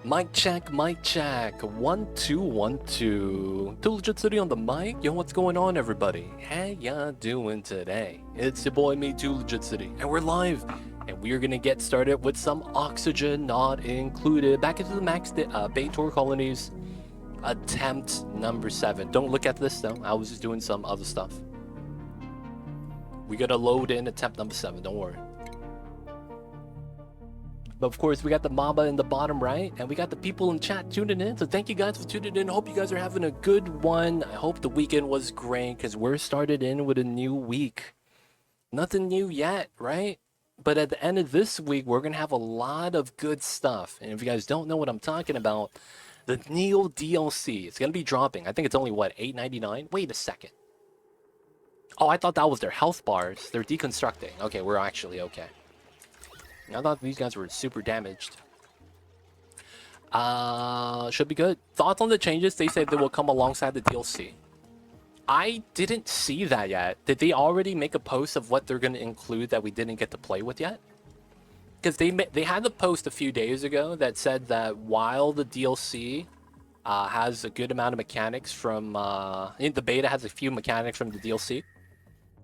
Mic check, mic check. 1 2 1 2. Too Legit City on the mic. Yo, what's going on, everybody? How ya doing today? It's your boy, me, Too Legit City, and we're live. And we're gonna get started with some oxygen not included. Back into the max Baator colonies. Attempt number 7. Don't look at this though. I was just doing some other stuff. We gotta load in attempt number 7. Don't worry. But of course, we got the Mamba in the bottom right, and we got the people in chat tuning in. So thank you guys for tuning in. Hope you guys are having a good one. I hope the weekend was great, because we're started in with a new week. Nothing new yet, right? But at the end of this week, we're going to have a lot of good stuff. And if you guys don't know what I'm talking about, the Neo DLC, it's going to be dropping. I think it's only, what, $8.99? Wait a second. Oh, I thought that was their health bars. They're deconstructing. Okay, we're actually okay. I thought these guys were super damaged. Should be good. Thoughts on the changes? They said they will come alongside the DLC. I didn't see that yet. Did they already make a post of what they're going to include that we didn't get to play with yet? Because they had a post a few days ago that said that while the DLC has a good amount of mechanics from... the beta has a few mechanics from the DLC,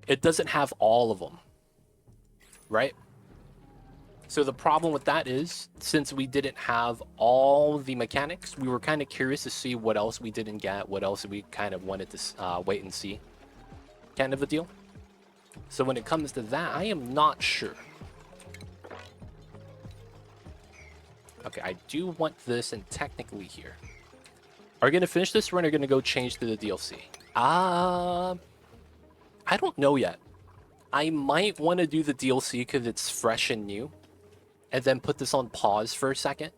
it doesn't have all of them. Right? So the problem with that is, since we didn't have all the mechanics, we were kind of curious to see what else we didn't get, what else we kind of wanted to wait and see, kind of a deal. So when it comes to that, I am not sure. Okay, I do want this, and technically here. Are we going to finish this run, or are we going to go change to the DLC? I don't know yet. I might want to do the DLC because it's fresh and new, and then put this on pause for a second.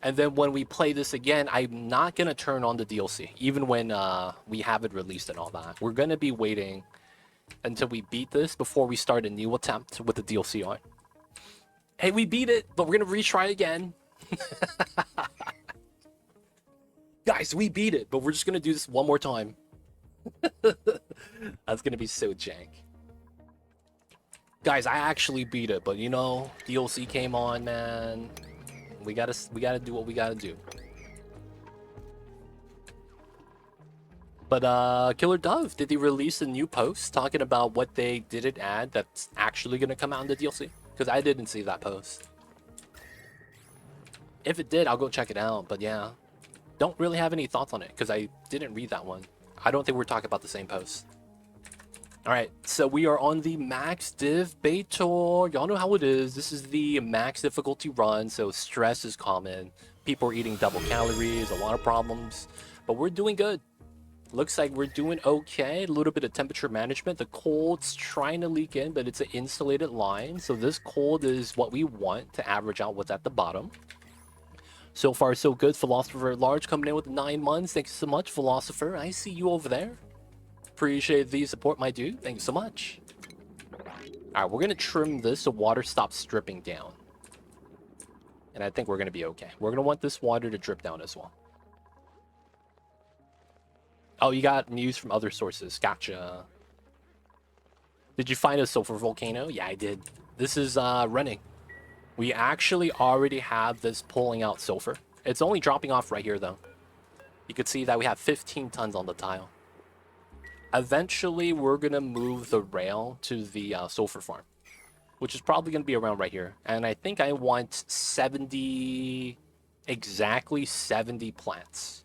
And then when we play this again, I'm not going to turn on the DLC, even when we have it released and all that. We're going to be waiting until we beat this before we start a new attempt with the DLC on. Hey, we beat it, but we're going to retry again. Guys, we beat it, but we're just going to do this one more time. That's going to be so jank. Guys, I actually beat it, but you know, DLC came on, man. We gotta do what we gotta do. But Killer Dove, did they release a new post talking about what they didn't add that's actually gonna come out in the DLC? Because I didn't see that post. If it did, I'll go check it out. But yeah, don't really have any thoughts on it because I didn't read that one. I don't think we're talking about the same post. Alright, so we are on the max div Baator. Y'all know how it is. This is the max difficulty run, so stress is common. People are eating double calories, a lot of problems. But we're doing good. Looks like we're doing okay. A little bit of temperature management. The cold's trying to leak in, but it's an insulated line. So this cold is what we want to average out what's at the bottom. So far, so good. Philosopher at Large coming in with 9 months. Thanks so much, Philosopher. I see you over there. Appreciate the support, my dude. Thank you so much. Alright, we're going to trim this so water stops dripping down. And I think we're going to be okay. We're going to want this water to drip down as well. Oh, you got news from other sources. Gotcha. Did you find a sulfur volcano? Yeah, I did. This is running. We actually already have this pulling out sulfur. It's only dropping off right here, though. You can see that we have 15 tons on the tile. Eventually, we're going to move the rail to the sulfur farm, which is probably going to be around right here. And I think I want 70, exactly 70 plants.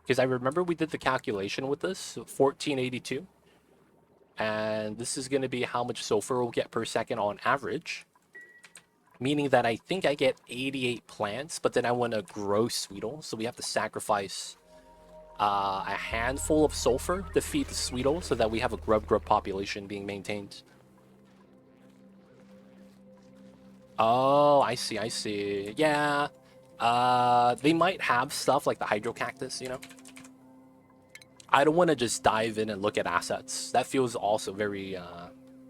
Because I remember we did the calculation with this, 1482. And this is going to be how much sulfur we'll get per second on average. Meaning that I think I get 88 plants, but then I want to grow Sweetle. So we have to sacrifice... a handful of sulfur to feed the Sweetle so that we have a grub population being maintained. Oh, I see, I see. Yeah. They might have stuff like the hydrocactus, you know? I don't want to just dive in and look at assets. That feels also very,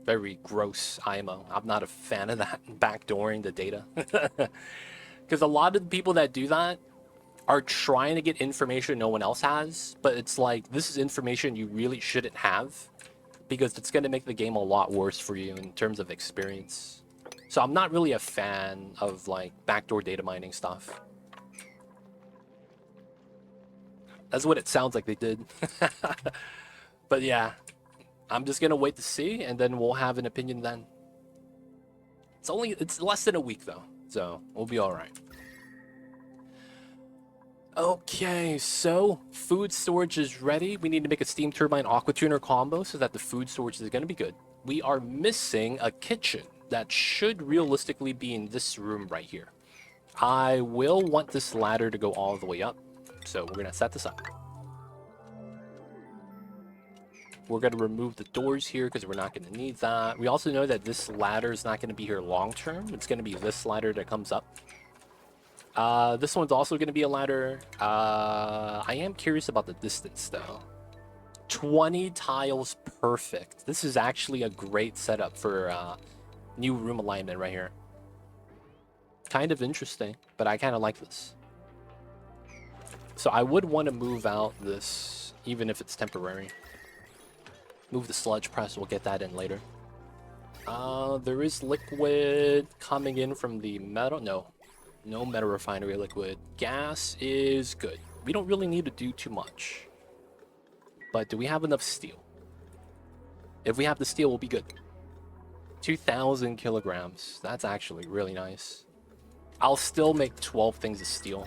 very gross IMO. I'm not a fan of that, backdooring the data. Because a lot of the people that do that are trying to get information no one else has, but it's like, this is information you really shouldn't have, because it's going to make the game a lot worse for you in terms of experience. So I'm not really a fan of like backdoor data mining stuff. That's what it sounds like they did. But yeah, I'm just gonna wait to see, and then we'll have an opinion then. It's less than a week though, so we'll be all right. Okay, so food storage is ready. We need to make a steam turbine aqua tuner combo so that the food storage is gonna be good. We are missing a kitchen that should realistically be in this room right here. I will want this ladder to go all the way up, so we're gonna set this up. We're going to remove the doors here because we're not going to need that. We also know that this ladder is not going to be here long term. It's going to be this ladder that comes up. This one's also going to be a ladder. I am curious about the distance though. 20 tiles, perfect. This is actually a great setup for new room alignment right here. Kind of interesting, but I kind of like this. So I would want to move out this, even if it's temporary. Move the sludge press, we'll get that in later. There is liquid coming in from the metal. No metal refinery liquid. Gas is good. We don't really need to do too much. But do we have enough steel? If we have the steel, we'll be good. 2,000 kilograms. That's actually really nice. I'll still make 12 things of steel.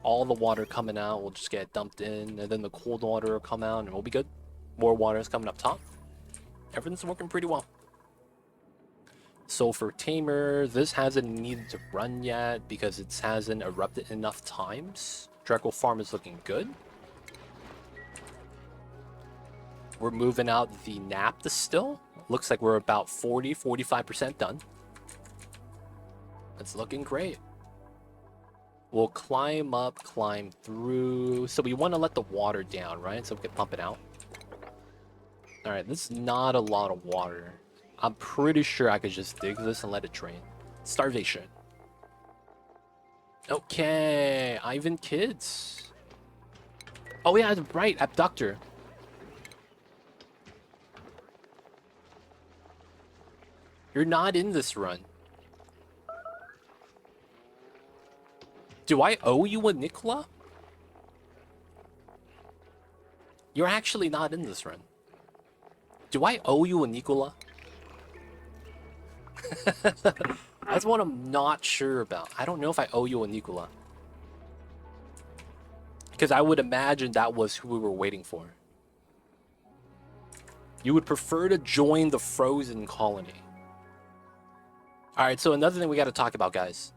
All the water coming out will just get dumped in, and then the cold water will come out, and we'll be good. More water is coming up top. Everything's working pretty well. Sulfur Tamer. This hasn't needed to run yet because it hasn't erupted enough times. Dreckle Farm is looking good. We're moving out the naphtha still. Looks like we're about 40-45% done. It's looking great. We'll climb up, climb through. So we want to let the water down, right? So we can pump it out. Alright, this is not a lot of water. I'm pretty sure I could just dig this and let it drain. Starvation. Okay, Ivan Kids. Oh yeah, right, Abductor. You're not in this run. Do I owe you a Nicola? You're actually not in this run. Do I owe you a Nicola? That's what I'm not sure about. I don't know if I owe you a Nicola. Because I would imagine that was who we were waiting for. You would prefer to join the frozen colony. Alright, so another thing we got to talk about, guys.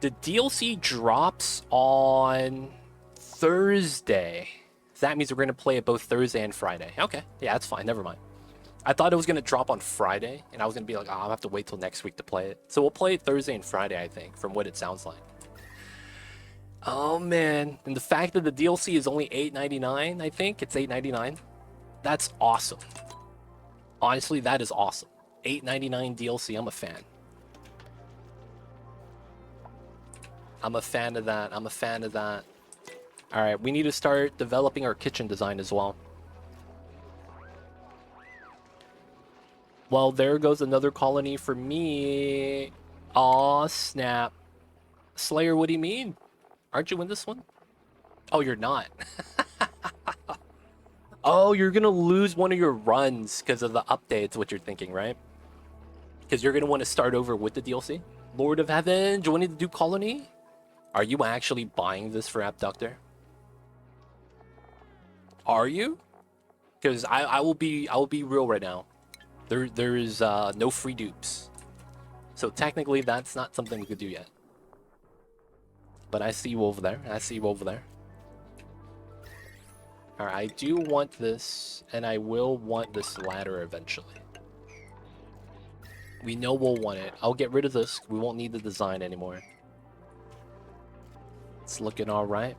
The DLC drops on Thursday. That means we're going to play it both Thursday and Friday. Okay, yeah, that's fine. Never mind. I thought it was going to drop on Friday, and I was going to be like, oh, I'll have to wait till next week to play it. So we'll play it Thursday and Friday, I think, from what it sounds like. Oh, man. And the fact that the DLC is only $8.99, I think. It's $8.99. That's awesome. Honestly, that is awesome. $8.99 DLC. I'm a fan. I'm a fan of that. I'm a fan of that. All right, we need to start developing our kitchen design as well. Well, there goes another colony for me. Aw, snap. Slayer, what do you mean? Aren't you in this one? Oh, you're not. Oh, you're gonna lose one of your runs because of the updates, what you're thinking, right? Because you're gonna want to start over with the DLC. Lord of Heaven, do you want to do colony? Are you actually buying this for Abductor? Are you? Because I will be real right now. There is no free dupes. So technically that's not something we could do yet. But I see you over there. I see you over there. Alright, I do want this, and I will want this ladder eventually. We know we'll want it. I'll get rid of this. We won't need the design anymore. It's looking alright.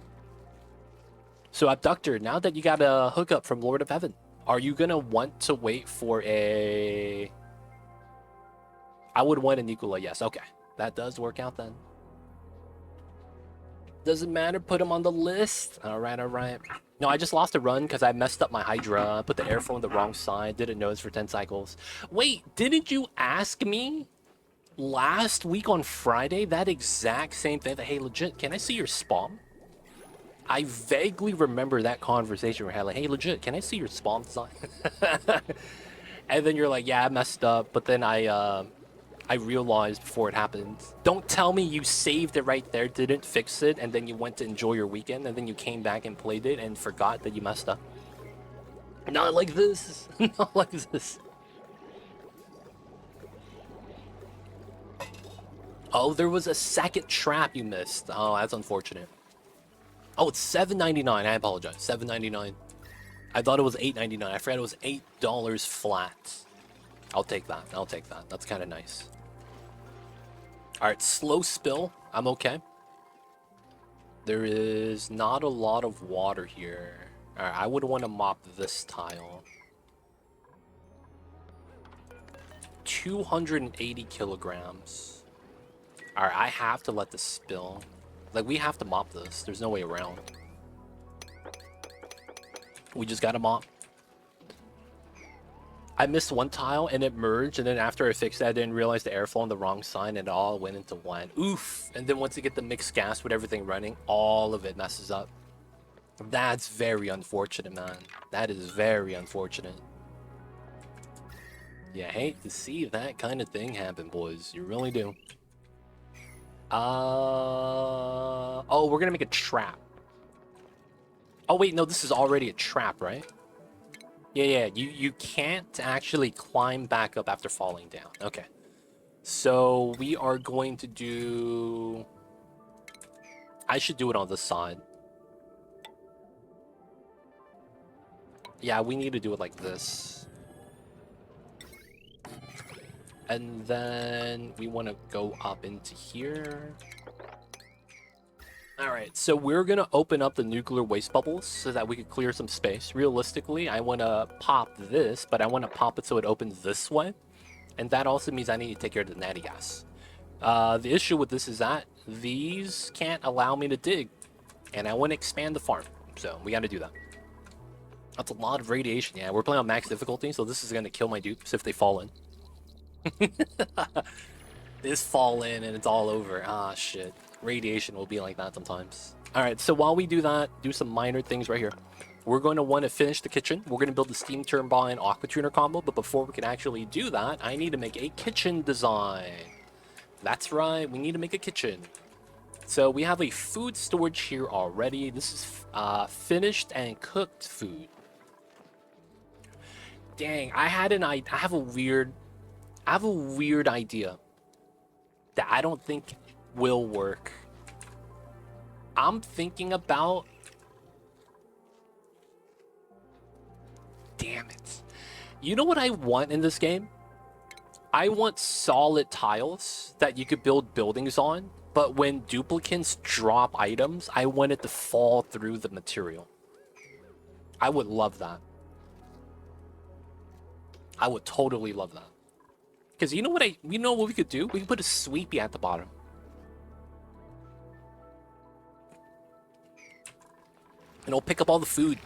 So Abductor, now that you got a hookup from Lord of Heaven, are you gonna want to wait for a... I would want a Nicola, yes. Okay, that does work out then. Doesn't matter, put him on the list. Alright, alright. No, I just lost a run because I messed up my Hydra, put the airflow on the wrong side, didn't notice for 10 cycles. Wait, didn't you ask me last week on Friday that exact same thing? Hey, legit, can I see your spawn? I vaguely remember that conversation where I had like, hey, legit, can I see your spawn design? And then you're like, yeah, I messed up. But then I realized before it happened. Don't tell me you saved it right there, didn't fix it, and then you went to enjoy your weekend, and then you came back and played it and forgot that you messed up. Not like this. Not like this. Oh, there was a second trap you missed. Oh, that's unfortunate. Oh, it's $7.99. I apologize. $7.99. I thought it was $8.99. I forgot it was $8 flat. I'll take that. I'll take that. That's kind of nice. All right, slow spill. I'm okay. There is not a lot of water here. All right, I would want to mop this tile. 280 kilograms. All right, I have to let this spill. Like, we have to mop this. There's no way around. We just gotta mop. I missed one tile and it merged, and then after I fixed that, I didn't realize the airflow on the wrong side, and it all went into one. Oof! And then once you get the mixed gas with everything running, all of it messes up. That's very unfortunate, man. That is very unfortunate. You hate to see that kind of thing happen, boys. You really do. Oh, we're gonna make a trap. Oh, wait, no, this is already a trap, right? Yeah, you can't actually climb back up after falling down. Okay. So we are going to do... I should do it on this side. Yeah, we need to do it like this. And then we want to go up into here. Alright, so we're going to open up the nuclear waste bubbles so that we can clear some space. Realistically, I want to pop this, but I want to pop it so it opens this way. And that also means I need to take care of the natty gas. The issue with this is that these can't allow me to dig. And I want to expand the farm. So we got to do that. That's a lot of radiation. Yeah, we're playing on max difficulty, so this is going to kill my dupes if they fall in. This fall in and it's all over. Ah, shit. Radiation will be like that sometimes. Alright, so while we do that, do some minor things right here. We're going to want to finish the kitchen. We're going to build the steam turbine aqua tuner combo, but before we can actually do that, I need to make a kitchen design. That's right, we need to make a kitchen. So we have a food storage here already. This is finished and cooked food. Dang, I have a weird idea that I don't think will work. I'm thinking about... Damn it. You know what I want in this game? I want solid tiles that you could build buildings on, but when duplicants drop items, I want it to fall through the material. I would love that. I would totally love that. Because you know what we could do? We could put a sweepy at the bottom. And it'll pick up all the food.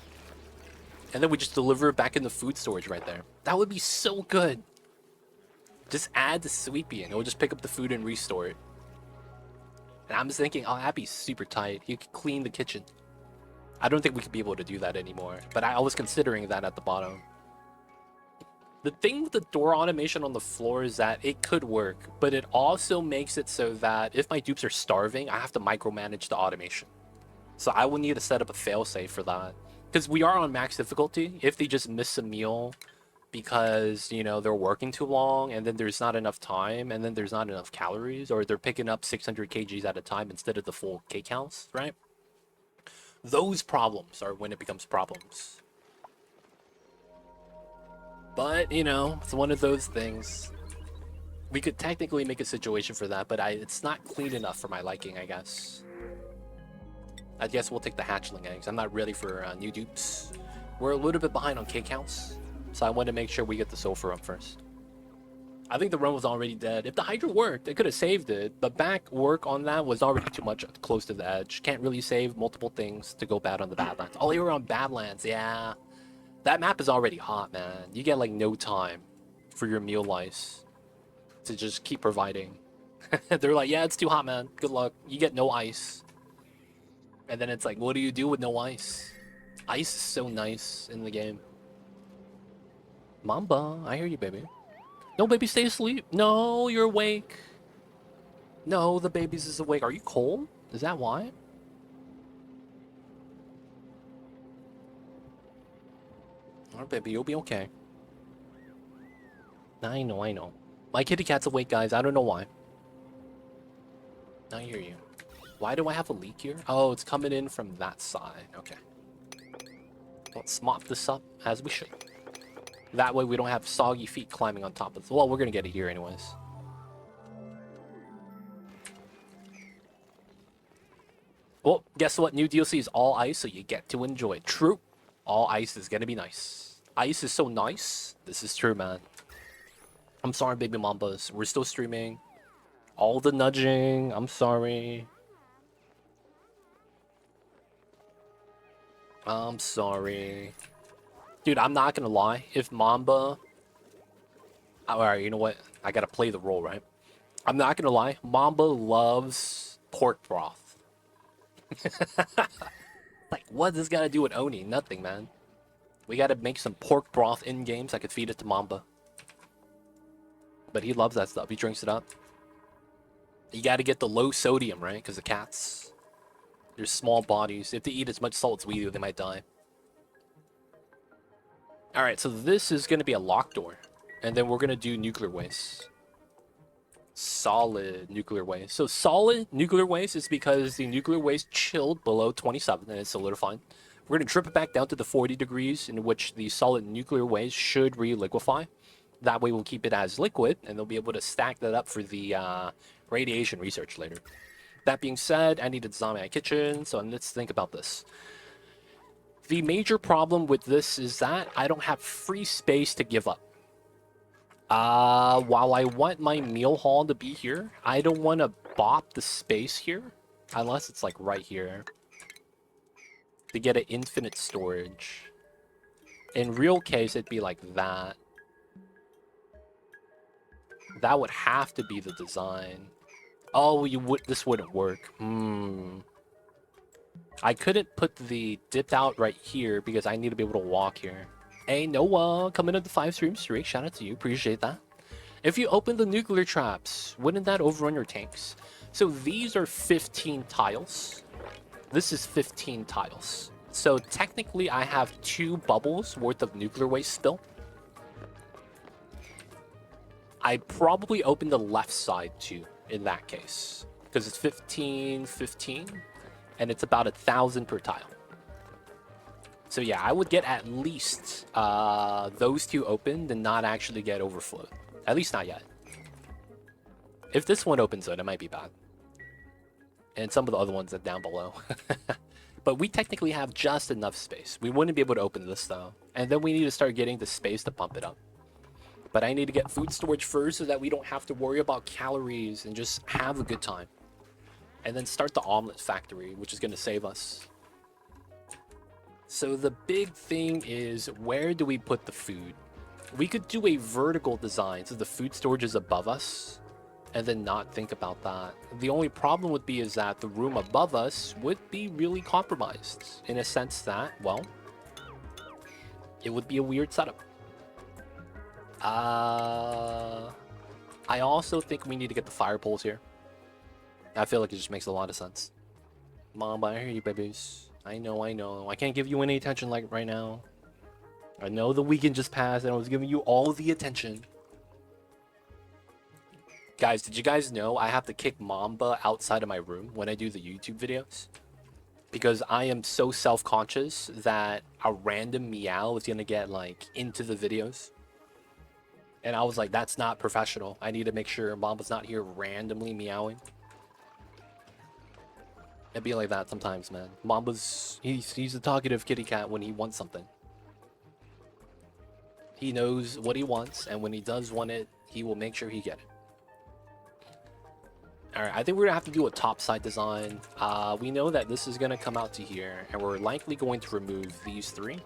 And then we just deliver it back in the food storage right there. That would be so good. Just add the sweepy and it'll just pick up the food and restore it. And I'm just thinking, oh, that'd be super tight. You could clean the kitchen. I don't think we could be able to do that anymore. But I was considering that at the bottom. The thing with the door automation on the floor is that it could work, but it also makes it so that if my dupes are starving, I have to micromanage the automation. So I will need to set up a failsafe for that. Because we are on max difficulty. If they just miss a meal because, you know, they're working too long and then there's not enough time and then there's not enough calories, or they're picking up 600 kgs at a time instead of the full K counts, right? Those problems are when it becomes problems. But, you know, it's one of those things. We could technically make a situation for that, but it's not clean enough for my liking, I guess. I guess we'll take the hatchling eggs. I'm not ready for new dupes. We're a little bit behind on K counts, so I want to make sure we get the sulfur up first. I think the run was already dead. If the Hydra worked, it could have saved it. The back work on that was already too much close to the edge. Can't really save multiple things to go bad on the Badlands. Oh, you were on Badlands, yeah. That map is already hot, man. You get like no time for your meal lice to just keep providing. They're like, yeah, it's too hot, man. Good luck. You get no ice. And then it's like, what do you do with no ice? Ice is so nice in the game. Mamba, I hear you, baby. No, baby, stay asleep. No, you're awake. No, the baby's is awake. Are you cold? Is that why? Alright, baby, you'll be okay. I know, I know. My kitty cat's awake, guys. I don't know why. I hear you. Why do I have a leak here? Oh, it's coming in from that side. Okay. Let's mop this up as we should. That way we don't have soggy feet climbing on top of this. Well, we're gonna get it here anyways. Well, guess what? New DLC is all ice, so you get to enjoy it. True. All ice is gonna be nice. Ice is so nice. This is true, man. I'm sorry, baby mambas. We're still streaming. All the nudging. I'm sorry. I'm sorry. Dude, I'm not gonna lie. If Mamba... Alright, you know what? I gotta play the role, right? I'm not gonna lie. Mamba loves pork broth. Like, what does this gotta do with Oni? Nothing, man. We gotta make some pork broth in-game so I could feed it to Mamba. But he loves that stuff. He drinks it up. You gotta get the low sodium, right? Because the cats... They're small bodies. If they eat as much salt as we do, they might die. Alright, so this is going to be a locked door. And then we're going to do nuclear waste. Solid nuclear waste. So solid nuclear waste is because the nuclear waste chilled below 27 and it's solidified. We're going to drip it back down to the 40 degrees in which the solid nuclear waste should re-liquefy. That way we'll keep it as liquid and they'll be able to stack that up for the radiation research later. That being said, I need to design my kitchen, so let's think about this. The major problem with this is that I don't have free space to give up. While I want my meal hall to be here, I don't want to bop the space here, unless it's like right here, to get an infinite storage. In real case, it'd be like that. That would have to be the design. Oh, this wouldn't work. I couldn't put the dipped out right here because I need to be able to walk here. Hey, Noah, coming into the 5-stream streak. Shout out to you. Appreciate that. If you open the nuclear traps, wouldn't that overrun your tanks? So these are 15 tiles. This is 15 tiles. So technically, I have 2 bubbles worth of nuclear waste still. I probably open the left side too. In that case, because it's 15, and it's about 1,000 per tile. So yeah, I would get at least those 2 opened and not actually get overflowed. At least not yet. If this one opens though, it might be bad. And some of the other ones are down below. But we technically have just enough space. We wouldn't be able to open this though. And then we need to start getting the space to pump it up. But I need to get food storage first so that we don't have to worry about calories and just have a good time. And then start the omelet factory, which is going to save us. So the big thing is, where do we put the food? We could do a vertical design so the food storage is above us and then not think about that. The only problem would be is that the room above us would be really compromised in a sense that, well, it would be a weird setup. I also think we need to get the fire poles here. I feel like it just makes a lot of sense. Mom, I hear you, babies. I know. I can't give you any attention like right now. I know the weekend just passed and I was giving you all the attention. Guys, did you guys know I have to kick Mamba outside of my room when I do the YouTube videos? Because I am so self-conscious that a random meow is gonna get like into the videos. And I was like, that's not professional. I need to make sure Mamba's not here randomly meowing. It'd be like that sometimes, man. Mamba's, he's a talkative kitty cat when he wants something. He knows what he wants, and when he does want it, he will make sure he get it. Alright, I think we're gonna have to do a topside design. We know that this is gonna come out to here, and we're likely going to remove these 3.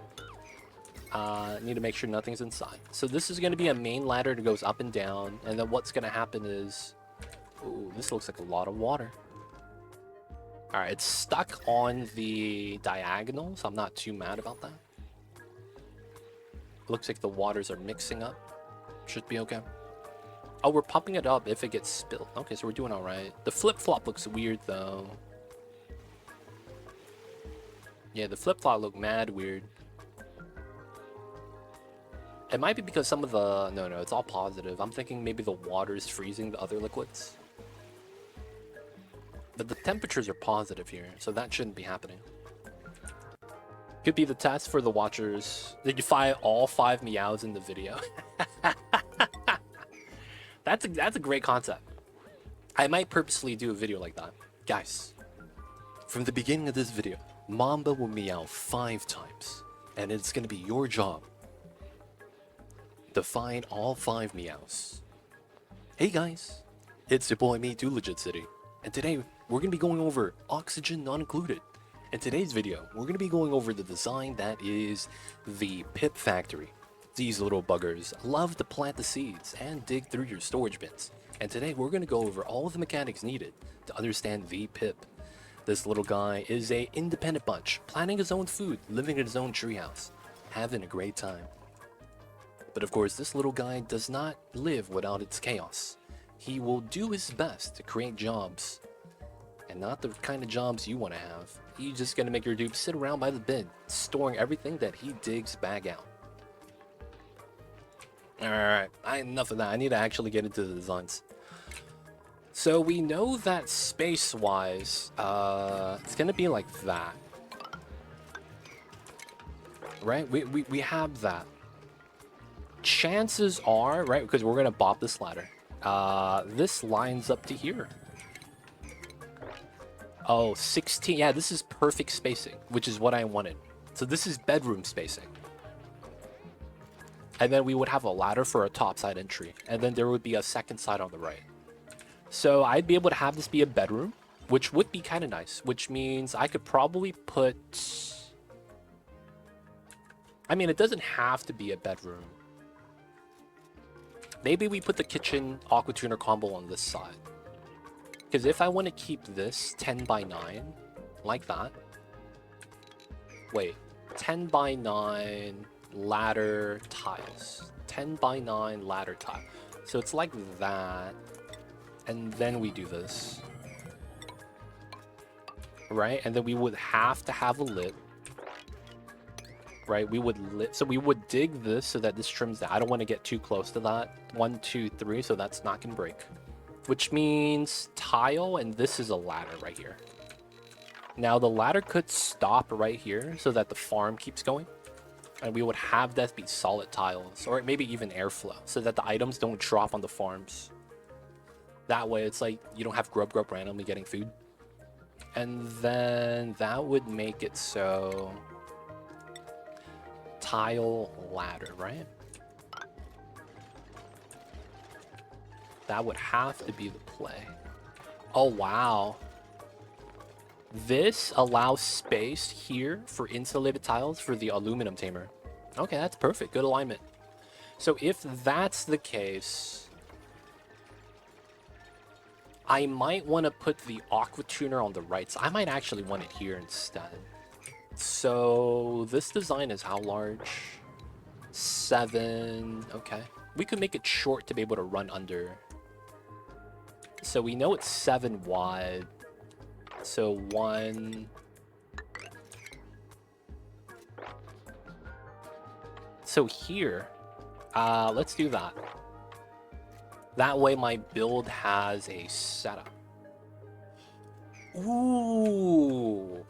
Need to make sure nothing's inside. So this is going to be a main ladder that goes up and down. And then what's going to happen is... Ooh, this looks like a lot of water. Alright, it's stuck on the diagonal, so I'm not too mad about that. Looks like the waters are mixing up. Should be okay. Oh, we're pumping it up if it gets spilled. Okay, so we're doing alright. The flip-flop looks weird, though. Yeah, the flip-flop look mad weird. It might be because some of the... No, it's all positive. I'm thinking maybe the water is freezing the other liquids. But the temperatures are positive here, so that shouldn't be happening. Could be the test for the watchers. Did you find all 5 meows in the video? That's a great concept. I might purposely do a video like that. Guys, from the beginning of this video, Mamba will meow 5 times. And it's going to be your job to find all 5 meows. Hey guys, it's your boy me, Legit City. And today, we're going to be going over oxygen not included. In today's video, we're going to be going over the design that is the Pip Factory. These little buggers love to plant the seeds and dig through your storage bins. And today, we're going to go over all of the mechanics needed to understand the Pip. This little guy is a independent bunch, planting his own food, living in his own treehouse, having a great time. But of course, this little guy does not live without its chaos. He will do his best to create jobs, and not the kind of jobs you want to have. He's just gonna make your dude sit around by the bin, storing everything that he digs back out. Alright, enough of that. I need to actually get into the designs. So we know that space-wise, it's gonna be like that. Right? We have that. Chances are, right, because we're gonna bop this ladder. This lines up to here. Oh, 16. Yeah, this is perfect spacing, which is what I wanted. So this is bedroom spacing. And then we would have a ladder for a topside entry. And then there would be a second side on the right. So I'd be able to have this be a bedroom, which would be kind of nice. Which means I could probably put... I mean, it doesn't have to be a bedroom. Maybe we put the kitchen aqua tuner combo on this side. Because if I want to keep this 10 by 9, like that. Wait, 10 by 9 ladder tiles. 10 by 9 ladder tile. So it's like that. And then we do this. Right? And then we would have to have a lid. Right? We would lit. So we would dig this so that this trims that. I don't want to get too close to that. 1, 2, 3. So that's not going to break. Which means tile, and this is a ladder right here. Now, the ladder could stop right here so that the farm keeps going. And we would have that be solid tiles, or maybe even airflow, so that the items don't drop on the farms. That way, it's like you don't have grub randomly getting food. And then that would make it so... Tile ladder, right? That would have to be the play. Oh, wow. This allows space here for insulated tiles for the aluminum tamer. Okay, that's perfect. Good alignment. So if that's the case, I might want to put the aqua tuner on the right side. I might actually want it here instead. So this design is how large? 7. Okay. We could make it short to be able to run under. So we know it's 7 wide. So 1. So here, let's do that. That way my build has a setup. Ooh.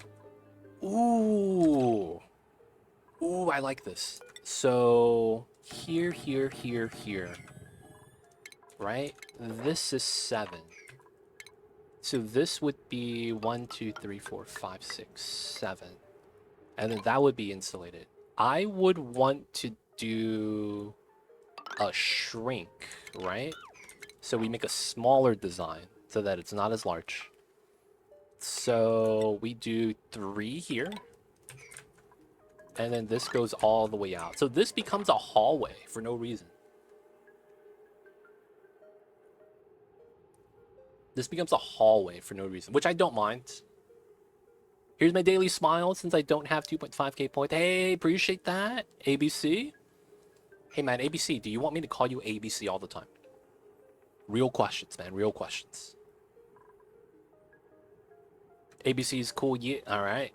Ooh. Ooh, I like this. So here, here, here, here. Right? This is 7. So this would be 1, 2, 3, 4, 5, 6, 7. And then that would be insulated. I would want to do a shrink, right? So we make a smaller design so that it's not as large. So we do 3 here. And then this goes all the way out. So this becomes a hallway for no reason. This becomes a hallway for no reason, which I don't mind. Here's my daily smile since I don't have 2.5k points. Hey, appreciate that. ABC. Hey, man, ABC, do you want me to call you ABC all the time? Real questions, man. Real questions. ABC is cool. Yeah. All right.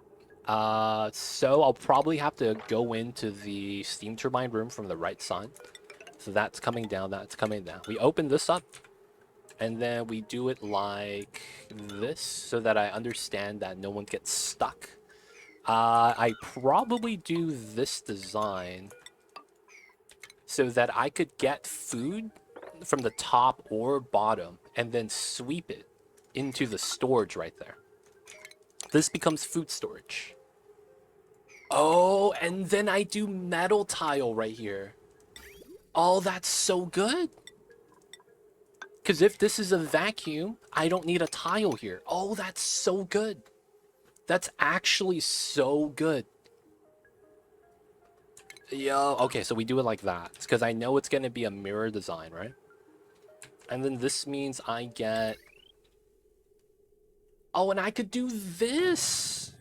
So I'll probably have to go into the steam turbine room from the right side. So that's coming down. That's coming down. We open this up. And then we do it like this so that I understand that no one gets stuck. I probably do this design so that I could get food from the top or bottom and then sweep it into the storage right there. This becomes food storage. Oh, and then I do metal tile right here. Oh, that's so good. Because if this is a vacuum, I don't need a tile here. Oh, that's so good. That's actually so good. Yo, okay, so we do it like that. It's because I know it's going to be a mirror design, right? And then this means I get... Oh, and I could do this.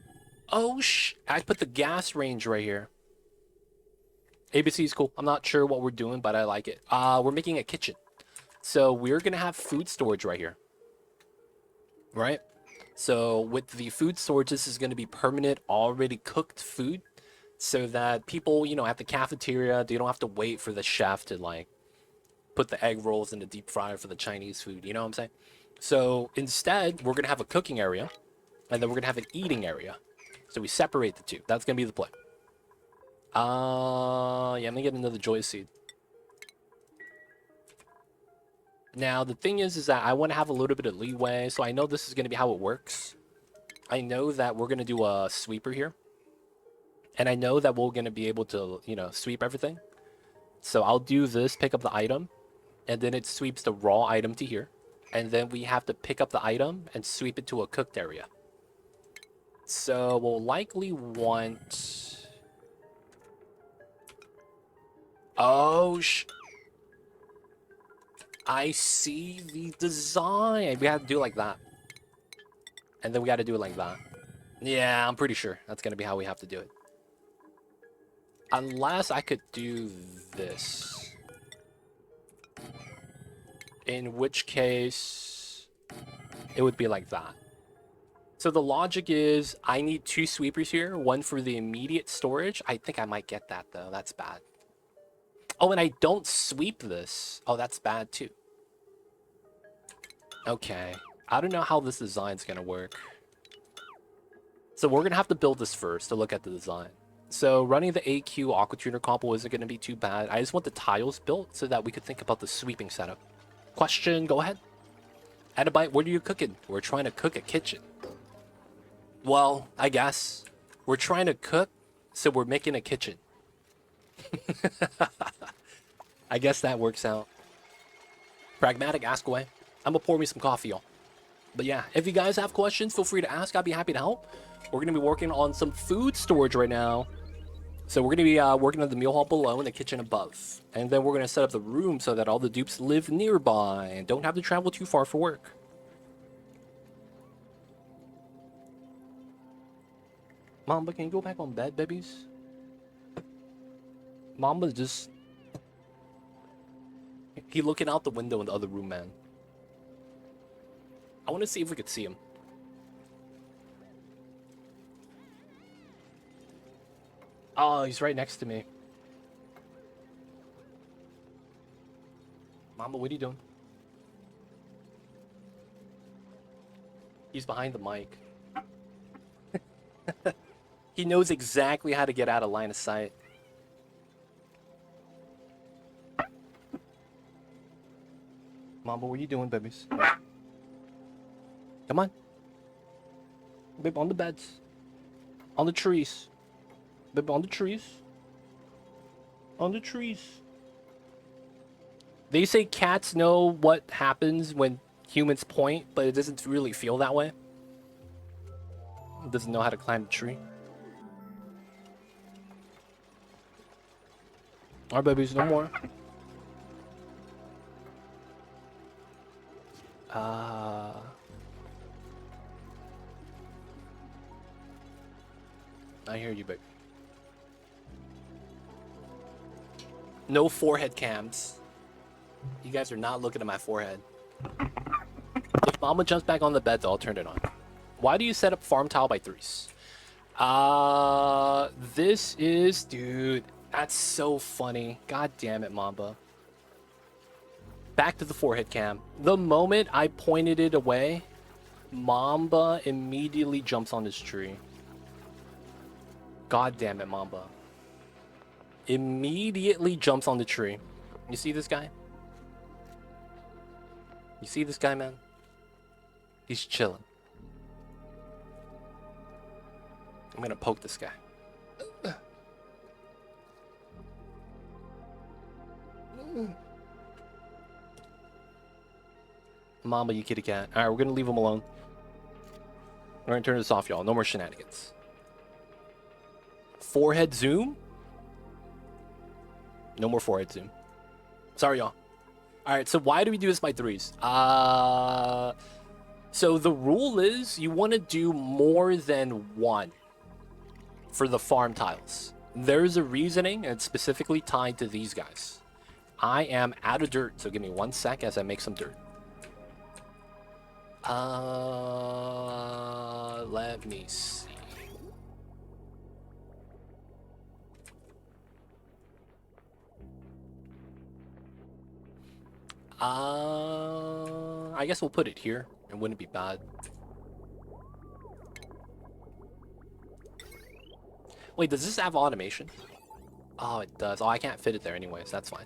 Oh, I put the gas range right here. ABC is cool. I'm not sure what we're doing, but I like it. We're making a kitchen. So we're going to have food storage right here. Right? So with the food storage, this is going to be permanent, already cooked food. So that people, you know, at the cafeteria, they don't have to wait for the chef to, like, put the egg rolls in the deep fryer for the Chinese food. You know what I'm saying? So instead, we're going to have a cooking area. And then we're going to have an eating area. So we separate the two. That's going to be the play. Yeah, I'm going to get another joy seed. Now, the thing is that I want to have a little bit of leeway. So I know this is going to be how it works. I know that we're going to do a sweeper here. And I know that we're going to be able to, you know, sweep everything. So I'll do this, pick up the item. And then it sweeps the raw item to here. And then we have to pick up the item and sweep it to a cooked area. So we'll likely want... Oh, I see the design. We have to do it like that. And then we got to do it like that. Yeah, I'm pretty sure that's going to be how we have to do it. Unless I could do this. In which case, it would be like that. So the logic is I need 2 sweepers here. One for the immediate storage. I think I might get that, though. That's bad. Oh, and I don't sweep this. Oh, that's bad, too. Okay. I don't know how this design's going to work. So we're going to have to build this first to look at the design. So running the AQ Aqua Tuner combo isn't going to be too bad. I just want the tiles built so that we could think about the sweeping setup. Question, go ahead. Adabite, what are you cooking? We're trying to cook a kitchen. Well, I guess. We're trying to cook, so we're making a kitchen. I guess that works out. Pragmatic, ask away. I'm gonna pour me some coffee, y'all. But yeah, if you guys have questions, feel free to ask. I'd be happy to help. We're gonna be working on some food storage right now. So we're gonna be working on the meal hall below and the kitchen above. And then we're gonna set up the room so that all the dupes live nearby and don't have to travel too far for work. Mamba, can you go back on bed, babies? Mamba's just... He looking out the window in the other room, man. I want to see if we could see him. Oh, he's right next to me. Mamba, what are you doing? He's behind the mic. He knows exactly how to get out of line of sight. Mamba, what are you doing, babies? Come on. Babe, on the beds. On the trees. Babe, on the trees. On the trees. They say cats know what happens when humans point, but it doesn't really feel that way. It doesn't know how to climb the tree. Alright, babies, no more. I hear you, babe. No forehead cams. You guys are not looking at my forehead. If Mama jumps back on the bed, though, I'll turn it on. Why do you set up farm tile by 3s? This is... Dude, that's so funny. God damn it, Mamba. Back to the forehead cam. The moment I pointed it away, Mamba immediately jumps on this tree. God damn it, Mamba. Immediately jumps on the tree. You see this guy? You see this guy, man? He's chilling. I'm gonna poke this guy. Mamba, you kitty cat. Alright, we're gonna leave him alone. We're gonna turn this off, y'all. No more shenanigans. Forehead zoom? No more forehead zoom. Sorry, y'all. Alright, so why do we do this by 3s? So the rule is you want to do more than 1 for the farm tiles. There's a reasoning, and it's specifically tied to these guys. I am out of dirt, so give me 1 sec as I make some dirt. Let me see. I guess we'll put it here. It wouldn't be bad. Wait, does this have automation? Oh, it does. Oh, I can't fit it there anyways. That's fine.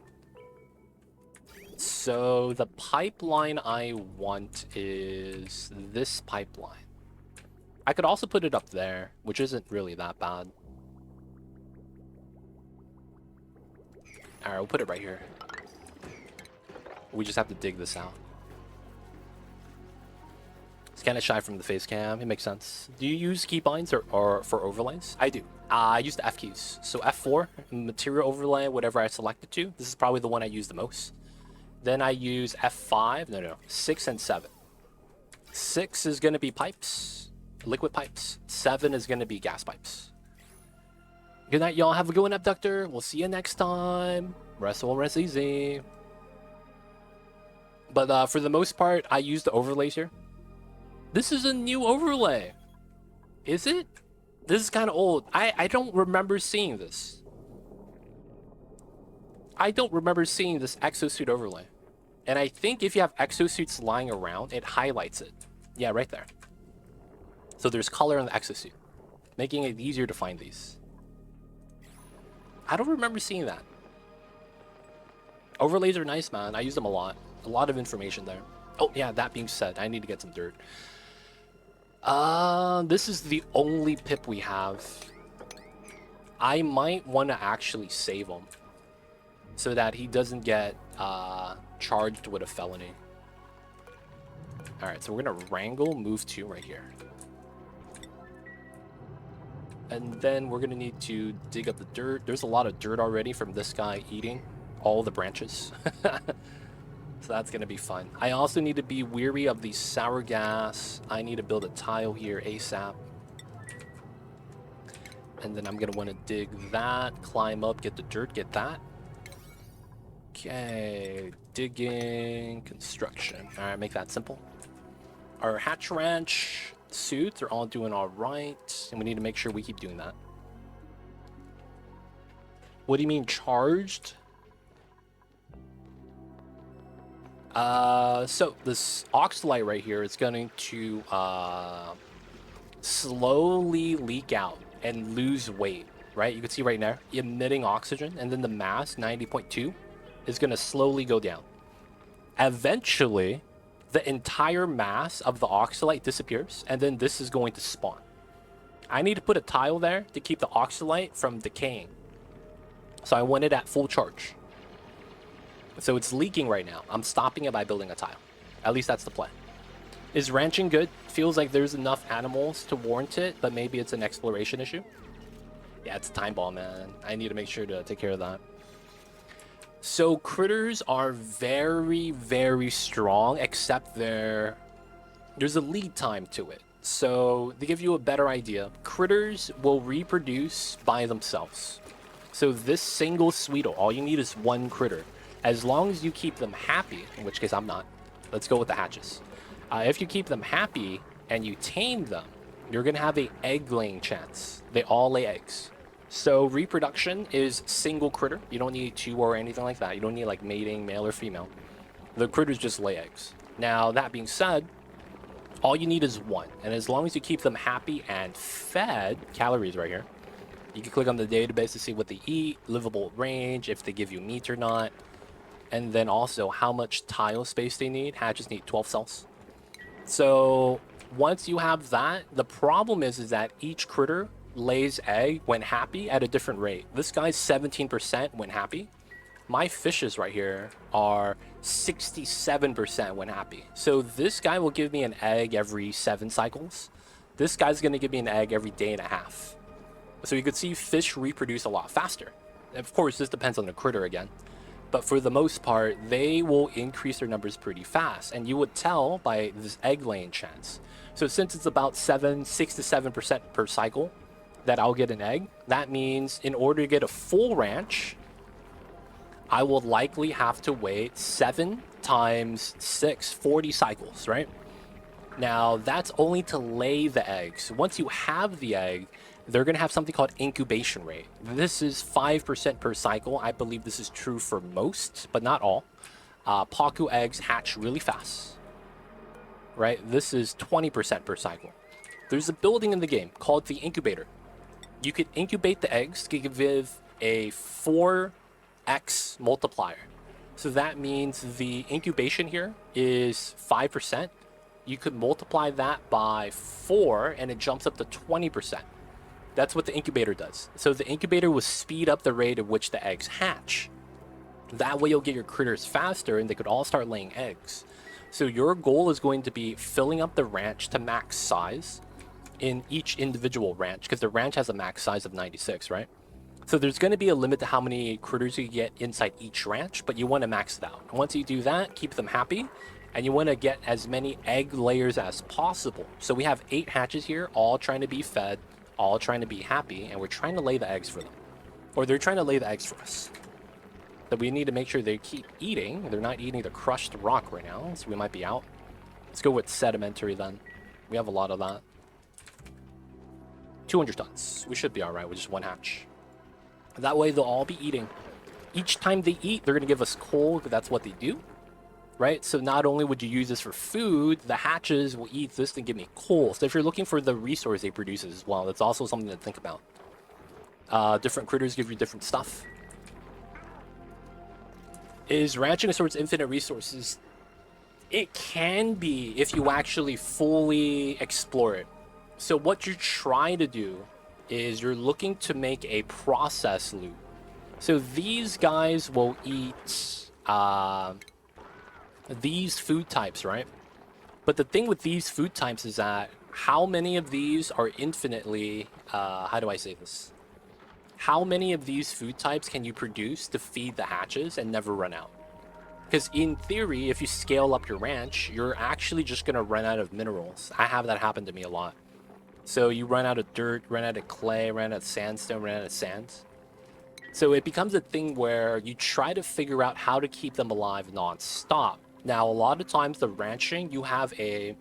So the pipeline I want is this pipeline. I could also put it up there, which isn't really that bad. Alright, we'll put it right here. We just have to dig this out. It's kind of shy from the face cam. It makes sense. Do you use keybinds or for overlays? I do. I use the F keys. So F4, material overlay, whatever I select it to. This is probably the one I use the most. Then I use F5. No. 6 and 7. 6 is going to be pipes. Liquid pipes. 7 is going to be gas pipes. Good night, y'all. Have a good one, Abductor. We'll see you next time. Rest well, rest easy. But for the most part, I use the overlays here. This is a new overlay. Is it? This is kind of old. I don't remember seeing this. I don't remember seeing this exosuit overlay. And I think if you have exosuits lying around, it highlights it. Yeah, right there. So there's color on the exosuit, making it easier to find these. I don't remember seeing that. Overlays are nice, man. I use them a lot. A lot of information there. Oh, yeah, that being said, I need to get some dirt. This is the only pip we have. I might want to actually save him so that he doesn't get charged with a felony. Alright, so we're going to wrangle move 2 right here. And then we're going to need to dig up the dirt. There's a lot of dirt already from this guy eating all the branches. So that's going to be fun. I also need to be weary of the sour gas. I need to build a tile here ASAP. And then I'm going to want to dig that, climb up, get the dirt, get that. Okay, digging, construction. All right, make that simple. Our hatch ranch suits are all doing all right. And we need to make sure we keep doing that. What do you mean charged? So this oxalite right here is going to slowly leak out and lose weight, right? You can see right now emitting oxygen, and then the mass 90.2 is going to slowly go down. Eventually, the entire mass of the oxalite disappears, and then this is going to spawn. I need to put a tile there to keep the oxalite from decaying. So I want it at full charge. So it's leaking right now. I'm stopping it by building a tile. At least that's the plan. Is ranching good? Feels like there's enough animals to warrant it, but maybe it's an exploration issue. Yeah, it's a time ball, man. I need to make sure to take care of that. So critters are very, very strong, except there's a lead time to it. So to give you a better idea, critters will reproduce by themselves. So this single Sweetle, all you need is one critter. As long as you keep them happy, in which case I'm not. Let's go with the hatches. If you keep them happy and you tame them, you're going to have a egg-laying chance. They all lay eggs. So reproduction is single critter. You don't need two or anything like that. You don't need like mating, male or female. The critters just lay eggs. Now, that being said, all you need is one. And as long as you keep them happy and fed, calories right here, you can click on the database to see what they eat, livable range, if they give you meat or not, and then also how much tile space they need. Hatches need 12 cells. So once you have that, the problem is that each critter lays egg when happy at a different rate. This guy's 17% when happy. My fishes right here are 67% when happy. So this guy will give me an egg every 7 cycles. This guy's going to give me an egg every day and a half. So you could see fish reproduce a lot faster. Of course, this depends on the critter again. But for the most part, they will increase their numbers pretty fast. And you would tell by this egg laying chance. So since it's about 6 to 7% per cycle that I'll get an egg, that means in order to get a full ranch, I will likely have to wait 7 times 6, 40 cycles, right? Now, that's only to lay the eggs. Once you have the egg, they're going to have something called incubation rate. This is 5% per cycle. I believe this is true for most, but not all. Paku eggs hatch really fast, right? This is 20% per cycle. There's a building in the game called the incubator. You could incubate the eggs to give a 4x multiplier. So that means the incubation here is 5%. You could multiply that by 4 and it jumps up to 20%. That's what the incubator does. So the incubator will speed up the rate at which the eggs hatch. That way you'll get your critters faster and they could all start laying eggs. So your goal is going to be filling up the ranch to max size in each individual ranch, because the ranch has a max size of 96, right? So there's going to be a limit to how many critters you get inside each ranch, but you want to max it out. Once you do that, keep them happy, and you want to get as many egg layers as possible. So we have 8 hatches here, all trying to be fed, all trying to be happy, and we're trying to lay the eggs for them. Or they're trying to lay the eggs for us. But we need to make sure they keep eating. They're not eating the crushed rock right now, so we might be out. Let's go with sedimentary then. We have a lot of that. 200 tons. We should be all right with just 1 hatch. That way they'll all be eating. Each time they eat, they're going to give us coal, because that's what they do, right? So not only would you use this for food, the hatches will eat this and give me coal. So if you're looking for the resource they produce as well, that's also something to think about. Different critters give you different stuff. Is ranching a source infinite resources? It can be if you actually fully explore it. So what you're trying to do is you're looking to make a process loop. So these guys will eat these food types, right? But the thing with these food types is that how many of these are infinitely, how do I say this? How many of these food types can you produce to feed the hatches and never run out? Because in theory, if you scale up your ranch, you're actually just going to run out of minerals. I have that happen to me a lot. So you run out of dirt, run out of clay, run out of sandstone, run out of sand. So it becomes a thing where you try to figure out how to keep them alive non-stop. Now, a lot of times the ranching, you have a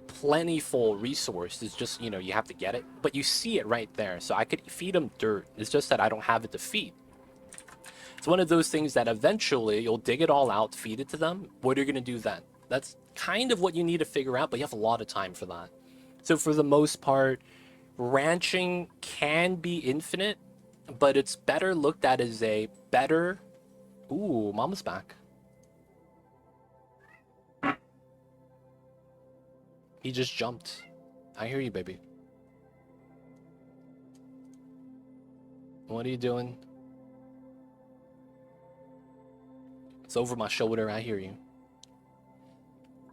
plentiful resource. It's just, you have to get it. But you see it right there. So I could feed them dirt. It's just that I don't have it to feed. It's one of those things that eventually you'll dig it all out, feed it to them. What are you going to do then? That's kind of what you need to figure out, but you have a lot of time for that. So for the most part, ranching can be infinite, but it's better looked at as a better... Ooh, mama's back. He just jumped. I hear you, baby. What are you doing? It's over my shoulder, I hear you.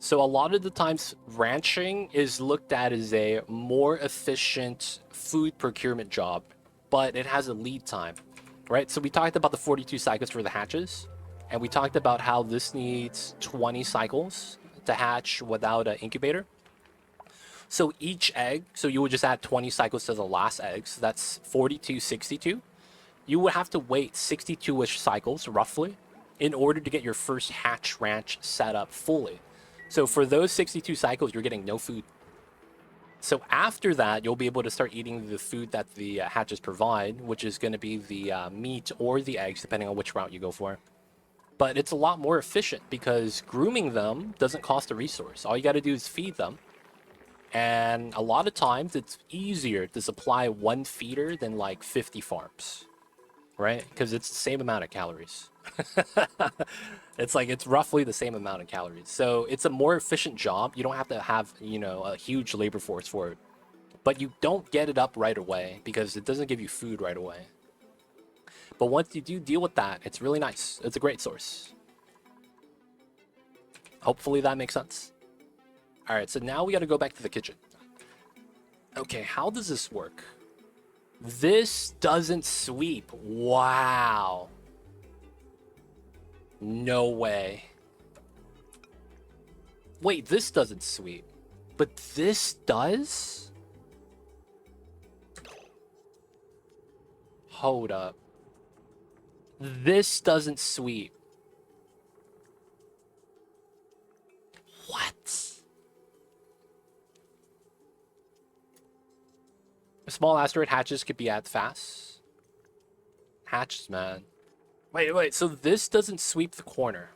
So a lot of the times, ranching is looked at as a more efficient food procurement job, but it has a lead time, right? So we talked about the 42 cycles for the hatches, and we talked about how this needs 20 cycles to hatch without an incubator. So each egg, so you would just add 20 cycles to the last egg, so that's 42, 62. You would have to wait 62-ish cycles, roughly, in order to get your first hatch ranch set up fully. So for those 62 cycles, you're getting no food. So after that, you'll be able to start eating the food that the hatches provide, which is going to be the meat or the eggs, depending on which route you go for. But it's a lot more efficient because grooming them doesn't cost a resource. All you got to do is feed them. And a lot of times, it's easier to supply one feeder than like 50 farms, right? Because it's the same amount of calories. It's roughly the same amount of calories. So it's a more efficient job. You don't have to have, a huge labor force for it. But you don't get it up right away because it doesn't give you food right away. But once you do deal with that, it's really nice. It's a great source. Hopefully that makes sense. All right, so now we got to go back to the kitchen. Okay, how does this work? This doesn't sweep. Wow. No way. Wait, this doesn't sweep. But this does? Hold up. This doesn't sweep. What? Small asteroid hatches could be at fast. Hatches, man. Wait, so this doesn't sweep the corner.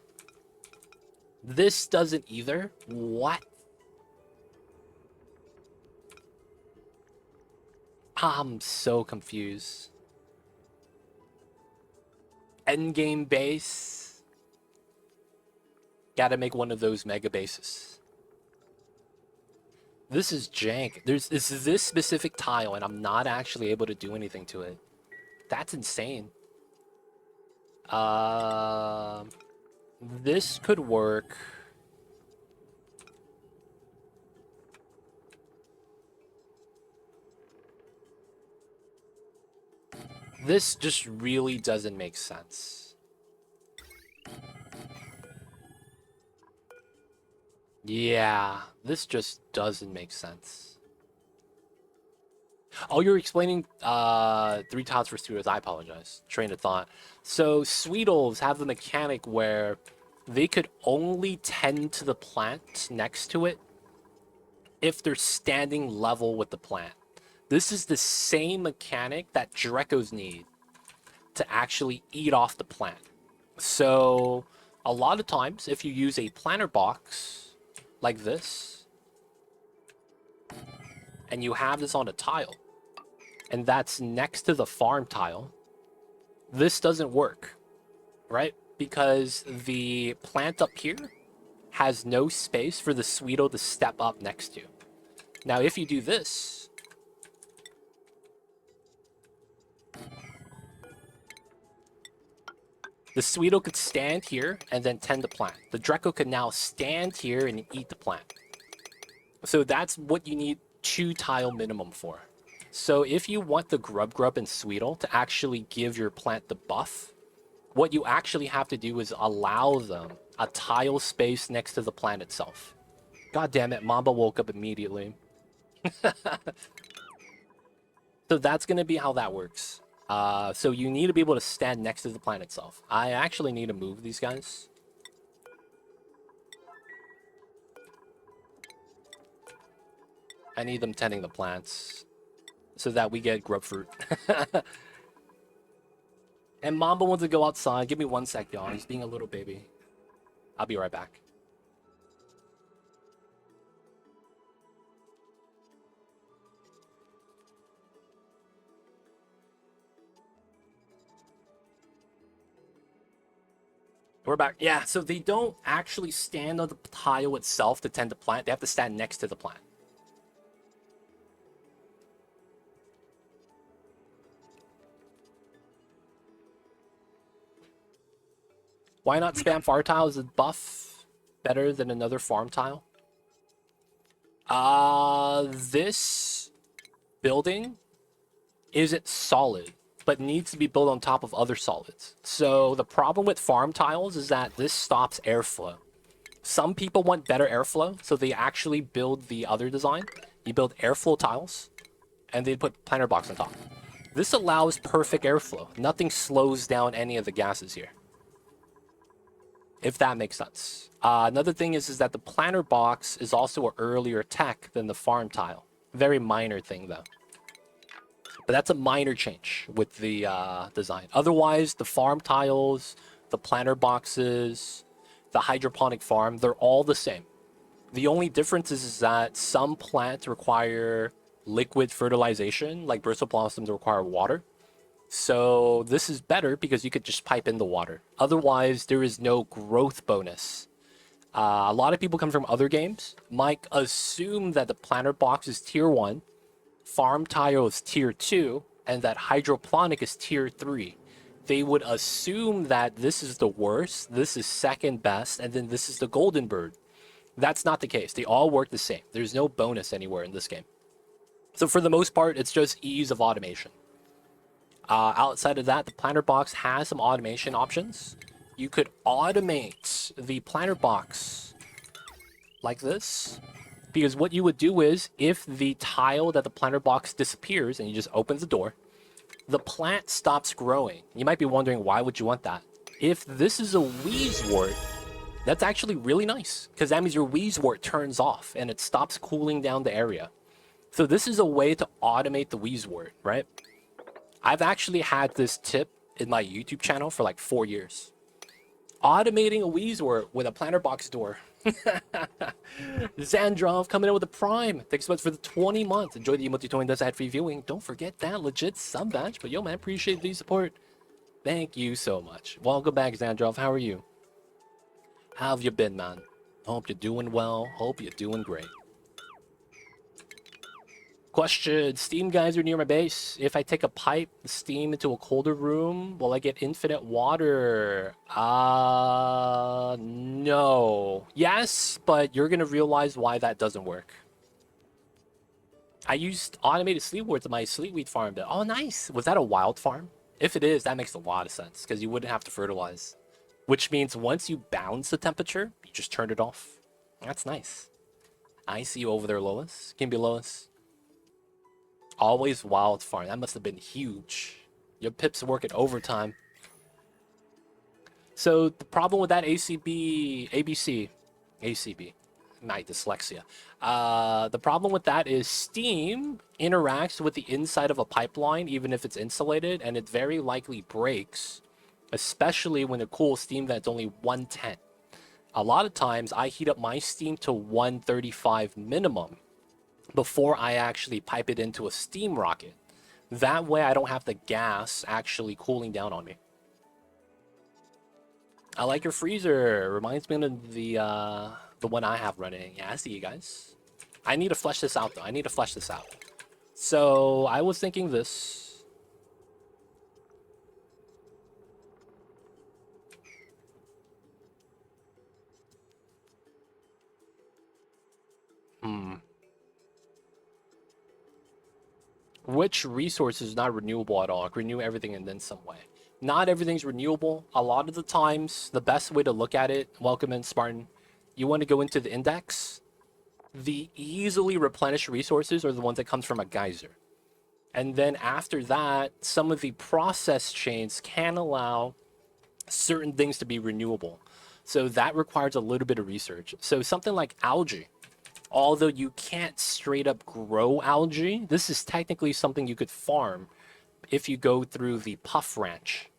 This doesn't either? What? I'm so confused. Endgame base. Gotta make one of those mega bases. This is jank. This is this specific tile, and I'm not actually able to do anything to it. That's insane. This could work. This just really doesn't make sense. Yeah, this just doesn't make sense. Oh, you're explaining 3 tiles for studios. I apologize. Train of thought. So Sweetles have the mechanic where they could only tend to the plant next to it if they're standing level with the plant. This is the same mechanic that Drecos need to actually eat off the plant. So a lot of times, if you use a planter box like this, and you have this on a tile, and that's next to the farm tile, this doesn't work, right? Because the plant up here has no space for the Sweetle to step up next to. Now, if you do this, the Sweetle could stand here and then tend the plant. The Dreco could now stand here and eat the plant. So that's what you need 2 tile minimum for. So if you want the Grub and Sweetle to actually give your plant the buff, what you actually have to do is allow them a tile space next to the plant itself. God damn it, Mamba woke up immediately. So that's going to be how that works. So you need to be able to stand next to the plant itself. I actually need to move these guys. I need them tending the plants so that we get grub fruit. And Mamba wants to go outside. Give me 1 sec, y'all. He's being a little baby. I'll be right back. We're back. Yeah, so they don't actually stand on the tile itself to tend the plant. They have to stand next to the plant. Why not spam far tile? Is a buff better than another farm tile? This building isn't solid, but needs to be built on top of other solids. So the problem with farm tiles is that this stops airflow. Some people want better airflow, so they actually build the other design. You build airflow tiles, and then put planter box on top. This allows perfect airflow. Nothing slows down any of the gases here, if that makes sense. Another thing is that the planter box is also an earlier tech than the farm tile. Very minor thing though. But that's a minor change with the design. Otherwise, the farm tiles, the planter boxes, the hydroponic farm, they're all the same. The only difference is that some plants require liquid fertilization, like bristle blossoms require water. So this is better because you could just pipe in the water. Otherwise, there is no growth bonus. A lot of people come from other games might assume that the planter box is tier 1, farm tile is tier 2, and that hydroponic is tier 3. They would assume that this is the worst, this is second best, and then this is the golden bird. That's not the case. They all work the same. There's no bonus anywhere in this game. So for the most part, it's just ease of automation. Outside of that, the planter box has some automation options. You could automate the planter box like this. Because what you would do is, if the tile that the planter box disappears and you just open the door, the plant stops growing. You might be wondering, why would you want that? If this is a wheezewort, that's actually really nice, because that means your wheezewort turns off and it stops cooling down the area. So this is a way to automate the wheezewort, right? I've actually had this tip in my YouTube channel for like 4 years. Automating a wheezewort with a planter box door. Zandrov coming in with a prime. Thanks so much for the 20 months. Enjoy the emoji 20 does ad-free viewing. Don't forget that legit sub badge. But yo, man, appreciate the support. Thank you so much. Welcome back, Zandrov. How are you? How have you been, man? Hope you're doing well. Hope you're doing great. Question. Steam geyser near my base. If I take a pipe, the steam into a colder room, will I get infinite water? No. Yes, but you're going to realize why that doesn't work. I used automated sleepweed to my sleepweed farm. Oh, nice. Was that a wild farm? If it is, that makes a lot of sense because you wouldn't have to fertilize. Which means once you balance the temperature, you just turn it off. That's nice. I see you over there, Lois. Can be Lois. Always wild farm. That must have been huge. Your pips working overtime. So the problem with that ACB, my dyslexia. The problem with that is steam interacts with the inside of a pipeline, even if it's insulated, and it very likely breaks, especially when it cools steam that's only 110. A lot of times I heat up my steam to 135 minimum before I actually pipe it into a steam rocket. That way I don't have the gas actually cooling down on me. I like your freezer. Reminds me of the one I have running. Yeah, I see you guys. I need to flesh this out though. I need to flesh this out. So I was thinking this. Which resource is not renewable at all? Renew everything and then some way. Not everything's renewable. A lot of the times, the best way to look at it, welcome in Spartan, you want to go into the index. The easily replenished resources are the ones that comes from a geyser. And then after that, some of the process chains can allow certain things to be renewable. So that requires a little bit of research. So something like algae. Although you can't straight up grow algae, this is technically something you could farm if you go through the puff ranch.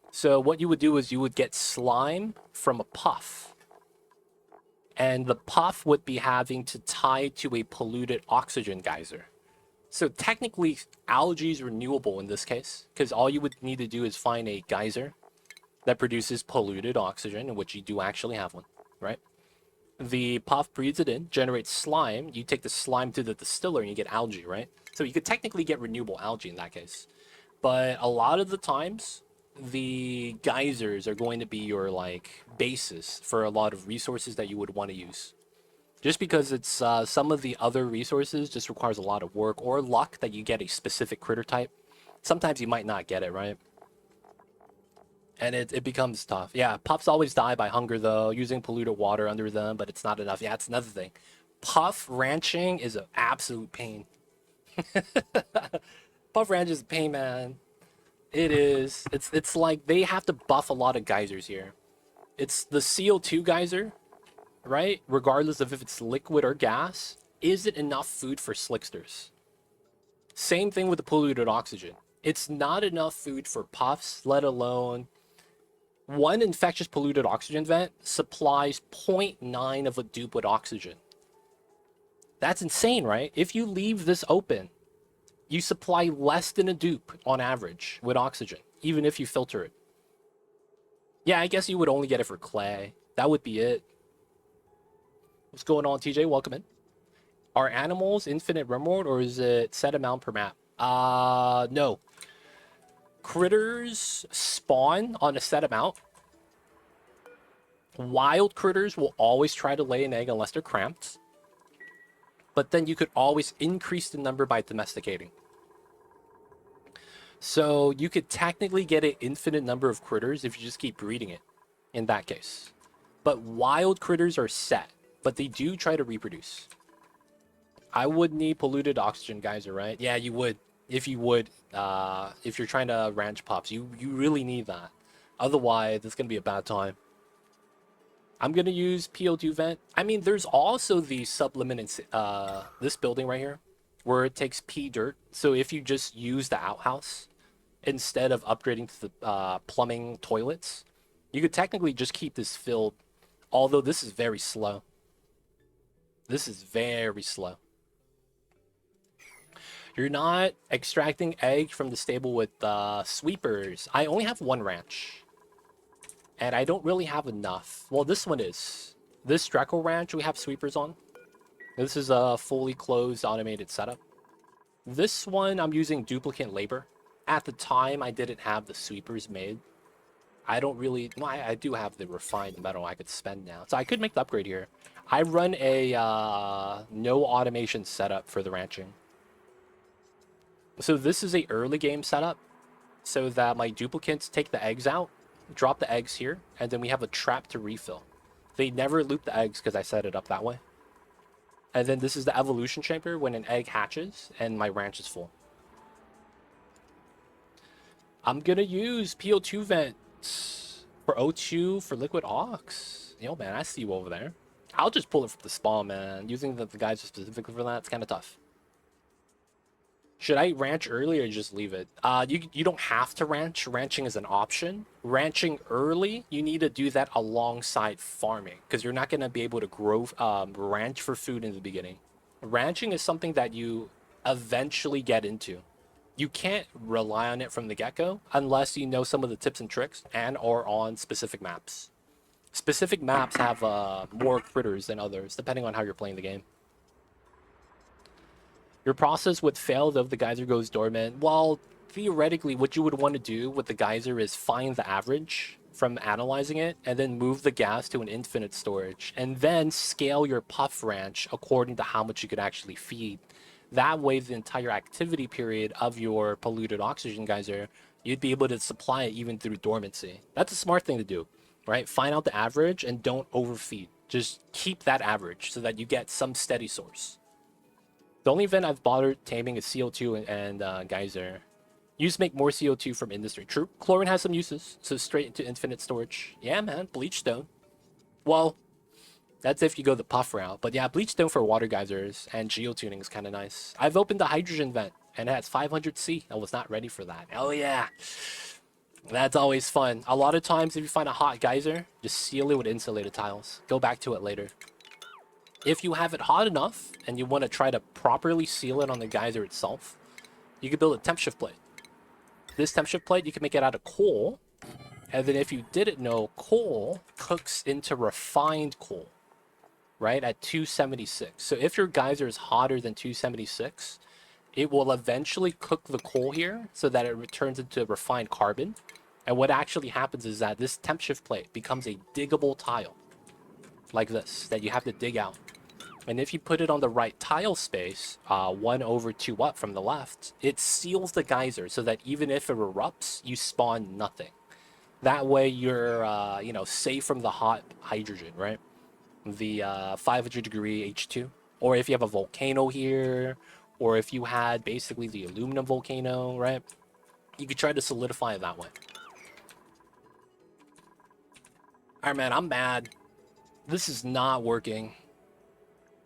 So what you would do is you would get slime from a puff. And the puff would be having to tie to a polluted oxygen geyser. So technically, algae is renewable in this case, because all you would need to do is find a geyser that produces polluted oxygen, in which you do actually have one, right? The puff breathes it in, generates slime. You take the slime to the distiller and you get algae, right? So you could technically get renewable algae in that case. But a lot of the times, the geysers are going to be your like basis for a lot of resources that you would want to use. Just because it's some of the other resources just requires a lot of work or luck that you get a specific critter type. Sometimes you might not get it, right? And it becomes tough. Yeah, pups always die by hunger, though, using polluted water under them, but it's not enough. Yeah, it's another thing. Puff ranching is an absolute pain. Puff ranch is a pain, man. It is. It's like they have to buff a lot of geysers here. It's the CO2 geyser, right? Regardless of if it's liquid or gas, is it enough food for slicksters? Same thing with the polluted oxygen. It's not enough food for puffs, let alone one infectious polluted oxygen vent supplies 0.9 of a dupe with oxygen. That's insane, right? If you leave this open, you supply less than a dupe on average with oxygen, even if you filter it. Yeah, I guess you would only get it for clay. That would be it. What's going on, TJ? Welcome in. Are animals infinite realm mode or is it set amount per map? No. Critters spawn on a set amount. Wild critters will always try to lay an egg unless they're cramped. But then you could always increase the number by domesticating. So you could technically get an infinite number of critters if you just keep breeding it in that case. But wild critters are set, but they do try to reproduce. I would need polluted oxygen geyser, right? Yeah, you would. If you're trying to ranch pups, you really need that. Otherwise, it's going to be a bad time. I'm going to use PO2 vent. I mean, there's also the sublimit in this building right here, where it takes P dirt. So if you just use the outhouse, instead of upgrading to the plumbing toilets, you could technically just keep this filled. Although this is very slow. This is very slow. You're not extracting eggs from the stable with sweepers. I only have one ranch. And I don't really have enough. Well, this one is. This Dreco ranch we have sweepers on. This is a fully closed automated setup. This one I'm using duplicate labor. At the time, I didn't have the sweepers made. I don't really... Well, I do have the refined metal I could spend now. So I could make the upgrade here. I run a no automation setup for the ranching. So this is a early game setup. So that my duplicates take the eggs out, drop the eggs here, and then we have a trap to refill. They never loop the eggs because I set it up that way. And then this is the evolution chamber when an egg hatches and my ranch is full. I'm gonna use PO2 vents for O2 for liquid ox. Yo, man, I see you over there. I'll just pull it from the spawn, man. Using the guys specifically for that, it's kind of tough. Should I ranch early or just leave it? You don't have to ranch. Ranching is an option. Ranching early, you need to do that alongside farming because you're not going to be able to grow ranch for food in the beginning. Ranching is something that you eventually get into. You can't rely on it from the get-go unless you know some of the tips and tricks and or on specific maps. Specific maps have more critters than others, depending on how you're playing the game. Your process would fail if the geyser goes dormant. Well, theoretically, what you would want to do with the geyser is find the average from analyzing it and then move the gas to an infinite storage and then scale your puff ranch according to how much you could actually feed. That way, the entire activity period of your polluted oxygen geyser, you'd be able to supply it even through dormancy. That's a smart thing to do, right? Find out the average and don't overfeed. Just keep that average so that you get some steady source. The only event I've bothered taming is CO2 and geyser. Use make more CO2 from industry. True, chlorine has some uses, so straight into infinite storage. Yeah, man, bleach stone. Well, that's if you go the puff route. But yeah, bleach stone for water geysers and geotuning is kind of nice. I've opened the hydrogen vent and it has 500C. I was not ready for that. Oh yeah, that's always fun. A lot of times if you find a hot geyser, just seal it with insulated tiles. Go back to it later. If you have it hot enough and you want to try to properly seal it on the geyser itself, you can build a temp shift plate. This temp shift plate, you can make it out of coal. And then if you didn't know, coal cooks into refined coal, right, at 276. So if your geyser is hotter than 276, it will eventually cook the coal here so that it returns into refined carbon. And what actually happens is that this temp shift plate becomes a diggable tile, like this, that you have to dig out. And if you put it on the right tile space, 1 over 2 up from the left, it seals the geyser so that even if it erupts, you spawn nothing. That way you're, safe from the hot hydrogen, right? The 500 degree H2. Or if you have a volcano here, or if you had basically the aluminum volcano, right? You could try to solidify it that way. Alright, man, I'm mad. This is not working.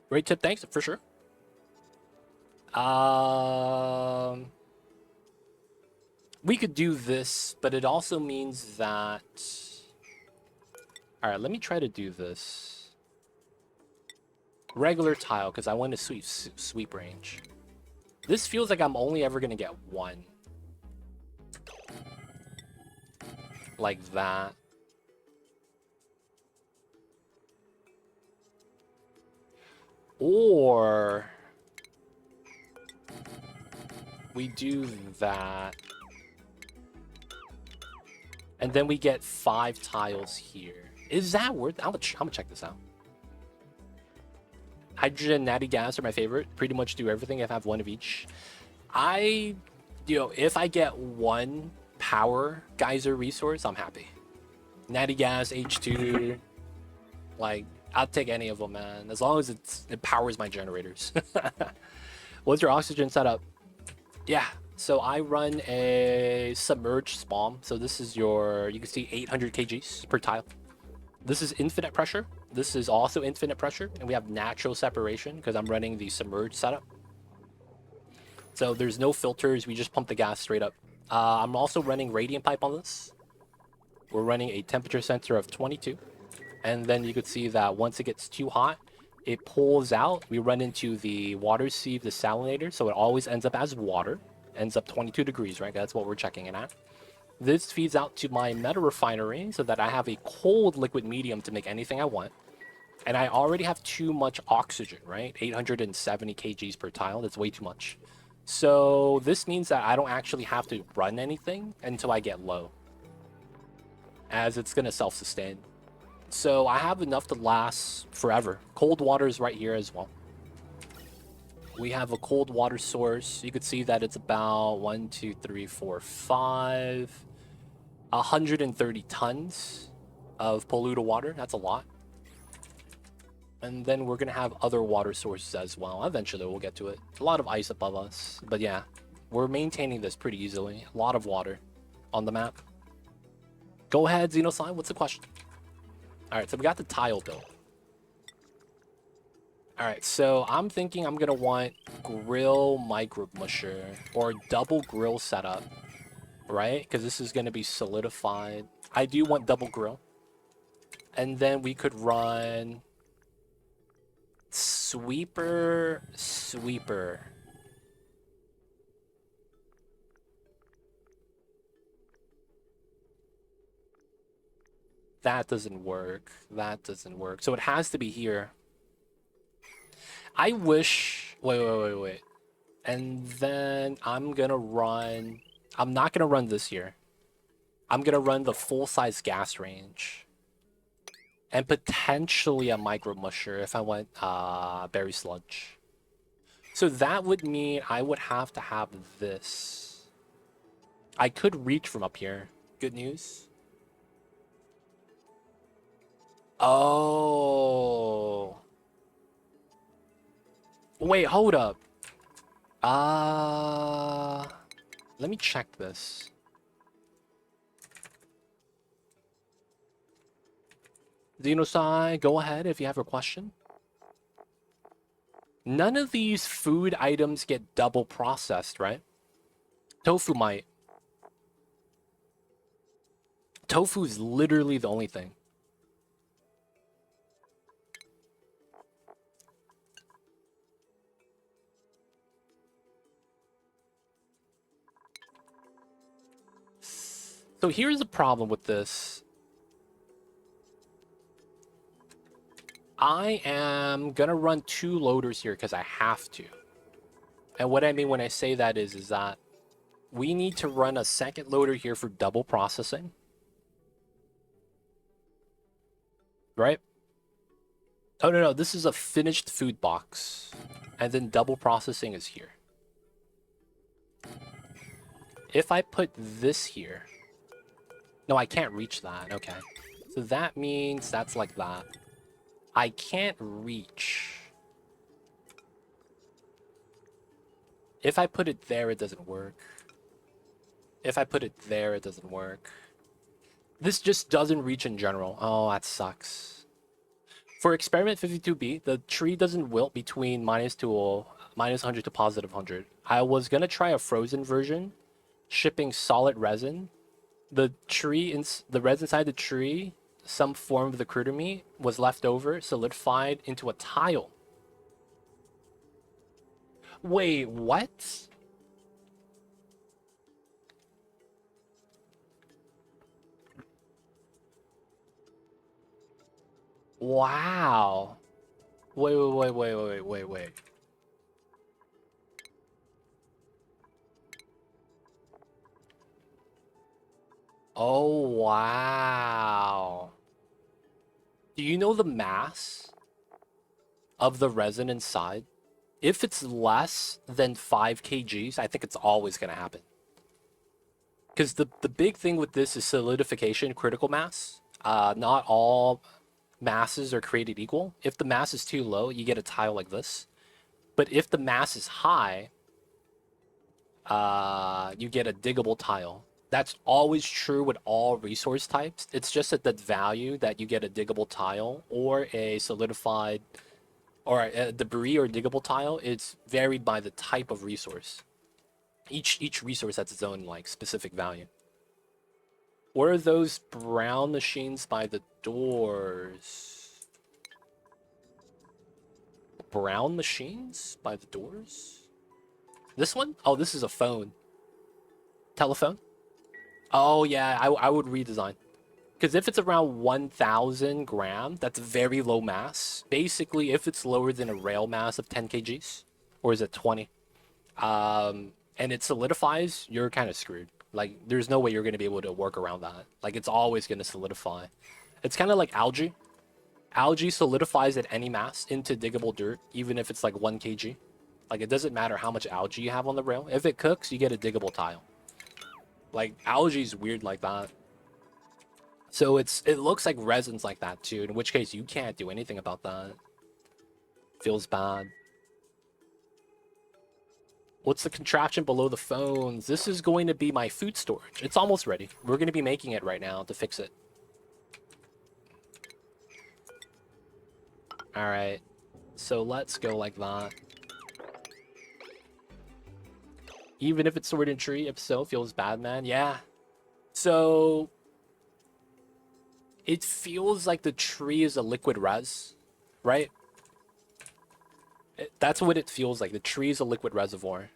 Great tip, thanks, for sure. We could do this, but it also means that... Alright, let me try to do this. Regular tile, because I want to sweep range. This feels like I'm only ever going to get one. Like that. Or... we do that. And then we get 5 tiles here. Is that worth it? I'm gonna check this out. Hydrogen and natty gas are my favorite. Pretty much do everything if I have one of each. If I get one power geyser resource, I'm happy. Natty gas, H2, like, I'll take any of them, man. As long as it powers my generators. What's your oxygen setup? Yeah, so I run a submerged spawn. So this is you can see 800 kgs per tile. This is infinite pressure. This is also infinite pressure. And we have natural separation because I'm running the submerged setup. So there's no filters. We just pump the gas straight up. I'm also running radiant pipe on this. We're running a temperature sensor of 22. And then you could see that once it gets too hot, it pulls out. We run into the water sieve, the salinator. So it always ends up as water. Ends up 22 degrees, right? That's what we're checking it at. This feeds out to my meta refinery so that I have a cold liquid medium to make anything I want. And I already have too much oxygen, right? 870 kgs per tile. That's way too much. So this means that I don't actually have to run anything until I get low, as it's going to self-sustain. So I have enough to last forever. Cold water is right here as well. We have a cold water source. You could see that it's about 130 tons of polluted water. That's a lot. And then we're going to have other water sources as well. Eventually, we'll get to it. A lot of ice above us. But yeah, we're maintaining this pretty easily. A lot of water on the map. Go ahead, Xenosign. What's the question? All right, so we got the tile built. All right, so I'm thinking I'm going to want grill micro musher or double grill setup, right? Because this is going to be solidified. I do want double grill. And then we could run sweeper. That doesn't work. That doesn't work. So it has to be here. I wish... Wait. And then I'm going to run... I'm not going to run this here. I'm going to run the full-size gas range. And potentially a micro musher if I want berry sludge. So that would mean I would have to have this. I could reach from up here. Good news. Oh... Wait, hold up. Let me check this. Xenosai, go ahead if you have a question. None of these food items get double processed, right? Tofu might. Tofu is literally the only thing. So here's the problem with this. I am gonna run 2 loaders here because I have to. And what I mean when I say that is that we need to run a second loader here for double processing. Right? Oh, no, this is a finished food box. And then double processing is here. If I put this here... No, I can't reach that. Okay. So that means that's like that. I can't reach If I put it there, it doesn't work. If I put it there, it doesn't work. This just doesn't reach in general. Oh, that sucks. For experiment 52B, the tree doesn't wilt between -100 to +100. I was gonna try a frozen version, shipping solid resin. The resin inside the tree, some form of the critter meat was left over, solidified into a tile. Wait, what? Wow. Wait. Oh, wow. Do you know the mass of the resin inside? If it's less than 5 kgs, I think it's always going to happen. Because the big thing with this is solidification, critical mass. Not all masses are created equal. If the mass is too low, you get a tile like this. But if the mass is high, you get a diggable tile. That's always true with all resource types. It's just at that value that you get a diggable tile or a solidified or a debris or diggable tile. It's varied by the type of resource. Each resource has its own like specific value. Where are those brown machines by the doors? Brown machines by the doors? This one? Oh, this is a phone. Telephone? Oh yeah, I would redesign. Because if it's around 1,000 grams, that's very low mass. Basically, if it's lower than a rail mass of 10 kgs, or is it 20? And it solidifies, you're kind of screwed. Like, there's no way you're going to be able to work around that. Like, it's always going to solidify. It's kind of like algae. Algae solidifies at any mass into diggable dirt, even if it's like 1 kg. Like, it doesn't matter how much algae you have on the rail. If it cooks, you get a diggable tile. Like, algae's weird like that. So it looks like resin's like that too, in which case you can't do anything about that. Feels bad. What's the contraption below the phones? This is going to be my food storage. It's almost ready. We're going to be making it right now to fix it. Alright. So let's go like that. Even if it's sword and tree, if so, feels bad, man. Yeah. So it feels like the tree is a liquid res, right? That's what it feels like. The tree is a liquid reservoir.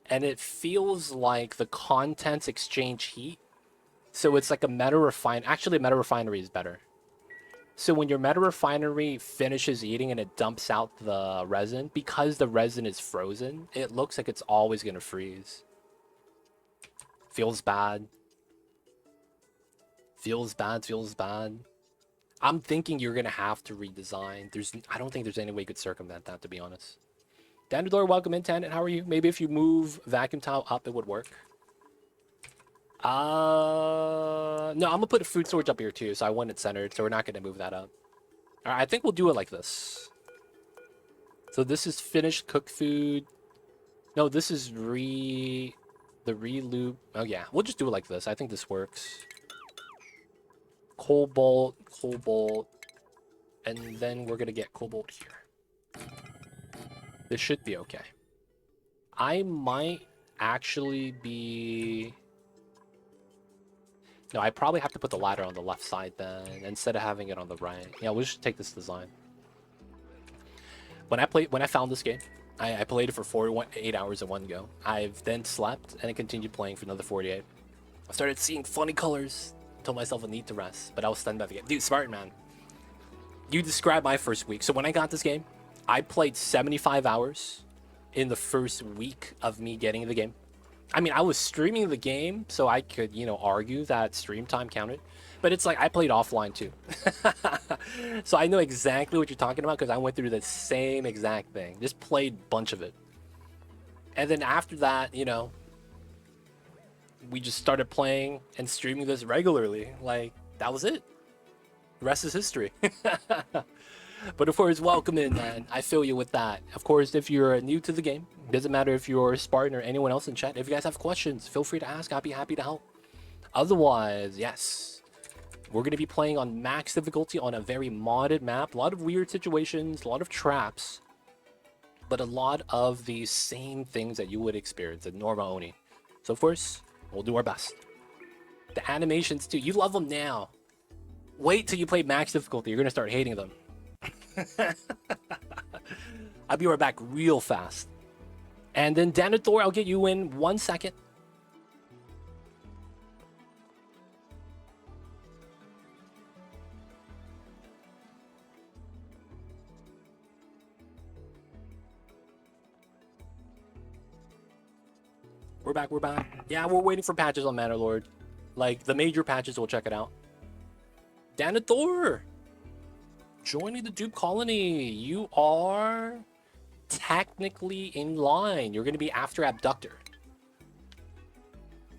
And it feels like the contents exchange heat. So it's like a meta refinery. Actually, a meta refinery is better. So when your meta refinery finishes eating and it dumps out the resin, because the resin is frozen, it looks like it's always going to freeze. Feels bad. Feels bad. I'm thinking you're going to have to redesign. I don't think there's any way you could circumvent that, to be honest. Dandador, welcome in, Tandit. How are you? Maybe if you move vacuum tile up, it would work. No, I'm going to put a food storage up here too, so I want it centered, so we're not going to move that up. All right, I think we'll do it like this. So this is finished cooked food. No, this is the re-loop. Oh yeah, we'll just do it like this. I think this works. Cobalt, and then we're going to get cobalt here. This should be okay. I might actually be... No, I probably have to put the ladder on the left side then, instead of having it on the right. Yeah, we'll just take this design. When I found this game, I played it for 48 hours in one go. I've then slept, and I continued playing for another 48. I started seeing funny colors, told myself I need to rest, but I was stunned by the game. Dude, Spartan, man. You described my first week. So when I got this game, I played 75 hours in the first week of me getting the game. I mean, I was streaming the game, so I could, argue that stream time counted. But it's like I played offline too. So I know exactly what you're talking about because I went through the same exact thing. Just played a bunch of it. And then after that, we just started playing and streaming this regularly. Like, that was it. The rest is history. But of course, welcome in, man. I feel you with that. Of course, if you're new to the game, doesn't matter if you're Spartan or anyone else in chat. If you guys have questions, feel free to ask. I'll be happy to help. Otherwise, yes, we're going to be playing on max difficulty on a very modded map. A lot of weird situations, a lot of traps, but a lot of the same things that you would experience in normal Oni. So of course, we'll do our best. The animations too, you love them now. Wait till you play max difficulty, you're going to start hating them. I'll be right back real fast. And then Thor, I'll get you in 1 second. We're back, we're back. Yeah, we're waiting for patches on Manor Lord. Like, the major patches, we'll check it out. Thor! Joining the dupe colony. You are technically in line. You're going to be after Abductor.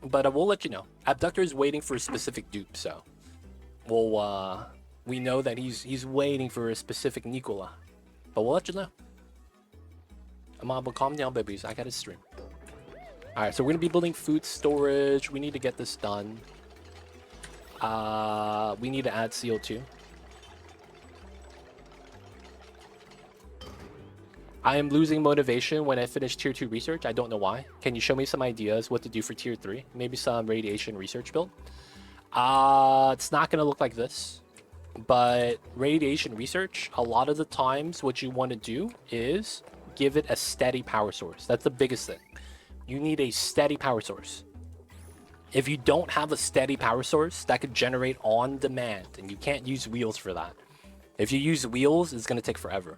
But we'll let you know. Abductor is waiting for a specific dupe, so we know that he's waiting for a specific Nicola. But we'll let you know. But calm down, babies. I got to stream. Alright, so we're going to be building food storage. We need to get this done. We need to add CO2. I am losing motivation when I finish tier 2 research. I don't know why. Can you show me some ideas what to do for tier 3? Maybe some radiation research build? It's not going to look like this. But radiation research, a lot of the times what you want to do is give it a steady power source. That's the biggest thing. You need a steady power source. If you don't have a steady power source, that could generate on demand, and you can't use wheels for that. If you use wheels, it's going to take forever.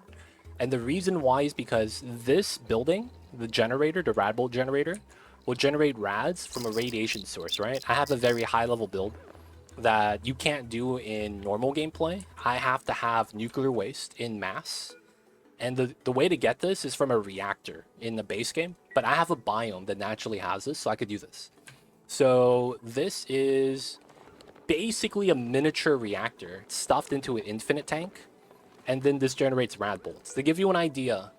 And the reason why is because this building, the generator, the rad bolt generator, will generate rads from a radiation source, right? I have a very high level build that you can't do in normal gameplay. I have to have nuclear waste in mass. And the way to get this is from a reactor in the base game. But I have a biome that naturally has this, so I could do this. So this is basically a miniature reactor stuffed into an infinite tank. And then this generates rad bolts. To give you an idea,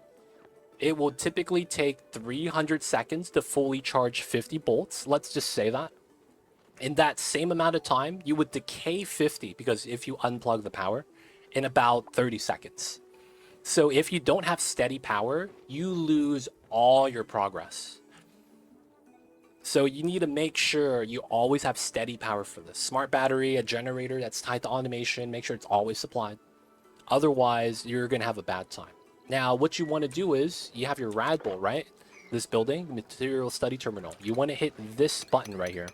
it will typically take 300 seconds to fully charge 50 bolts. Let's just say that. In that same amount of time, you would decay 50, because if you unplug the power, in about 30 seconds. So if you don't have steady power, you lose all your progress. So you need to make sure you always have steady power for this. Smart battery, a generator that's tied to automation, make sure it's always supplied. Otherwise, you're going to have a bad time. Now, what you want to do is, you have your rad bolt, right? This building, material study terminal. You want to hit this button right here.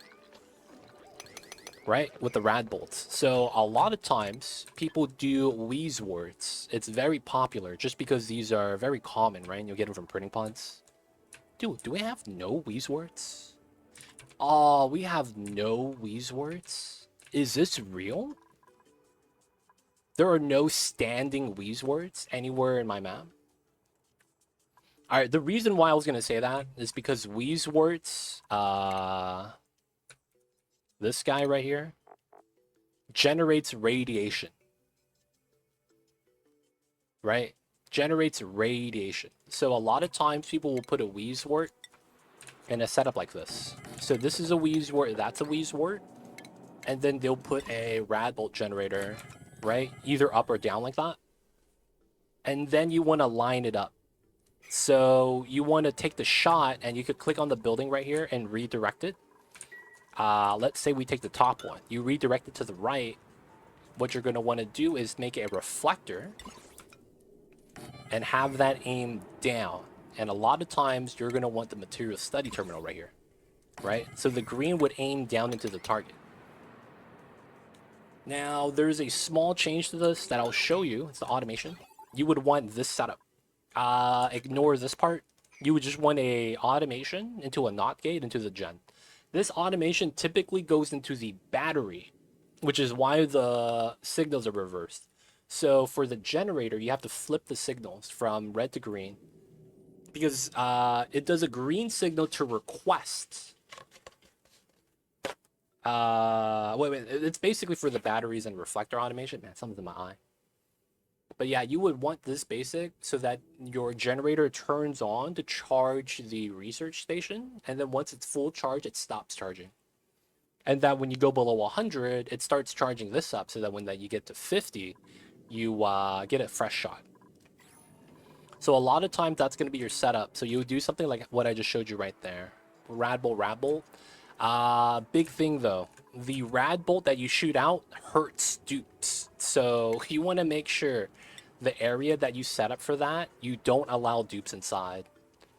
Right? With the rad bolts. So, a lot of times, people do wheeze words. It's very popular, just because these are very common, right? And you'll get them from printing pods. Dude, do we have no wheeze words? Oh, we have no wheeze words? Is this real? There are no standing wheeze words anywhere in my map. Alright, the reason why I was going to say that is because wheeze words, this guy right here, generates radiation. Right? Generates radiation. So a lot of times people will put a wheeze wort in a setup like this. So this is a wheeze wort, that's a wheeze wort. And then they'll put a rad bolt generator, right? Either up or down like that. And then you want to line it up. So you want to take the shot, and you could click on the building right here and redirect it. Let's say we take the top one. You redirect it to the right. What you're going to want to do is make a reflector and have that aim down. And a lot of times you're going to want the material study terminal right here, right? So the green would aim down into the target. Now, there's a small change to this that I'll show you. It's the automation. You would want this setup. Ignore this part. You would just want a automation into a NOT gate into the gen. This automation typically goes into the battery, which is why the signals are reversed. So for the generator, you have to flip the signals from red to green, because it does a green signal to request. Wait, it's basically for the batteries and reflector automation. Man, something's in my eye. But yeah, you would want this basic so that your generator turns on to charge the research station, and then once it's full charge, it stops charging. And that when you go below 100, it starts charging this up so that when that you get to 50, you get a fresh shot. So a lot of times that's going to be your setup. So you would do something like what I just showed you right there. Rad bolt. Big thing though. The rad bolt that you shoot out hurts dupes. So you want to make sure the area that you set up for that, you don't allow dupes inside.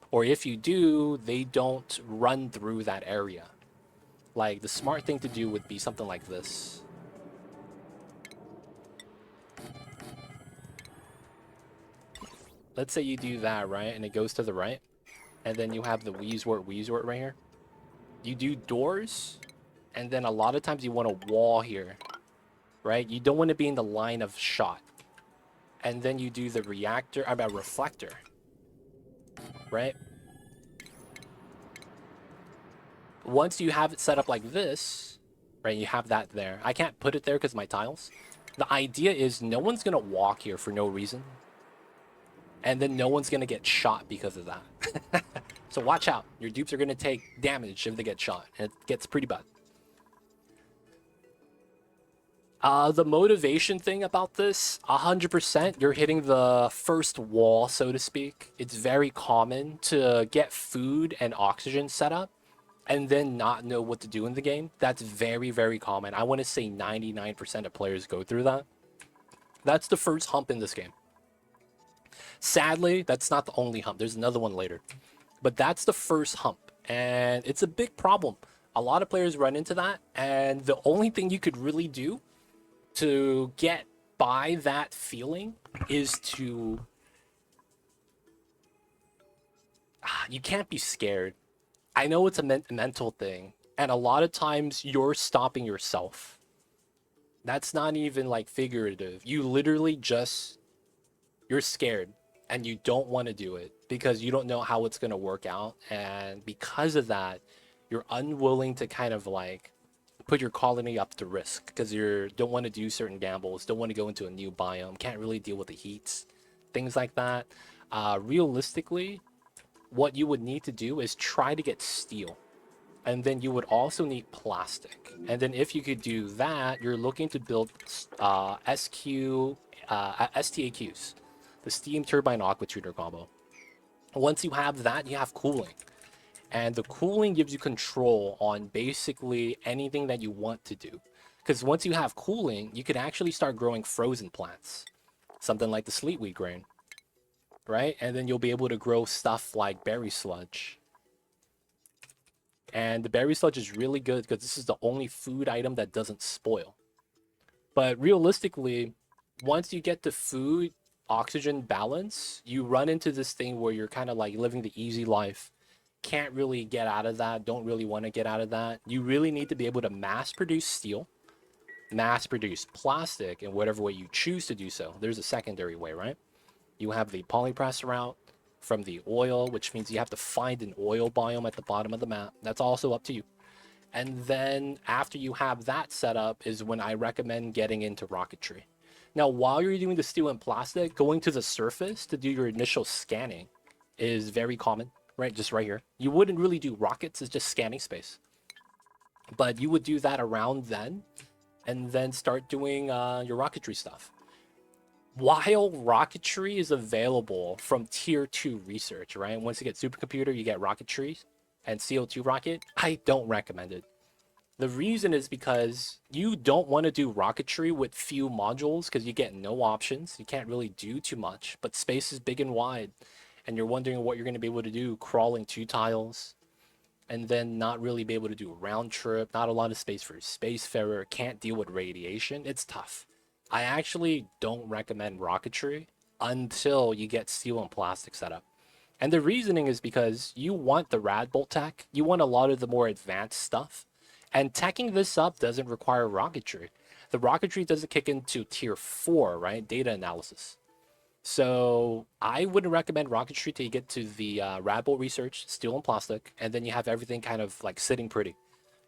Or if you do, they don't run through that area. Like the smart thing to do would be something like this. Let's say you do that, right? And it goes to the right. And then you have the Weezwort right here. You do doors. And then a lot of times you want a wall here, right? You don't want to be in the line of shot. And then you do the reflector, right? Once you have it set up like this, right? You have that there. I can't put it there because my tiles. The idea is no one's going to walk here for no reason. And then no one's going to get shot because of that. So watch out. Your dupes are going to take damage if they get shot. And it gets pretty bad. The motivation thing about this, 100%, you're hitting the first wall, so to speak. It's very common to get food and oxygen set up and then not know what to do in the game. That's very, very common. I want to say 99% of players go through that. That's the first hump in this game. Sadly, that's not the only hump. There's another one later. But that's the first hump. And it's a big problem. A lot of players run into that. And the only thing you could really do to get by that feeling is to... you can't be scared. I know it's a mental thing. And a lot of times you're stopping yourself. That's not even like figurative. You literally just... you're scared. And you don't want to do it because you don't know how it's going to work out. And because of that, you're unwilling to kind of like put your colony up to risk because you don't want to do certain gambles, don't want to go into a new biome, can't really deal with the heats, things like that. Realistically, what you would need to do is try to get steel. And then you would also need plastic. And then if you could do that, you're looking to build STAQs. The steam turbine aqua tuner combo. Once you have that, you have cooling. And the cooling gives you control on basically anything that you want to do. Because once you have cooling, you could actually start growing frozen plants. Something like the sleetweed grain. Right? And then you'll be able to grow stuff like berry sludge. And the berry sludge is really good because this is the only food item that doesn't spoil. But realistically, once you get the food oxygen balance, you run into this thing where you're kind of like living the easy life. Can't really get out of that. Don't really want to get out of that. You really need to be able to mass produce steel, mass produce plastic in whatever way you choose to do so. There's a secondary way, right? You have the polypress route from the oil, which means you have to find an oil biome at the bottom of the map. That's also up to you. And then after you have that set up is when I recommend getting into rocketry. Now, while you're doing the steel and plastic, going to the surface to do your initial scanning is very common, right? Just right here. You wouldn't really do rockets, it's just scanning space. But you would do that around then, and then start doing your rocketry stuff. While rocketry is available from tier 2 research, right? Once you get supercomputer, you get rocketry and CO2 rocket. I don't recommend it. The reason is because you don't want to do rocketry with few modules because you get no options. You can't really do too much, but space is big and wide. And you're wondering what you're going to be able to do crawling 2 tiles and then not really be able to do a round trip. Not a lot of space for a spacefarer. Can't deal with radiation. It's tough. I actually don't recommend rocketry until you get steel and plastic set up. And the reasoning is because you want the rad bolt tech. You want a lot of the more advanced stuff. And teching this up doesn't require rocketry. The rocketry doesn't kick into tier 4, right? Data analysis. So I wouldn't recommend rocketry till you get to the Radbolt research, steel and plastic, and then you have everything kind of like sitting pretty.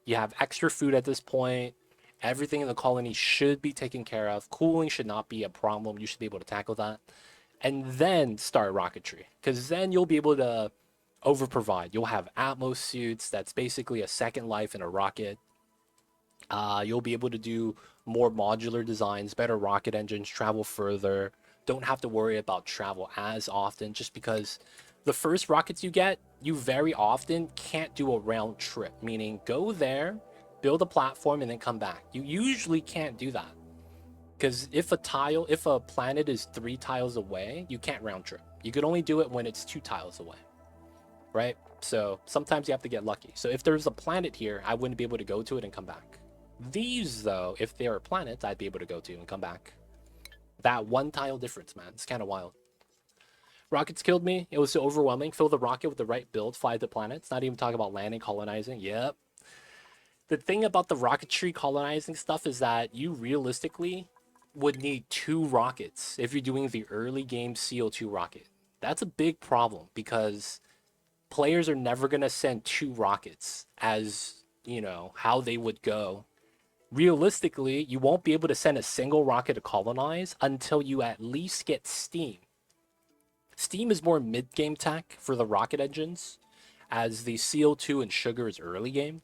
You have extra food at this point, Everything in the colony should be taken care of. Cooling should not be a problem. You should be able to tackle that. And then start rocketry. Because then you'll be able to over provide. You'll have Atmos suits. That's basically a second life in a rocket. You'll be able to do more modular designs, better rocket engines, travel further. Don't have to worry about travel as often just because the first rockets you get, you very often can't do a round trip, meaning go there, build a platform, and then come back. You usually can't do that because if a planet is 3 tiles away, you can't round trip. You could only do it when it's 2 tiles away, right? So sometimes you have to get lucky. So if there's a planet here, I wouldn't be able to go to it and come back. These, though, if they are planets, I'd be able to go to and come back. That 1 tile difference, man. It's kind of wild. Rockets killed me. It was so overwhelming. Fill the rocket with the right build, fly to planets. Not even talk about landing, colonizing. Yep. The thing about the rocketry colonizing stuff is that you realistically would need 2 rockets if you're doing the early game CO2 rocket. That's a big problem because players are never going to send 2 rockets as, you know, how they would go. Realistically, you won't be able to send a single rocket to colonize until you at least get Steam. Steam is more mid-game tech for the rocket engines, as the CO2 and sugar is early game.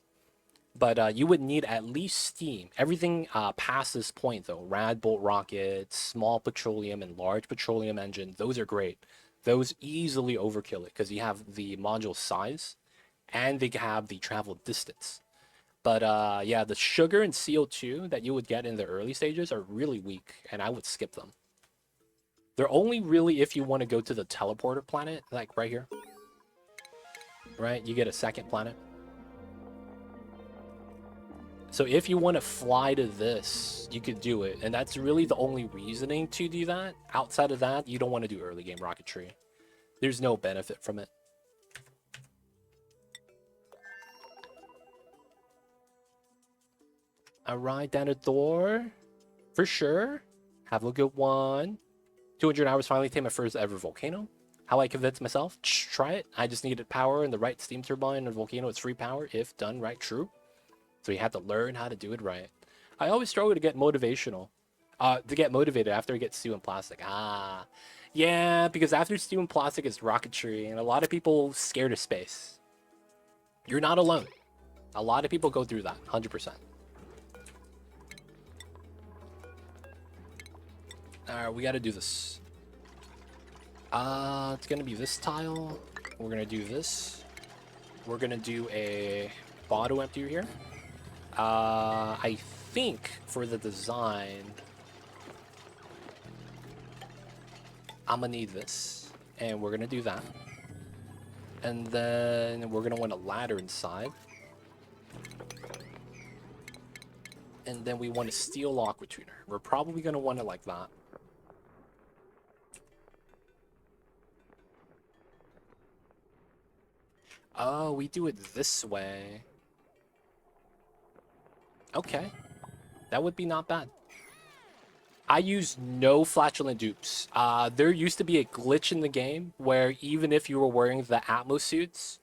But you would need at least Steam. Everything past this point, though, rad bolt rockets, small petroleum, and large petroleum engine, those are great. Those easily overkill it because you have the module size and they have the travel distance. But yeah, the sugar and CO2 that you would get in the early stages are really weak, and I would skip them. They're only really if you want to go to the teleporter planet, like right here. Right? You get a second planet. So if you want to fly to this, you could do it. And that's really the only reasoning to do that. Outside of that, you don't want to do early game rocketry. There's no benefit from it. Alright, down the door. For sure. Have a good one. 200 hours finally tame my first ever volcano. How I convinced myself? Try it. I just needed power and the right steam turbine and volcano. It's free power if done right. True. So you have to learn how to do it right. I always struggle to get motivational. To get motivated after I get stew and plastic. Ah. Yeah, because after stew and plastic is rocketry, and a lot of people scared of space. You're not alone. A lot of people go through that, 100%. Alright, we gotta do this. It's gonna be this tile. We're gonna do this. We're gonna do a bottle emptier here. I think for the design, I'm gonna need this, and we're gonna do that. And then we're gonna want a ladder inside. And then we want a steel aqua tuner. We're probably gonna want it like that. Oh, we do it this way. Okay. That would be not bad. I use no flatulent dupes. There used to be a glitch in the game where even if you were wearing the Atmos suits,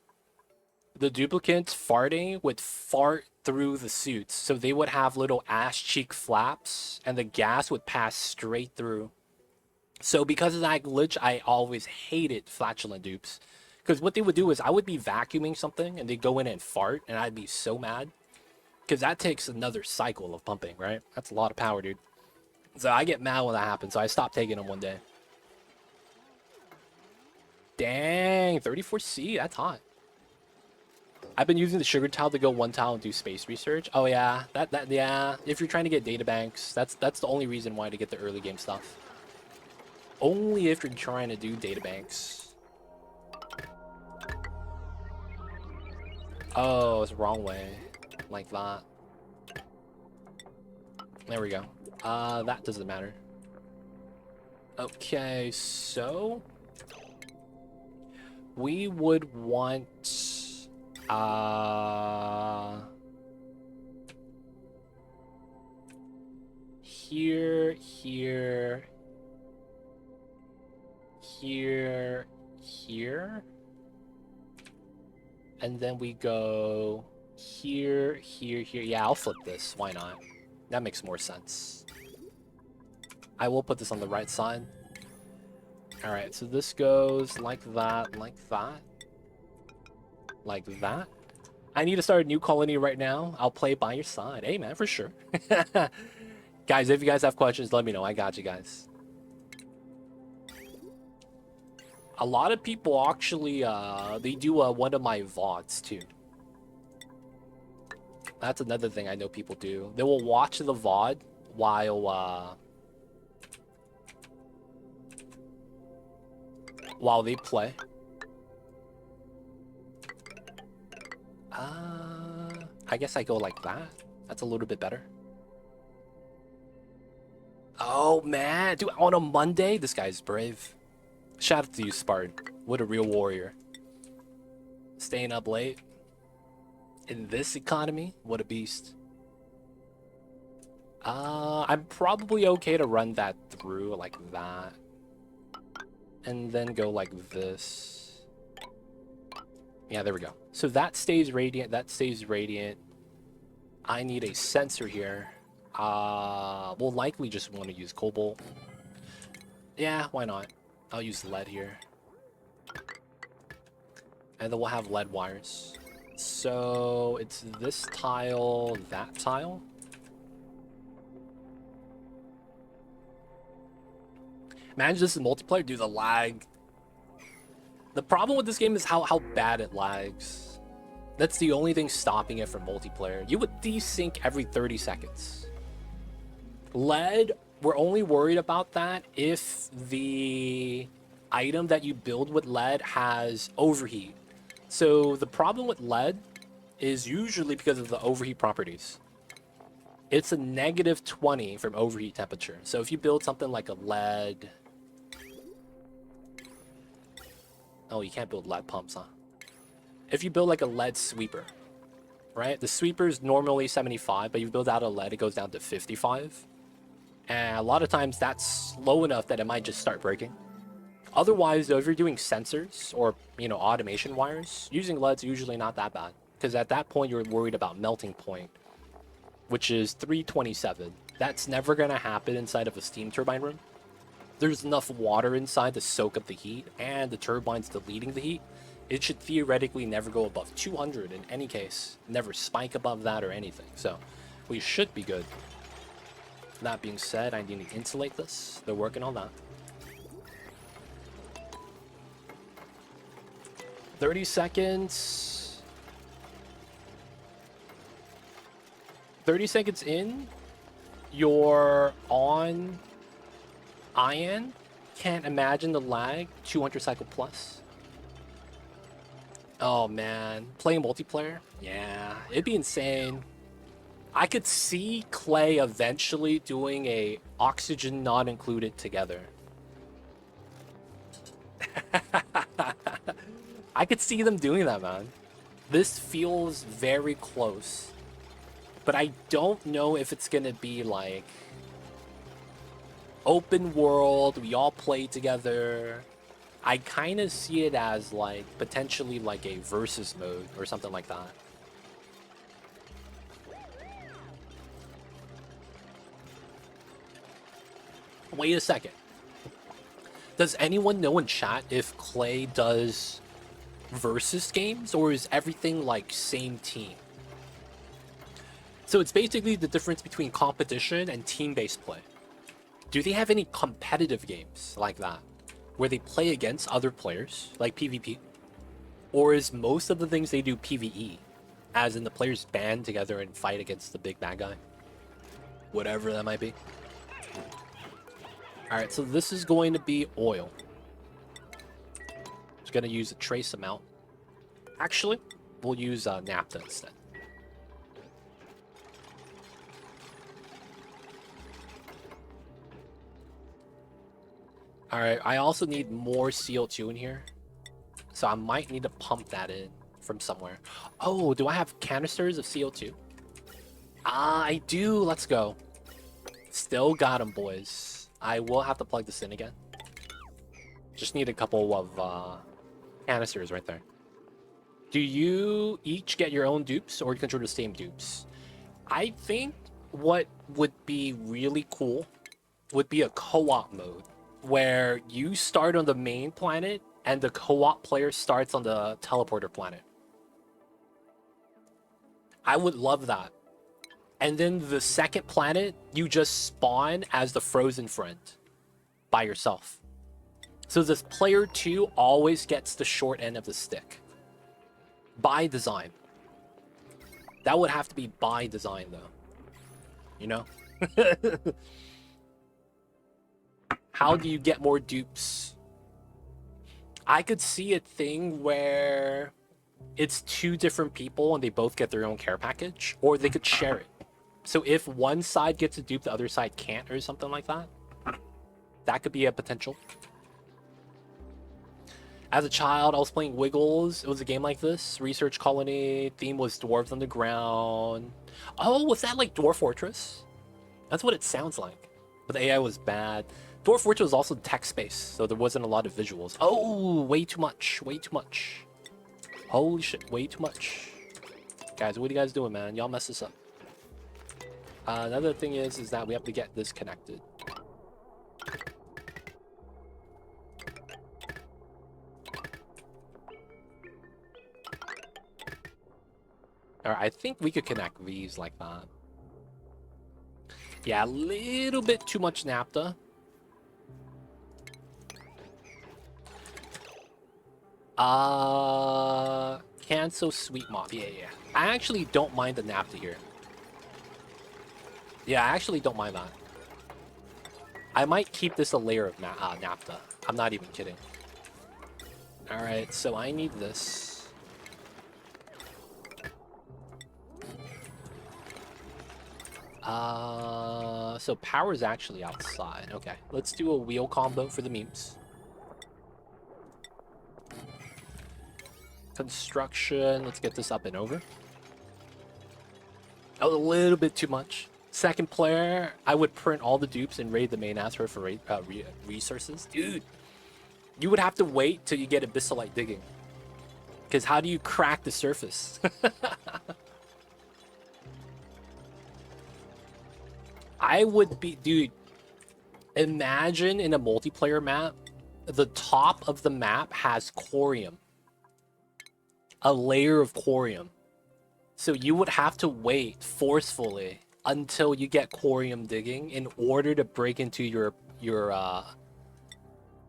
the duplicates farting would fart through the suits. So they would have little ass cheek flaps and the gas would pass straight through. So because of that glitch, I always hated flatulent dupes. Because what they would do is I would be vacuuming something and they'd go in and fart and I'd be so mad. Because that takes another cycle of pumping, right? That's a lot of power, dude. So I get mad when that happens, so I stopped taking them one day. Dang, 34C, that's hot. I've been using the sugar tile to go 1 tile and do space research. Oh yeah, yeah. If you're trying to get data banks, that's the only reason why to get the early game stuff. Only if you're trying to do data banks. Oh, it's the wrong way. Like that. There we go. That doesn't matter. Okay, so we would want here, here, here, here, and then we go here, here, here. Yeah, I'll flip this. Why not? That makes more sense. I will put this on the right side. Alright, so this goes like that, like that. Like that. I need to start a new colony right now. I'll play by your side. Hey, man, for sure. Guys, if you guys have questions, let me know. I got you guys. A lot of people actually, they do one of my VODs, too. That's another thing I know people do. They will watch the VOD while they play. I guess I go like that. That's a little bit better. Oh, man. Dude, on a Monday? This guy's brave. Shout out to you, Spartan. What a real warrior. Staying up late. In this economy? What a beast. I'm probably okay to run that through like that. And then go like this. Yeah, there we go. So that stays radiant. That stays radiant. I need a sensor here. We'll likely just want to use cobalt. Yeah, why not? I'll use lead here. And then we'll have lead wires. So it's this tile, that tile. Imagine this is multiplayer. Dude, the lag. The problem with this game is how bad it lags. That's the only thing stopping it from multiplayer. You would desync every 30 seconds. Lead, we're only worried about that if the item that you build with lead has overheat. So the problem with lead is usually because of the overheat properties. It's a -20 from overheat temperature. So if you build something like a lead... Oh, you can't build lead pumps, huh? If you build like a lead sweeper, right? The sweeper is normally 75, but you build out a lead, it goes down to 55. And a lot of times that's low enough that it might just start breaking. Otherwise, though, if you're doing sensors or, you know, automation wires, using lead's usually not that bad. Because at that point, you're worried about melting point, which is 327. That's never going to happen inside of a steam turbine room. There's enough water inside to soak up the heat, and the turbine's deleting the heat. It should theoretically never go above 200 in any case. Never spike above that or anything. So we should be good. That being said, I need to insulate this. They're working on that. 30 seconds. 30 seconds in, you're on iron. Can't imagine the lag. 200 cycle plus. Oh man, playing multiplayer? Yeah, it'd be insane. I could see Clay eventually doing a oxygen not included together. I could see them doing that, man. This feels very close. But I don't know if it's gonna be like open world, we all play together. I kind of see it as like potentially like a versus mode or something like that. Wait a second. Does anyone know in chat if Clay does versus games or is everything like same team? So it's basically the difference between competition and team-based play. Do they have any competitive games like that where they play against other players like PvP? Or is most of the things they do PvE, as in the players band together and fight against the big bad guy? Whatever that might be. Alright, so this is going to be oil. Just going to use a trace amount. Actually, we'll use naphtha instead. Alright, I also need more CO2 in here. So I might need to pump that in from somewhere. Oh, do I have canisters of CO2? Ah, I do. Let's go. Still got them, boys. I will have to plug this in again. Just need a couple of canisters right there. Do you each get your own dupes or control the same dupes? I think what would be really cool would be a co-op mode where you start on the main planet and the co-op player starts on the teleporter planet. I would love that. And then the second planet, you just spawn as the frozen friend by yourself. So this player 2 always gets the short end of the stick. By design. That would have to be by design, though. You know? How do you get more dupes? I could see a thing where it's 2 different people and they both get their own care package, or they could share it. So if one side gets a dupe, the other side can't, or something like that. That could be a potential. As a child, I was playing Wiggles. It was a game like this. Research colony. Theme was dwarves on the ground. Oh, was that like Dwarf Fortress? That's what it sounds like. But the AI was bad. Dwarf Fortress was also text-based, so there wasn't a lot of visuals. Oh, way too much. Way too much. Holy shit, way too much. Guys, what are you guys doing, man? Y'all mess this up. Another thing is that we have to get this connected. Alright, I think we could connect these like that. Yeah, a little bit too much naphtha. Cancel sweet mob. Yeah. I actually don't mind the naphtha here. Yeah, I actually don't mind that. I might keep this a layer of naphtha. I'm not even kidding. Alright, so I need this. So power's actually outside. Okay, let's do a wheel combo for the memes. Construction, let's get this up and over. A little bit too much. Second player, I would print all the dupes and raid the main asset for resources. Dude, you would have to wait till you get Abyssalite digging. Because how do you crack the surface? I would be... Dude, imagine in a multiplayer map, the top of the map has corium. A layer of corium. So you would have to wait forcefully until you get corium digging in order to break into your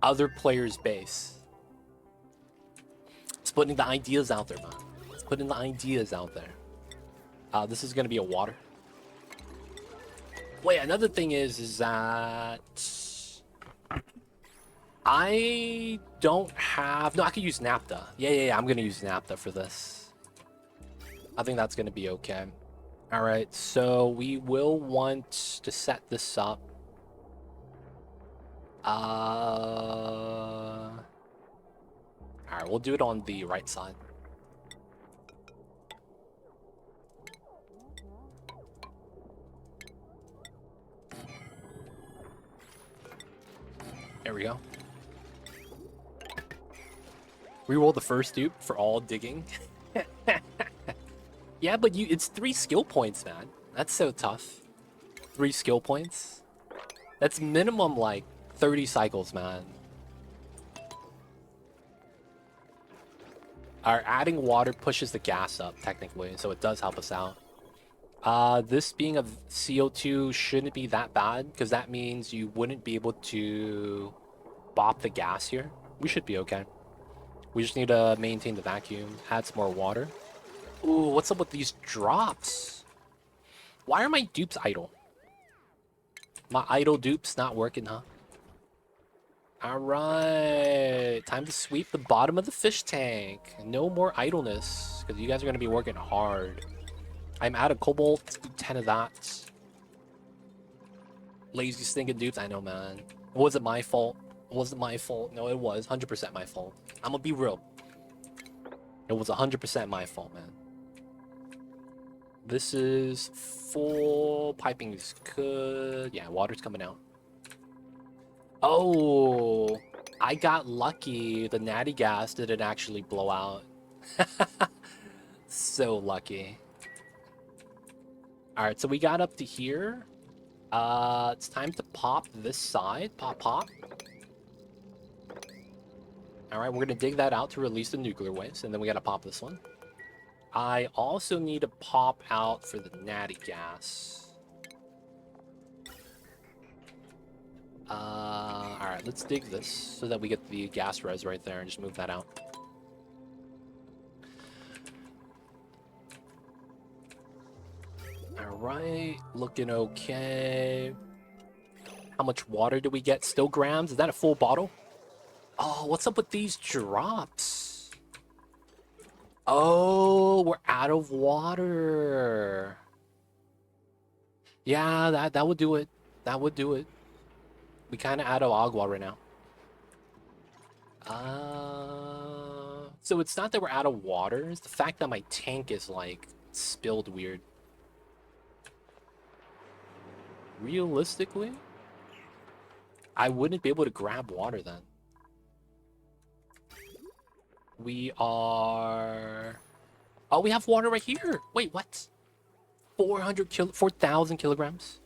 other player's base. It's putting the ideas out there, man. It's putting the ideas out there. This is gonna be a water. Wait, another thing is that I don't have... No, I could use naphtha. Yeah, I'm gonna use naphtha for this. I think that's gonna be okay. Alright, so we will want to set this up. Alright, we'll do it on the right side. There we go. Reroll the first dupe for all digging. Yeah, but it's 3 skill points, man. That's so tough. 3 skill points. That's minimum like 30 cycles, man. Our adding water pushes the gas up, technically, so it does help us out. This being a CO2 shouldn't be that bad, because that means you wouldn't be able to bop the gas here. We should be okay. We just need to maintain the vacuum, add some more water. Ooh, what's up with these drops? Why are my dupes idle? My idle dupes not working, huh? Alright, time to sweep the bottom of the fish tank. No more idleness, because you guys are going to be working hard. I'm out of cobalt, let's do 10 of that. Lazy stinking dupes, I know, man. It wasn't my fault. It wasn't my fault. No, it was 100% my fault. I'm gonna be real. It was 100% my fault, man. This is full. Piping is good. Yeah, water's coming out. Oh, I got lucky. The natty gas didn't actually blow out. So lucky. All right, so we got up to here. It's time to pop this side. Pop, pop. All right, we're gonna dig that out to release the nuclear waste, and then we gotta pop this one. I also need to pop out for the natty gas. All right, let's dig this so that we get the gas res right there and just move that out. All right, looking okay. How much water do we get? Still grams? Is that a full bottle? Oh, what's up with these drops? Oh, we're out of water. Yeah, that would do it. That would do it. We kind of out of agua right now. So it's not that we're out of water. It's the fact that my tank is, like, spilled weird. Realistically, I wouldn't be able to grab water then. We are... Oh, we have water right here. Wait, what? 4,000 kilograms?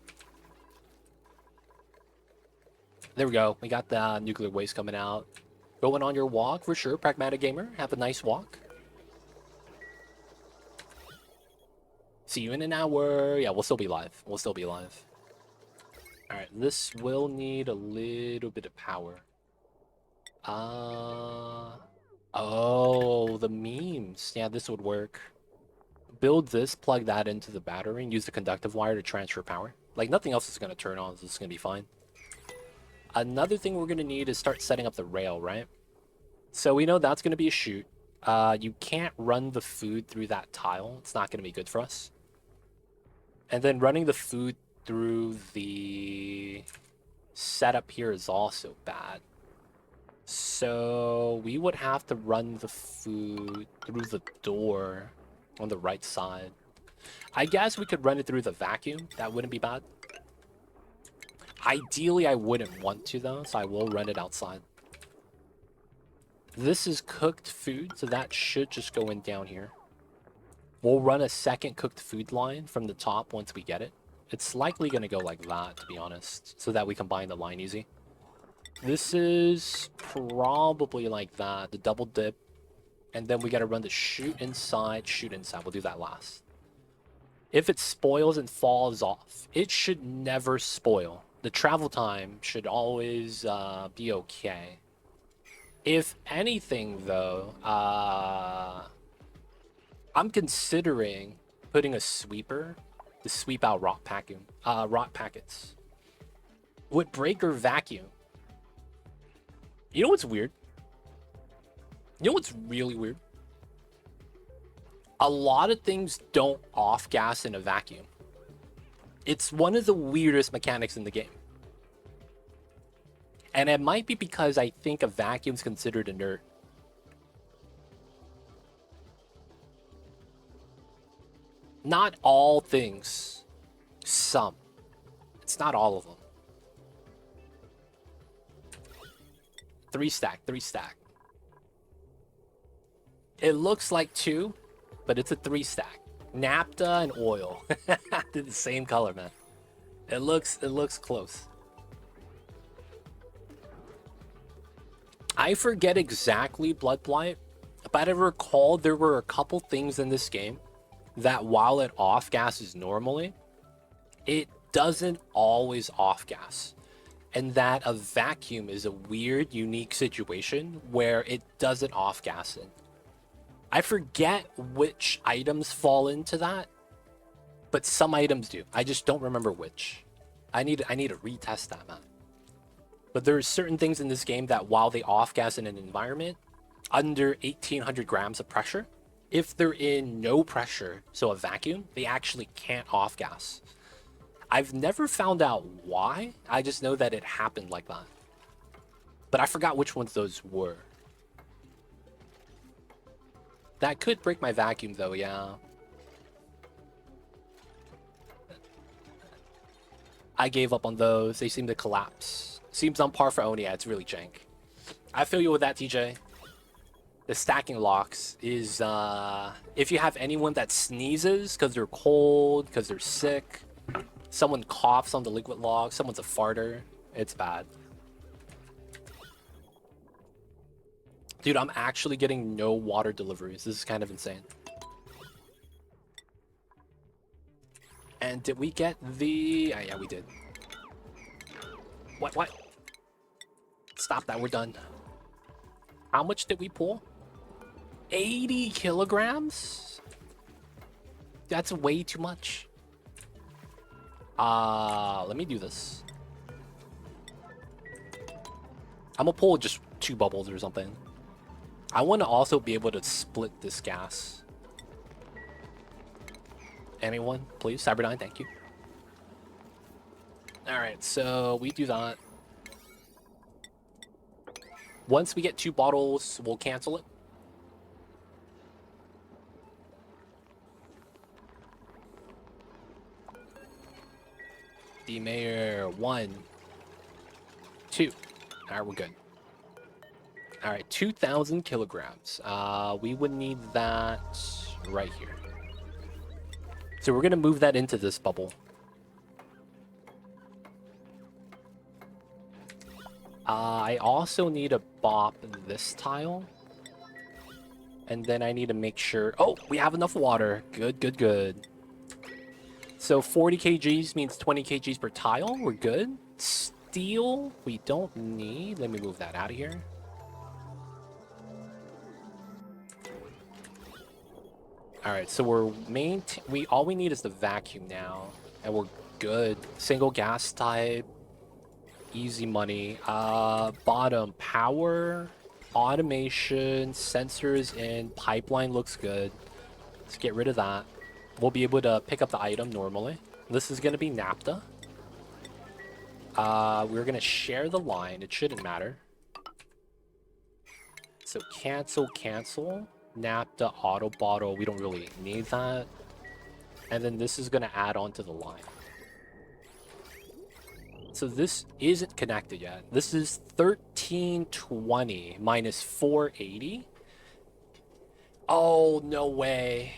There we go. We got the nuclear waste coming out. Going on your walk for sure, Pragmatic Gamer. Have a nice walk. See you in an hour. Yeah, we'll still be live. We'll still be live. All right, this will need a little bit of power. Oh, the memes. Yeah, this would work. Build this, plug that into the battery, and use the conductive wire to transfer power. Like, nothing else is going to turn on, so it's going to be fine. Another thing we're going to need is start setting up the rail, right? So we know that's going to be a chute. You can't run the food through that tile. It's not going to be good for us. And then running the food through the setup here is also bad. So we would have to run the food through the door on the right side. I guess we could run it through the vacuum. That wouldn't be bad. Ideally, I wouldn't want to, though, so I will run it outside. This is cooked food, so that should just go in down here. We'll run a second cooked food line from the top once we get it. It's likely going to go like that, to be honest, so that we combine the line easy. This is probably like that, the double dip. And then we got to run the chute inside, chute inside. We'll do that last. If it spoils and falls off, it should never spoil. The travel time should always be okay. If anything, though, I'm considering putting a sweeper to sweep out rock packets. Would break or vacuum. You know what's weird? You know what's really weird? A lot of things don't off-gas in a vacuum. It's one of the weirdest mechanics in the game. And it might be because I think a vacuum's considered inert. Not all things. Some. It's not all of them. 3 stack, 3 stack. It looks like 2, but it's a 3 stack. Naphtha and oil. They're the same color, man. It looks close. I forget exactly Blood Blight, but I recall there were a couple things in this game that while it off gases normally, it doesn't always off gas. And that a vacuum is a weird, unique situation where it doesn't off gas in. I forget which items fall into that, but some items do. I just don't remember which. I need to retest that, man. But there's certain things in this game that while they off-gas in an environment, under 1,800 grams of pressure, if they're in no pressure, so a vacuum, they actually can't off-gas. I've never found out why. I just know that it happened like that. But I forgot which ones those were. That could break my vacuum, though, yeah. I gave up on those. They seem to collapse. Seems on par for Oni. Yeah, it's really jank. I feel you with that, TJ. the stacking locks is if you have anyone that sneezes because they're cold, because they're sick, someone coughs on the liquid lock, someone's a farter, it's bad. Dude, I'm actually getting no water deliveries. This is kind of insane. And did we get the... Oh, yeah, we did. What? Stop that, we're done. How much did we pull? 80 kilograms? That's way too much. Let me do this. I'm gonna pull just 2 bubbles or something. I want to also be able to split this gas. Anyone, please? Cyberdyne, thank you. Alright, so we do that. Once we get 2 bottles, we'll cancel it. The mayor, 1, 2. Alright, we're good. Alright, 2,000 kilograms. We would need that right here. So we're gonna move that into this bubble. I also need to bop this tile. And then I need to make sure... Oh, we have enough water. Good. So 40 kgs means 20 kgs per tile. We're good. Steel, we don't need. Let me move that out of here. Alright, so all we need is the vacuum now. And we're good. Single gas type. Easy money. Bottom, power, automation, sensors in, pipeline looks good. Let's get rid of that. We'll be able to pick up the item normally. This is going to be NAPTA. We're going to share the line. It shouldn't matter. So cancel. NAPTA, auto bottle. We don't really need that. And then this is going to add on to the line. So this isn't connected yet. This is 1320 minus 480. Oh, no way.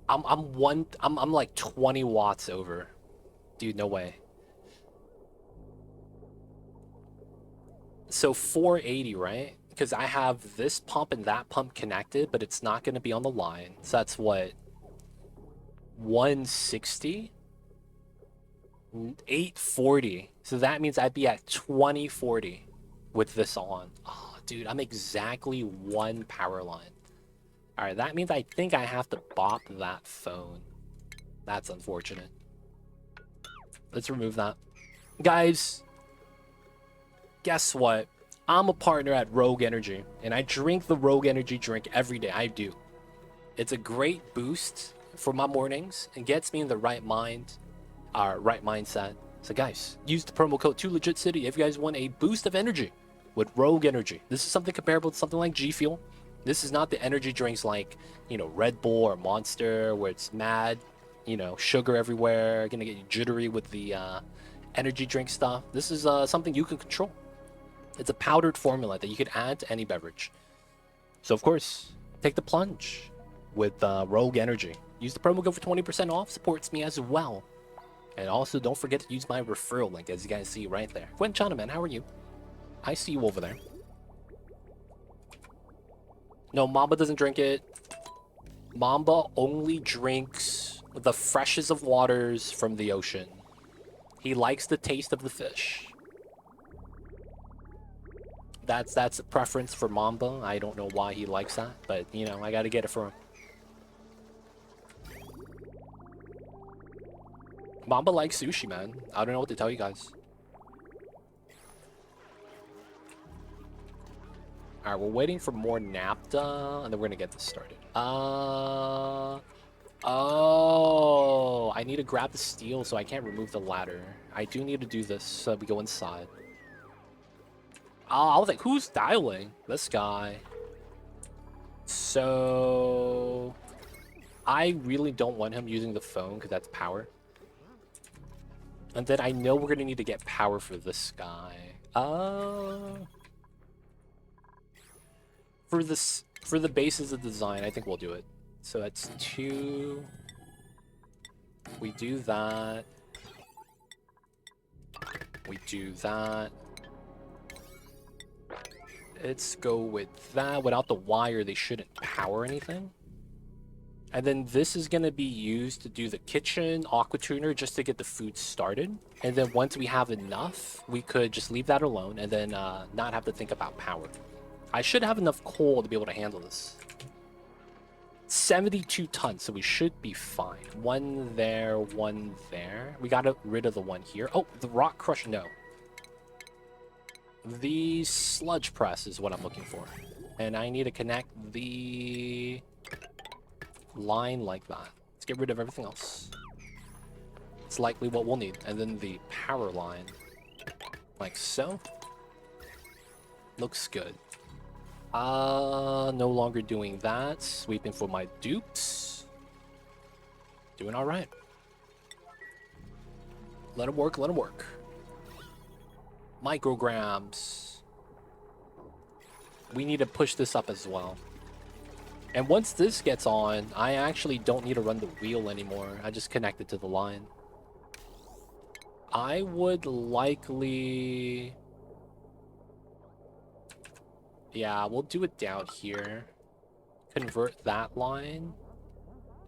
I'm like 20 watts over. Dude, no way. So 480, right? Because I have this pump and that pump connected, but it's not going to be on the line. So that's what? 160? 840. So that means I'd be at 2040 with this on. Oh, dude, I'm exactly 1 power line. Alright, that means I think I have to bop that phone. That's unfortunate. Let's remove that. Guys, guess what? I'm a partner at Rogue Energy, and I drink the Rogue Energy drink every day. I do. It's a great boost for my mornings and gets me in the right mind, right mindset. So guys, use the promo code 2LegitCity if you guys want a boost of energy with Rogue Energy. This is something comparable to something like G Fuel. This is not the energy drinks like, you know, Red Bull or Monster where it's mad, you know, sugar everywhere, gonna get you jittery with the energy drink stuff. This is something you can control. It's a powdered formula that you could add to any beverage. So of course, take the plunge with Rogue Energy. Use the promo code for 20% off, supports me as well. And also don't forget to use my referral link as you guys see right there. Gwen Chanaman, how are you? I see you over there. No, Mamba doesn't drink it. Mamba only drinks the freshest of waters from the ocean. He likes the taste of the fish. That's a preference for Mamba. I don't know why he likes that, but you know, I gotta get it for him. Mamba likes sushi, man. I don't know what to tell you guys. Alright, we're waiting for more NAPTA, and then we're gonna get this started. Oh, I need to grab the steel so I can't remove the ladder. I do need to do this so we go inside. I was like, who's dialing? This guy. So I really don't want him using the phone because that's power. And then I know we're gonna need to get power for this guy. For this, for the basis of the design, I think we'll do it. So that's 2. We do that. We do that. Let's go with that. Without the wire, they shouldn't power anything. And then this is going to be used to do the kitchen aqua tuner just to get the food started. And then once we have enough, we could just leave that alone and then not have to think about power. I should have enough coal to be able to handle this. 72 tons, so we should be fine. 1 there, 1 there. We got rid of the one here. Oh, the rock crush, no. The sludge press is what I'm looking for. And I need to connect the line like that. Let's get rid of everything else. It's likely what we'll need. And then the power line, like so. Looks good. No longer doing that. Sweeping for my dupes. Doing all right. Let him work, let him work. Micrograms. We need to push this up as well. And once this gets on, I actually don't need to run the wheel anymore. I just connect it to the line. I would likely... Yeah, we'll do it down here. Convert that line.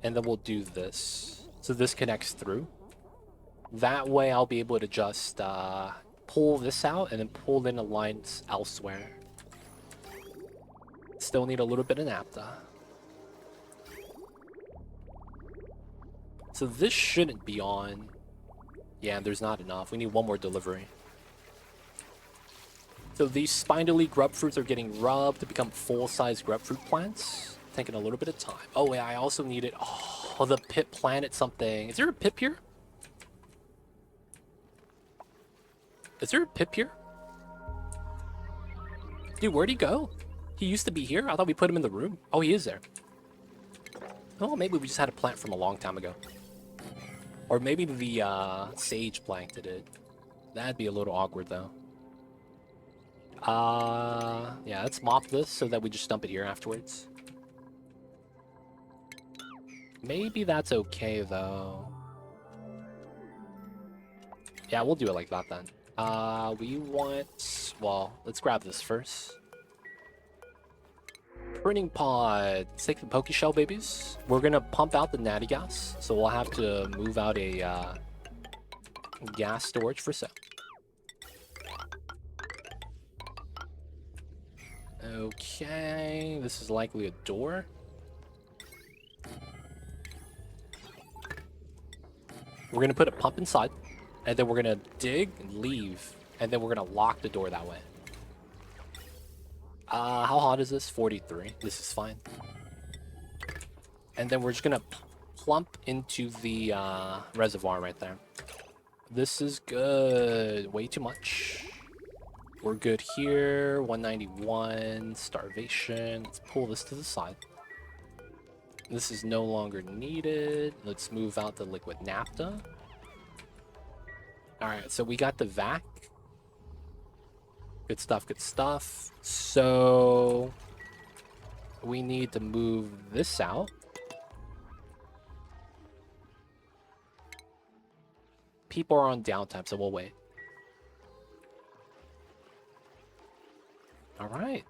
And then we'll do this. So this connects through. That way I'll be able to just pull this out and then pull in the lines elsewhere. Still need a little bit of naphtha. So this shouldn't be on. Yeah, there's not enough. We need one more delivery. So these spindly grub fruits are getting rubbed to become full-size grub fruit plants. Taking a little bit of time. Oh, yeah, I also needed... Oh, the pip planted something. Is there a pip here? Is there a pip here? Dude, where'd he go? He used to be here? I thought we put him in the room. Oh, he is there. Oh, maybe we just had a plant from a long time ago. Or maybe the sage planted it. That'd be a little awkward, though. Yeah, let's mop this so that we just dump it here afterwards. Maybe that's okay, though. Yeah, we'll do it like that, then. We want... Well, let's grab this first. Printing pod. Let's take the Pokeshell babies. We're gonna pump out the natty gas, so we'll have to move out a gas storage for sale. Okay, this is likely a door. We're gonna put a pump inside, and then we're gonna dig and leave, and then we're gonna lock the door that way. How hot is this? 43. This is fine. And then we're just gonna plump into the reservoir right there. This is good. Way too much. We're good here. 191. Starvation. Let's pull this to the side. This is no longer needed. Let's move out the liquid naphtha. Alright, so we got the vac. Good stuff, good stuff. So we need to move this out. People are on downtime, so we'll wait. Alright.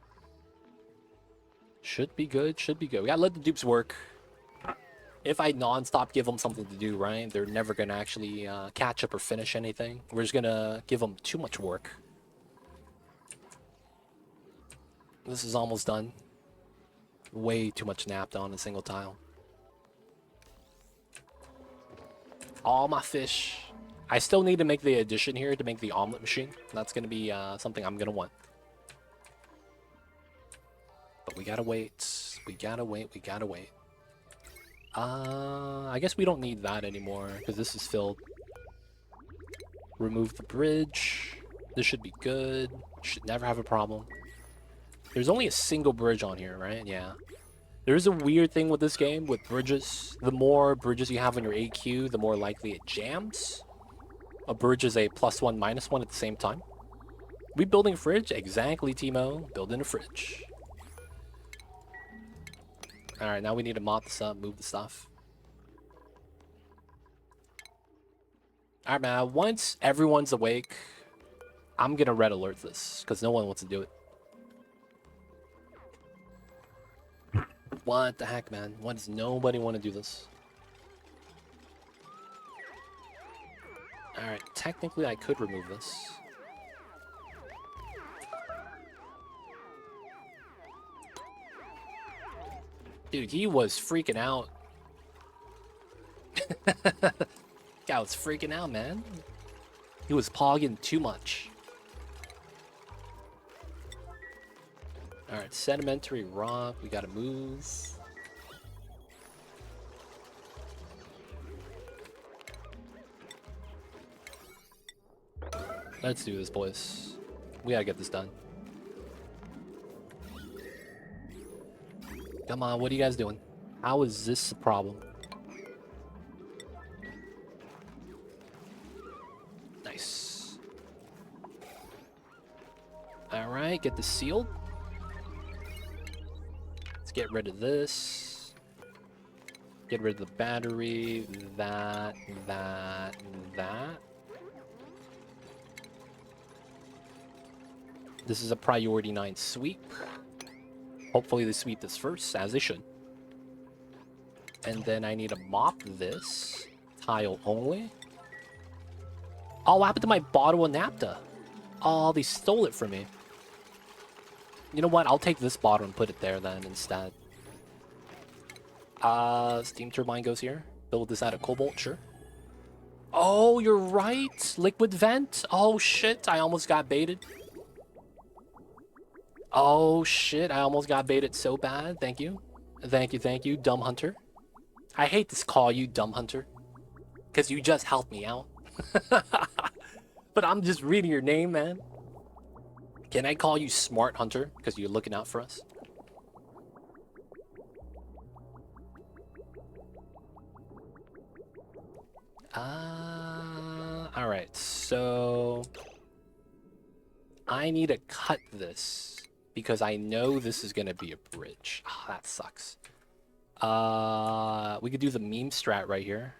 Should be good, should be good. We gotta let the dupes work. If I non-stop give them something to do, right? They're never gonna actually catch up or finish anything. We're just gonna give them too much work. This is almost done. Way too much naphtha on a single tile. All my fish. I still need to make the addition here to make the omelet machine. That's gonna be something I'm gonna want. But we gotta wait. We gotta wait. We gotta wait. I guess we don't need that anymore because this is filled. Remove the bridge. This should be good. Should never have a problem. There's only a single bridge on here, right? Yeah. There's a weird thing with this game with bridges. The more bridges you have on your AQ, the more likely it jams. A bridge is a +1, -1 at the same time. We building a fridge? Exactly, Timo. Building a fridge. Alright, now we need to mop this up, move the stuff. Alright, man. Once everyone's awake, I'm gonna red alert this, because no one wants to do it. What the heck, man? Why does nobody want to do this? Alright, technically I could remove this. Dude, he was freaking out. Guy was freaking out, man. He was pogging too much. Alright, sedimentary rock. We gotta move. Let's do this, boys. We gotta get this done. Come on, what are you guys doing? How is this a problem? Nice. Alright, get this sealed. Let's get rid of this. Get rid of the battery. That. This is a priority 9 sweep. Hopefully they sweep this first, as they should. And then I need to mop this. Tile only. Oh, what happened to my bottle of napta? Oh, they stole it from me. You know what? I'll take this bottle and put it there then instead. Steam turbine goes here. Build this out of cobalt, sure. Oh, you're right. Liquid vent. Oh, shit. I almost got baited. Oh, shit. I almost got baited so bad. Thank you. Thank you, dumb hunter. I hate to call you dumb hunter. Because you just helped me out. But I'm just reading your name, man. Can I call you smart hunter? Because you're looking out for us. Alright, so... I need to cut this. Because I know this is going to be a bridge. Oh, that sucks. We could do the meme strat right here.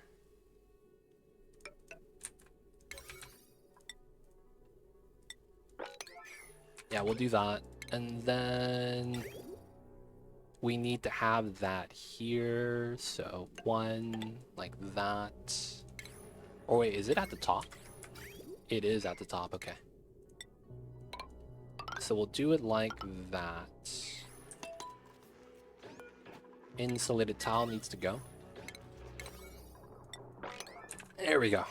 Yeah, we'll do that. And then we need to have that here. So one like that. Or wait, is it at the top? It is at the top, okay. So we'll do it like that. Insulated tile needs to go. There we go.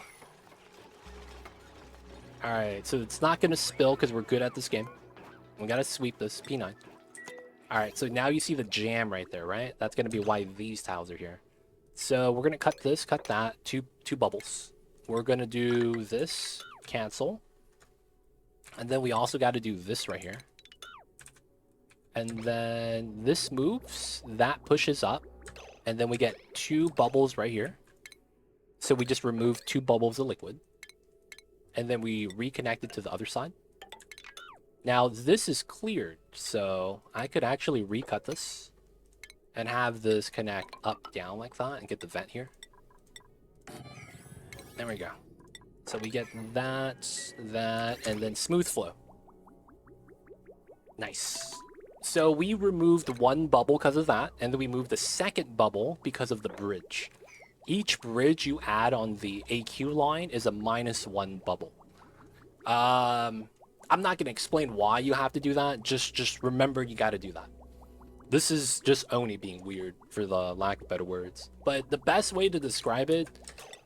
Alright, so it's not going to spill because we're good at this game. We got to sweep this, P9. Alright, so now you see the jam right there, right? That's going to be why these tiles are here. So we're going to cut this, cut that, two bubbles. We're going to do this, cancel. And then we also got to do this right here. And then this moves, that pushes up. And then we get 2 bubbles right here. So we just remove 2 bubbles of liquid. And then we reconnect it to the other side. Now this is cleared, so I could actually recut this. And have this connect up, down like that, and get the vent here. There we go. So we get that, and then smooth flow. Nice. So we removed 1 bubble because of that, and then we moved the second bubble because of the bridge. Each bridge you add on the AQ line is a -1 bubble. I'm not going to explain why you have to do that. Just remember you got to do that. This is just Oni being weird, for the lack of better words. But the best way to describe it,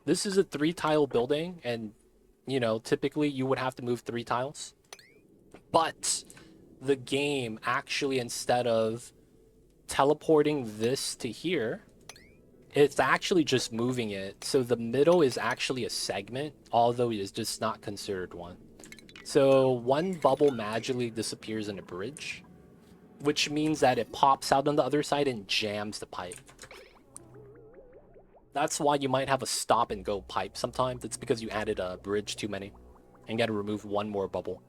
this is a 3-tile building, and, you know, typically you would have to move 3 tiles. But the game actually, instead of teleporting this to here, it's actually just moving it. So the middle is actually a segment, although it is just not considered one. So 1 bubble magically disappears in a bridge, which means that it pops out on the other side and jams the pipe. That's why you might have a stop and go pipe sometimes. It's because you added a bridge too many and got to remove 1 more bubble.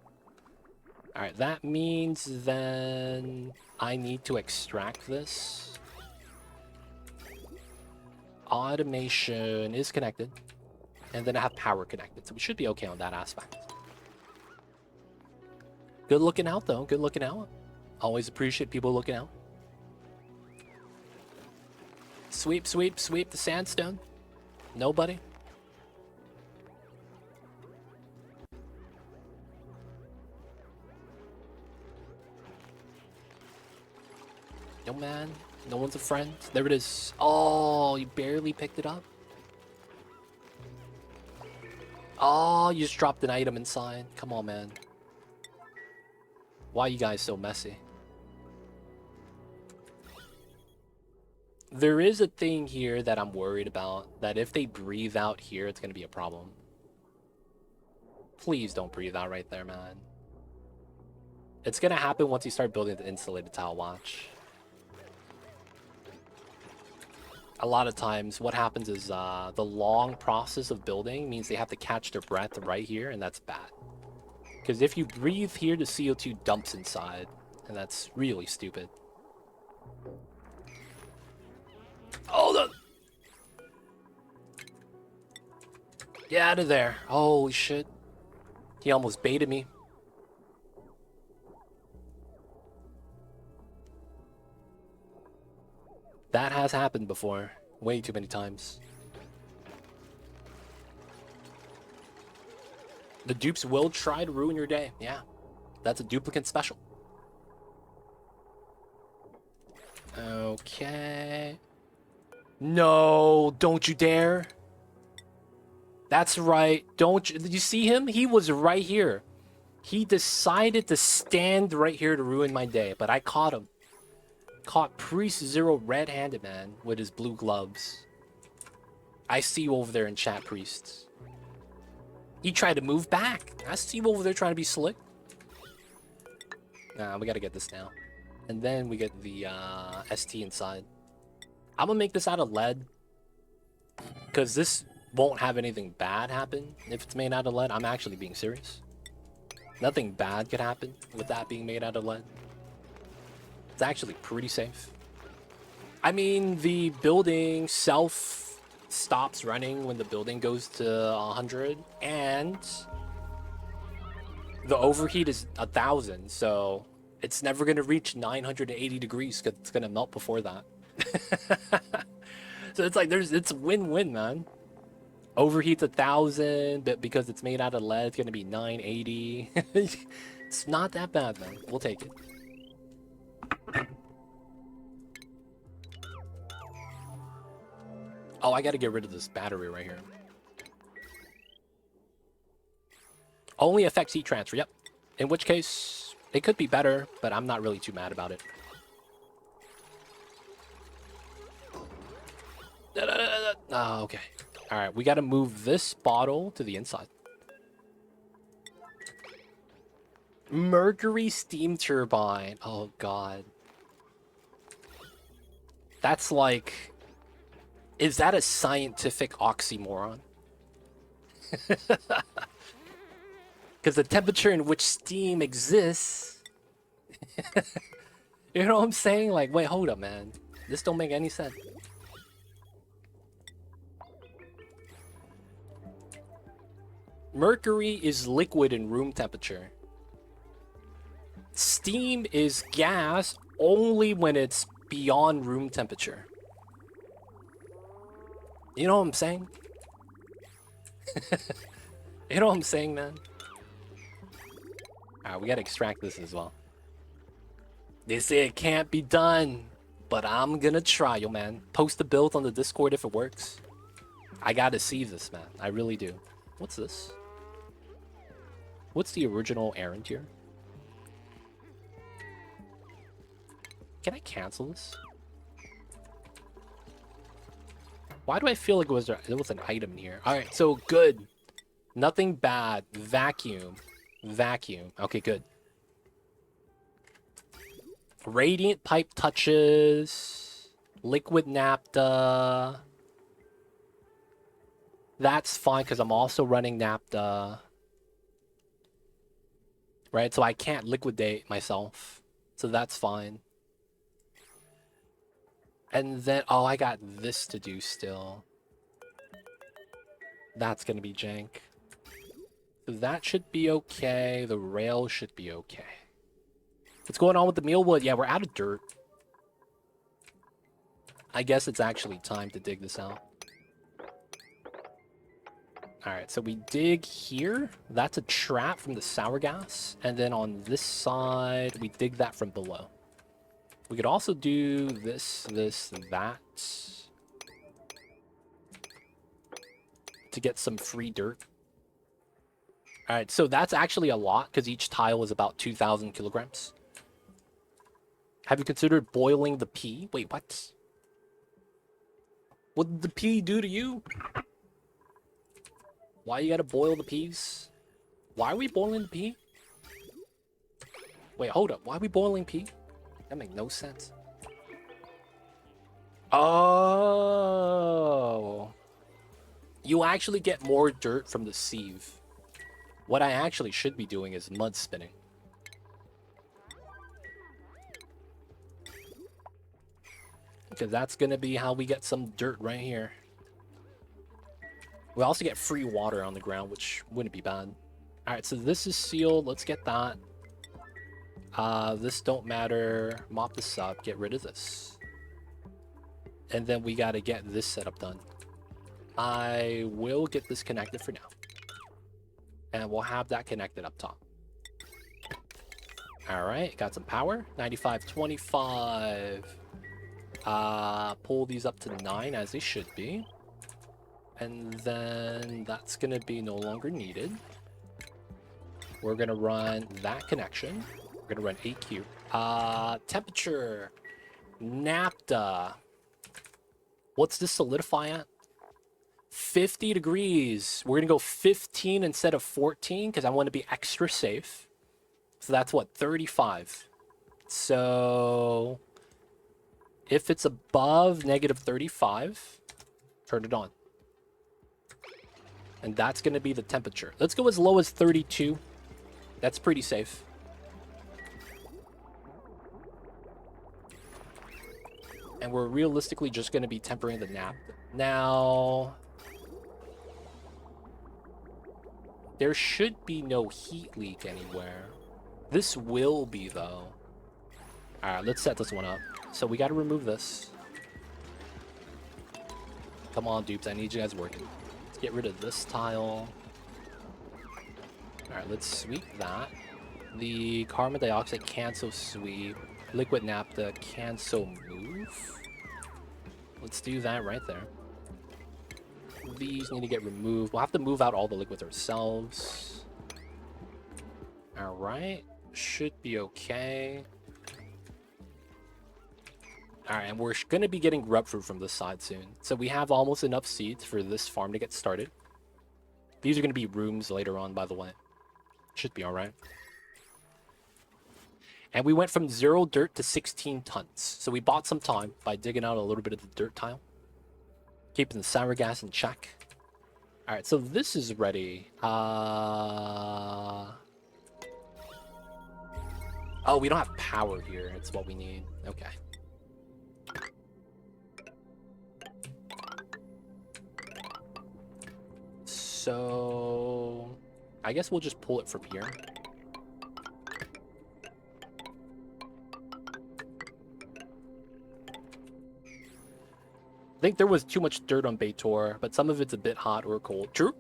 Alright, that means then I need to extract this. automation is connected. And then I have power connected. So we should be okay on that aspect. Good looking out, though. Good looking out. Always appreciate people looking out. Sweep, sweep, sweep the sandstone. Nobody. No, man. No one's a friend. There it is. Oh, you barely picked it up. Oh, you just dropped an item inside. Come on, man. Why are you guys so messy? There is a thing here that I'm worried about. That if they breathe out here, it's going to be a problem. Please don't breathe out right there, man. It's going to happen once you start building the insulated tile, watch. A lot of times, what happens is the long process of building means they have to catch their breath right here, and that's bad. Because if you breathe here, the CO2 dumps inside, and that's really stupid. Oh, get out of there. Holy shit. He almost baited me. That has happened before. Way too many times. The dupes will try to ruin your day. Yeah. That's a duplicate special. Okay. No, don't you dare. That's right. Don't you... Did you see him? He was right here. He decided to stand right here to ruin my day, but I caught him. Caught Priest Zero red-handed, man, with his blue gloves. I see you over there in chat, Priests. He tried to move back. I see you over there trying to be slick. Nah, we gotta get this now. And then we get the ST inside. I'm gonna make this out of lead. Because this won't have anything bad happen if it's made out of lead. I'm actually being serious. Nothing bad could happen with that being made out of lead. It's actually pretty safe. I mean, the building self stops running when the building goes to 100, and the overheat is 1,000, so it's never going to reach 980 degrees because it's going to melt before that. So it's like it's win-win, man. Overheats 1,000, but because it's made out of lead, it's going to be 980. It's not that bad, man. We'll take it. Oh, I gotta get rid of this battery right here. Only affects heat transfer, yep. In which case, it could be better, but I'm not really too mad about it. Oh, okay. Alright, we gotta move this bottle to the inside. Mercury steam turbine. Oh, God. That's like... Is that a scientific oxymoron? Because the temperature in which steam exists... You know what I'm saying? Like, wait, hold up, man. This don't make any sense. Mercury is liquid in room temperature. Steam is gas only when it's beyond room temperature. You know what I'm saying? You know what I'm saying, man? Alright, we gotta extract this as well. They say it can't be done, but I'm gonna try, yo, man. Post the build on the Discord if it works. I gotta see this, man. I really do. What's this? What's the original errand here? Can I cancel this? Why do I feel like there was an item here? Alright, so good. Nothing bad. Vacuum. Vacuum. Okay, good. Radiant pipe touches. Liquid naphtha. That's fine because I'm also running naphtha. Right, so I can't liquidate myself. So that's fine. And then, oh, I got this to do still. That's gonna be jank. So that should be okay. The rail should be okay. What's going on with the mealwood? Yeah, we're out of dirt. I guess it's actually time to dig this out. Alright, so we dig here. That's a trap from the sour gas. And then on this side, we dig that from below. We could also do this, that. To get some free dirt. Alright, so that's actually a lot, because each tile is about 2,000 kilograms. Have you considered boiling the pea? Wait, what? What did the pea do to you? Why you gotta boil the peas? Why are we boiling the pea? Wait, hold up. Why are we boiling pea? That makes no sense. Oh. You actually get more dirt from the sieve. What I actually should be doing is mud spinning. Because that's gonna be how we get some dirt right here. We also get free water on the ground, which wouldn't be bad. Alright, so this is sealed. Let's get that. This don't matter. Mop this up. Get rid of this. And then we gotta get this setup done. I will get this connected for now. And we'll have that connected up top. Alright, got some power. 95, 25. Pull these up to 9 as they should be. And then that's gonna be no longer needed. We're gonna run that connection. We're gonna run AQ. Temperature. NAPTA. What's this solidify at? 50 degrees. We're gonna go 15 instead of 14 because I want to be extra safe. So that's what, 35. So if it's above negative 35, turn it on. And that's gonna be the temperature. Let's go as low as 32. That's pretty safe. And we're realistically just gonna be tempering the nap. Now, there should be no heat leak anywhere. This will be, though. Alright, let's set this one up. So we gotta remove this. Come on, dupes, I need you guys working. Let's get rid of this tile. Alright, let's sweep that. The carbon dioxide can so sweep. Liquid naphtha can so move. Let's do that right there. These need to get removed. We'll have to move out all the liquids ourselves. Alright. Should be okay. Alright, and we're going to be getting grub fruit from this side soon. So we have almost enough seeds for this farm to get started. These are going to be rooms later on, by the way. Should be alright. And we went from 0 dirt to 16 tons. So we bought some time by digging out a little bit of the dirt tile. Keeping the sour gas in check. Alright, so this is ready. Oh, we don't have power here. It's what we need. Okay. So I guess we'll just pull it from here. I think there was too much dirt on Baator, but some of it's a bit hot or cold. True.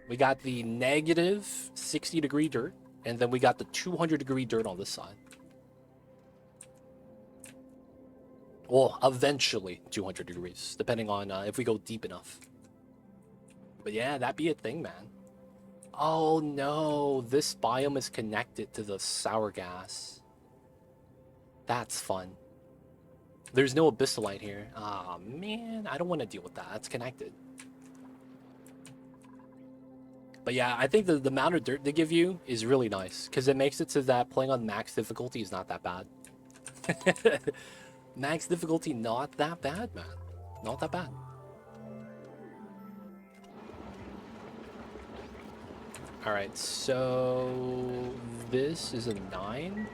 We got the negative 60 degree dirt, and then we got the 200 degree dirt on this side. Well, eventually 200 degrees, depending on if we go deep enough. But yeah, that'd be a thing, man. Oh no, this biome is connected to the sour gas. That's fun. There's no abyssalite here. Ah, man, I don't want to deal with that. That's connected. But yeah, I think the amount of dirt they give you is really nice because it makes it so that playing on max difficulty is not that bad. Max difficulty, not that bad, man. Not that bad. Alright, so this is a 9.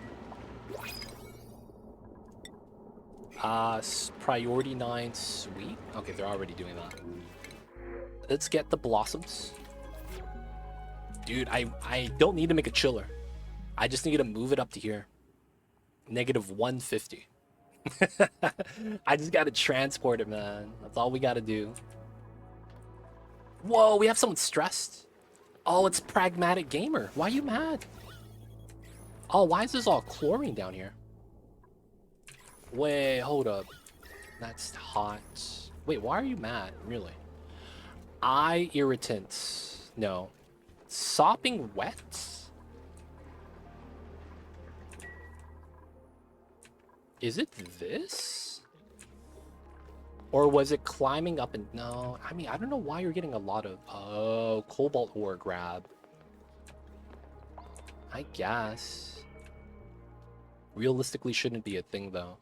Priority 9 sweep. Okay, they're already doing that. Let's get the blossoms. Dude, I don't need to make a chiller. I just need to move it up to here. Negative 150. I just gotta transport it, man. That's all we gotta do. Whoa, we have someone stressed. Oh, it's Pragmatic Gamer. Why are you mad? Oh, why is this all chlorine down here? Wait, hold up. That's hot. Wait, why are you mad? Really? Eye irritants. No. Sopping wet? Is it this? Or was it climbing up and... No, I mean, I don't know why you're getting a lot of... Oh, cobalt ore grab. I guess. Realistically shouldn't be a thing, though.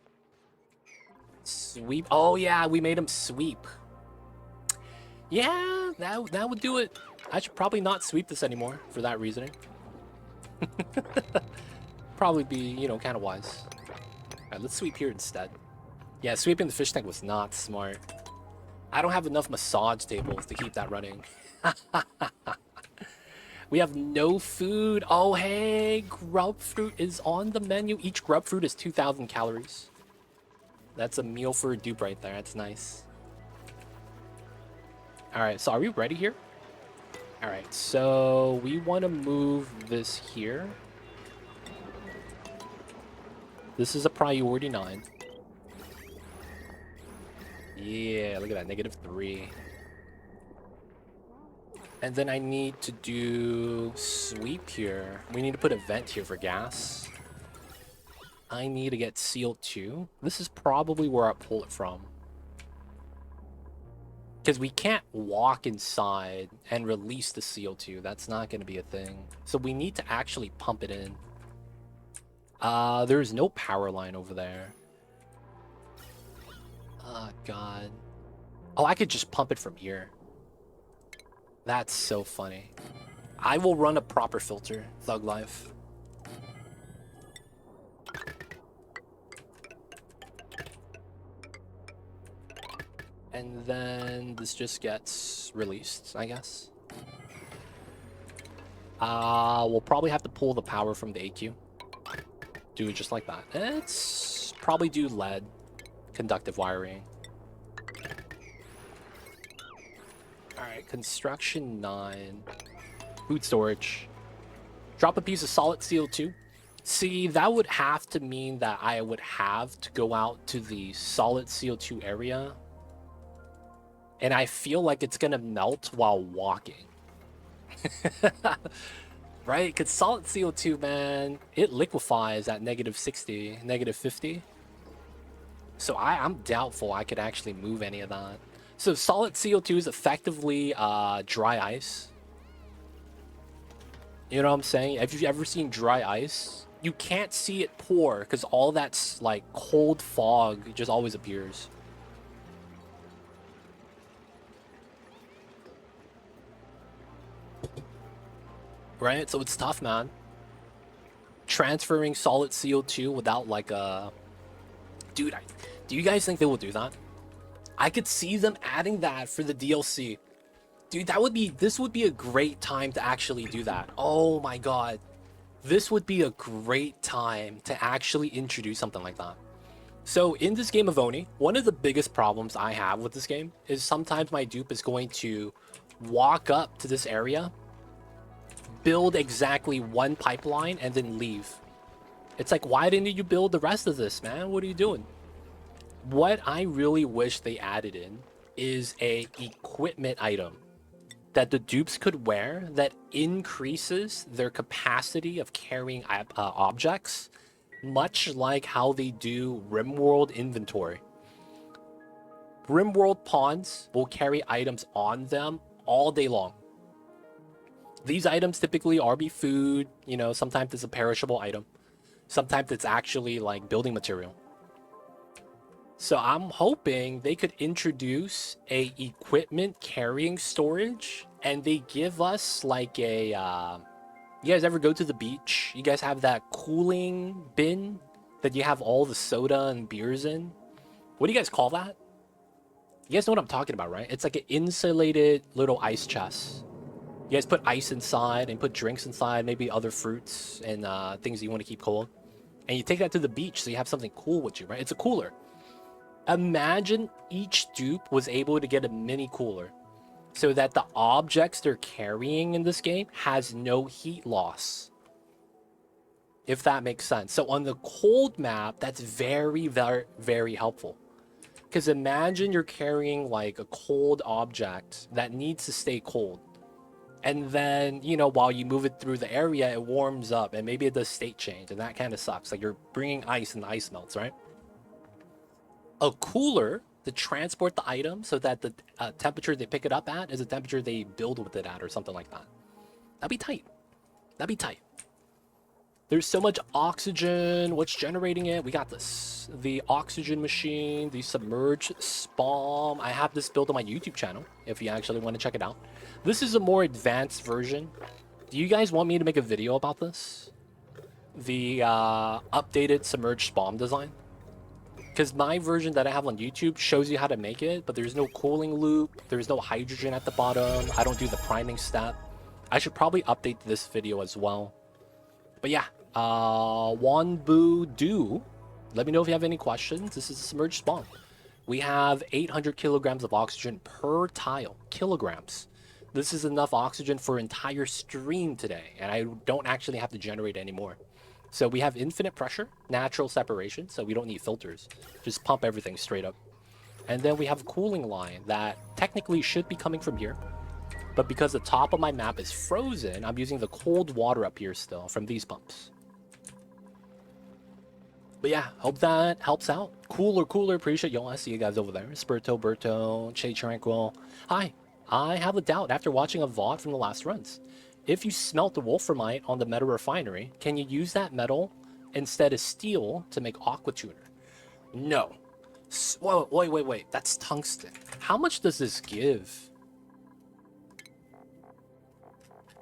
Sweep. Oh, yeah, we made him sweep. Yeah, that would do it. I should probably not sweep this anymore for that reasoning. Probably be, you know, kind of wise. Alright, let's sweep here instead. Yeah, sweeping the fish tank was not smart. I don't have enough massage tables to keep that running. We have no food. Oh, hey, grub fruit is on the menu. Each grub fruit is 2,000 calories. That's a meal for a dupe right there. That's nice. Alright, so are we ready here? Alright, so we want to move this here. This is a priority 9. Yeah, look at that, negative 3. And then I need to do sweep here. We need to put a vent here for gas. I need to get seal 2. This is probably where I pull it from. Because we can't walk inside and release the CO2. That's not going to be a thing. So we need to actually pump it in. There's no power line over there. Oh, God. Oh, I could just pump it from here. That's so funny. I will run a proper filter, Thug Life. And then this just gets released, I guess. We'll probably have to pull the power from the AQ. Do it just like that. It's probably do lead conductive wiring. Alright, construction 9. Food storage. Drop a piece of solid CO2. See, that would have to mean that I would have to go out to the solid CO2 area. And I feel like it's gonna melt while walking. Right? Because solid CO2, man, it liquefies at negative 60, negative 50. So I'm doubtful I could actually move any of that. So solid CO2 is effectively dry ice. You know what I'm saying? Have you ever seen dry ice? You can't see it pour because all that's like cold fog just always appears. Right? So it's tough, man. Transferring solid CO2 without like a... Dude, do you guys think they will do that? I could see them adding that for the DLC. Dude, this would be a great time to actually do that. Oh my god. This would be a great time to actually introduce something like that. So in this game of Oni, one of the biggest problems I have with this game is sometimes my dupe is going to walk up to this area, build exactly one pipeline, and then leave. It's like, why didn't you build the rest of this, man? What are you doing? What I really wish they added in is a equipment item that the dupes could wear that increases their capacity of carrying objects, much like how they do RimWorld inventory. RimWorld pawns will carry items on them all day long. These items typically are be food, you know, sometimes it's a perishable item. Sometimes it's actually like building material. So I'm hoping they could introduce a equipment carrying storage, and they give us like a, you guys ever go to the beach? You guys have that cooling bin that you have all the soda and beers in? What do you guys call that? You guys know what I'm talking about, right? It's like an insulated little ice chest. You guys put ice inside and put drinks inside, maybe other fruits and things you want to keep cold. And you take that to the beach so you have something cool with you, right? It's a cooler. Imagine each dupe was able to get a mini cooler so that the objects they're carrying in this game has no heat loss. If that makes sense. So on the cold map, that's very, very, very helpful. Because imagine you're carrying like a cold object that needs to stay cold. And then, you know, while you move it through the area, it warms up and maybe it does state change. And that kind of sucks. Like you're bringing ice and the ice melts, right? A cooler to transport the item so that the temperature they pick it up at is a temperature they build with it at or something like that. That'd be tight. That'd be tight. There's so much oxygen. What's generating it? We got this. The oxygen machine, the submerged spawn. I have this built on my YouTube channel if you actually want to check it out. This is a more advanced version. Do you guys want me to make a video about this? The updated submerged spawn design? Because my version that I have on YouTube shows you how to make it, but there's no cooling loop. There's no hydrogen at the bottom. I don't do the priming step. I should probably update this video as well. But yeah, Wanbu Do, let me know if you have any questions. This is a submerged spawn. We have 800 kilograms of oxygen per tile. Kilograms. This is enough oxygen for an entire stream today, and I don't actually have to generate any more. So we have infinite pressure, natural separation, so we don't need filters. Just pump everything straight up. And then we have a cooling line that technically should be coming from here. But because the top of my map is frozen, I'm using the cold water up here still from these pumps. But yeah, hope that helps out. Cooler, appreciate y'all. I see you guys over there. Spurto, Berto, Che Tranquil. Hi, I have a doubt after watching a VOD from the last runs. If you smelt the wolframite on the metal refinery, can you use that metal instead of steel to make aqua tuner? No. Whoa, wait. That's tungsten. How much does this give?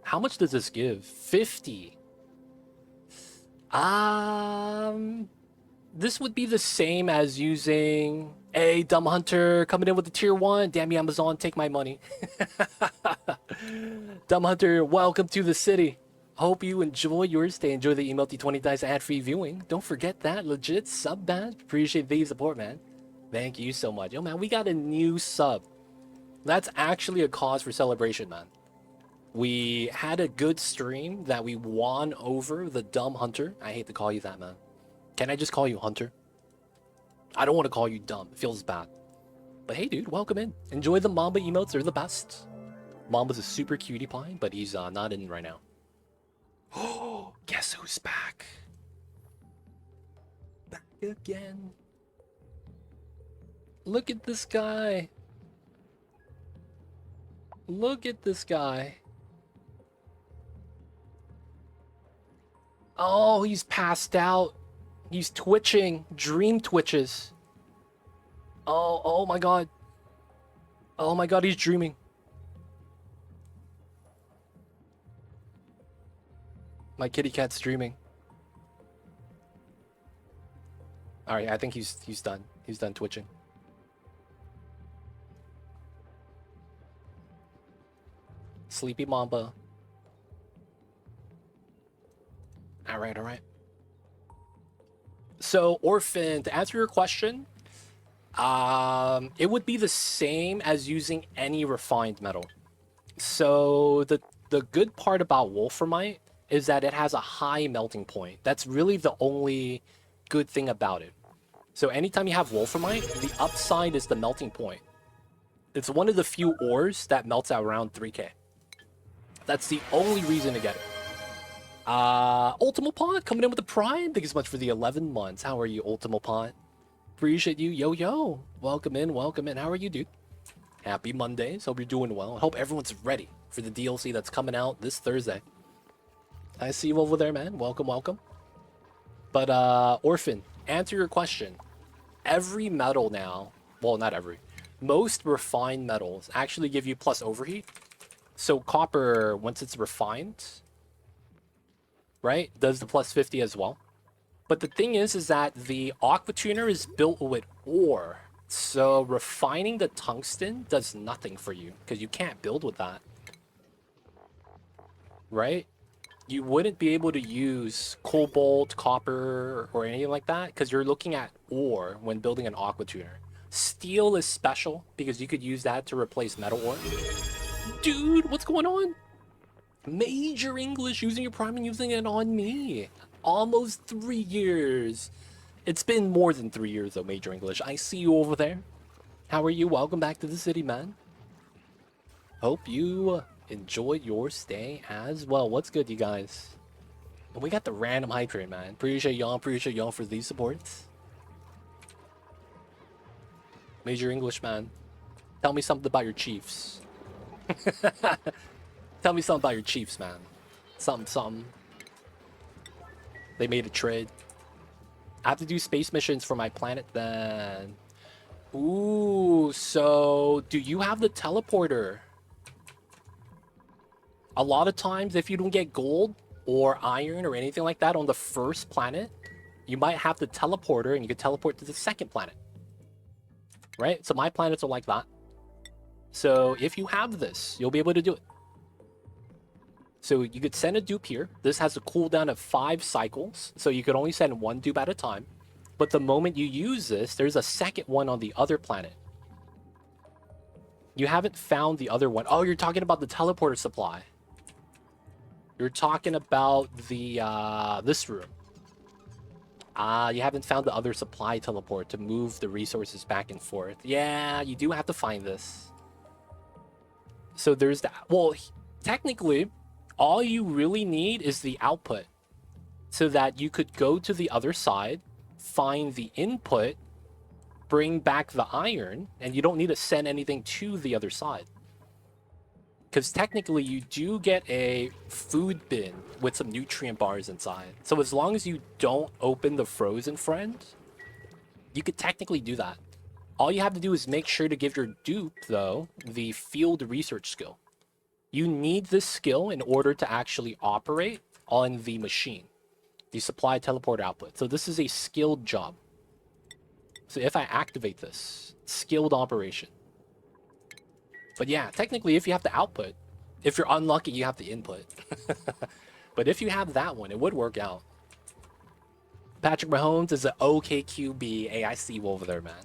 How much does this give? 50. This would be the same as using... Hey, Dumb Hunter, coming in with the tier 1. Damn you, Amazon, take my money. Dumb Hunter, welcome to the city. Hope you enjoy your stay. Enjoy the emote 20 times ad-free viewing. Don't forget that. Legit sub badge. Appreciate the support, man. Thank you so much. Yo, man, we got a new sub. That's actually a cause for celebration, man. We had a good stream that we won over the Dumb Hunter. I hate to call you that, man. Can I just call you Hunter? I don't want to call you dumb. It feels bad. But hey, dude, welcome in. Enjoy the Mamba emotes. They're the best. Mamba's a super cutie pie, but he's not in right now. Oh, guess who's back? Back again. Look at this guy. Look at this guy. Oh, he's passed out. He's twitching. Dream twitches. Oh my god. Oh my god, he's dreaming. My kitty cat's dreaming. Alright, I think he's done. He's done twitching. Sleepy Mamba. Alright. So, Orphan, to answer your question, it would be the same as using any refined metal. So, the good part about wolframite is that it has a high melting point. That's really the only good thing about it. So, anytime you have wolframite, the upside is the melting point. It's one of the few ores that melts at around 3K. That's the only reason to get it. Ultimo Pod coming in with the Prime. Thank you so much for the 11 months. How are you, Ultimo Pod? Appreciate you. Yo. Welcome in. How are you, dude? Happy Mondays. Hope you're doing well. Hope everyone's ready for the DLC that's coming out this Thursday. I see you over there, man. Welcome. But, Orphan, answer your question. Every metal now, well, not every, most refined metals actually give you plus overheat. So copper, once it's refined, right, does the plus 50 as well. But the thing is that the aqua tuner is built with ore. So refining the tungsten does nothing for you because you can't build with that. Right? You wouldn't be able to use cobalt, copper, or anything like that because you're looking at ore when building an aqua tuner. Steel is special because you could use that to replace metal ore. Dude, what's going on? Major English using your prime and using it on me. Almost 3 years. It's been more than 3 years though, Major English. I see you over there. How are you? Welcome back to the city, man. Hope you enjoyed your stay as well. What's good, you guys? We got the random hydrate, man. Appreciate y'all for these supports. Major English, man. Tell me something about your Chiefs. Tell me something about your Chiefs, man. Something. They made a trade. I have to do space missions for my planet then. Ooh, so do you have the teleporter? A lot of times, if you don't get gold or iron or anything like that on the first planet, you might have the teleporter and you can teleport to the second planet. Right? So my planets are like that. So if you have this, you'll be able to do it. So you could send a dupe here. This has a cooldown of 5 cycles, so you could only send 1 dupe at a time. But the moment you use this, there's a second one on the other planet. You haven't found the other one. Oh, you're talking about the teleporter supply. You're talking about the this room. You haven't found the other supply teleport to move the resources back and forth. Yeah, you do have to find this. So there's that. Well, technically, all you really need is the output so that you could go to the other side, find the input, bring back the iron, and you don't need to send anything to the other side. Because technically you do get a food bin with some nutrient bars inside. So as long as you don't open the frozen friend, you could technically do that. All you have to do is make sure to give your dupe, though, the field research skill. You need this skill in order to actually operate on the machine, the supply teleport output. So this is a skilled job. So if I activate this, skilled operation. But yeah, technically if you have the output, if you're unlucky, you have the input. But if you have that one, it would work out. Patrick Mahomes is an okay QB. Hey, I see you over there, man.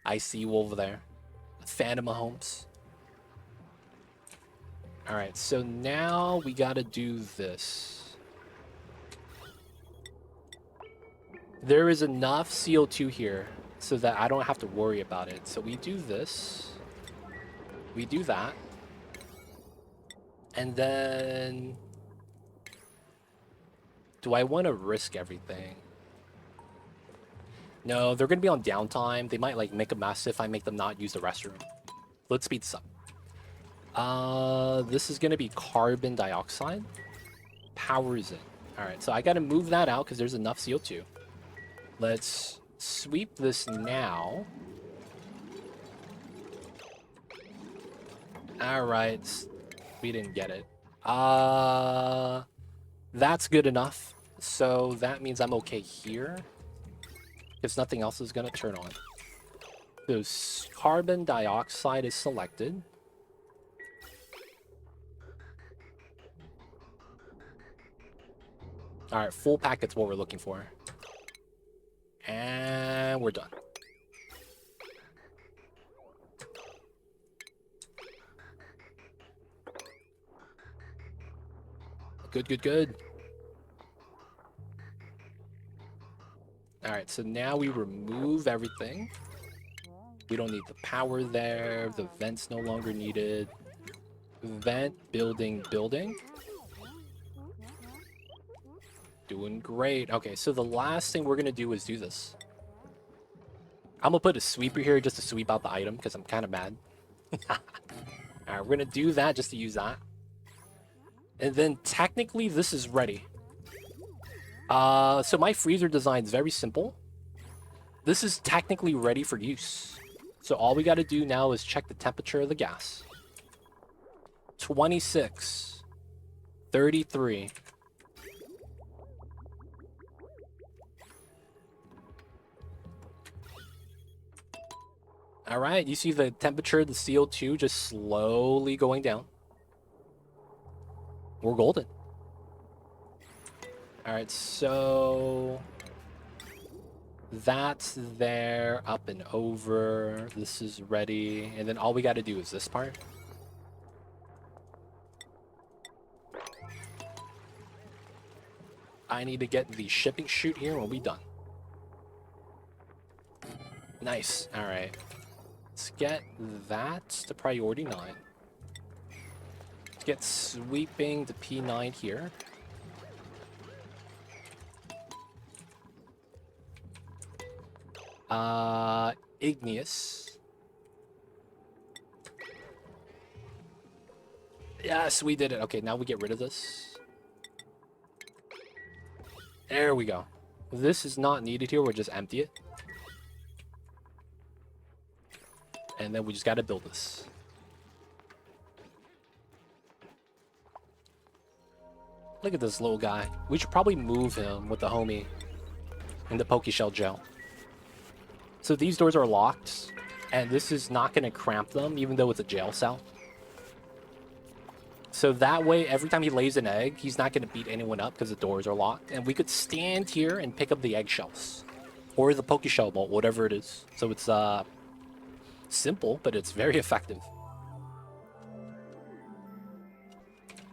I see you over there. Fan of Mahomes. Alright, so now we gotta do this. There is enough CO2 here so that I don't have to worry about it. So we do this. We do that. And then... do I want to risk everything? No, they're going to be on downtime. They might like make a mess if I make them not use the restroom. Let's speed this up. This is going to be carbon dioxide. Powers in. Alright, so I got to move that out because there's enough CO2. Let's sweep this now. Alright. We didn't get it. That's good enough. So that means I'm okay here. Because nothing else is going to turn on. So carbon dioxide is selected. Alright, full packet's what we're looking for. And we're done. Good, good, good. Alright, so now we remove everything. We don't need the power there. The vent's no longer needed. Vent, building, building. Doing great. Okay, so the last thing we're going to do is do this. I'm going to put a sweeper here just to sweep out the item because I'm kind of mad. Alright, we're going to do that just to use that. And then technically this is ready. So my freezer design is very simple. This is technically ready for use. So all we got to do now is check the temperature of the gas. 26. 33. All right, you see the temperature, the CO2 just slowly going down. We're golden. All right, so that's there, up and over. This is ready. And then all we got to do is this part. I need to get the shipping chute here and we'll be done. Nice. All right. Let's get that to priority 9. Let's get sweeping to P9 here. Igneous. Yes, we did it. Okay, now we get rid of this. There we go. This is not needed here. We'll just empty it. And then we just got to build this. Look at this little guy. We should probably move him with the homie in the Pokeshell gel. So these doors are locked, and this is not going to cramp them, even though it's a jail cell. So that way, every time he lays an egg, he's not going to beat anyone up because the doors are locked. And we could stand here and pick up the eggshells. Or the Pokeshell bolt, whatever it is. So it's simple, but it's very effective.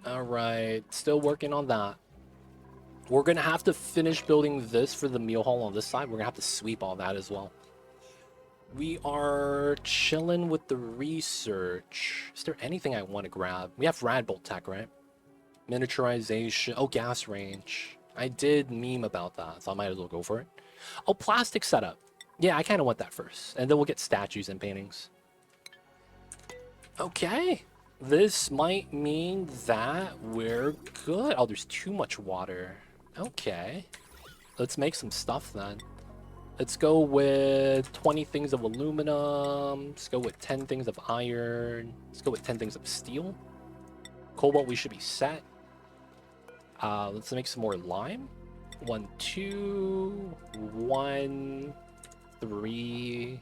Alright, still working on that. We're going to have to finish building this for the meal hall on this side. We're going to have to sweep all that as well. We are chilling with the research. Is there anything I want to grab? We have Radbolt tech, right? Miniaturization. Oh, gas range. I did meme about that, so I might as well go for it. Oh, plastic setup. Yeah, I kind of want that first. And then we'll get statues and paintings. Okay. This might mean that we're good. Oh, there's too much water. Okay. Let's make some stuff then. Let's go with 20 things of aluminum. Let's go with 10 things of iron. Let's go with 10 things of steel. Cobalt, we should be set. Let's make some more lime. 1, 2, 1, 3.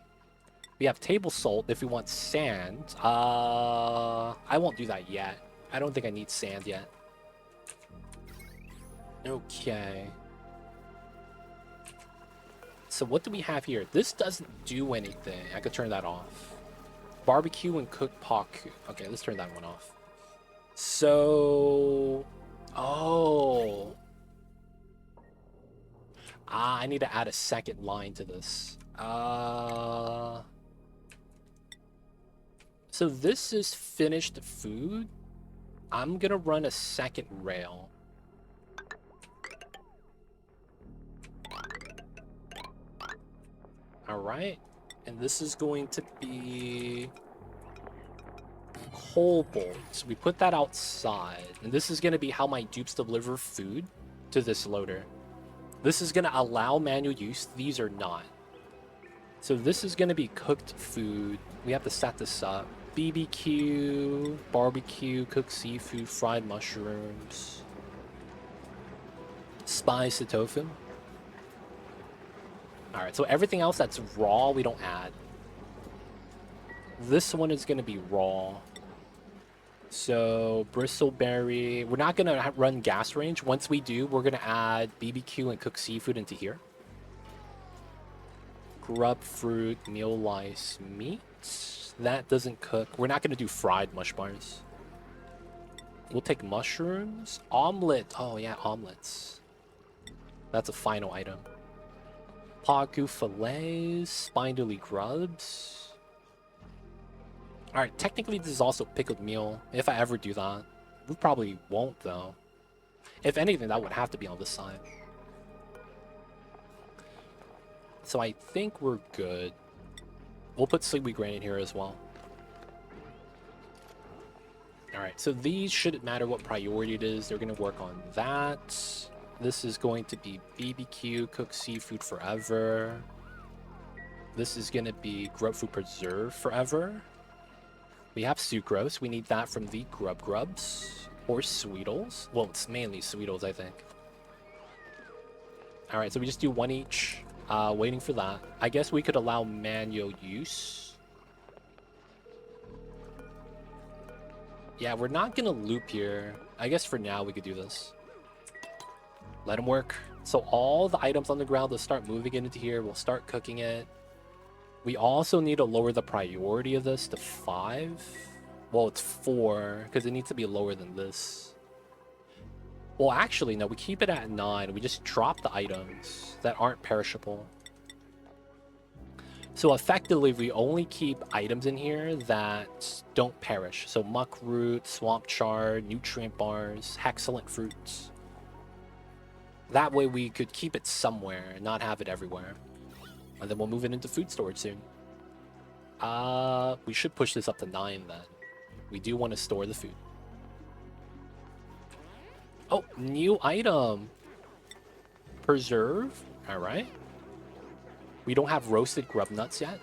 We have table salt if we want sand. I won't do that yet. I don't think I need sand yet. Okay. So what do we have here? This doesn't do anything. I could turn that off. Barbecue and cook paku. Okay, let's turn that one off. So... Oh. I need to add a second line to this. So this is finished food. I'm gonna run a second rail. Alright, and this is going to be cobalt. We put that outside, and this is going to be how my dupes deliver food to this loader. This is going to allow manual use. These are not. So this is going to be cooked food. We have to set this up. BBQ, barbecue, cooked seafood, fried mushrooms, spiced tofu. Alright, so everything else that's raw, we don't add. This one is going to be raw. So, bristleberry. We're not going to run gas range. Once we do, we're going to add BBQ and cooked seafood into here. Grub fruit, meal lice, meat. That doesn't cook. We're not going to do fried mush bars. We'll take mushrooms. Omelet. Oh, yeah, omelets. That's a final item. Paku fillets, spindly grubs. Alright, technically this is also pickled meal, if I ever do that. We probably won't, though. If anything, that would have to be on this side. So I think we're good. We'll put seaweed grain in here as well. Alright, so these shouldn't matter what priority it is. They're going to work on that. This is going to be BBQ, cooked seafood forever. This is going to be grubfruit preserve forever. We have sucrose. We need that from the grubs or sweetles. Well, it's mainly sweetles, I think. All right, so we just do one each. Waiting for that. I guess we could allow manual use. Yeah, we're not gonna loop here. I guess for now we could do this. Let them work. So all the items on the ground, let's start moving it into here. We'll start cooking it. We also need to lower the priority of this to 5. Well, it's 4, because it needs to be lower than this. Well, actually, no, we keep it at 9. We just drop the items that aren't perishable. So effectively, we only keep items in here that don't perish. So muck root, swamp chard, nutrient bars, hexalent fruits. That way we could keep it somewhere and not have it everywhere. And then we'll move it into food storage soon. We should push this up to 9 then. We do want to store the food. Oh, new item. Preserve. All right. We don't have roasted grub nuts yet.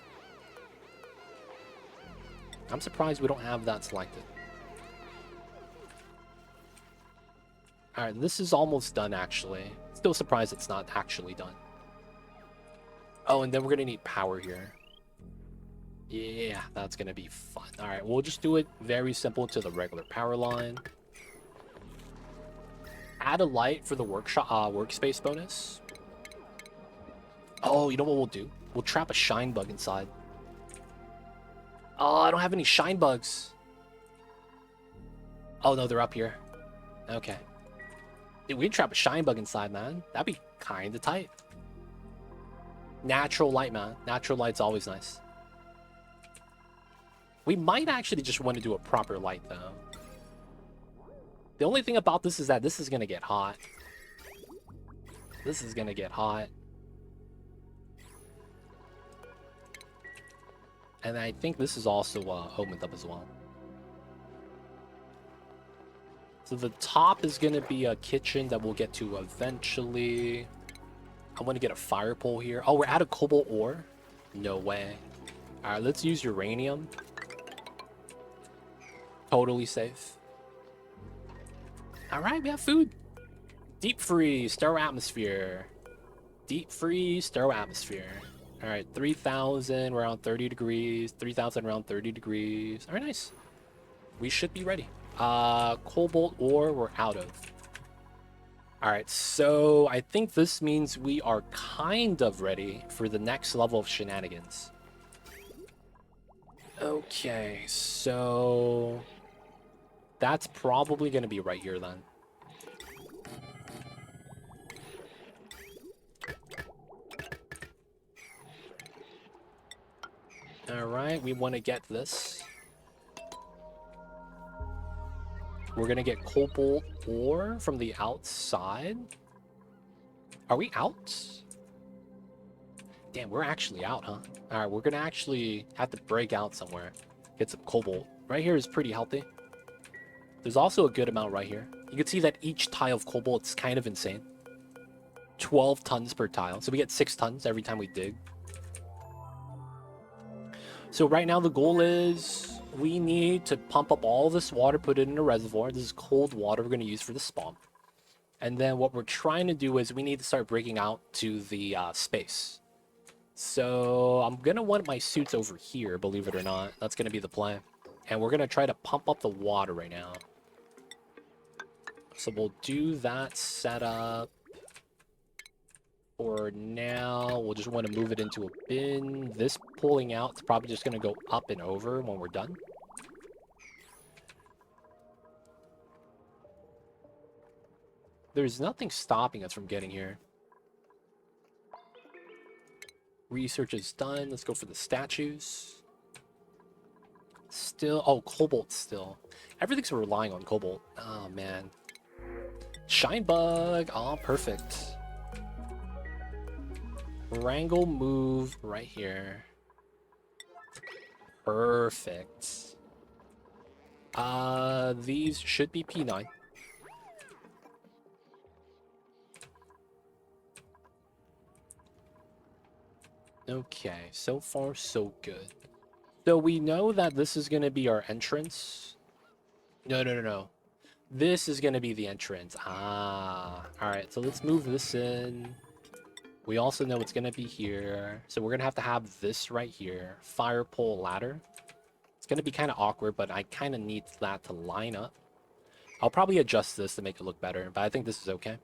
I'm surprised we don't have that selected. All right, this is almost done, actually. Still surprised it's not actually done. Oh, and then we're going to need power here. Yeah, that's going to be fun. All right, we'll just do it very simple to the regular power line. Add a light for the workspace bonus. Oh, you know what we'll do? We'll trap a shine bug inside. Oh, I don't have any shine bugs. Oh, no, they're up here. Okay. Dude, we can trap a shine bug inside, man. That'd be kind of tight. Natural light, man. Natural light's always nice. We might actually just want to do a proper light, though. The only thing about this is that this is going to get hot. This is going to get hot. And I think this is also opened up as well. So the top is going to be a kitchen that we'll get to eventually. I want to get a fire pole here. Oh, we're out of cobalt ore? No way. All right, let's use uranium. Totally safe. All right, we have food. Deep freeze, sterile atmosphere. Deep freeze, sterile atmosphere. All right, 3,000, we're around 30 degrees. 3,000 around 30 degrees. All right, nice. We should be ready. Cobalt ore, we're out of. All right, so I think this means we are kind of ready for the next level of shenanigans. Okay, so that's probably going to be right here then. All right, we want to get this. We're going to get cobalt ore from the outside. Are we out? Damn, we're actually out, huh? All right, we're going to actually have to break out somewhere. Get some cobalt. Right here is pretty healthy. There's also a good amount right here. You can see that each tile of cobalt is kind of insane. 12 tons per tile. So we get 6 tons every time we dig. So right now the goal is we need to pump up all this water, put it in a reservoir. This is cold water we're going to use for the spawn. And then what we're trying to do is we need to start breaking out to the space. So I'm going to want my suits over here, believe it or not. That's going to be the plan. And we're going to try to pump up the water right now. So we'll do that setup. For now, we'll just want to move it into a bin. This pulling out is probably just going to go up and over when we're done. There's nothing stopping us from getting here. Research is done. Let's go for the statues. Still, oh, cobalt still. Everything's relying on cobalt. Oh, man. Shine bug. Oh, perfect. Wrangle move right here. Perfect. These should be P9. Okay, so far so good. So we know that this is going to be our entrance. No. This is going to be the entrance. Ah, all right. So let's move this in. We also know it's going to be here. So we're going to have this right here. Fire pole ladder. It's going to be kind of awkward, but I kind of need that to line up. I'll probably adjust this to make it look better, but I think this is okay.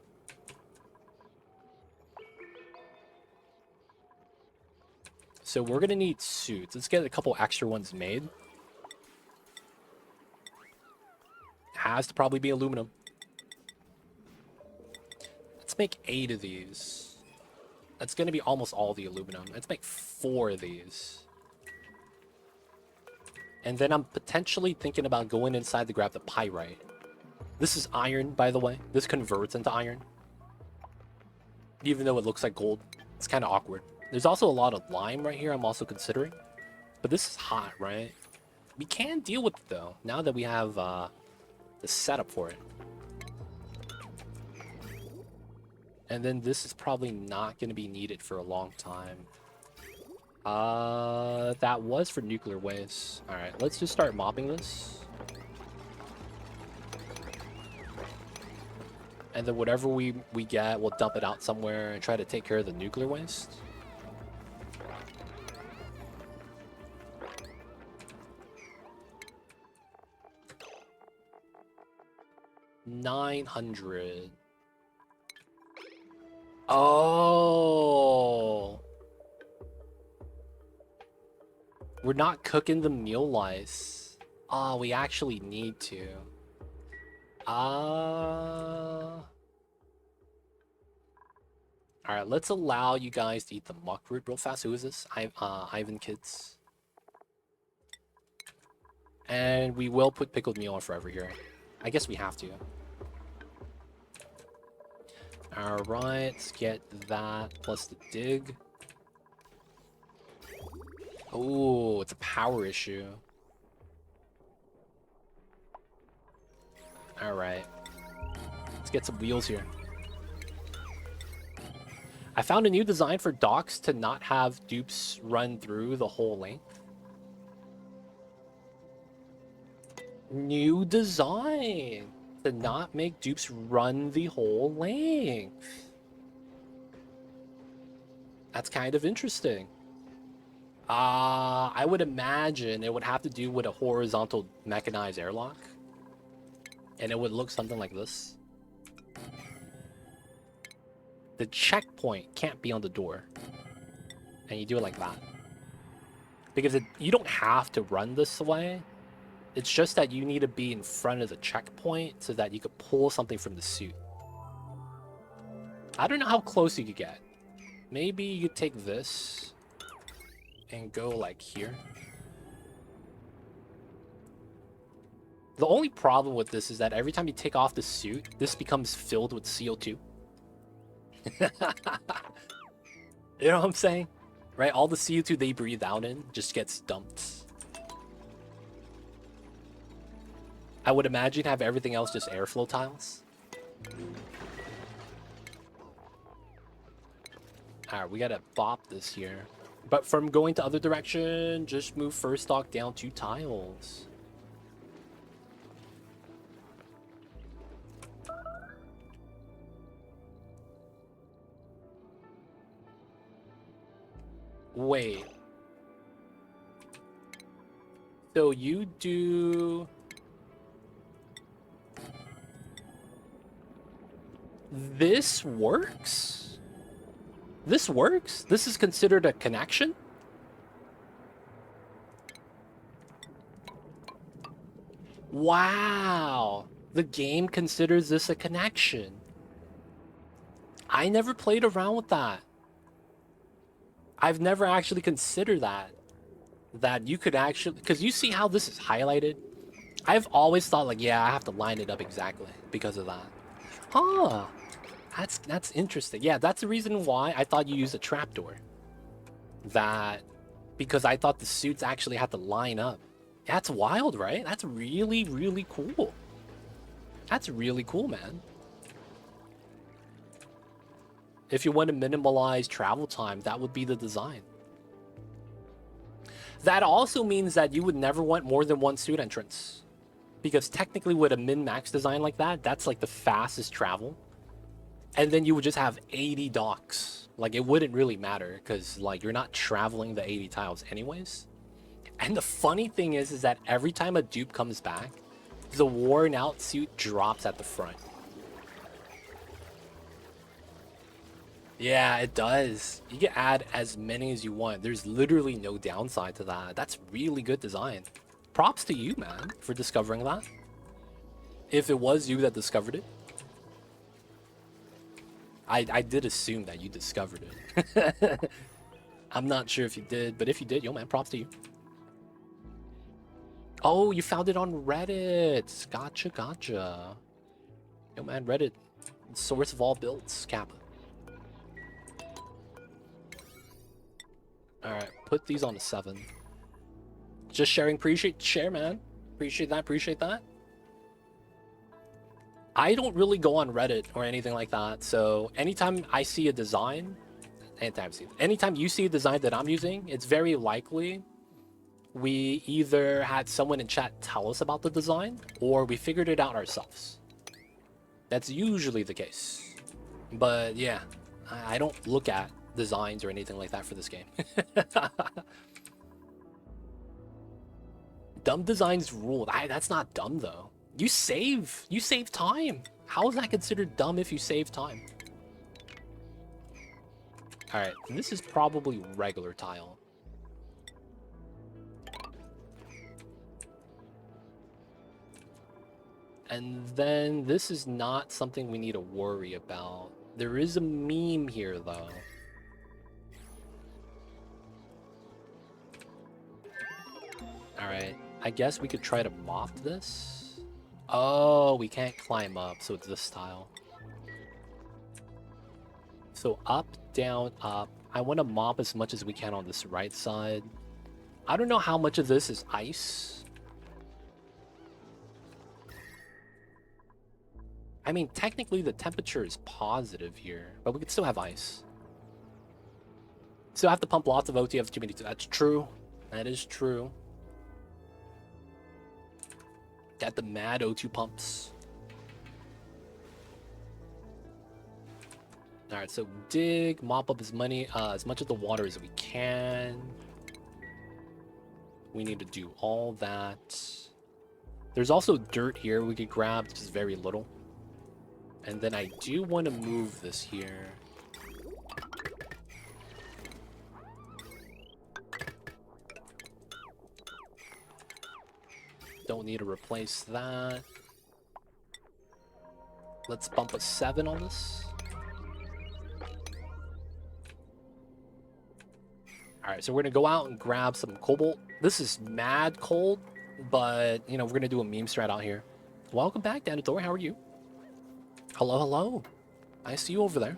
So we're going to need suits. Let's get a couple extra ones made. Has to probably be aluminum. Let's make 8 of these. That's going to be almost all the aluminum. Let's make 4 of these. And then I'm potentially thinking about going inside to grab the pyrite. This is iron, by the way. This converts into iron. Even though it looks like gold. It's kind of awkward. There's also a lot of lime right here I'm also considering. But this is hot, right? We can deal with it, though, now that we have the setup for it. And then this is probably not going to be needed for a long time. That was for nuclear waste. Alright, let's just start mopping this. And then whatever we get, we'll dump it out somewhere and try to take care of the nuclear waste. $900. Oh. We're not cooking the meal lice. Oh, we actually need to. Alright, let's allow you guys to eat the muck root real fast. Who is this? Ivan Kids. And we will put pickled meal on forever here. I guess we have to. Alright, let's get that plus the dig. Oh, it's a power issue. Alright. Let's get some wheels here. I found a new design for docks to not have dupes run through the whole length. New design to not make dupes run the whole length. That's kind of interesting. I would imagine it would have to do with a horizontal mechanized airlock. And it would look something like this. The checkpoint can't be on the door. And you do it like that. Because you don't have to run this way. It's just that you need to be in front of the checkpoint so that you could pull something from the suit. I don't know how close you could get. Maybe you could take this and go like here. The only problem with this is that every time you take off the suit, this becomes filled with CO2. You know what I'm saying? Right? All the CO2 they breathe out in just gets dumped. I would imagine have everything else just airflow tiles. Alright, we gotta bop this here. But from going to other direction, just move first stock down 2 tiles. Wait. So you do... This works? This works? This is considered a connection? Wow. The game considers this a connection. I never played around with that. I've never actually considered that. That you could actually... Because you see how this is highlighted? I've always thought like, yeah, I have to line it up exactly because of that. Huh. That's interesting. Yeah, that's the reason why I thought you used a trapdoor. That... Because I thought the suits actually had to line up. That's wild, right? That's really, really cool. That's really cool, man. If you want to minimalize travel time, that would be the design. That also means that you would never want more than 1 suit entrance. Because technically with a min-max design like that, that's like the fastest travel. And then you would just have 80 docks. Like, it wouldn't really matter, because like you're not traveling the 80 tiles anyways. And the funny thing is that every time a dupe comes back, the worn out suit drops at the front. Yeah, it does. You can add as many as you want. There's literally no downside to that. That's really good design. Props to you, man, for discovering that. If it was you that discovered it. I did assume that you discovered it. I'm not sure if you did, but if you did, yo, man, props to you. Oh, you found it on Reddit. Gotcha, gotcha. Yo, man, Reddit. Source of all builds, Kappa. Alright, put these on a 7. Just sharing, share, man. Appreciate that, appreciate that. I don't really go on Reddit or anything like that, so anytime I see a design, anytime you see a design that I'm using, it's very likely we either had someone in chat tell us about the design, or we figured it out ourselves. That's usually the case. But yeah, I don't look at designs or anything like that for this game. Dumb designs rule. That's not dumb though. You save time. How is that considered dumb if you save time? Alright, this is probably regular tile. And then this is not something we need to worry about. There is a meme here though. Alright, I guess we could try to mop this. Oh, we can't climb up, so it's this style. So up, down, up. I want to mop as much as we can on this right side. I don't know how much of this is ice. I mean, technically the temperature is positive here, but we could still have ice. Still have to pump lots of OTF too many. That's true. That is true. Got the mad O2 pumps. Alright, so dig, mop up as much of the water as we can. We need to do all that. There's also dirt here we could grab, just very little. And then I do want to move this here. Don't need to replace that. Let's bump a 7 on this. Alright, so we're gonna go out and grab some cobalt. This is mad cold, but, you know, we're gonna do a meme strat out here. Welcome back, Danitor. How are you? Hello, hello. I see you over there.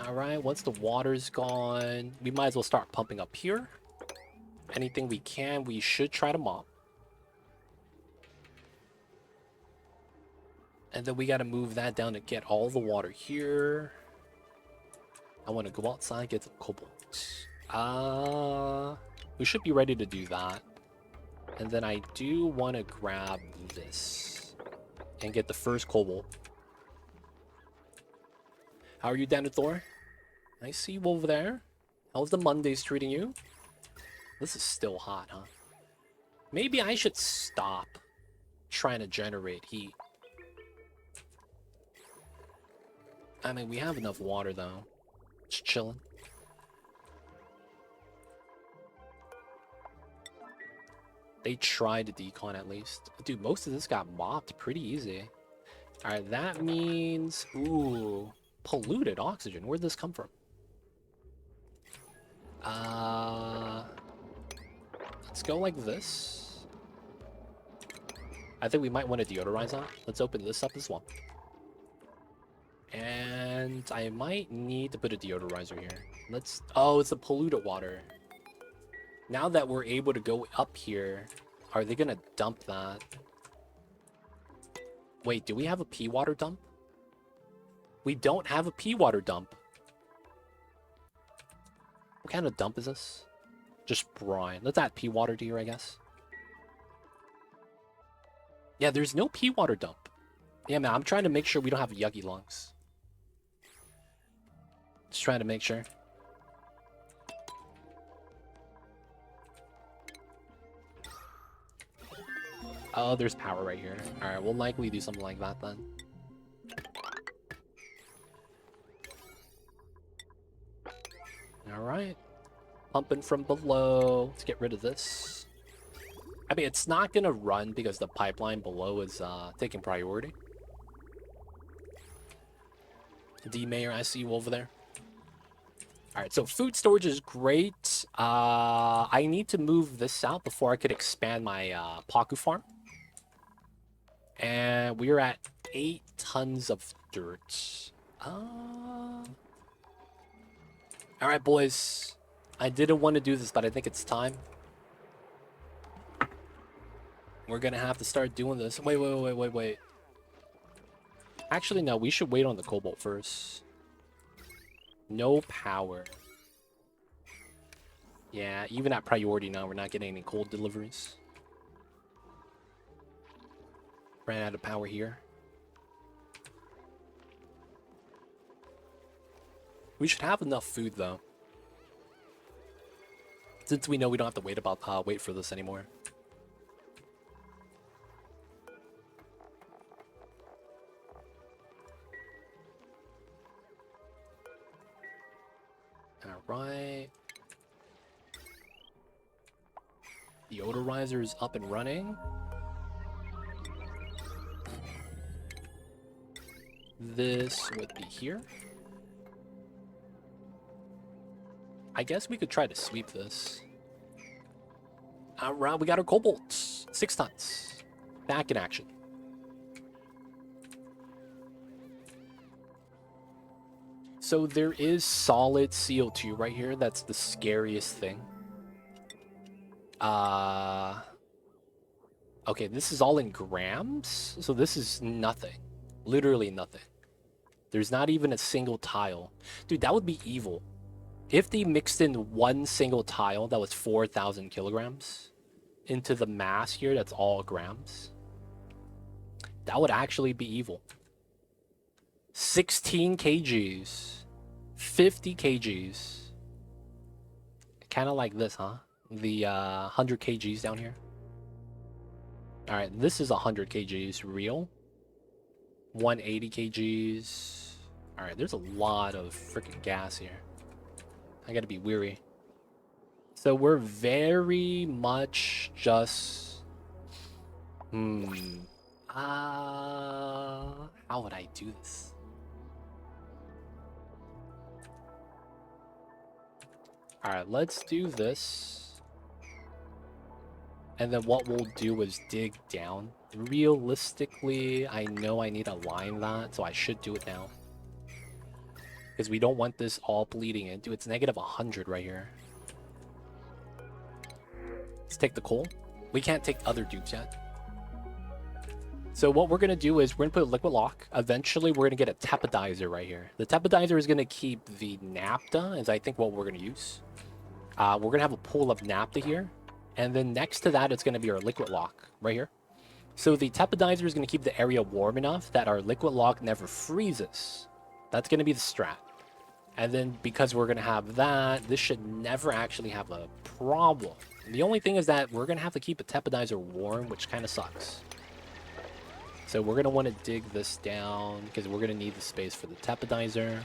Alright, once the water's gone, we might as well start pumping up here. Anything we can, we should try to mop. And then we gotta move that down to get all the water here. I want to go outside, get the cobalt. We should be ready to do that. And then I do want to grab this and get the first cobalt. How are you, Danitor? I see you over there. How's the Mondays treating you? This is still hot, huh? Maybe I should stop trying to generate heat. I mean, we have enough water, though. Just chilling. They tried to decon at least. Dude, most of this got mopped pretty easy. Alright, that means... Ooh, polluted oxygen. Where'd this come from? Let's go like this. I think we might want to deodorize that. Let's open this up as well. And I might need to put a deodorizer here. Let's... Oh, it's the polluted water. Now that we're able to go up here, are they gonna dump that? Wait, do we have a pea water dump? We don't have a pea water dump. What kind of dump is this? Just brine. Let's add pea water to here, I guess. Yeah, there's no pea water dump. Yeah, man, I'm trying to make sure we don't have yucky lungs. Just trying to make sure. Oh, there's power right here. Alright, we'll likely do something like that then. Alright. Pumping from below. Let's get rid of this. I mean, it's not gonna run because the pipeline below is taking priority. D-Mayor, I see you over there. Alright, so food storage is great. I need to move this out before I could expand my Paku farm. And we're at 8 tons of dirt. Alright, boys. I didn't want to do this, but I think it's time. We're gonna have to start doing this. Wait. Actually, no, we should wait on the cobalt first. No power. Yeah, even at priority now, we're not getting any cold deliveries. Ran out of power here. We should have enough food, though. Since we know we don't have to wait for this anymore. Alright. The odorizer is up and running. This would be here. I guess we could try to sweep this. Alright, we got our cobalt. 6 tons. Back in action. So there is solid CO2 right here. That's the scariest thing. Okay, this is all in grams. So this is nothing. Literally nothing. There's not even a single tile. Dude, that would be evil. If they mixed in one single tile that was 4,000 kilograms into the mass here, that's all grams. That would actually be evil. 16 kgs. 50 kgs. Kind of like this, huh? The 100 kgs down here. Alright, this is 100 kgs real. 180 kgs. Alright, there's a lot of freaking gas here. I gotta be weary. So we're very much just... how would I do this? Alright, let's do this. And then what we'll do is dig down. Realistically, I know I need to line that, so I should do it now. Because we don't want this all bleeding in. Dude, it's negative 100 right here. Let's take the coal. We can't take other dupes yet. So what we're going to do is we're going to put a liquid lock. Eventually, we're going to get a tepodizer right here. The tepodizer is going to keep the naphtha, is I think what we're going to use. We're going to have a pool of naphtha here. And then next to that, it's going to be our liquid lock right here. So the tepodizer is going to keep the area warm enough that our liquid lock never freezes. That's going to be the strat. And then because we're going to have that, this should never actually have a problem. The only thing is that we're going to have to keep a tepodizer warm, which kind of sucks. So we're going to want to dig this down because we're going to need the space for the tepodizer.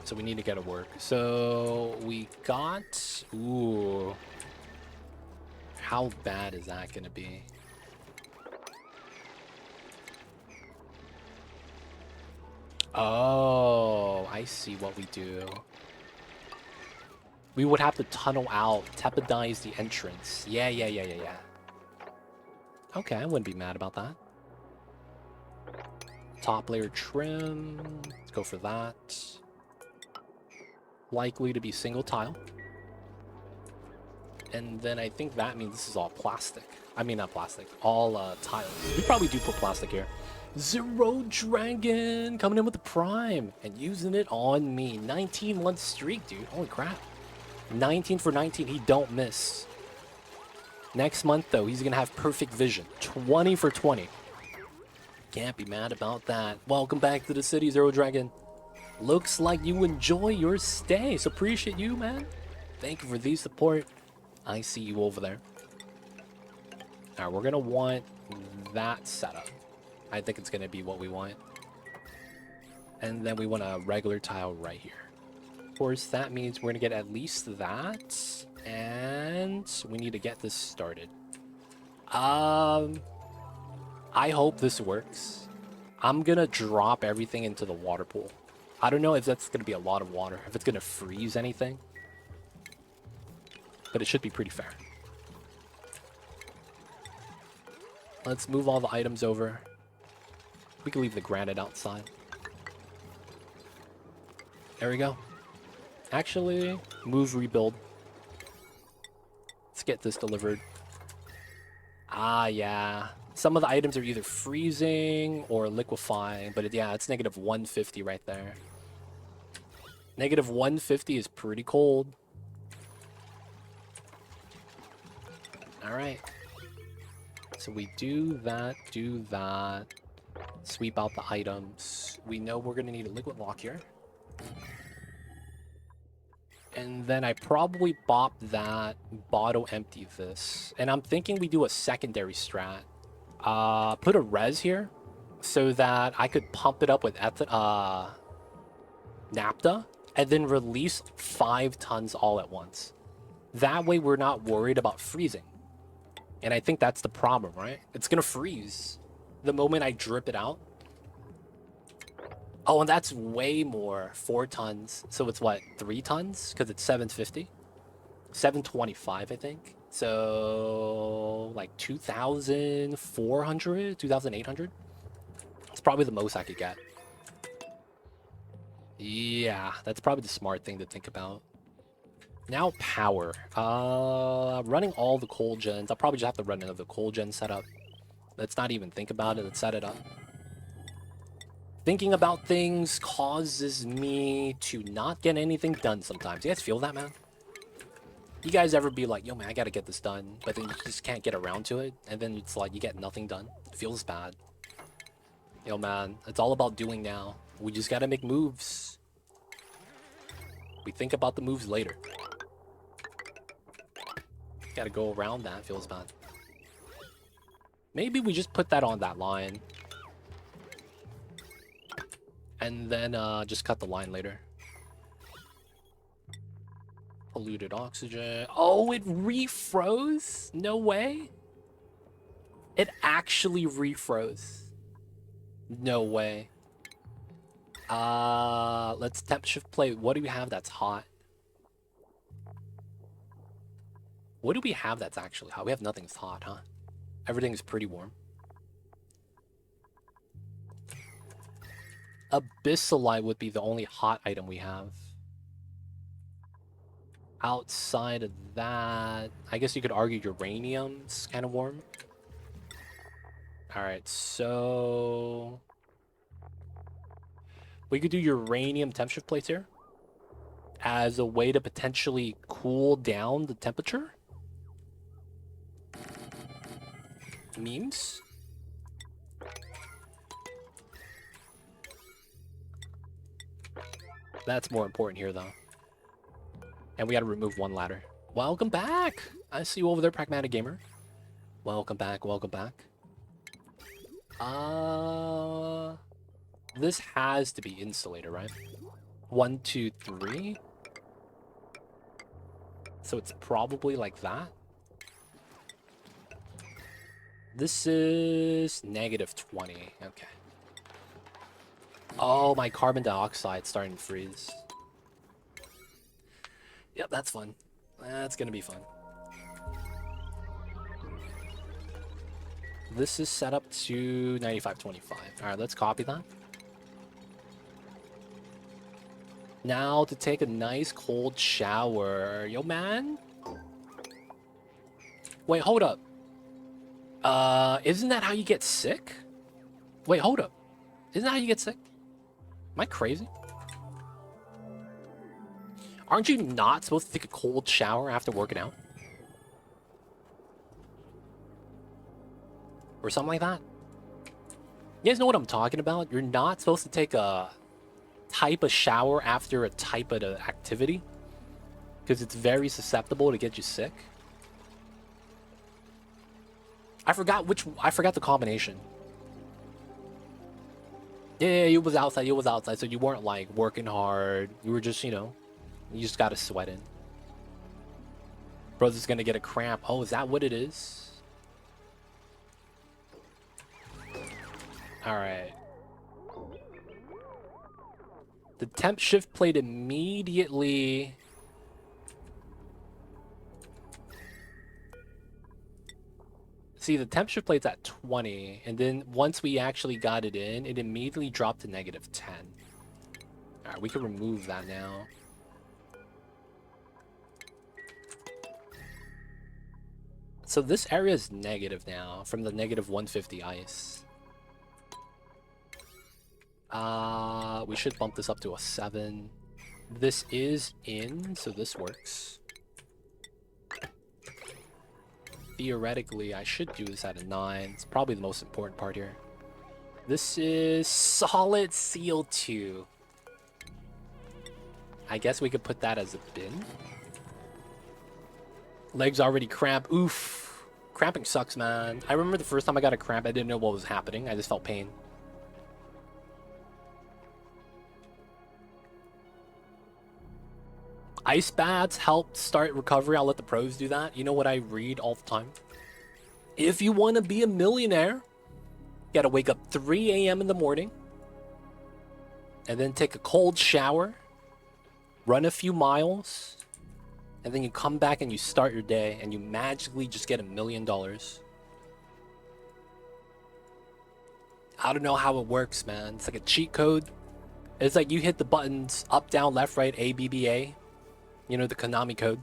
So we need to get to work. So we got... Ooh. How bad is that going to be? Oh, I see what we do. We would have to tunnel out, tepodize the entrance. Yeah. Okay, I wouldn't be mad about that. Top layer trim. Let's go for that. Likely to be single tile. And then I think that means this is all plastic. I mean, not plastic. All tiles. We probably do put plastic here. Zero Dragon coming in with the prime and using it on me. 19-month streak, dude. Holy crap. 19 for 19. He don't miss. Next month, though, he's gonna have perfect vision. 20 for 20. Can't be mad about that. Welcome back to the city, Zero Dragon. Looks like you enjoy your stay, so appreciate you, man. Thank you for the support. I see you over there. Alright, we're gonna want that setup. I think it's gonna be what we want. And then we want a regular tile right here. Of course, that means we're gonna get at least that. And we need to get this started. I hope this works. I'm gonna drop everything into the water pool. I don't know if that's gonna be a lot of water, if it's gonna freeze anything. But it should be pretty fair. Let's move all the items over. We can leave the granite outside. There we go. Actually, move, rebuild. Let's get this delivered. Ah, yeah. Some of the items are either freezing or liquefying, but yeah, it's negative 150 right there. Negative 150 is pretty cold. Alright. So we do that, sweep out the items. We know we're going to need a liquid lock here. And then I probably bop that, bottle empty this. And I'm thinking we do a secondary strat. Put a res here so that I could pump it up with naphtha and then release 5 tons all at once. That way we're not worried about freezing. And I think that's the problem, right? It's gonna freeze the moment I drip it out. Oh, and that's way more. 4 tons. So it's what, 3 tons? Because it's 750? 725, I think. So like 2,400, 2,800. It's probably the most I could get. Yeah, that's probably the smart thing to think about. Now power. Running all the coal gens. I'll probably just have to run another coal gen setup. Let's not even think about it. Let's set it up. Thinking about things causes me to not get anything done sometimes. You guys feel that, man? You guys ever be like, yo, man, I gotta get this done, but then you just can't get around to it, and then it's like you get nothing done? It feels bad. Yo, man, it's all about doing now. We just gotta make moves. We think about the moves later. Gotta go around that. Feels bad. Maybe we just put that on that line. And then just cut the line later. Polluted oxygen. Oh, it refroze? No way. It actually refroze. No way. Let's temp shift play. What do we have that's hot? What do we have that's actually hot? We have nothing that's hot, huh? Everything's pretty warm. Abyssalite would be the only hot item we have. Outside of that, I guess you could argue uranium's kind of warm. Alright, so we could do uranium temp shift plates here as a way to potentially cool down the temperature. Memes. That's more important here, though. And we gotta remove 1 ladder. Welcome back! I see you over there, Pragmatic Gamer. Welcome back, welcome back. This has to be insulator, right? 1, 2, 3. So it's probably like that. This is negative 20. Okay. Oh, my carbon dioxide's starting to freeze. Yep, that's fun. That's gonna be fun. This is set up to 9525. Alright, let's copy that. Now to take a nice cold shower. Yo, man. Wait, hold up. Isn't that how you get sick? Wait, hold up. Isn't that how you get sick? Am I crazy? Aren't you not supposed to take a cold shower after working out? or something like that. You guys know what I'm talking about? You're not supposed to take a type of shower after a type of activity because it's very susceptible to get you sick. I forgot the combination. Yeah, you was outside, so you weren't like working hard. You were just, you just got to sweat in. Brother's gonna get a cramp. Oh, is that what it is? Alright. The temp shift plate immediately... See, the temp shift plate's at 20, and then once we actually got it in, it immediately dropped to -10. Alright, we can remove that now. So this area is negative now, from the -150 ice. We should bump this up to a 7. This is in, so this works. Theoretically, I should do this at a 9. It's probably the most important part here. This is solid CO2. I guess we could put that as a bin. Legs already cramp. Oof. Cramping sucks, man. I remember the first time I got a cramp, I didn't know what was happening. I just felt pain. Ice baths help start recovery. I'll let the pros do that. You know what I read all the time? If you want to be a millionaire, you gotta wake up 3 a.m. in the morning and then take a cold shower, run a few miles, and then you come back and you start your day and you magically just get $1 million. I don't know how it works, man. It's like a cheat code. It's like you hit the buttons up, down, left, right, A, B, B, A. You know, the Konami code.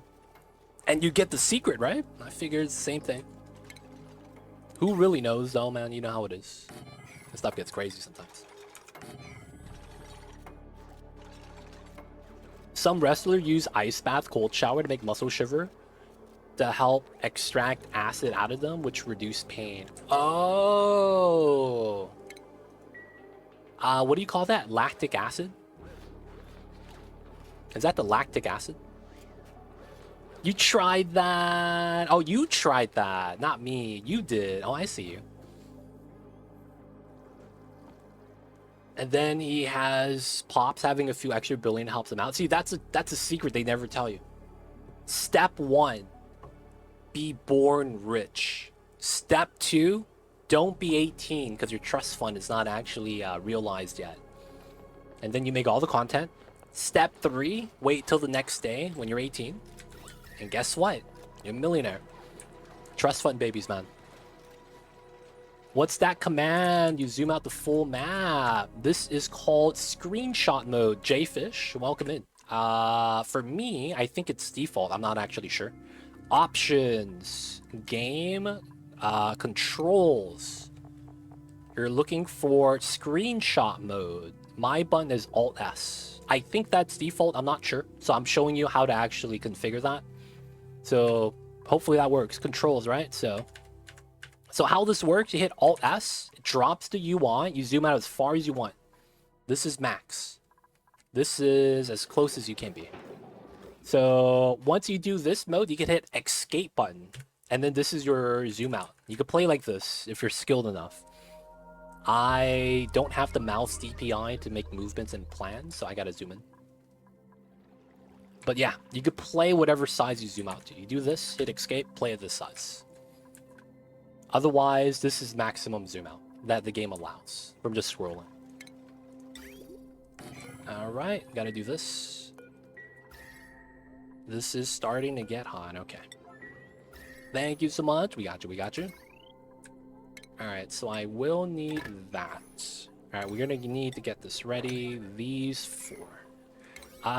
And you get the secret, right? I figure it's the same thing. Who really knows, though, man? You know how it is. This stuff gets crazy sometimes. Some wrestlers use ice bath, cold shower to make muscle shiver to help extract acid out of them, which reduce pain. Oh. What do you call that? Lactic acid? Is that the lactic acid? You tried that. Oh, you tried that. Not me. You did. Oh, I see you. And then he has Pops having a few extra billion helps him out. See, that's a secret they never tell you. Step 1, be born rich. Step 2, don't be 18 because your trust fund is not actually realized yet. And then you make all the content. Step 3, wait till the next day when you're 18. And guess what? You're a millionaire. Trust fund babies, man. What's that command? You zoom out the full map. This is called screenshot mode. Jfish, welcome in. For me, I think it's default. I'm not actually sure. Options, game, controls. You're looking for screenshot mode. My button is Alt-S. I think that's default. I'm not sure. So I'm showing you how to actually configure that. So hopefully that works. Controls, right? So how this works, you hit Alt-S, it drops the UI, you zoom out as far as you want. This is max. This is as close as you can be. So once you do this mode, you can hit escape button. And then this is your zoom out. You can play like this if you're skilled enough. I don't have the mouse DPI to make movements and plans, so I gotta zoom in. But yeah, you could play whatever size you zoom out to. You do this, hit escape, play at this size. Otherwise, this is maximum zoom out that the game allows from just scrolling. Alright, gotta do this. This is starting to get hot, okay. Thank you so much, we got you, we got you. Alright, so I will need that. Alright, we're gonna need to get this ready. These 4.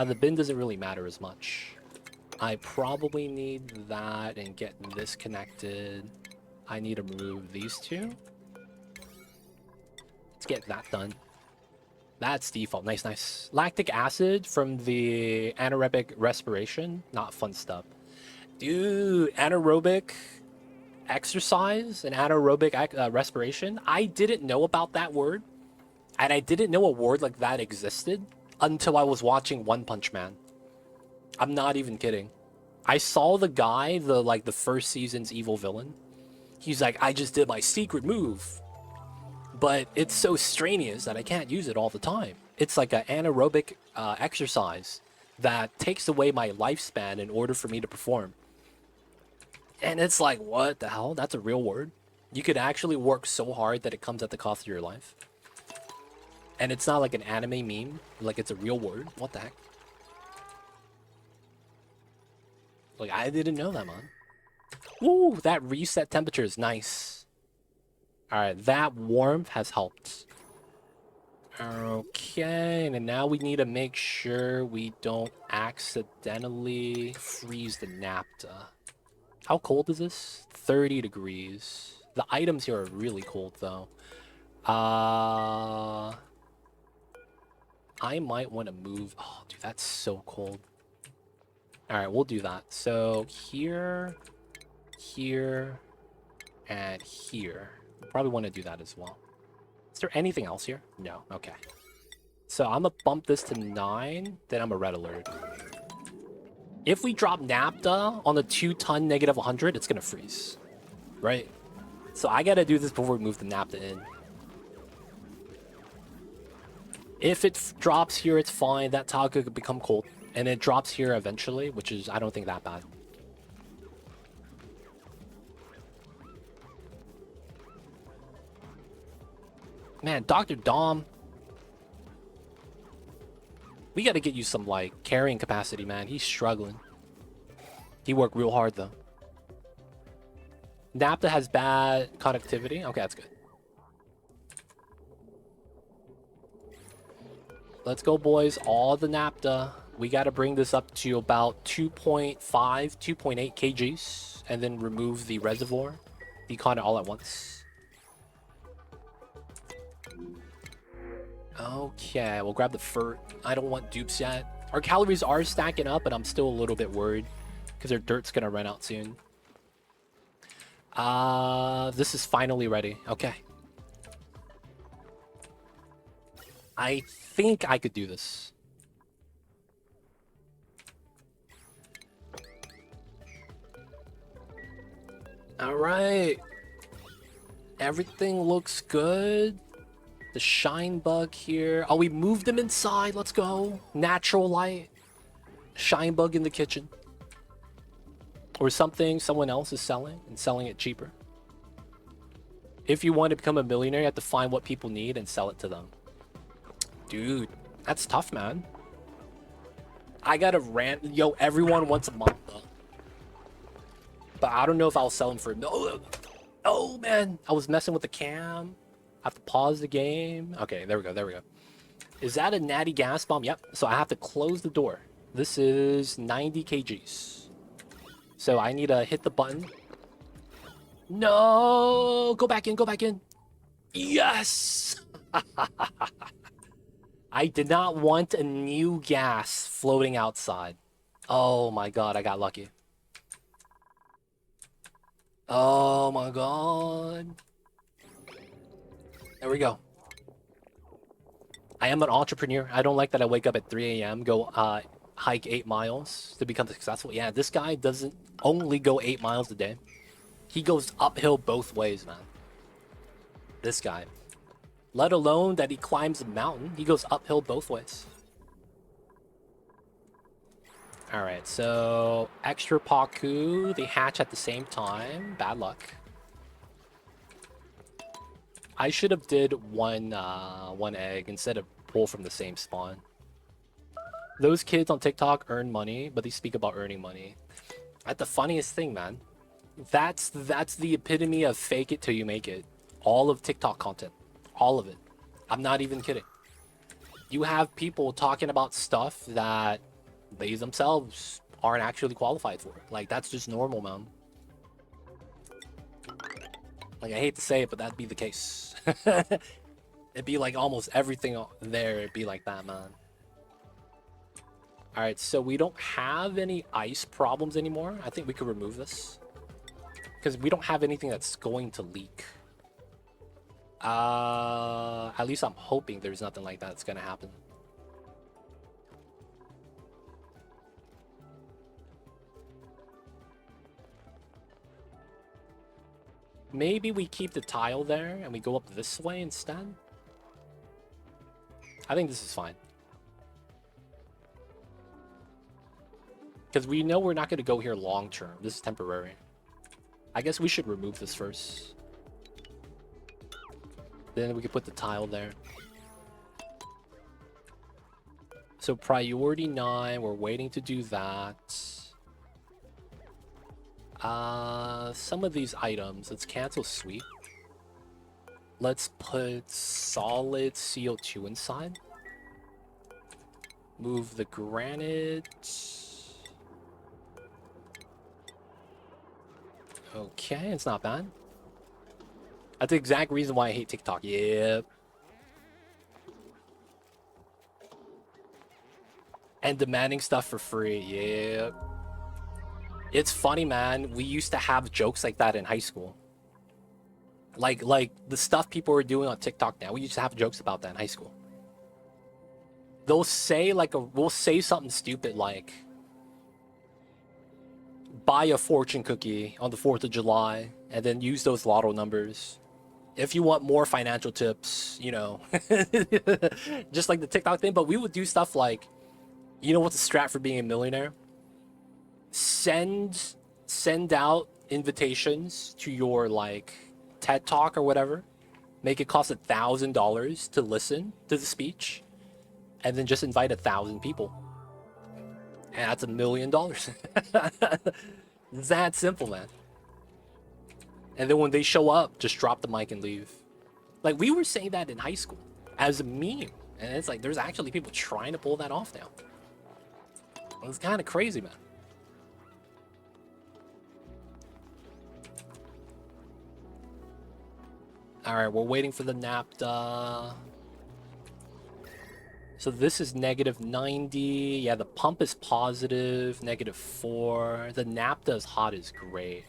The bin doesn't really matter as much. I probably need that and get this connected. I need to remove these 2. Let's get that done. That's default. Nice, nice. Lactic acid from the anaerobic respiration. Not fun stuff. Dude, anaerobic exercise and anaerobic respiration. I didn't know about that word, and I didn't know a word like that existed until I was watching One Punch Man. I'm not even kidding. I saw the guy, the first season's evil villain. He's like, I just did my secret move, but it's so strenuous that I can't use it all the time. It's like an anaerobic exercise that takes away my lifespan in order for me to perform. And it's like, what the hell? That's a real word. You could actually work so hard that it comes at the cost of your life. And it's not like an anime meme. Like, it's a real word. What the heck? Like, I didn't know that, man. Ooh, that reset temperature is nice. Alright, that warmth has helped. Okay, and now we need to make sure we don't accidentally freeze the napta. How cold is this? 30 degrees. The items here are really cold, though. I might want to move... Oh, dude, that's so cold. Alright, we'll do that. So, here, here, and here. Probably want to do that as well. Is there anything else here? No. Okay. So, I'm going to bump this to 9, then I'm a red alert. If we drop napta on the 2-ton negative 100, it's going to freeze. Right? So I got to do this before we move the napta in. If it drops here, it's fine. That tile could become cold. And it drops here eventually, which is, I don't think, that bad. Man, Dr. Dom. We got to get you some, like, carrying capacity, man. He's struggling. He worked real hard, though. Napta has bad conductivity. Okay, that's good. Let's go, boys. All the napta. We got to bring this up to about 2.5, 2.8 kgs. And then remove the reservoir. Decon it all at once. Okay, we'll grab the fur. I don't want dupes yet. Our calories are stacking up, but I'm still a little bit worried because our dirt's gonna run out soon. This is finally ready. Okay. I think I could do this. All right. Everything looks good. The shine bug here. Oh, we moved them inside. Let's go. Natural light. Shine bug in the kitchen. Or something someone else is selling and selling it cheaper. If you want to become a millionaire, you have to find what people need and sell it to them. Dude, that's tough, man. I gotta rant. Yo, everyone wants a manga. But I don't know if I'll sell them for... No, oh, man. I was messing with the cam. I have to pause the game. Okay, there we go, there we go. Is that a natty gas bomb? Yep. So I have to close the door. This is 90 kgs. So I need to hit the button. No! Go back in, go back in. Yes! I did not want a new gas floating outside. Oh my god, I got lucky. Oh my god. There we go. I am an entrepreneur. I don't like that I wake up at 3 a.m., go hike 8 miles to become successful. Yeah, this guy doesn't only go 8 miles a day. He goes uphill both ways, man. This guy. Let alone that he climbs a mountain. He goes uphill both ways. Alright, so extra Paku. They hatch at the same time. Bad luck. I should have did one egg instead of pull from the same spawn. Those kids on TikTok earn money, but they speak about earning money. That's the funniest thing, man. That's the epitome of fake it till you make it. All of TikTok content. All of it. I'm not even kidding. You have people talking about stuff that they themselves aren't actually qualified for. Like, that's just normal, man. Like, I hate to say it, but that'd be the case. It'd be like almost everything there, it'd be like that, man. Alright, so we don't have any ice problems anymore. I think we could remove this. Because we don't have anything that's going to leak. At least I'm hoping there's nothing like that's gonna happen. Maybe we keep the tile there and we go up this way instead. I think this is fine. Because we know we're not going to go here long term. This is temporary. I guess we should remove this first. Then we can put the tile there. So priority 9, we're waiting to do that. Some of these items, let's cancel sweep. Let's put solid CO2 inside. Move the granite. Okay, it's not bad. That's the exact reason why I hate TikTok. Yep. And demanding stuff for free. Yep. It's funny, man. We used to have jokes like that in high school. Like the stuff people are doing on TikTok now. We used to have jokes about that in high school. They'll say we'll say something stupid like, buy a fortune cookie on the 4th of July and then use those lotto numbers. If you want more financial tips, you know, just like the TikTok thing. But we would do stuff like, you know what's the strat for being a millionaire? Send out invitations to your like TED Talk or whatever. Make it cost $1,000 to listen to the speech, and then just invite 1,000 people. And that's $1 million. That simple, man. And then when they show up, just drop the mic and leave. Like, we were saying that in high school as a meme. And it's like, there's actually people trying to pull that off now. It's kind of crazy, man. Alright, we're waiting for the napta. So this is -90. Yeah, the pump is positive, -4. The napta is hot is great.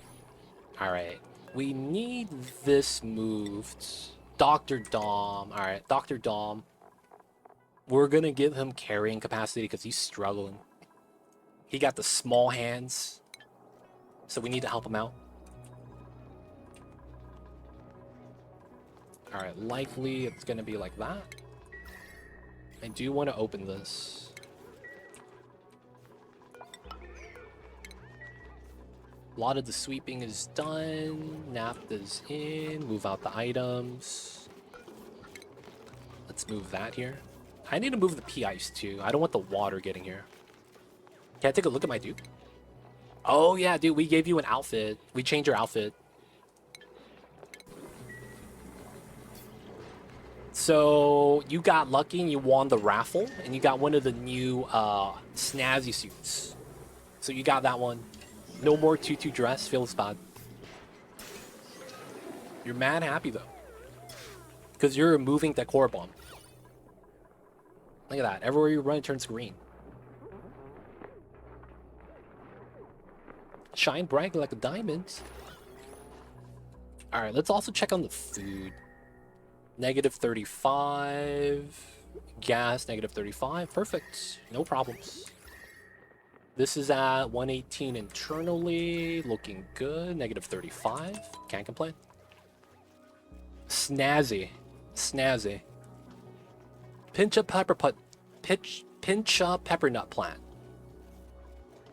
Alright. We need this moved. Dr. Dom. Alright, Dr. Dom. We're gonna give him carrying capacity because he's struggling. He got the small hands. So we need to help him out. Alright, likely it's gonna be like that. I do want to open this. A lot of the sweeping is done. Napta's in. Move out the items. Let's move that here. I need to move the pea ice too. I don't want the water getting here. Can I take a look at my dude? Oh yeah, dude, we gave you an outfit. We changed your outfit. So you got lucky and you won the raffle, and you got one of the new snazzy suits. So you got that one. No more tutu dress. Feels bad. You're mad happy though, because you're removing that core bomb. Look at that. Everywhere you run, it turns green. Shine bright like a diamond. All right, let's also check on the food. -35. Gas, -35. Perfect. No problems. This is at 118 internally. Looking good. -35. Can't complain. Snazzy. Snazzy. Pincha peppernut plant.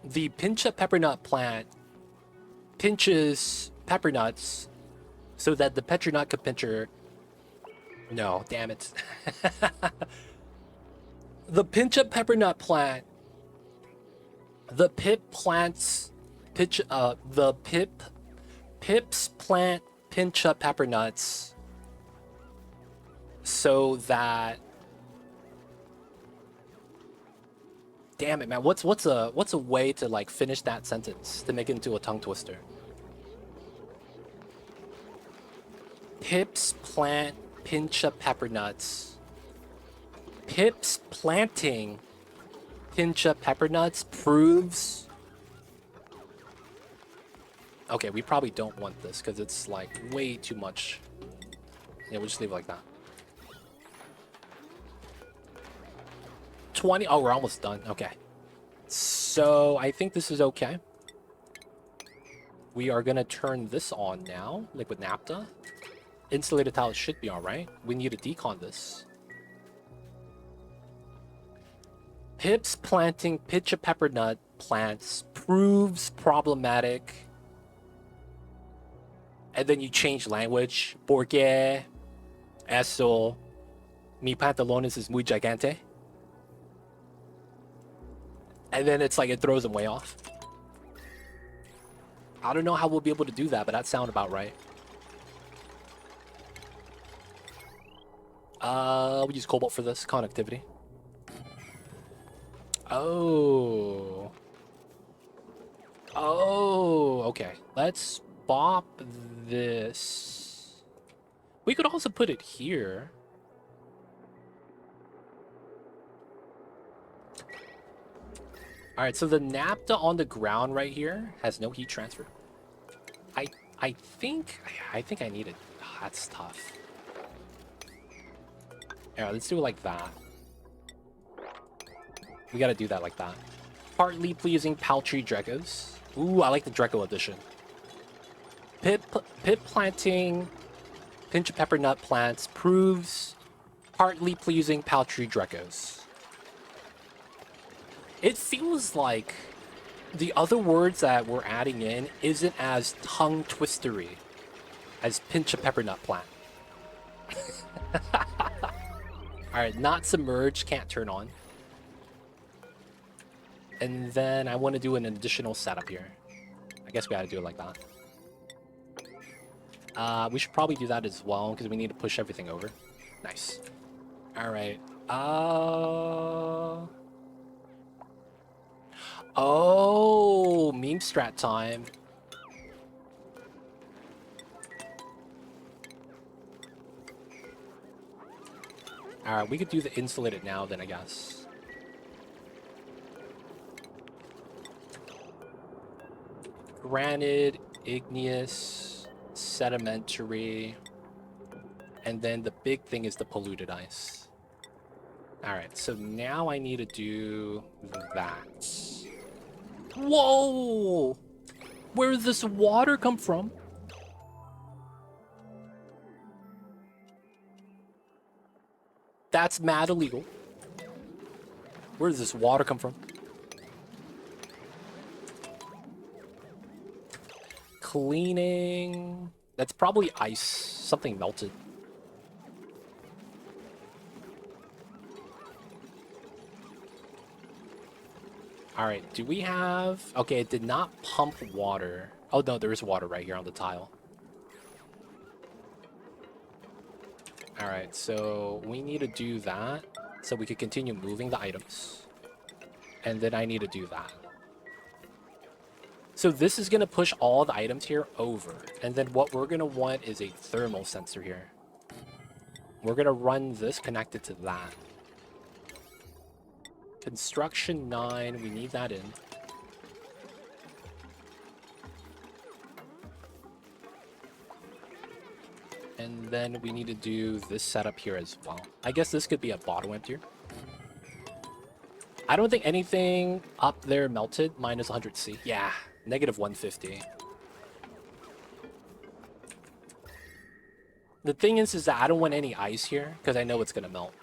The pincha peppernut plant pinches peppernuts so that the peppernut can pincher. No, damn it. The pincha peppernut plant. The pips plant pincha peppernuts so that. Damn it, man. What's a way to like finish that sentence to make it into a tongue twister? Pips plant pincha peppernuts. Pips planting pincha peppernuts proves. Okay, we probably don't want this because it's like way too much. Yeah, we'll just leave it like that. 20. Oh, we're almost done. Okay. So I think this is okay. We are gonna turn this on now, liquid naphtha. Insulated tile should be alright. We need to decon this. Pips planting pitch a pepper nut plants proves problematic. And then you change language. Porque eso mi pantalones es muy gigante. And then it's like it throws them way off. I don't know how we'll be able to do that, but that sounds about right. We use cobalt for this connectivity. Oh. Oh, okay. Let's bop this. We could also put it here. All right, so the naphtha on the ground right here has no heat transfer. I think I need it. Oh, that's tough. All right, let's do it like that. We gotta do that like that. Partly pleasing paltry Drekos. Ooh, I like the Dreko edition. Pip planting pinch of pepper nut plants proves partly pleasing paltry Drekos. It feels like the other words that we're adding in isn't as tongue twistery as pinch a pepper nut plant. Alright, not submerged, can't turn on. And then I want to do an additional setup here. I guess we gotta do it like that. We should probably do that as well, because we need to push everything over. Nice. Alright. Oh, meme strat time. Alright, we could do the insulated now then, I guess. Granite, igneous, sedimentary, and then the big thing is the polluted ice. Alright, so now I need to do that. Whoa! Where did this water come from? That's mad illegal. Where does this water come from? Cleaning. That's probably ice. Something melted. Alright, do we have... Okay, it did not pump water. Oh no, there is water right here on the tile. Alright, so we need to do that so we can continue moving the items. And then I need to do that. So this is going to push all the items here over. And then what we're going to want is a thermal sensor here. We're going to run this connected to that. Construction 9, we need that in. And then we need to do this setup here as well. I guess this could be a bottle emptier. I don't think anything up there melted. Minus 100C. Yeah, negative 150. The thing is that I don't want any ice here because I know it's going to melt.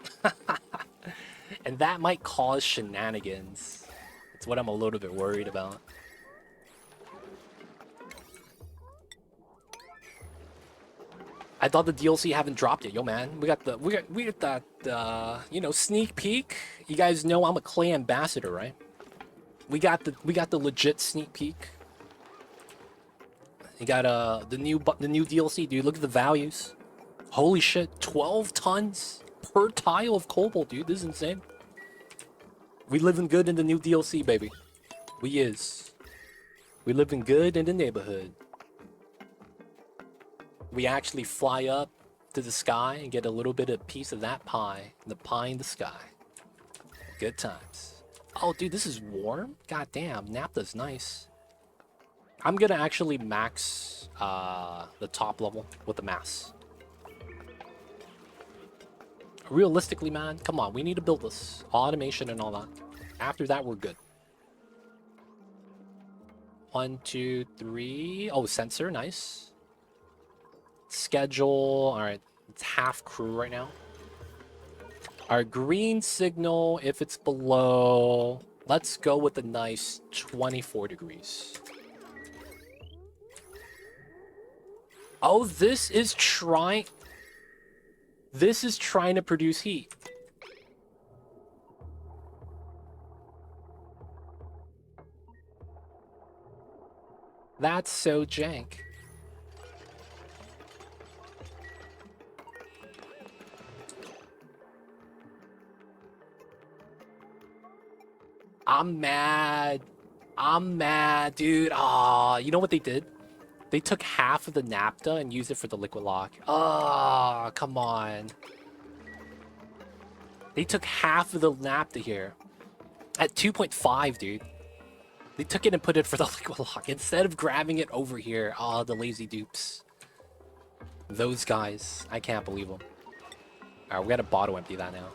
And that might cause shenanigans. It's what I'm a little bit worried about. I thought the DLC haven't dropped yet, yo man. We got that you know, sneak peek. You guys know I'm a Clay ambassador, right? We got the legit sneak peek. You got the new DLC, dude. Look at the values. Holy shit, 12 tons per tile of cobalt, dude. This is insane. We living good in the new DLC, baby. We is. We living good in the neighborhood. We actually fly up to the sky and get a little bit of piece of that pie. The pie in the sky. Good times. Oh, dude, this is warm? God damn, naphtha's nice. I'm gonna actually max the top level with the mass. Realistically, man, come on, we need to build this. Automation and all that. After that, we're good. 1, 2, 3. Oh, sensor, nice. Schedule, all right. It's half crew right now. Our green signal, if it's below, let's go with a nice 24 degrees. Oh, this is trying to produce heat. That's so jank. I'm mad. I'm mad, dude. Ah, you know what they did? They took half of the naphtha and used it for the liquid lock. Ah, come on. They took half of the naphtha here. At 2.5, dude. They took it and put it for the liquid lock instead of grabbing it over here. Ah, the lazy dupes. Those guys. I can't believe them. Alright, we gotta bottle empty that now.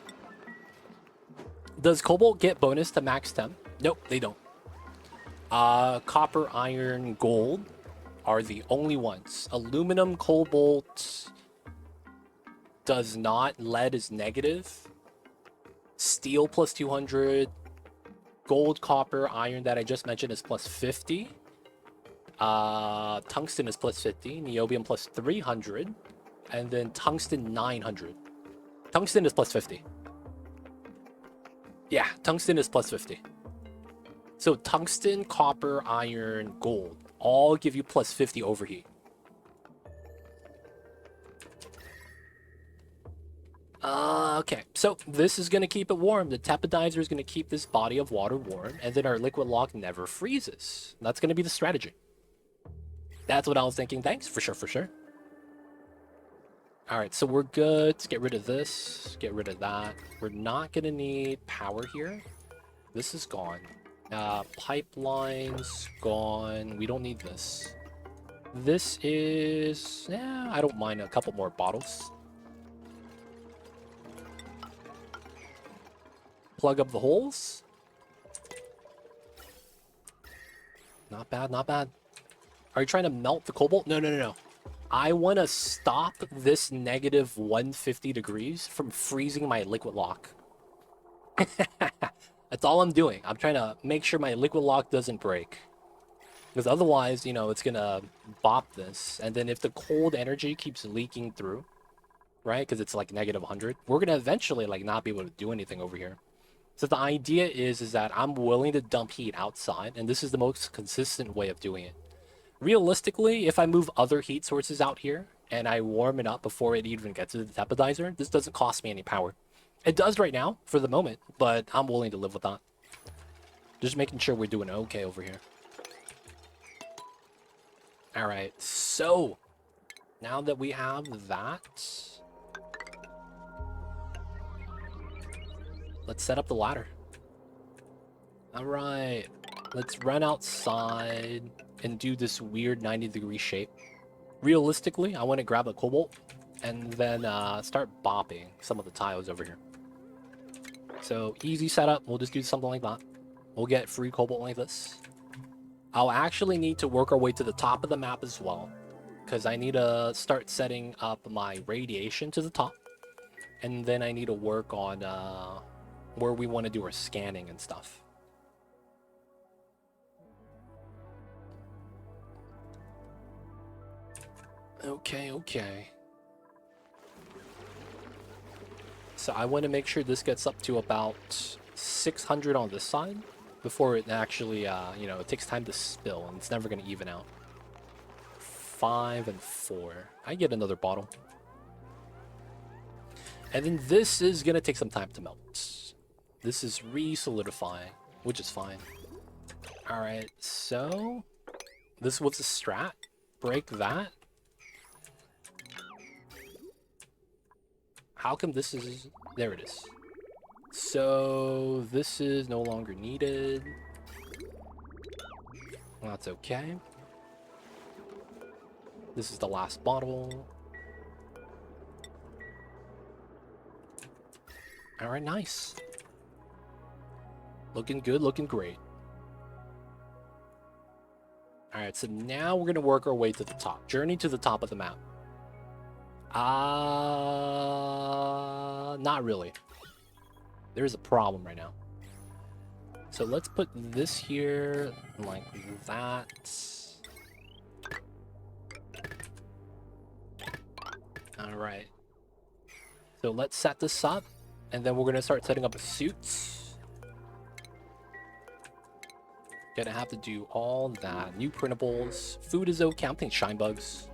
Does Cobalt get bonus to max temp? Nope, they don't. Copper, iron, gold are the only ones. Aluminum, cobalt does not. Lead is negative. Steel plus 200. Gold, copper, iron that I just mentioned is plus 50. Tungsten is plus 50. Niobium plus 300. And then tungsten 900. Tungsten is plus 50. Yeah, tungsten is plus 50. So tungsten, copper, iron, gold all give you plus 50 overheat. Okay, so this is going to keep it warm. The tepodizer is going to keep this body of water warm, and then our liquid lock never freezes. That's going to be the strategy. That's what I was thinking. Thanks, for sure, for sure. Alright, so we're good. Let's get rid of this. Get rid of that. We're not going to need power here. This is gone. Pipelines, gone. We don't need this. This is... yeah, I don't mind a couple more bottles. Plug up the holes. Not bad, not bad. Are you trying to melt the cobalt? No, no, no, no. I want to stop this negative 150 degrees from freezing my liquid lock. That's all I'm doing. I'm trying to make sure my liquid lock doesn't break. Because otherwise, you know, it's going to bop this. And then if the cold energy keeps leaking through, right? Because it's like negative 100, we're going to eventually like not be able to do anything over here. So the idea is that I'm willing to dump heat outside. And this is the most consistent way of doing it. Realistically, if I move other heat sources out here and I warm it up before it even gets to the tepodizer, this doesn't cost me any power. It does right now for the moment, but I'm willing to live with that. Just making sure we're doing okay over here. All right, so now that we have that, let's set up the ladder. All right, let's run outside and do this weird 90-degree shape. Realistically, I want to grab a cobalt and then start bopping some of the tiles over here. So easy setup. We'll just do something like that. We'll get free cobalt like this. I'll actually need to work our way to the top of the map as well, because I need to start setting up my radiation to the top. And then I need to work on where we want to do our scanning and stuff. Okay, okay. So I want to make sure this gets up to about 600 on this side before it actually, you know, it takes time to spill and it's never going to even out. 5 and 4. I get another bottle. And then this is going to take some time to melt. This is re-solidifying, which is fine. Alright, so this was a strat. Break that. How come this is... there it is. So this is no longer needed. That's okay. This is the last bottle. All right, nice. Looking good, looking great. All right, so now we're gonna work our way to the top. Journey to the top of the map. Not really. There's a problem right now. So let's put this here like that. All right. So let's set this up, and then we're gonna start setting up suits. Gonna have to do all that. New printables. Food is okay. I'm thinking shine bugs.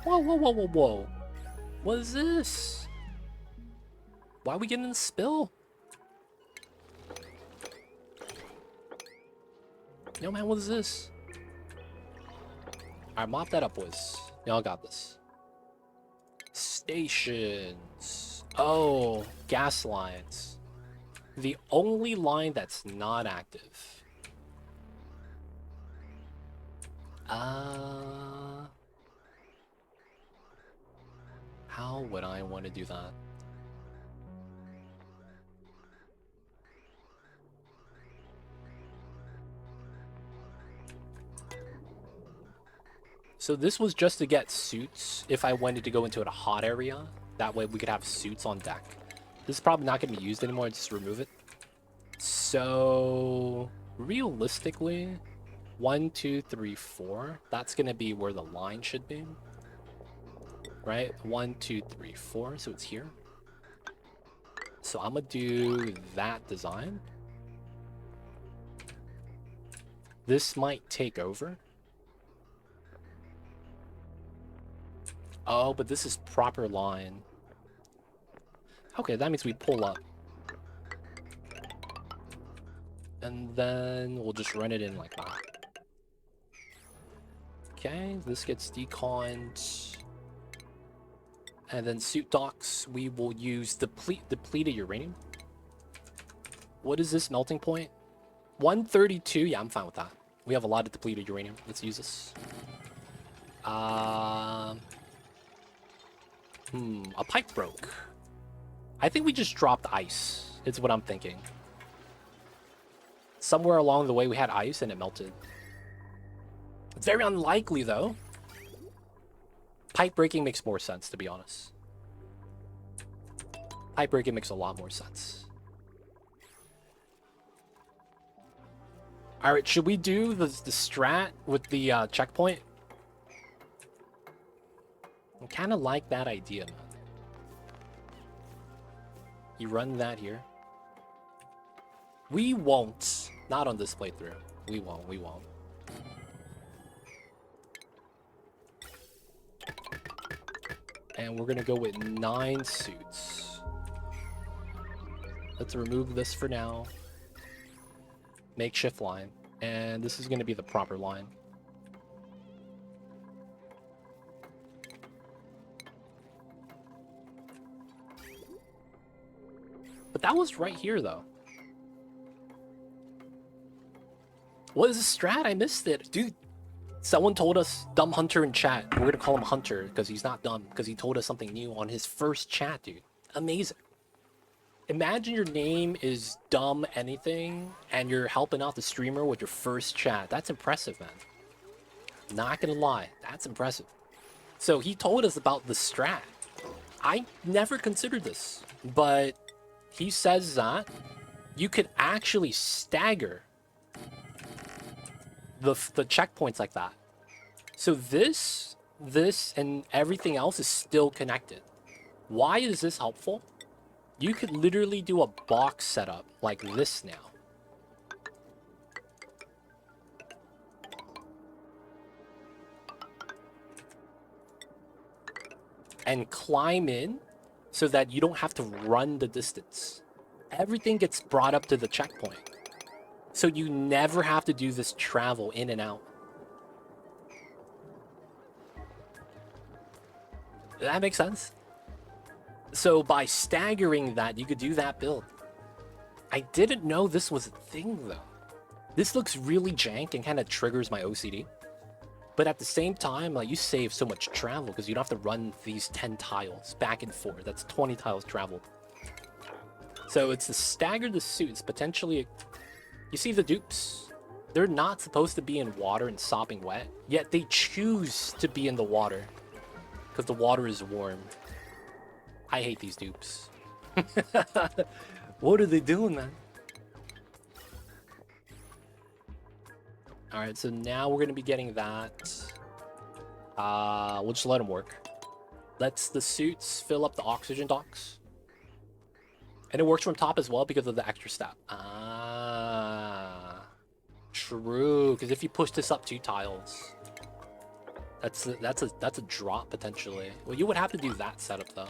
Whoa, whoa, whoa, whoa, whoa. What is this? Why are we getting a spill? Yo, man, what is this? Alright, mop that up, boys. Y'all got this. Stations. Oh, gas lines. The only line that's not active. How would I want to do that? So this was just to get suits if I wanted to go into a hot area. That way we could have suits on deck. This is probably not going to be used anymore. Just remove it. So realistically, 1, 2, 3, 4. That's going to be where the line should be. Right? 1, 2, 3, 4. So it's here. So I'm going to do that design. This might take over. Oh, but this is proper line. Okay, that means we pull up. And then we'll just run it in like that. Okay, this gets deconned. And then suit docks, we will use depleted uranium. What is this melting point? 132? Yeah, I'm fine with that. We have a lot of depleted uranium. Let's use this. A pipe broke. I think we just dropped ice. It's what I'm thinking. Somewhere along the way we had ice and it melted. It's very unlikely though. Pipe breaking makes more sense, to be honest. Pipe breaking makes a lot more sense. Alright, should we do the strat with the checkpoint? I kind of like that idea, man. You run that here. We won't. Not on this playthrough. We won't. We won't. And we're going to go with 9 suits. Let's remove this for now. Makeshift line. And this is going to be the proper line. But that was right here, though. What is this strat? I missed it. Dude, someone told us, Dumb Hunter in chat. We're going to call him Hunter because he's not dumb. Because he told us something new on his first chat, dude. Amazing. Imagine your name is Dumb Anything and you're helping out the streamer with your first chat. That's impressive, man. Not going to lie. That's impressive. So he told us about the strat. I never considered this. But he says that you could actually stagger the checkpoints like that. So this, and everything else is still connected. Why is this helpful? You could literally do a box setup like this now. And climb in so that you don't have to run the distance. Everything gets brought up to the checkpoint. So you never have to do this travel in and out. Does that make sense? So by staggering that, you could do that build. I didn't know this was a thing, though. This looks really jank and kind of triggers my OCD. But at the same time, like, you save so much travel because you don't have to run these 10 tiles back and forth. That's 20 tiles traveled. So it's to stagger the suits, potentially. You see the dupes? They're not supposed to be in water and sopping wet, yet they choose to be in the water because the water is warm. I hate these dupes. What are they doing, man? All right, so now we're gonna be getting that. We'll just let them work. Lets the suits fill up the oxygen docks. And it works from top as well because of the extra step. Ah, true. Because if you push this up 2 tiles, that's a drop potentially. Well, you would have to do that setup though.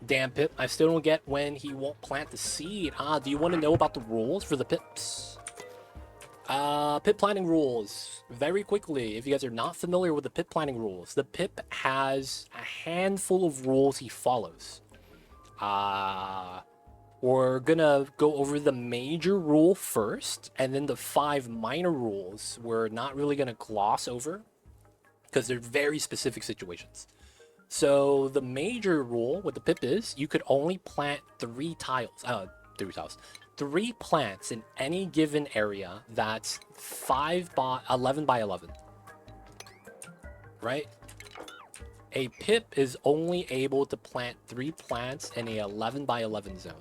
Damn Pip, I still don't get when he won't plant the seed. Do you want to know about the rules for the pips? Pip planting rules. Very quickly, if you guys are not familiar with the pip planting rules, the pip has a handful of rules he follows. We're gonna go over the major rule first, and then the 5 minor rules we're not really gonna gloss over because they're very specific situations. So the major rule with the pip is you could only plant 3 tiles. 3 plants in any given area that's 11 by 11. Right? A pip is only able to plant 3 plants in a 11 by 11 zone.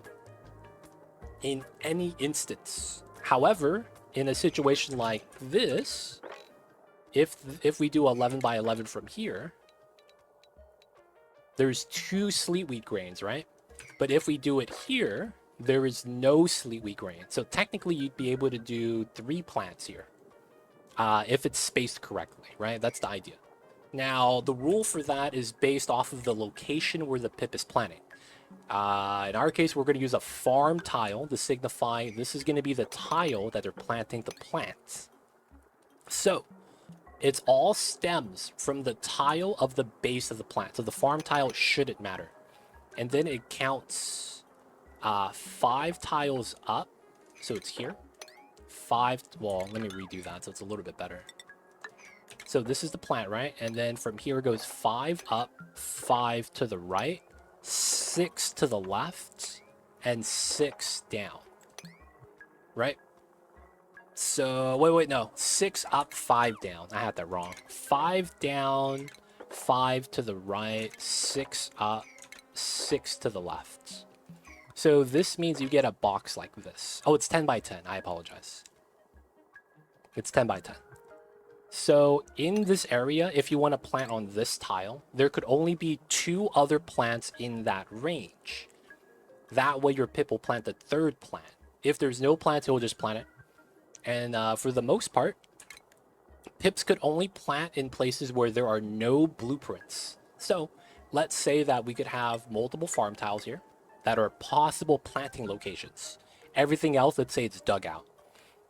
In any instance. However, in a situation like this, if we do 11 by 11 from here, there's 2 sleet wheat grains, right? But if we do it here, there is no sleet wheat grain. So technically, you'd be able to do 3 plants here. If it's spaced correctly, right? That's the idea. Now, the rule for that is based off of the location where the pip is planting. In our case, we're going to use a farm tile to signify this is going to be the tile that they're planting the plants. So, it's all stems from the tile of the base of the plant. So the farm tile shouldn't matter. And then it counts 5 tiles up. So it's here. 5, well, let me redo that so it's a little bit better. So this is the plant, right? And then from here it goes 5 up, 5 to the right, 6 to the left, and 6 down. Right? So, wait, no. 6 up, 5 down. I had that wrong. 5 down, 5 to the right, 6 up, 6 to the left. So this means you get a box like this. Oh, it's 10 by 10. I apologize. It's 10 by 10. So in this area, if you want to plant on this tile, there could only be 2 other plants in that range. That way your pip will plant the 3rd plant. If there's no plants, it will just plant it. And for the most part, pips could only plant in places where there are no blueprints. So let's say that we could have multiple farm tiles here that are possible planting locations. Everything else, let's say it's dug out.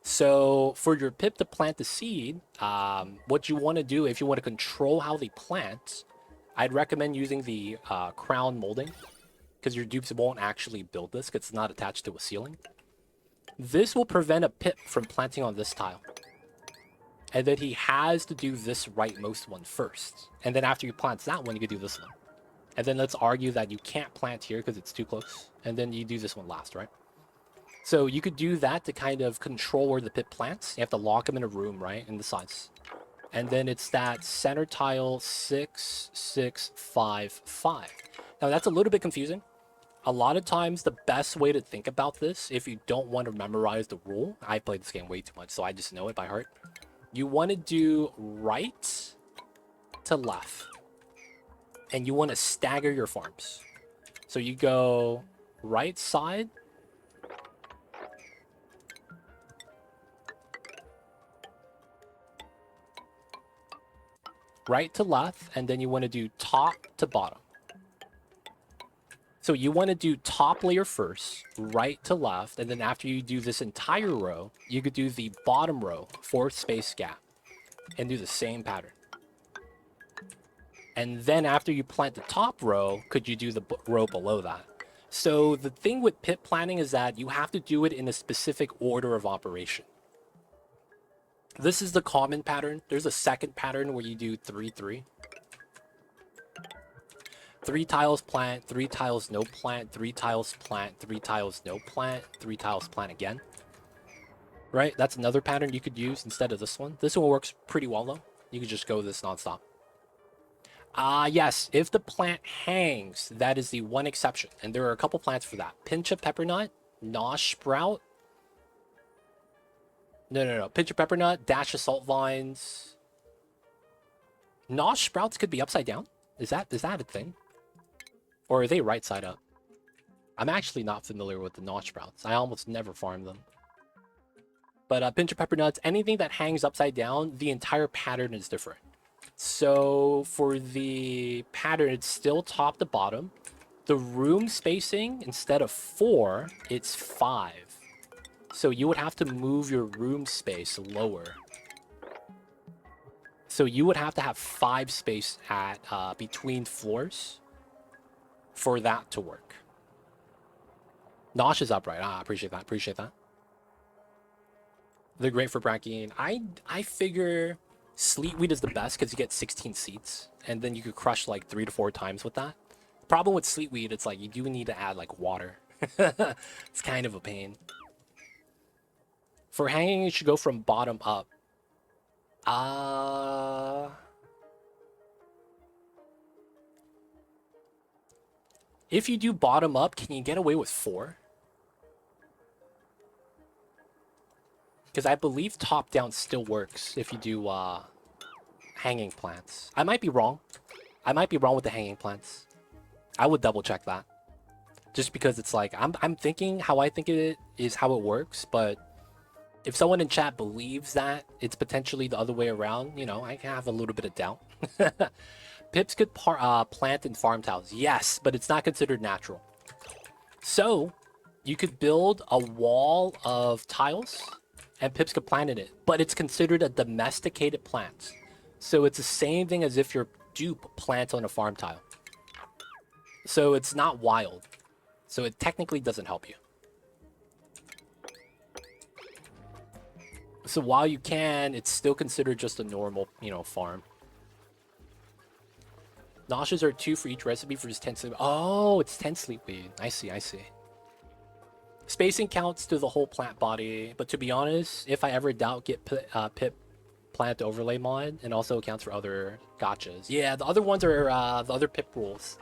So for your pip to plant the seed, what you want to do if you want to control how they plant, I'd recommend using the crown molding because your dupes won't actually build this because it's not attached to a ceiling. This will prevent a pip from planting on this tile. And then he has to do this rightmost one first. And then after he plants that one, you can do this one. And then let's argue that you can't plant here because it's too close. And then you do this one last, right? So you could do that to kind of control where the pip plants. You have to lock them in a room, right? In the sides. And then it's that center tile 6, 6, 5, 5. Now that's a little bit confusing. A lot of times, the best way to think about this, if you don't want to memorize the rule, I played this game way too much, so I just know it by heart. You want to do right to left. And you want to stagger your farms. So you go right side. Right to left, and then you want to do top to bottom. So you want to do top layer first, right to left, and then after you do this entire row, you could do the bottom row, 4th space gap, and do the same pattern. And then after you plant the top row, could you do the row below that? So the thing with pip planting is that you have to do it in a specific order of operation. This is the common pattern. There's a second pattern where you do 3-3. 3 tiles plant, 3 tiles no plant, 3 tiles plant, 3 tiles no plant, 3 tiles plant again. Right? That's another pattern you could use instead of this one. This one works pretty well though. You could just go this nonstop. Yes, if the plant hangs, that is the one exception. And there are a couple plants for that. Pinch of peppernut, nosh sprout. No. Pinch of peppernut, dash of salt vines. Nosh sprouts could be upside down. Is that a thing? Or are they right side up? I'm actually not familiar with the nosh sprouts. I almost never farm them. But pinch of peppernuts, anything that hangs upside down, the entire pattern is different. So for the pattern, it's still top to bottom. The room spacing, instead of 4, it's 5. So you would have to move your room space lower. So you would have to have 5 space at between floors for that to work. Nosh is upright. Appreciate that. They're great for bracking. I figure Sleetweed is the best because you get 16 seeds, and then you could crush like 3 to 4 times with that. The problem with Sleetweed, it's like you do need to add like water. It's kind of a pain. For hanging, you should go from bottom up. If you do bottom up, can you get away with 4? Because I believe top down still works if you do hanging plants. I might be wrong. I might be wrong with the hanging plants. I would double check that. Just because it's like, I'm thinking how I think it is how it works, but if someone in chat believes that it's potentially the other way around, you know, I can have a little bit of doubt. Pips could plant in farm tiles. Yes, but it's not considered natural. So, you could build a wall of tiles and pips could plant in it, but it's considered a domesticated plant. So it's the same thing as if your dupe plants on a farm tile. So it's not wild. So it technically doesn't help you. So while you can, it's still considered just a normal, you know, farm. Noshes are 2 for each recipe for just 10 sleep. Oh, it's 10 sleepweed. I see. Spacing counts to the whole plant body, but to be honest, if I ever doubt, get pip plant overlay mod, and also accounts for other gotchas. Yeah, the other ones are the other pip rules.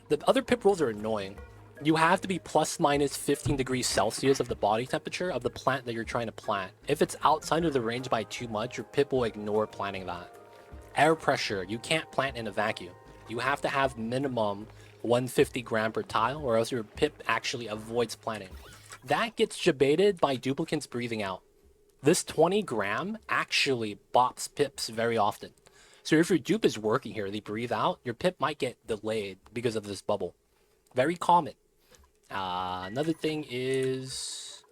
The other pip rules are annoying. You have to be plus minus 15 degrees Celsius of the body temperature of the plant that you're trying to plant. If it's outside of the range by too much, your pip will ignore planting that. Air pressure, you can't plant in a vacuum. You have to have minimum 150 gram per tile, or else your pip actually avoids planting. That gets debated by duplicants breathing out. This 20 gram actually bops pips very often. So if your dupe is working here, they breathe out, your pip might get delayed because of this bubble. Very common. Another thing is,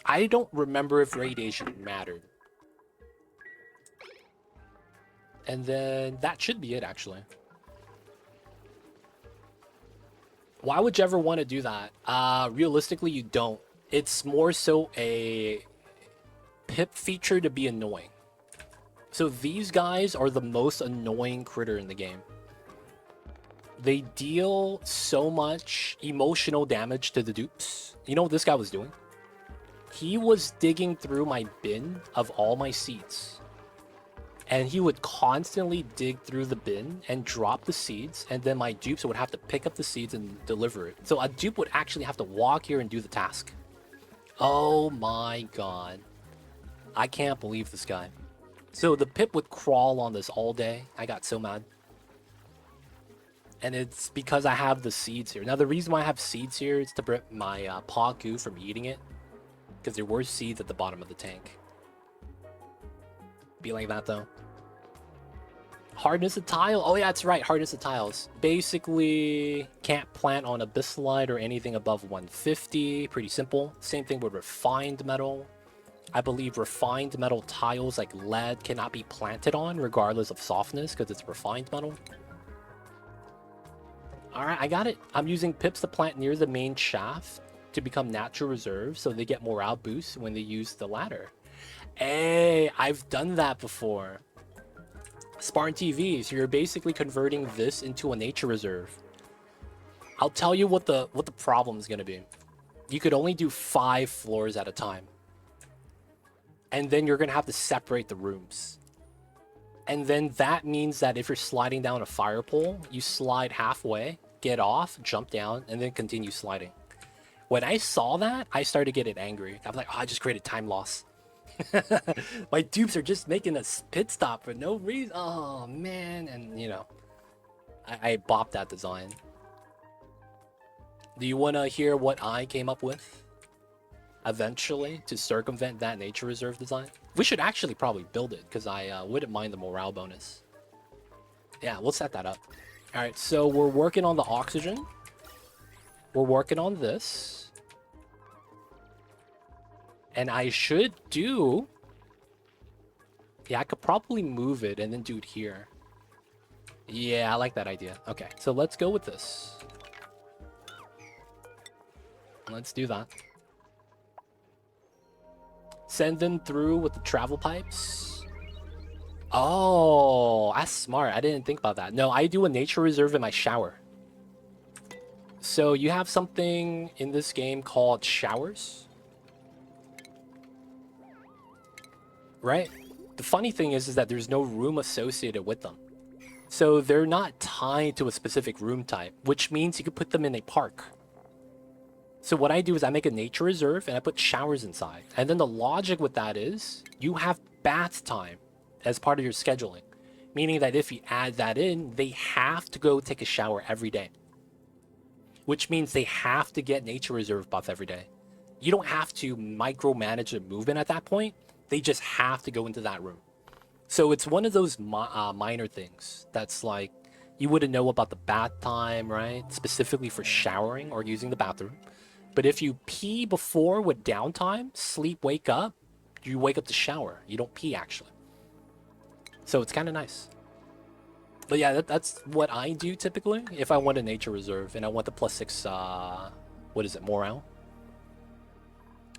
I don't remember if radiation mattered. And then that should be it, actually. Why would you ever want to do that? Realistically, you don't. It's more so a pip feature to be annoying. So these guys are the most annoying critter in the game. They deal so much emotional damage to the dupes. You know what this guy was doing? He was digging through my bin of all my seeds. And he would constantly dig through the bin and drop the seeds, and then my dupes would have to pick up the seeds and deliver it. So a dupe would actually have to walk here and do the task. Oh my god. I can't believe this guy. So the pip would crawl on this all day. I got so mad. And it's because I have the seeds here. Now the reason why I have seeds here is to prevent my paw goo from eating it. Because there were seeds at the bottom of the tank. Be like that though. Hardness of tile. Oh yeah, that's right. Hardness of tiles. Basically, can't plant on abyssalite or anything above 150. Pretty simple. Same thing with refined metal. I believe refined metal tiles like lead cannot be planted on regardless of softness because it's refined metal. Alright, I got it. I'm using pips to plant near the main shaft. to become natural reserve so they get morale boosts when they use the ladder. Hey, I've done that before. Spartan TV, so you're basically converting this into a nature reserve. I'll tell you what the problem is going to be. You could only do 5 floors at a time. And then you're going to have to separate the rooms. And then that means that if you're sliding down a fire pole, you slide halfway, get off, jump down, and then continue sliding. When I saw that, I started getting angry. I was like, oh, I just created time loss. My dupes are just making a pit stop for no reason. Oh, man. And, you know, I bopped that design. Do you want to hear what I came up with eventually to circumvent that nature reserve design? We should actually probably build it because I wouldn't mind the morale bonus. Yeah, we'll set that up. All right, so we're working on the oxygen. We're working on this. And I should do... Yeah, I could probably move it and then do it here. Yeah, I like that idea. Okay, so let's go with this. Let's do that. Send them through with the travel pipes. Oh, that's smart. I didn't think about that. No, I do a nature reserve in my shower. So you have something in this game called showers. Right? The funny thing is that there's no room associated with them. So they're not tied to a specific room type, which means you could put them in a park. So what I do is I make a nature reserve and I put showers inside. And then the logic with that is you have bath time as part of your scheduling. Meaning that if you add that in, they have to go take a shower every day. Which means they have to get nature reserve buff every day. You don't have to micromanage the movement at that point. They just have to go into that room. So it's one of those minor things that's like, you wouldn't know about the bath time, right? Specifically for showering or using the bathroom. But if you pee before with downtime, sleep, wake up, you wake up to shower. You don't pee, actually. So it's kind of nice. But yeah, that's what I do typically if I want a nature reserve and I want the +6, what is it, morale?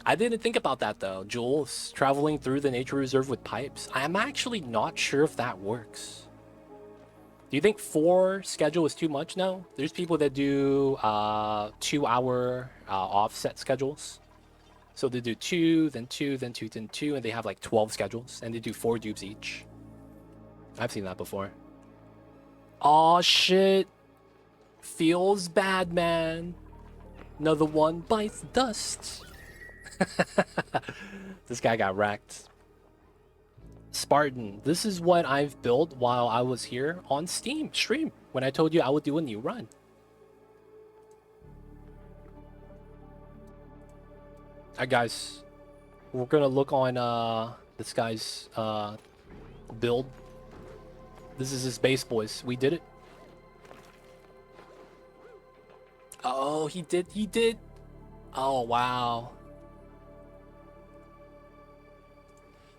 I didn't think about that though. Jules, traveling through the nature reserve with pipes. I'm actually not sure if that works. Do you think 4 schedule is too much? No. There's people that do 2-hour offset schedules. So they do 2, then 2, then 2, then 2, and they have like 12 schedules, and they do 4 dupes each. I've seen that before. Aw, shit. Feels bad, man. Another one bites dust. This guy got wrecked. Spartan, this is what I've built while I was here on Steam stream when I told you I would do a new run. Alright guys, we're gonna look on this guy's build. This is his base, boys. We did it. Oh, he did. Oh, wow.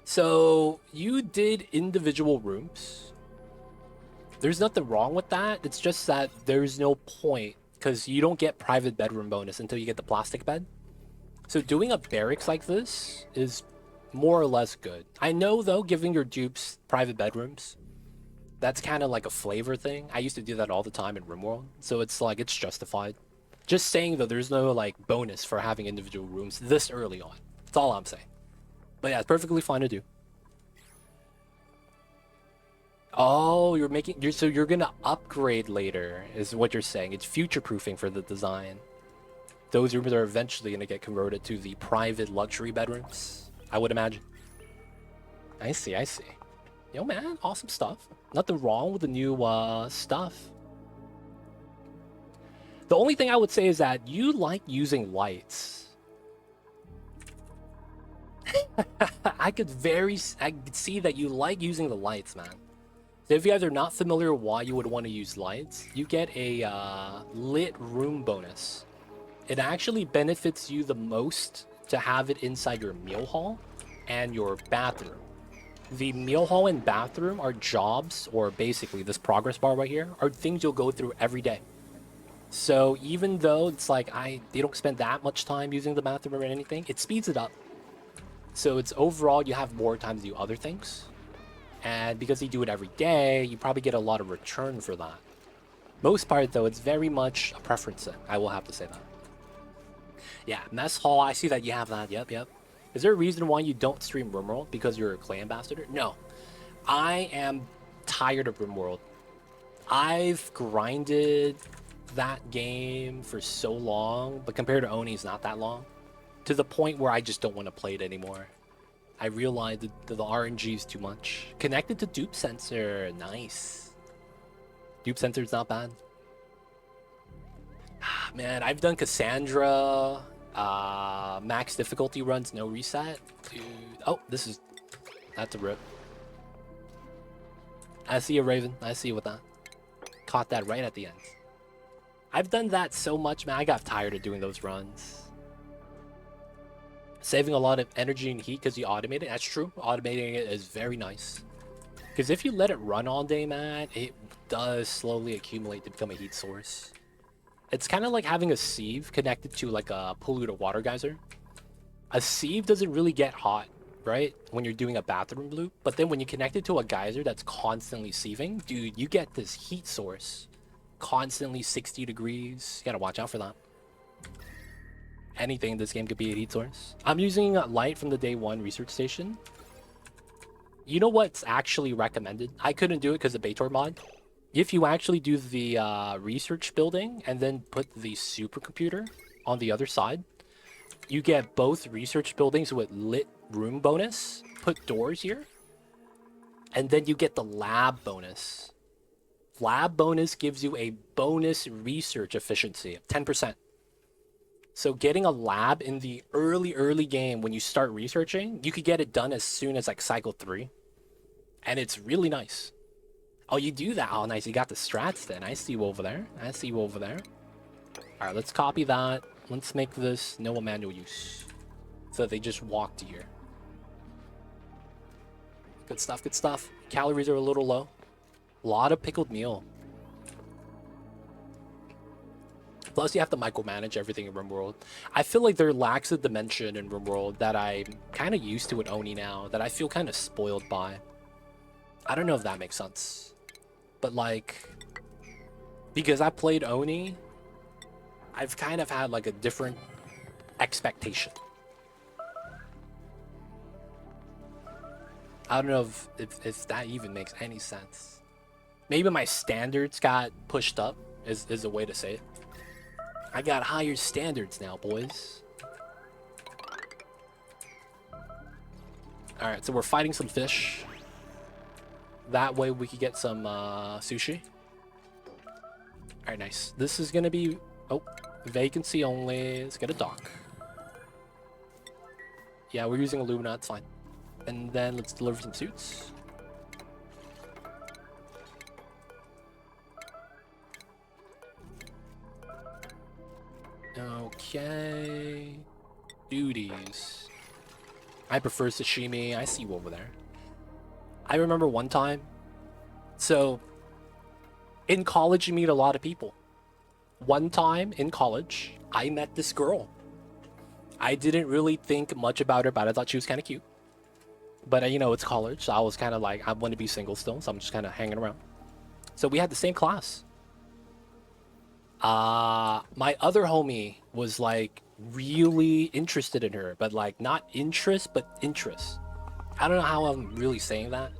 So you did individual rooms. There's nothing wrong with that. It's just that there's no point because you don't get private bedroom bonus until you get the plastic bed. So doing a barracks like this is more or less good. I know though, giving your dupes private bedrooms, that's kind of like a flavor thing. I used to do that all the time in RimWorld. So it's like, it's justified. Just saying though, there's no like bonus for having individual rooms this early on. That's all I'm saying. But yeah, it's perfectly fine to do. Oh, so you're gonna upgrade later, is what you're saying. It's future-proofing for the design. Those rooms are eventually gonna get converted to the private luxury bedrooms, I would imagine. I see. Yo, man, awesome stuff. Nothing wrong with the new stuff. The only thing I would say is that you like using lights. I could see that you like using the lights, man. So if you guys are not familiar why you would want to use lights, you get a lit room bonus. It actually benefits you the most to have it inside your meal hall and your bathroom. The meal hall and bathroom are jobs, or basically this progress bar right here, are things you'll go through every day. So even though it's like they don't spend that much time using the bathroom or anything, it speeds it up. So it's overall you have more time to do other things. And because you do it every day, you probably get a lot of return for that. Most part though, it's very much a preference thing. I will have to say that. Yeah, mess hall, I see that you have that. Yep, yep. Is there a reason why you don't stream RimWorld? Because you're a Clay ambassador? No. I am tired of RimWorld. I've grinded that game for so long, but compared to Oni, it's not that long. To the point where I just don't want to play it anymore. I realized that the RNG is too much. Connected to dupe sensor, nice. Dupe sensor is not bad. Man, I've done Cassandra, max difficulty runs, no reset. Dude. Oh, that's a rip. I see you, Raven. I see you with that. Caught that right at the end. I've done that so much, man. I got tired of doing those runs. Saving a lot of energy and heat because you automate it. That's true. Automating it is very nice. Because if you let it run all day, man, it does slowly accumulate to become a heat source. It's kind of like having a sieve connected to like a polluted water geyser. A sieve doesn't really get hot, right? When you're doing a bathroom loop. But then when you connect it to a geyser that's constantly sieving, dude, you get this heat source. Constantly 60 degrees. You gotta watch out for that. Anything in this game could be a heat source. I'm using light from the day one research station. You know what's actually recommended? I couldn't do it because of Baator Mod. If you actually do the research building and then put the supercomputer on the other side, you get both research buildings with lit room bonus. Put doors here. And then you get the lab bonus. Lab bonus gives you a bonus research efficiency of 10%. So getting a lab in the early game when you start researching, you could get it done as soon as like cycle 3. And it's really nice. Oh, you do that? Oh, nice. You got the strats then. I see you over there. I see you over there. All right, let's copy that. Let's make this no manual use. So that they just walked here. Good stuff, good stuff. Calories are a little low. A lot of pickled meal. Plus, you have to micromanage everything in RimWorld. I feel like there lacks a dimension in RimWorld that I'm kind of used to with Oni now, that I feel kind of spoiled by. I don't know if that makes sense. But like, because I played Oni, I've kind of had like a different expectation. I don't know if that even makes any sense. Maybe my standards got pushed up is a way to say it. I got higher standards now, boys. Alright, so we're fighting some fish. That way we could get some sushi. Alright, nice. This is gonna be... Oh, vacancy only. Let's get a dock. Yeah, we're using Illumina, it's fine. And then let's deliver some suits. Okay. Duties. I prefer sashimi. I see you over there. I remember one time. So, in college, you meet a lot of people. One time in college, I met this girl. I didn't really think much about her, but I thought she was kind of cute. But, you know, it's college, so I was kind of like, I want to be single still, so I'm just kind of hanging around. So we had the same class. My other homie was like really interested in her, but like not interest, but interest. I don't know how I'm really saying that,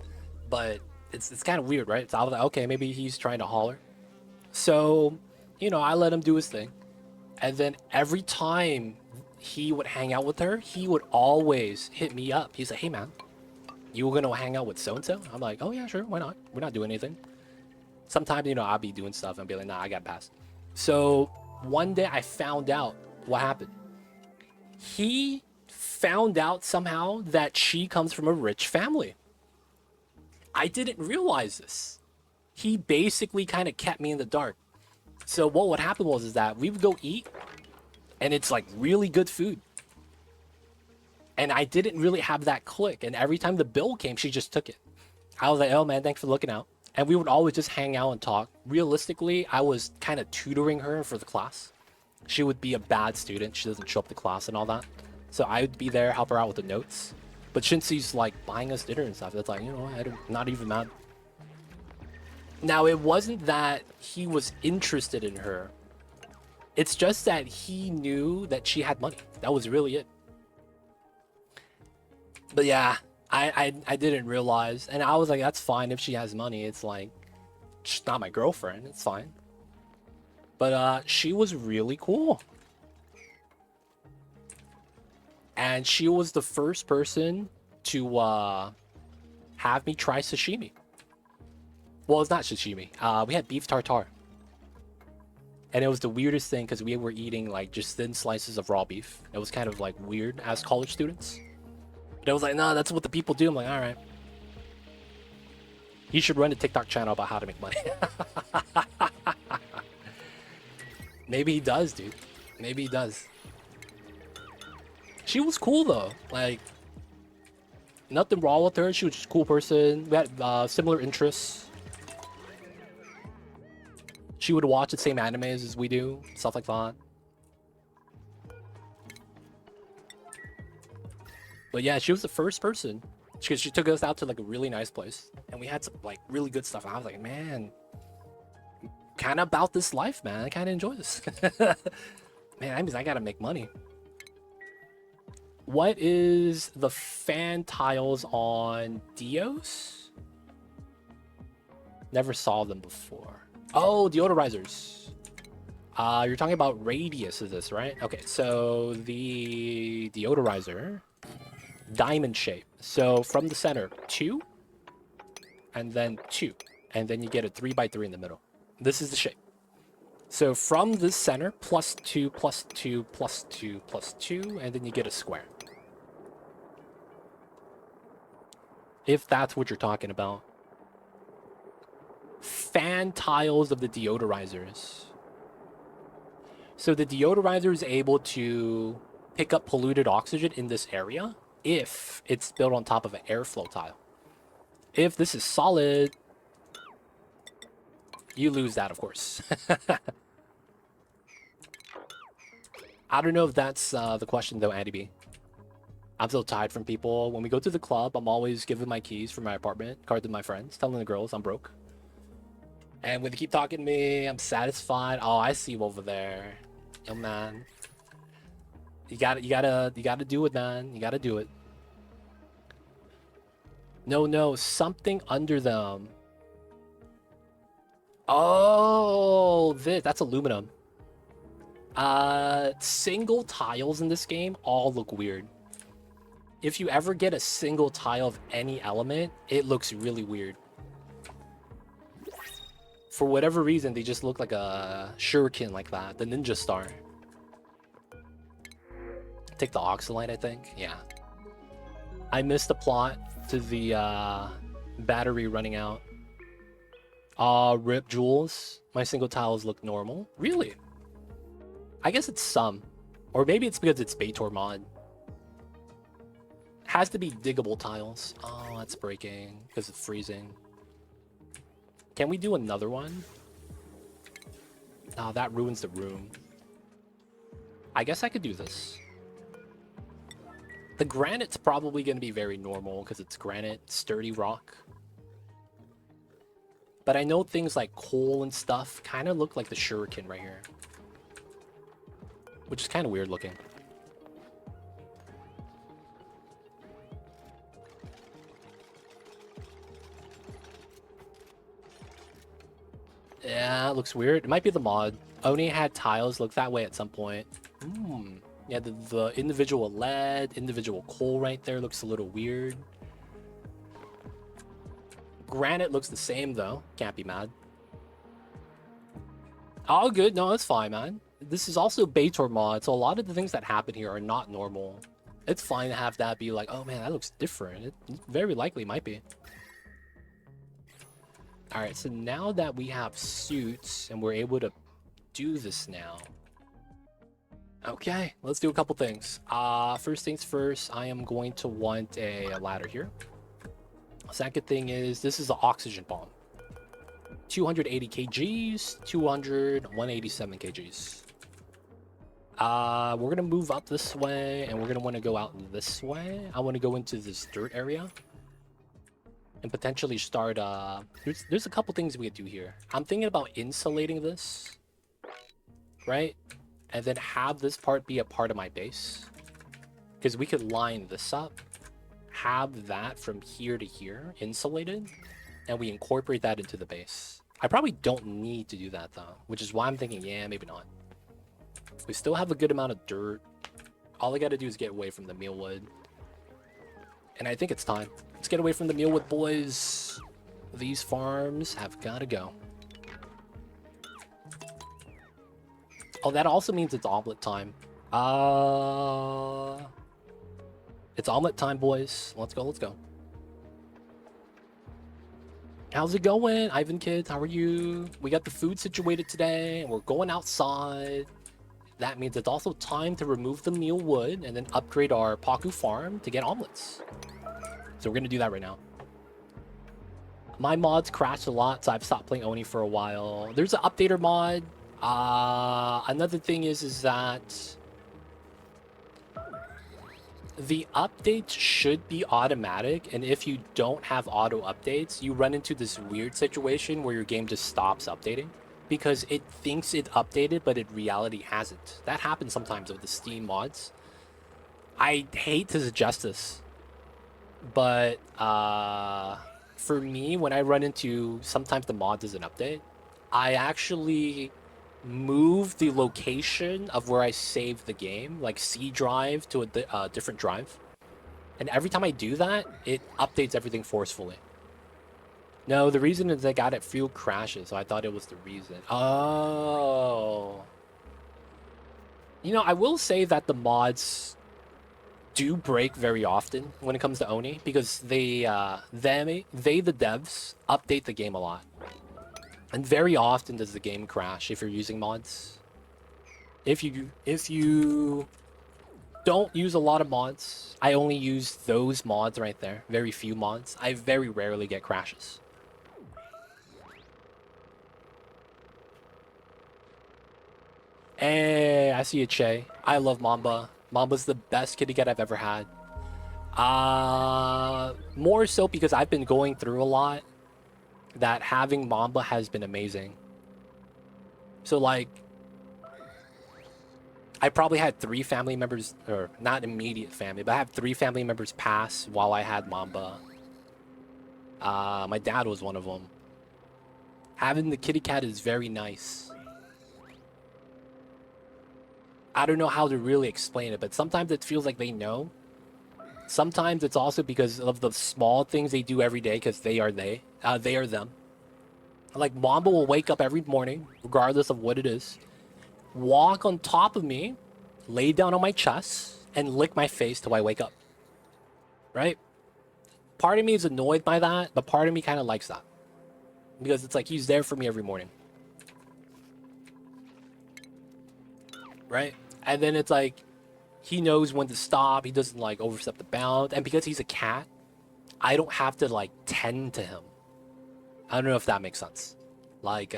but it's kind of weird, right? So I was like, okay, maybe he's trying to holler. So, you know, I let him do his thing. And then every time he would hang out with her, he would always hit me up. He's like, hey man, you were gonna hang out with so-and-so? I'm like, oh yeah, sure, why not? We're not doing anything. Sometimes, you know, I'll be doing stuff and be like, nah, I got past. So one day I found out what happened. He found out somehow that she comes from a rich family. I didn't realize this. He basically kind of kept me in the dark. So what would happen was that we would go eat and it's like really good food. And I didn't really have that click. And every time the bill came, she just took it. I was like, oh man, thanks for looking out. And we would always just hang out and talk. Realistically, I was kind of tutoring her for the class. She would be a bad student. She doesn't show up to class and all that. So I would be there, help her out with the notes. But Shinsu's like buying us dinner and stuff. It's like, you know, I'm not even mad. Now, it wasn't that he was interested in her. It's just that he knew that she had money. That was really it. But yeah, I didn't realize. And I was like, that's fine if she has money. It's like, she's not my girlfriend. It's fine. But she was really cool. And she was the first person to have me try sashimi. Well, it's not sashimi. We had beef tartare. And it was the weirdest thing because we were eating like just thin slices of raw beef. It was kind of like weird as college students. But it was like, no, that's what the people do. I'm like, all right. You should run a TikTok channel about how to make money. Maybe he does, dude. Maybe he does. She was cool though. Like, nothing wrong with her. She was just a cool person. We had similar interests. She would watch the same animes as we do, stuff like that. But yeah, she was the first person. She took us out to like a really nice place, and we had some like really good stuff. And I was like, man, kind of about this life, man. I kind of enjoy this. Man, that means I gotta make money. What is the fan tiles on Dios? Never saw them before. Oh, deodorizers. You're talking about radius of this, right? Okay, so the deodorizer, diamond shape. So from the center, 2, and then 2, and then you get a 3x3 in the middle. This is the shape. So from the center, +2, +2, +2, +2, and then you get a square. If that's what you're talking about. Fan tiles of the deodorizers. So the deodorizer is able to pick up polluted oxygen in this area if it's built on top of an airflow tile. If this is solid, you lose that, of course. I don't know if that's the question though, Andy B. I'm so tired from people. When we go to the club, I'm always giving my keys for my apartment, card to my friends, telling the girls I'm broke. And when they keep talking to me, I'm satisfied. Oh, I see you over there. Yo, man. You gotta do it, man. You gotta do it. No, something under them. Oh, that's aluminum. Single tiles in this game all look weird. If you ever get a single tile of any element, it looks really weird. For whatever reason, they just look like a shuriken like that, the ninja star. Take the oxalite, I think. Yeah. I missed the plot to the battery running out. Rip jewels. My single tiles look normal. Really? I guess it's some. Or maybe it's because it's Baator Mod. Has to be diggable tiles. Oh, that's breaking because it's freezing. Can we do another one? Oh, that ruins the room. I guess I could do this. The granite's probably going to be very normal because it's granite, sturdy rock. But I know things like coal and stuff kind of look like the shuriken right here. Which is kind of weird looking. Yeah, it looks weird. It might be the mod. Oni had tiles look that way at some point. Yeah, the individual lead, individual coal right there looks a little weird. Granite looks the same though. Can't be mad. All good. No, it's fine, man. This is also Baator Mod, so a lot of the things that happen here are not normal. It's fine to have that be like, oh man, that looks different. It very likely might be. Alright, so now that we have suits and we're able to do this now. Okay, let's do a couple things. First things first, I am going to want a ladder here. Second thing is, this is an oxygen bomb. 280 kgs, 187 kgs. We're gonna move up this way, and we're gonna want to go out this way. I want to go into this dirt area and potentially start. There's a couple things we could do here. I'm thinking about insulating this, right, and then have this part be a part of my base, because we could line this up, have that from here to here insulated, and we incorporate that into the base. I probably don't need to do that though, which is why I'm thinking, yeah, maybe not. We still have a good amount of dirt. All I gotta do is get away from the mealwood. And I think it's time. Let's get away from the mealwood, boys. These farms have gotta go. Oh, that also means it's omelet time. It's omelet time, boys. Let's go, let's go. How's it going, Ivan kids? How are you? We got the food situated today, and we're going outside. That means it's also time to remove the mealwood and then upgrade our Paku farm to get omelets. So we're gonna do that right now. My mods crashed a lot, so I've stopped playing Oni for a while. There's an updater mod. Another thing is that the updates should be automatic, and if you don't have auto updates, you run into this weird situation where your game just stops updating because it thinks it updated, but in reality hasn't. That happens sometimes with the Steam mods. I hate to suggest this, but for me, when I run into sometimes the mod doesn't update, I actually move the location of where I save the game, like C drive to a different drive. And every time I do that, it updates everything forcefully. No, the reason is I got it fuel crashes, so I thought it was the reason. Oh. You know, I will say that the mods do break very often when it comes to Oni, because they the devs update the game a lot. And very often does the game crash if you're using mods. If you don't use a lot of mods, I only use those mods right there. Very few mods. I very rarely get crashes. Hey, I see a Che. I love Mamba. Mamba's the best kitty cat I've ever had. More so because I've been going through a lot, that having Mamba has been amazing. So like, I probably had 3 family members, or not immediate family, but I have 3 family members pass while I had Mamba. My dad was one of them. Having the kitty cat is very nice. I don't know how to really explain it, but sometimes it feels like they know. Sometimes it's also because of the small things they do every day, because they are them. Like, Mamba will wake up every morning, regardless of what it is, walk on top of me, lay down on my chest, and lick my face till I wake up. Right? Part of me is annoyed by that, but part of me kind of likes that. Because it's like he's there for me every morning. Right? And then it's like, he knows when to stop, he doesn't like overstep the bound, and because he's a cat, I don't have to like tend to him. I don't know if that makes sense. Like,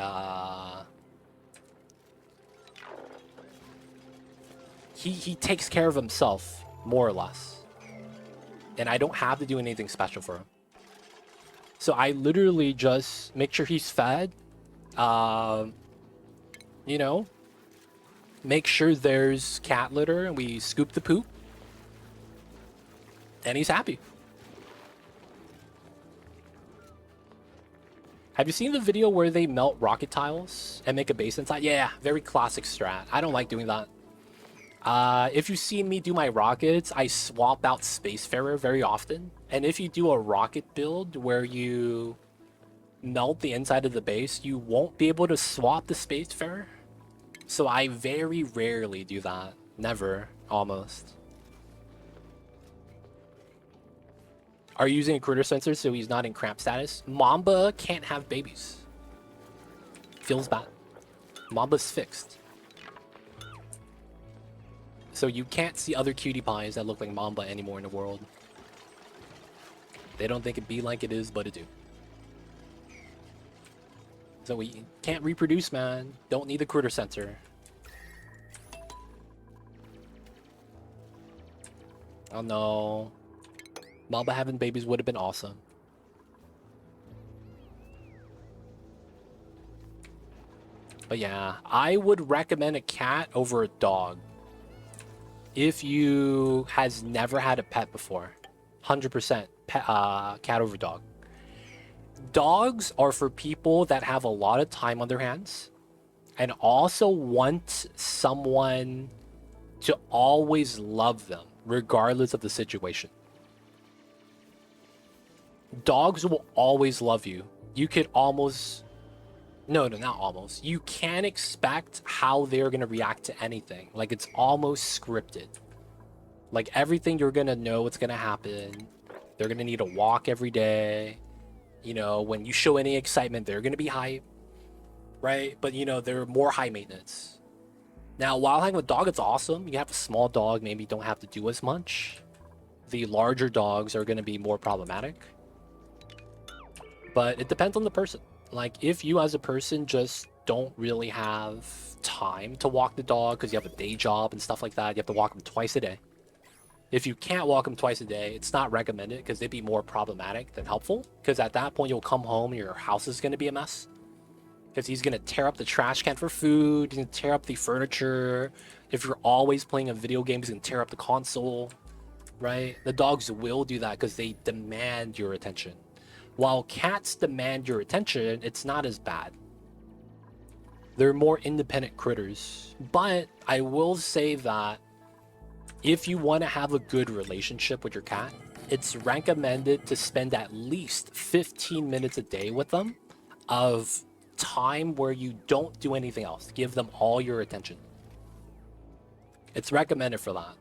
he takes care of himself, more or less. And I don't have to do anything special for him. So I literally just make sure he's fed. You know, make sure there's cat litter and we scoop the poop. And he's happy. Have you seen the video where they melt rocket tiles and make a base inside? Yeah, very classic strat. I don't like doing that. If you see me do my rockets, I swap out Spacefarer very often. And if you do a rocket build where you melt the inside of the base, you won't be able to swap the Spacefarer. So I very rarely do that. Never, almost. Are you using a critter sensor so he's not in cramp status? Mamba can't have babies. Feels bad. Mamba's fixed. So you can't see other cutie pies that look like Mamba anymore in the world. They don't think it be like it is, but it do. So we can't reproduce, man. Don't need the critter sensor. Oh no. Mamba having babies would have been awesome. But yeah, I would recommend a cat over a dog. If you has never had a pet before, 100% pet, cat over dog. Dogs are for people that have a lot of time on their hands and also want someone to always love them, regardless of the situation. Dogs will always love you. You could almost... No, not almost. You can't expect how they're going to react to anything. Like, it's almost scripted. Like, everything you're going to know what's going to happen. They're going to need a walk every day. You know, when you show any excitement, they're going to be hype. Right? But, you know, they're more high maintenance. Now, while having a dog, it's awesome. You have a small dog, maybe don't have to do as much. The larger dogs are going to be more problematic. But it depends on the person. Like, if you as a person just don't really have time to walk the dog because you have a day job and stuff like that, you have to walk them twice a day. If you can't walk them twice a day, it's not recommended because they'd be more problematic than helpful. Because at that point, you'll come home and your house is going to be a mess. Because he's going to tear up the trash can for food, he's going to tear up the furniture. If you're always playing a video game, he's going to tear up the console, right? The dogs will do that because they demand your attention. While cats demand your attention, it's not as bad. They're more independent critters. But I will say that if you want to have a good relationship with your cat, it's recommended to spend at least 15 minutes a day with them of time where you don't do anything else. Give them all your attention. It's recommended for that.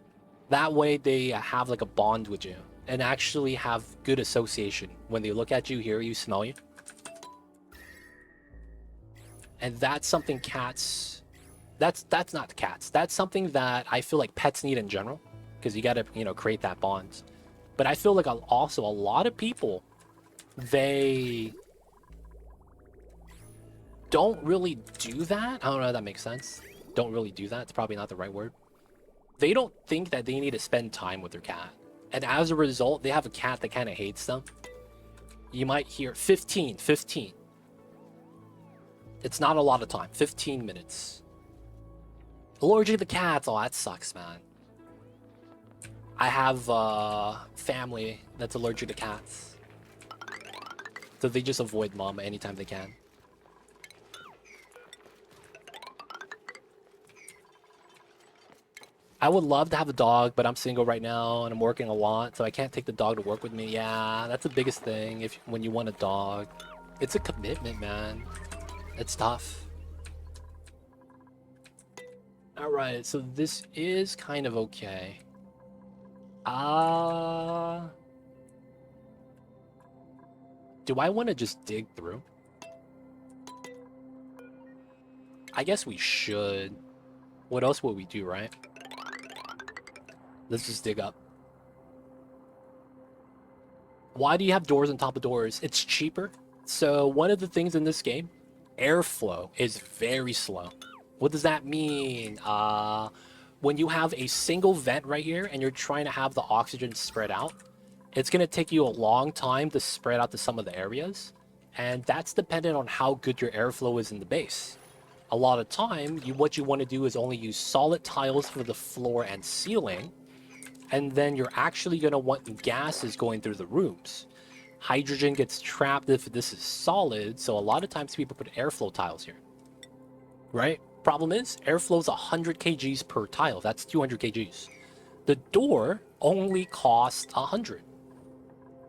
That way they have like a bond with you and actually have good association. When they look at you, hear you, smell you. And that's something cats... That's not cats. That's something that I feel like pets need in general. Because you gotta, you know, create that bond. But I feel like also a lot of people, they don't really do that. I don't know if that makes sense. Don't really do that. It's probably not the right word. They don't think that they need to spend time with their cat. And as a result, they have a cat that kind of hates them. You might hear 15. It's not a lot of time. 15 minutes. Allergic to cats. Oh, that sucks, man. I have family that's allergic to cats. So they just avoid mama anytime they can. I would love to have a dog, but I'm single right now and I'm working a lot, so I can't take the dog to work with me. Yeah, that's the biggest thing when you want a dog. It's a commitment, man. It's tough. Alright, so this is kind of okay. Do I want to just dig through? I guess we should. What else would we do, right? Let's just dig up. Why do you have doors on top of doors? It's cheaper. So one of the things in this game, airflow is very slow. What does that mean? When you have a single vent right here and you're trying to have the oxygen spread out, it's going to take you a long time to spread out to some of the areas. And that's dependent on how good your airflow is in the base. A lot of time, what you want to do is only use solid tiles for the floor and ceiling. And then you're actually going to want gases going through the rooms. Hydrogen gets trapped if this is solid, so a lot of times people put airflow tiles here. Right? Problem is, airflow is 100 kgs per tile. That's 200 kgs. The door only costs 100.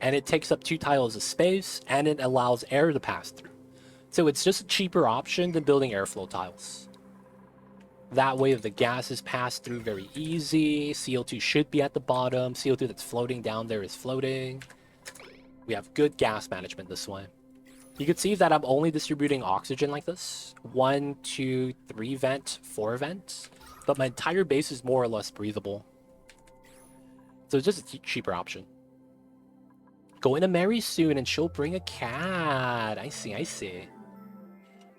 And it takes up 2 tiles of space, and it allows air to pass through. So it's just a cheaper option than building airflow tiles. That way, the gases pass through very easy. CO2 should be at the bottom. CO2 that's floating down there is floating. We have good gas management this way. You can see that I'm only distributing oxygen like this. 1, 2, 3 vent, 4 vent. But my entire base is more or less breathable. So it's just a cheaper option. Going to marry soon and she'll bring a cat. I see.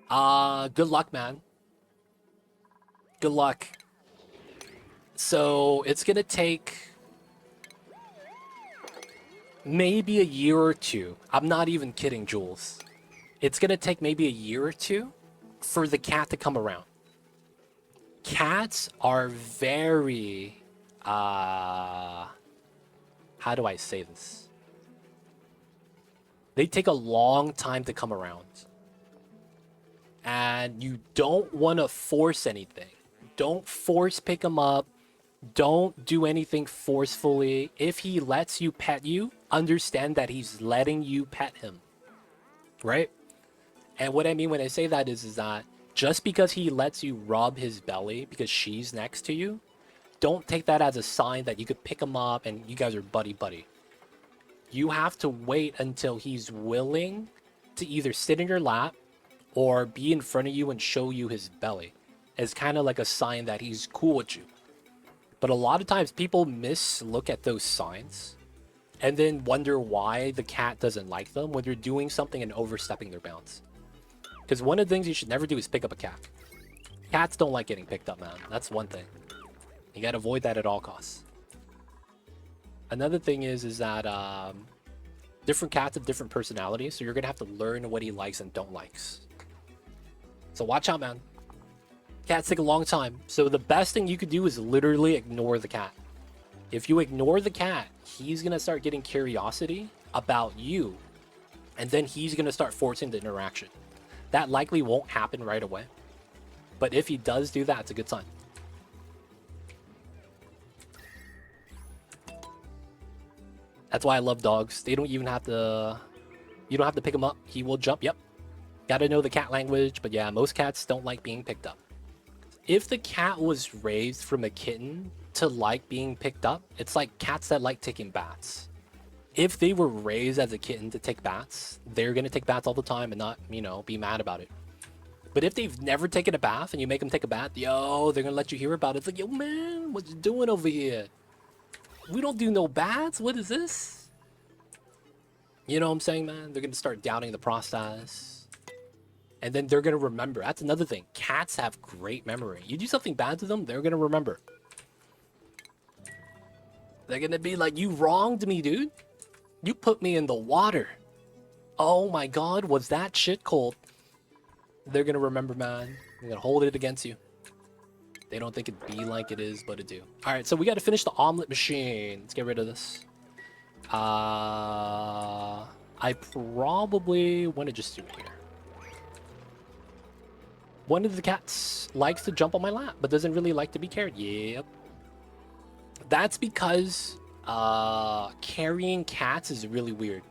Good luck, man. Good luck. So it's gonna take maybe a year or two. I'm not even kidding, Jules. It's gonna take maybe a year or two for the cat to come around. Cats are very, how do I say this? They take a long time to come around. And you don't want to force anything. Don't force pick him up. Don't do anything forcefully. If he lets you pet you, understand that he's letting you pet him. Right? And what I mean when I say that is that just because he lets you rub his belly because she's next to you, don't take that as a sign that you could pick him up and you guys are buddy-buddy. You have to wait until he's willing to either sit in your lap or be in front of you and show you his belly. It's kind of like a sign that he's cool with you. But a lot of times people look at those signs and then wonder why the cat doesn't like them when they're doing something and overstepping their bounds. Because one of the things you should never do is pick up a cat. Cats don't like getting picked up, man. That's one thing. You gotta avoid that at all costs. Another thing is that different cats have different personalities, so you're gonna have to learn what he likes and don't likes. So watch out, man. Cats take a long time. So the best thing you could do is literally ignore the cat. If you ignore the cat, he's gonna start getting curiosity about you, and then he's gonna start forcing the interaction. That likely won't happen right away. But if he does do that, it's a good sign. That's why I love dogs. They don't even have to... You don't have to pick him up. He will jump. Yep. Gotta know the cat language. But yeah, most cats don't like being picked up. If the cat was raised from a kitten to like being picked up, it's like cats that like taking baths. If they were raised as a kitten to take baths, they're gonna take baths all the time and not, you know, be mad about it. But if they've never taken a bath and you make them take a bath, yo, they're gonna let you hear about it. It's like, yo, man, what you doing over here? We don't do no baths. What is this? You know what I'm saying, man? They're gonna start doubting the process. And then they're gonna remember. That's another thing. Cats have great memory. You do something bad to them, they're gonna remember. They're gonna be like, you wronged me, dude. You put me in the water. Oh my god, was that shit cold? They're gonna remember, man. They're gonna hold it against you. They don't think it'd be like it is, but it do. Alright, so we gotta finish the omelet machine. Let's get rid of this. I probably want to just do it here. One of the cats likes to jump on my lap, but doesn't really like to be carried. Yep. That's because carrying cats is really weird.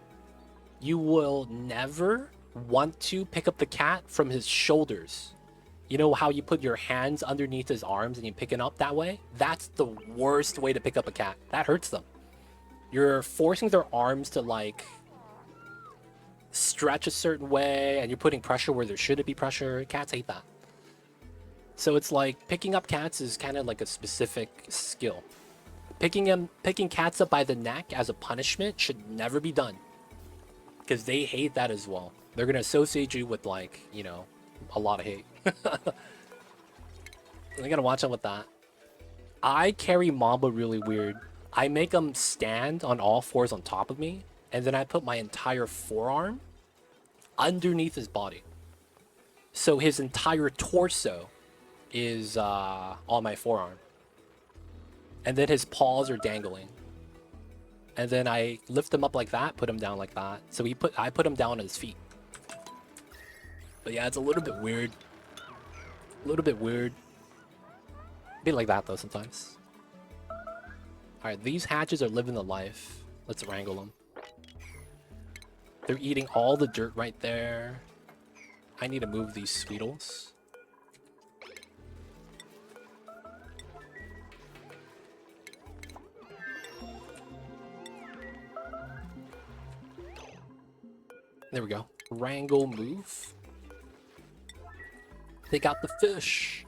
You will never want to pick up the cat from his shoulders. You know how you put your hands underneath his arms and you pick it up that way? That's the worst way to pick up a cat. That hurts them. You're forcing their arms to like stretch a certain way and you're putting pressure where there shouldn't be pressure. Cats hate that. So it's like picking up cats is kind of like a specific skill. Picking cats up by the neck as a punishment should never be done. Because they hate that as well. They're going to associate you with like, you know, a lot of hate. I gotta watch out with that. I carry Mamba really weird. I make him stand on all fours on top of me, and then I put my entire forearm underneath his body. So his entire torso is on my forearm. And then his paws are dangling. And then I lift him up like that, put him down like that. So I put him down on his feet. But yeah, it's a little bit weird. A little bit weird. Be like that though sometimes. Alright, these hatches are living the life. Let's wrangle them. They're eating all the dirt right there. I need to move these Sweetles. There we go. Wrangle, move. Take out the fish.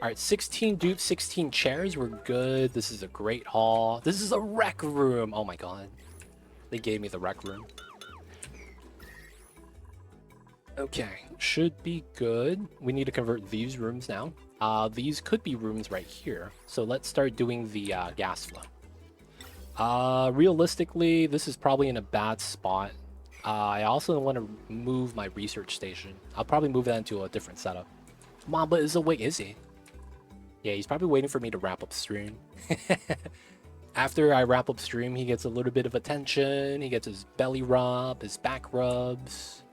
Alright, 16 dupes, 16 chairs. We're good. This is a great haul. This is a rec room. Oh my god. They gave me the rec room. Okay, should be good. We need to convert these rooms now. These could be rooms right here. So let's start doing the gas flow. Realistically, this is probably in a bad spot. I also want to move my research station. I'll probably move that into a different setup. Mamba is awake, is he? Yeah, he's probably waiting for me to wrap up stream. After I wrap up stream, he gets a little bit of attention. He gets his belly rub, his back rubs.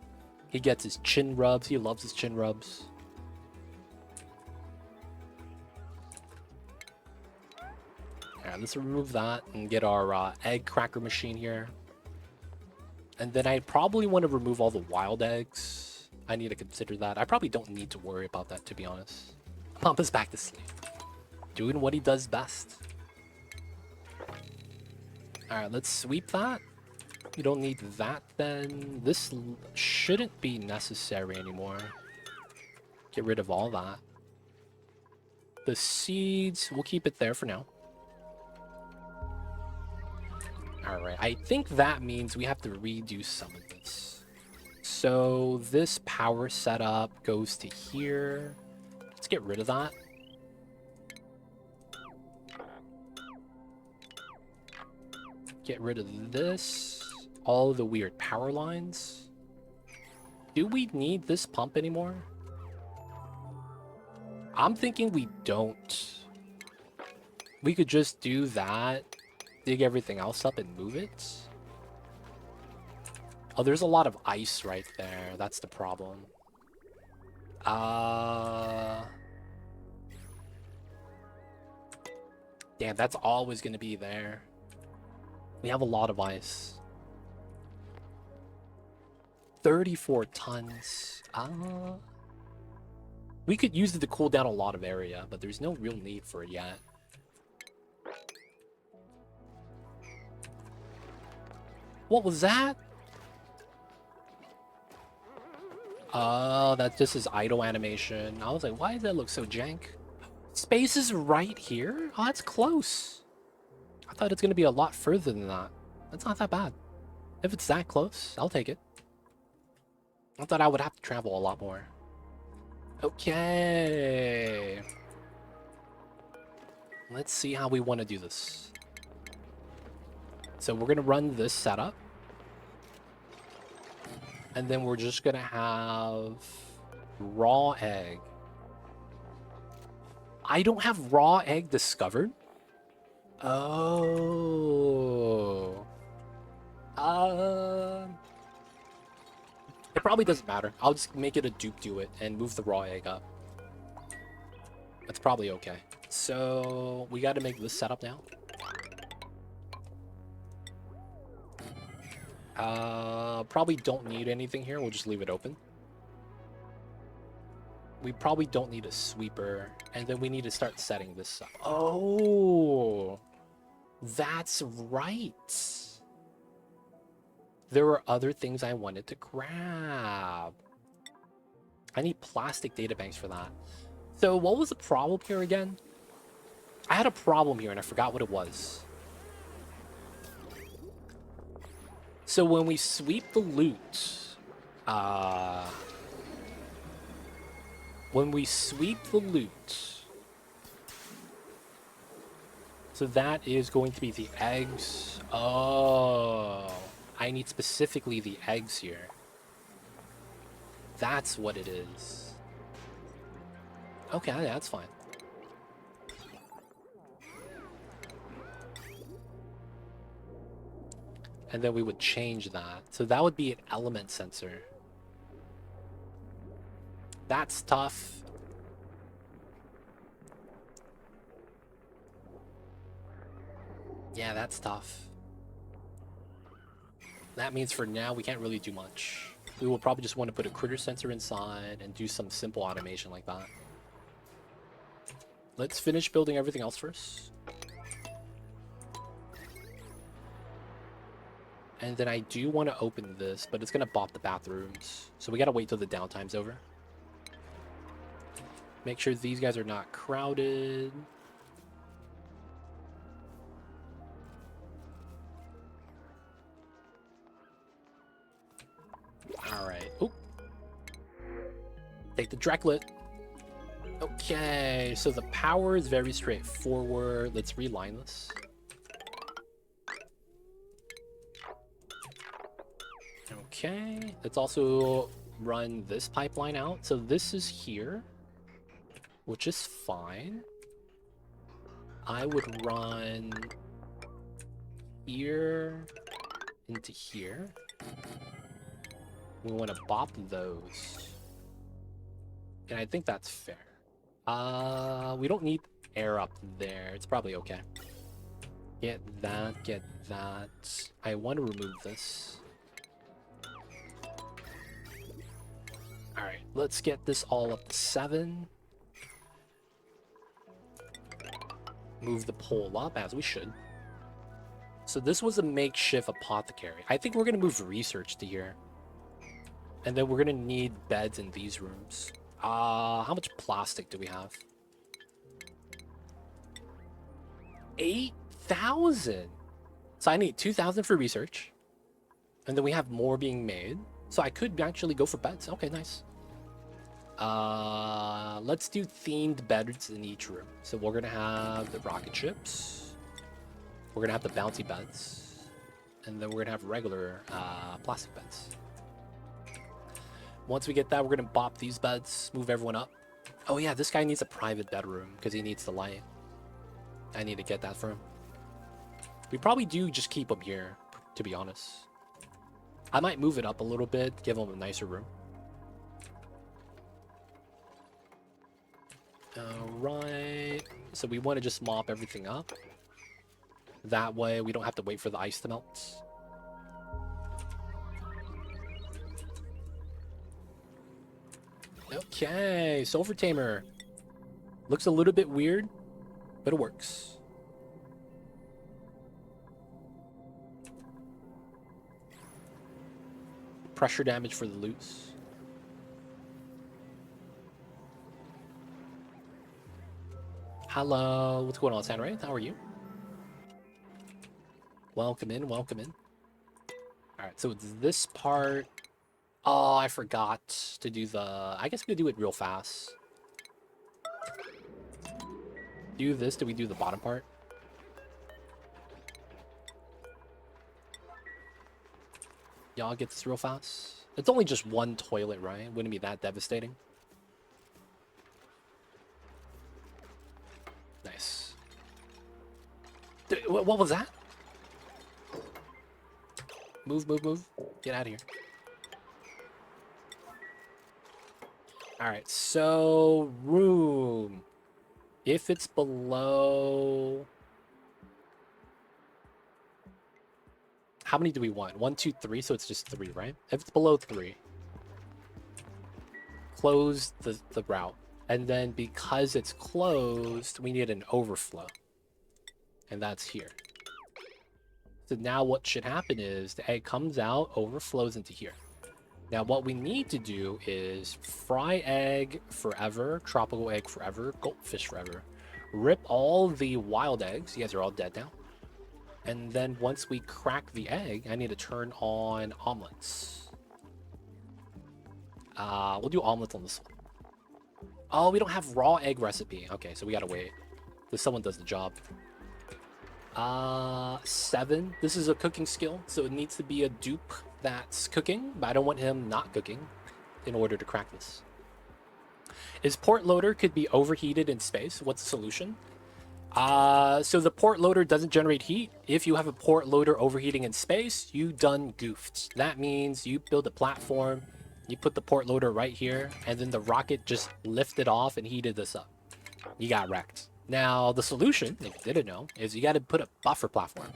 He gets his chin rubs. He loves his chin rubs. Alright, let's remove that and get our egg cracker machine here. And then I probably want to remove all the wild eggs. I need to consider that. I probably don't need to worry about that, to be honest. Pampa's back to sleep. Doing what he does best. Alright, let's sweep that. You don't need that then. This shouldn't be necessary anymore. Get rid of all that. The seeds, we'll keep it there for now. Alright, I think that means we have to redo some of this. So this power setup goes to here. Let's get rid of that. Get rid of this. All of the weird power lines. Do we need this pump anymore? I'm thinking we don't. We could just do that, dig everything else up and move it. Oh, there's a lot of ice right there. That's the problem. Damn, that's always going to be there. We have a lot of ice. 34 tons. We could use it to cool down a lot of area, but there's no real need for it yet. What was that? Oh, that just is idle animation. I was like, why does that look so jank? Space is right here? Oh, that's close. I thought it's going to be a lot further than that. That's not that bad. If it's that close, I'll take it. I thought I would have to travel a lot more. Okay. Let's see how we want to do this. So we're going to run this setup. And then we're just going to have raw egg. I don't have raw egg discovered. Oh. It probably doesn't matter. I'll just make it a dupe do it and move the raw egg up. That's probably okay. So we got to make this setup now. Probably don't need anything here. We'll just leave it open. We probably don't need a sweeper. And then we need to start setting this up. Oh, that's right. There were other things I wanted to grab. I need plastic databanks for that. So what was the problem here again? I had a problem here and I forgot what it was. So when we sweep the loot, so that is going to be the eggs. Oh, I need specifically the eggs here. That's what it is. Okay, that's fine. And then we would change that. So that would be an element sensor. That's tough. Yeah, that's tough. That means for now, we can't really do much. We will probably just want to put a critter sensor inside and do some simple automation like that. Let's finish building everything else first. And then I do want to open this, but it's going to bop the bathrooms. So we got to wait till the downtime's over. Make sure these guys are not crowded. All right. Oop. Take the Drecklet. Okay, so the power is very straightforward. Let's reline this. Okay, let's also run this pipeline out. So this is here, which is fine. I would run here into here. We want to bop those. And I think that's fair. We don't need air up there. It's probably okay. Get that, get that. I want to remove this. Alright, let's get this all up to 7. Move the pole up, as we should. So this was a makeshift apothecary. I think we're going to move research to here. And then we're going to need beds in these rooms. How much plastic do we have? 8,000! So I need 2,000 for research. And then we have more being made. So I could actually go for beds. Okay, nice. Let's do themed beds in each room. So we're gonna have the rocket ships. We're gonna have the bouncy beds. And then we're gonna have regular plastic beds. Once we get that, we're gonna bop these beds, move everyone up. Oh yeah, this guy needs a private bedroom because he needs the light. I need to get that for him. We probably do just keep him here, to be honest. I might move it up a little bit, give him a nicer room. Alright, so we want to just mop everything up. That way we don't have to wait for the ice to melt. Okay, Sulfur Tamer. Looks a little bit weird, but it works. Pressure damage for the loots. Hello, what's going on, Sanray? How are you? Welcome in, welcome in. Alright, so it's this part. Oh, I forgot to do the... I guess I'm gonna do it real fast. Do this, do we do the bottom part? Y'all get this real fast? It's only just one toilet, right? Wouldn't be that devastating. Nice. What was that? Move, move, move. Get out of here. Alright, so... room. If it's below... How many do we want? 1, 2, 3, so it's just 3, right? If it's below 3, close the route. And then because it's closed, we need an overflow. And that's here. So now what should happen is the egg comes out, overflows into here. Now what we need to do is fry egg forever, tropical egg forever, goldfish forever. Rip all the wild eggs. You guys are all dead now. And then once we crack the egg, I need to turn on omelets. We'll do omelets on this one. Oh, we don't have raw egg recipe. Okay, so we gotta wait till someone does the job. 7. This is a cooking skill, so it needs to be a dupe that's cooking, but I don't want him not cooking in order to crack this. Is port loader could be overheated in space? What's the solution? So the port loader doesn't generate heat. If you have a port loader overheating in space, you done goofed. That means you build a platform, you put the port loader right here, and then the rocket just lifted off and heated this up. You got wrecked. Now, the solution, if you didn't know, is you got to put a buffer platform.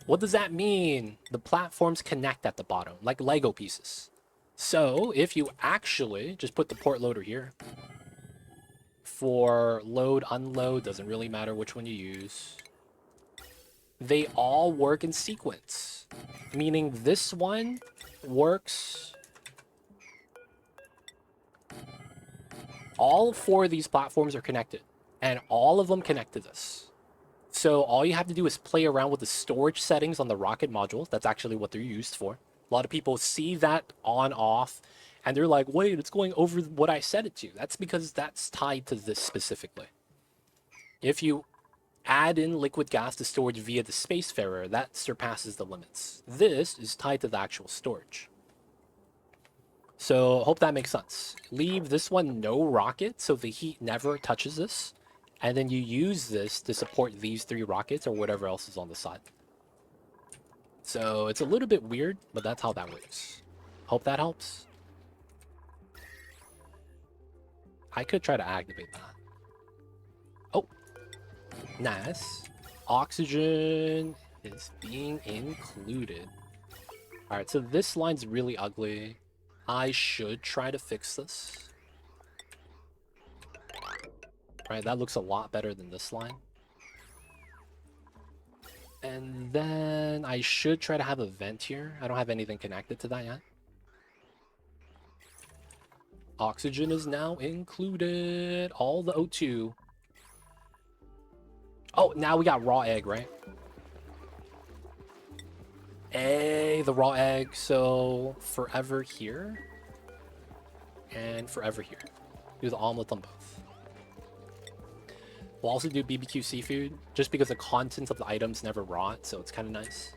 What does that mean? The platforms connect at the bottom, like Lego pieces. So, if you actually just put the port loader here, for load, unload, doesn't really matter which one you use. They all work in sequence. Meaning this one works... All 4 of these platforms are connected. And all of them connect to this. So all you have to do is play around with the storage settings on the rocket module. That's actually what they're used for. A lot of people see that on, off, And they're like, wait, it's going over what I set it to. That's because that's tied to this specifically. If you add in liquid gas to storage via the Spacefarer, that surpasses the limits. This is tied to the actual storage. So hope that makes sense. Leave this one no rocket, so the heat never touches this. And then you use this to support these 3 rockets or whatever else is on the side. So it's a little bit weird, but that's how that works. Hope that helps. I could try to activate that. Oh, nice. Oxygen is being included. All right, so this line's really ugly. I should try to fix this. All right, that looks a lot better than this line. And then I should try to have a vent here. I don't have anything connected to that yet. Oxygen is now included. All the O2. Oh, now we got raw egg, right? Hey, the raw egg. So forever here. And forever here. Do the omelet on both. We'll also do BBQ seafood, just because the contents of the items never rot, so it's kind of nice.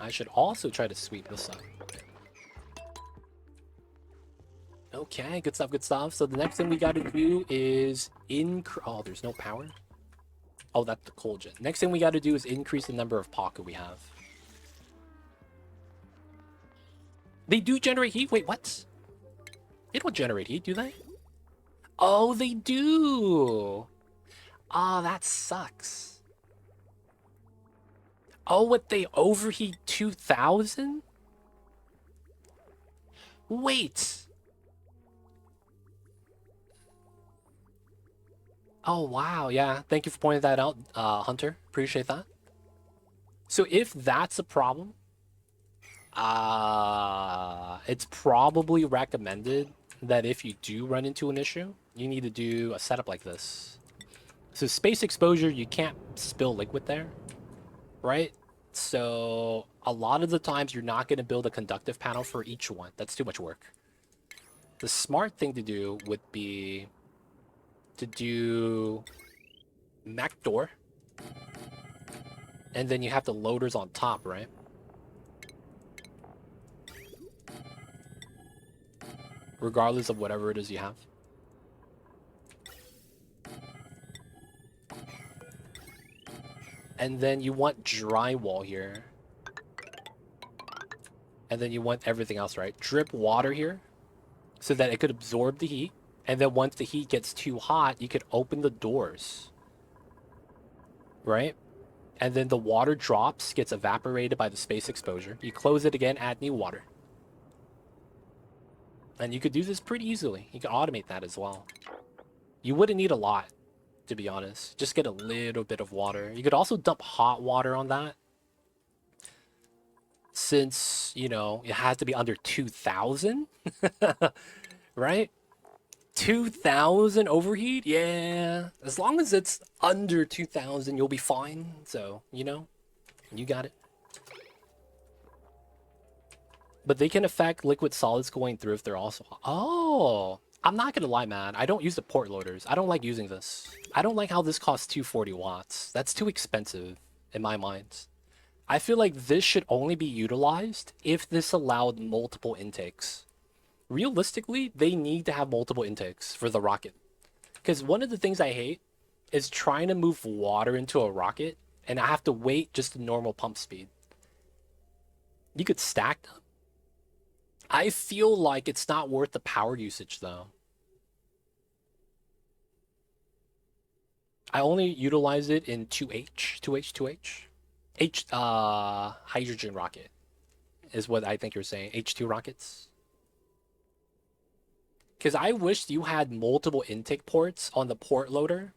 I should also try to sweep this up. Okay, good stuff, good stuff. So the next thing we got to do is oh, there's no power? Oh, that's the coal gen. Next thing we got to do is increase the number of pocket we have. They do generate heat? Wait, what? They don't generate heat, do they? Oh, they do! Oh, that sucks. Oh, what, they overheat 2000? Wait. Oh, wow. Yeah, thank you for pointing that out, Hunter. Appreciate that. So if that's a problem, it's probably recommended that if you do run into an issue, you need to do a setup like this. So space exposure, you can't spill liquid there, right? So a lot of the times you're not going to build a conductive panel for each one. That's too much work. The smart thing to do would be to do mech door. And then you have the loaders on top, right? Regardless of whatever it is you have. And then you want drywall here. And then you want everything else, right? Drip water here so that it could absorb the heat. And then once the heat gets too hot, you could open the doors. Right? And then the water drops, gets evaporated by the space exposure. You close it again, add new water. And you could do this pretty easily. You could automate that as well. You wouldn't need a lot, to be honest. Just get a little bit of water. You could also dump hot water on that. Since, you know, it has to be under 2000. Right? 2000 overheat? Yeah. As long as it's under 2000, you'll be fine. So, you know, you got it. But they can affect liquid solids going through if they're also... Oh! I'm not gonna lie, man. I don't use the port loaders. I don't like using this. I don't like how this costs 240 watts. That's too expensive in my mind. I feel like this should only be utilized if this allowed multiple intakes. Realistically, they need to have multiple intakes for the rocket. Because one of the things I hate is trying to move water into a rocket and I have to wait just the normal pump speed. You could stack them. I feel like it's not worth the power usage though. I only utilize it in 2H. Hydrogen rocket is what I think you're saying. H2 rockets. Because I wished you had multiple intake ports on the port loader.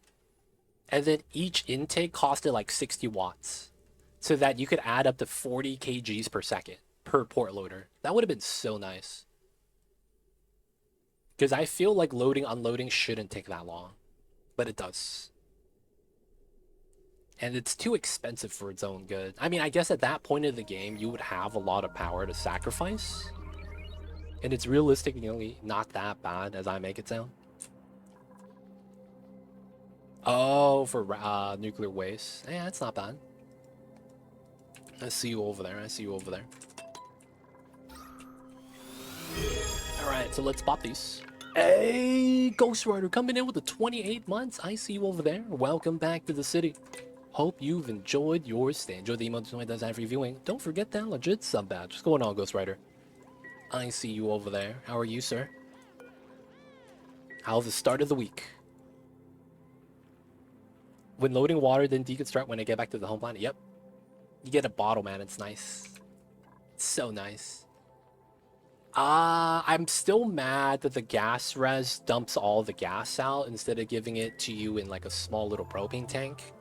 And then each intake costed like 60 watts. So that you could add up to 40 kgs per second per port loader. That would have been so nice. Because I feel like loading, unloading shouldn't take that long. But it does. And it's too expensive for its own good. I mean, I guess at that point of the game, you would have a lot of power to sacrifice. And it's realistically not that bad as I make it sound. Oh, for nuclear waste. Yeah, it's not bad. I see you over there. I see you over there. Alright, so let's pop these. Hey, Ghost Rider coming in with the 28 months. I see you over there. Welcome back to the city. Hope you've enjoyed your stay. Enjoy the emotes when it does every viewing. Don't forget that legit sub badge. What's going on, Ghost Rider? I see you over there. How are you, sir? How's the start of the week? When loading water, then deconstruct when I get back to the home planet. Yep. You get a bottle, man. It's nice. It's so nice. I'm still mad that the gas res dumps all the gas out instead of giving it to you in like a small little propane tank.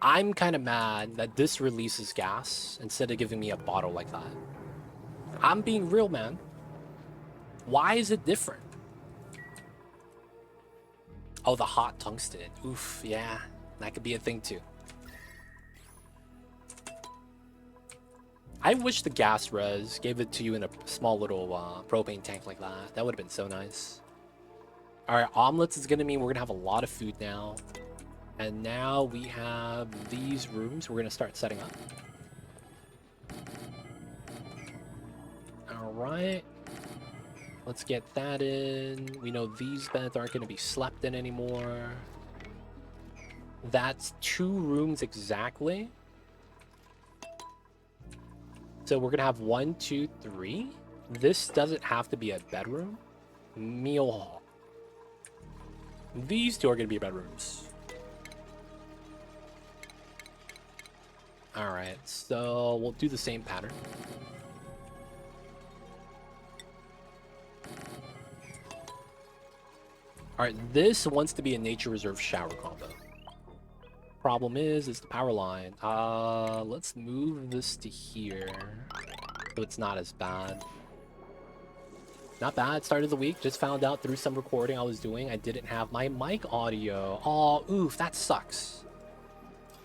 I'm kind of mad that this releases gas instead of giving me a bottle like that. I'm being real, man. Why is it different? Oh, the hot tungsten. Oof, yeah. That could be a thing too. I wish the gas res gave it to you in a small little propane tank like that. That would have been so nice. Alright, omelets is going to mean we're going to have a lot of food now. And now we have these rooms we're going to start setting up. Alright. Let's get that in. We know these beds aren't going to be slept in anymore. That's 2 rooms exactly. So we're going to have 1, 2, 3. This doesn't have to be a bedroom. Meal hall. These 2 are going to be bedrooms. Alright, so we'll do the same pattern. Alright, this wants to be a nature reserve shower combo. Problem is the power line. Let's move this to here so it's not as bad. Not bad. Start of the week. Just found out through some recording I was doing I didn't have my mic audio. Oh, oof, that sucks.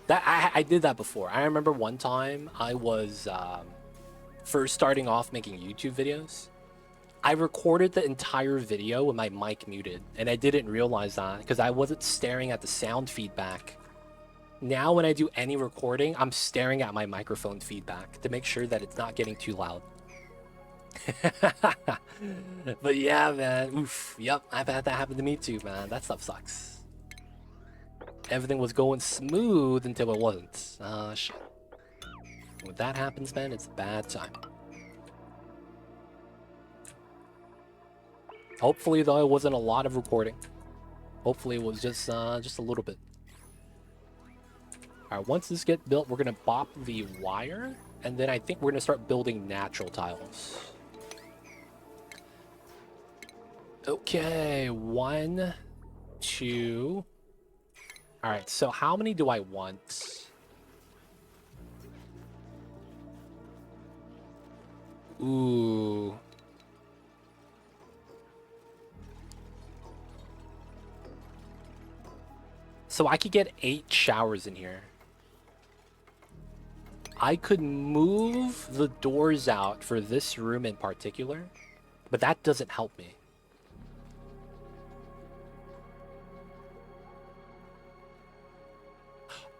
That I did that before. I remember one time I was first starting off making YouTube videos. I recorded the entire video with my mic muted, and I didn't realize that because I wasn't staring at the sound feedback. Now when I do any recording, I'm staring at my microphone feedback to make sure that it's not getting too loud. But yeah, man. Oof. Yep, I've had that happen to me too, man. That stuff sucks. Everything was going smooth until it wasn't. Shit. When that happens, man, it's a bad time. Hopefully, though, it wasn't a lot of recording. Hopefully, it was just a little bit. All right, once this gets built, we're gonna bop the wire, and then I think we're gonna start building natural tiles. Okay, 1, 2. All right, so how many do I want? Ooh. So I could get 8 showers in here. I could move the doors out for this room in particular, but that doesn't help me.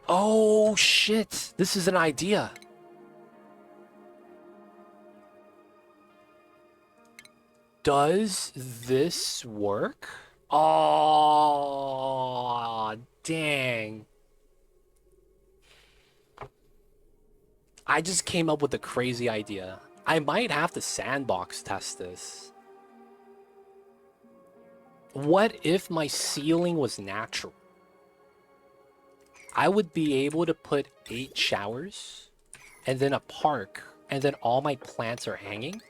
Oh, shit. This is an idea. Does this work? Oh, dang. I just came up with a crazy idea. I might have to sandbox test this. What if my ceiling was natural? I would be able to put 8 showers and then a park and then all my plants are hanging.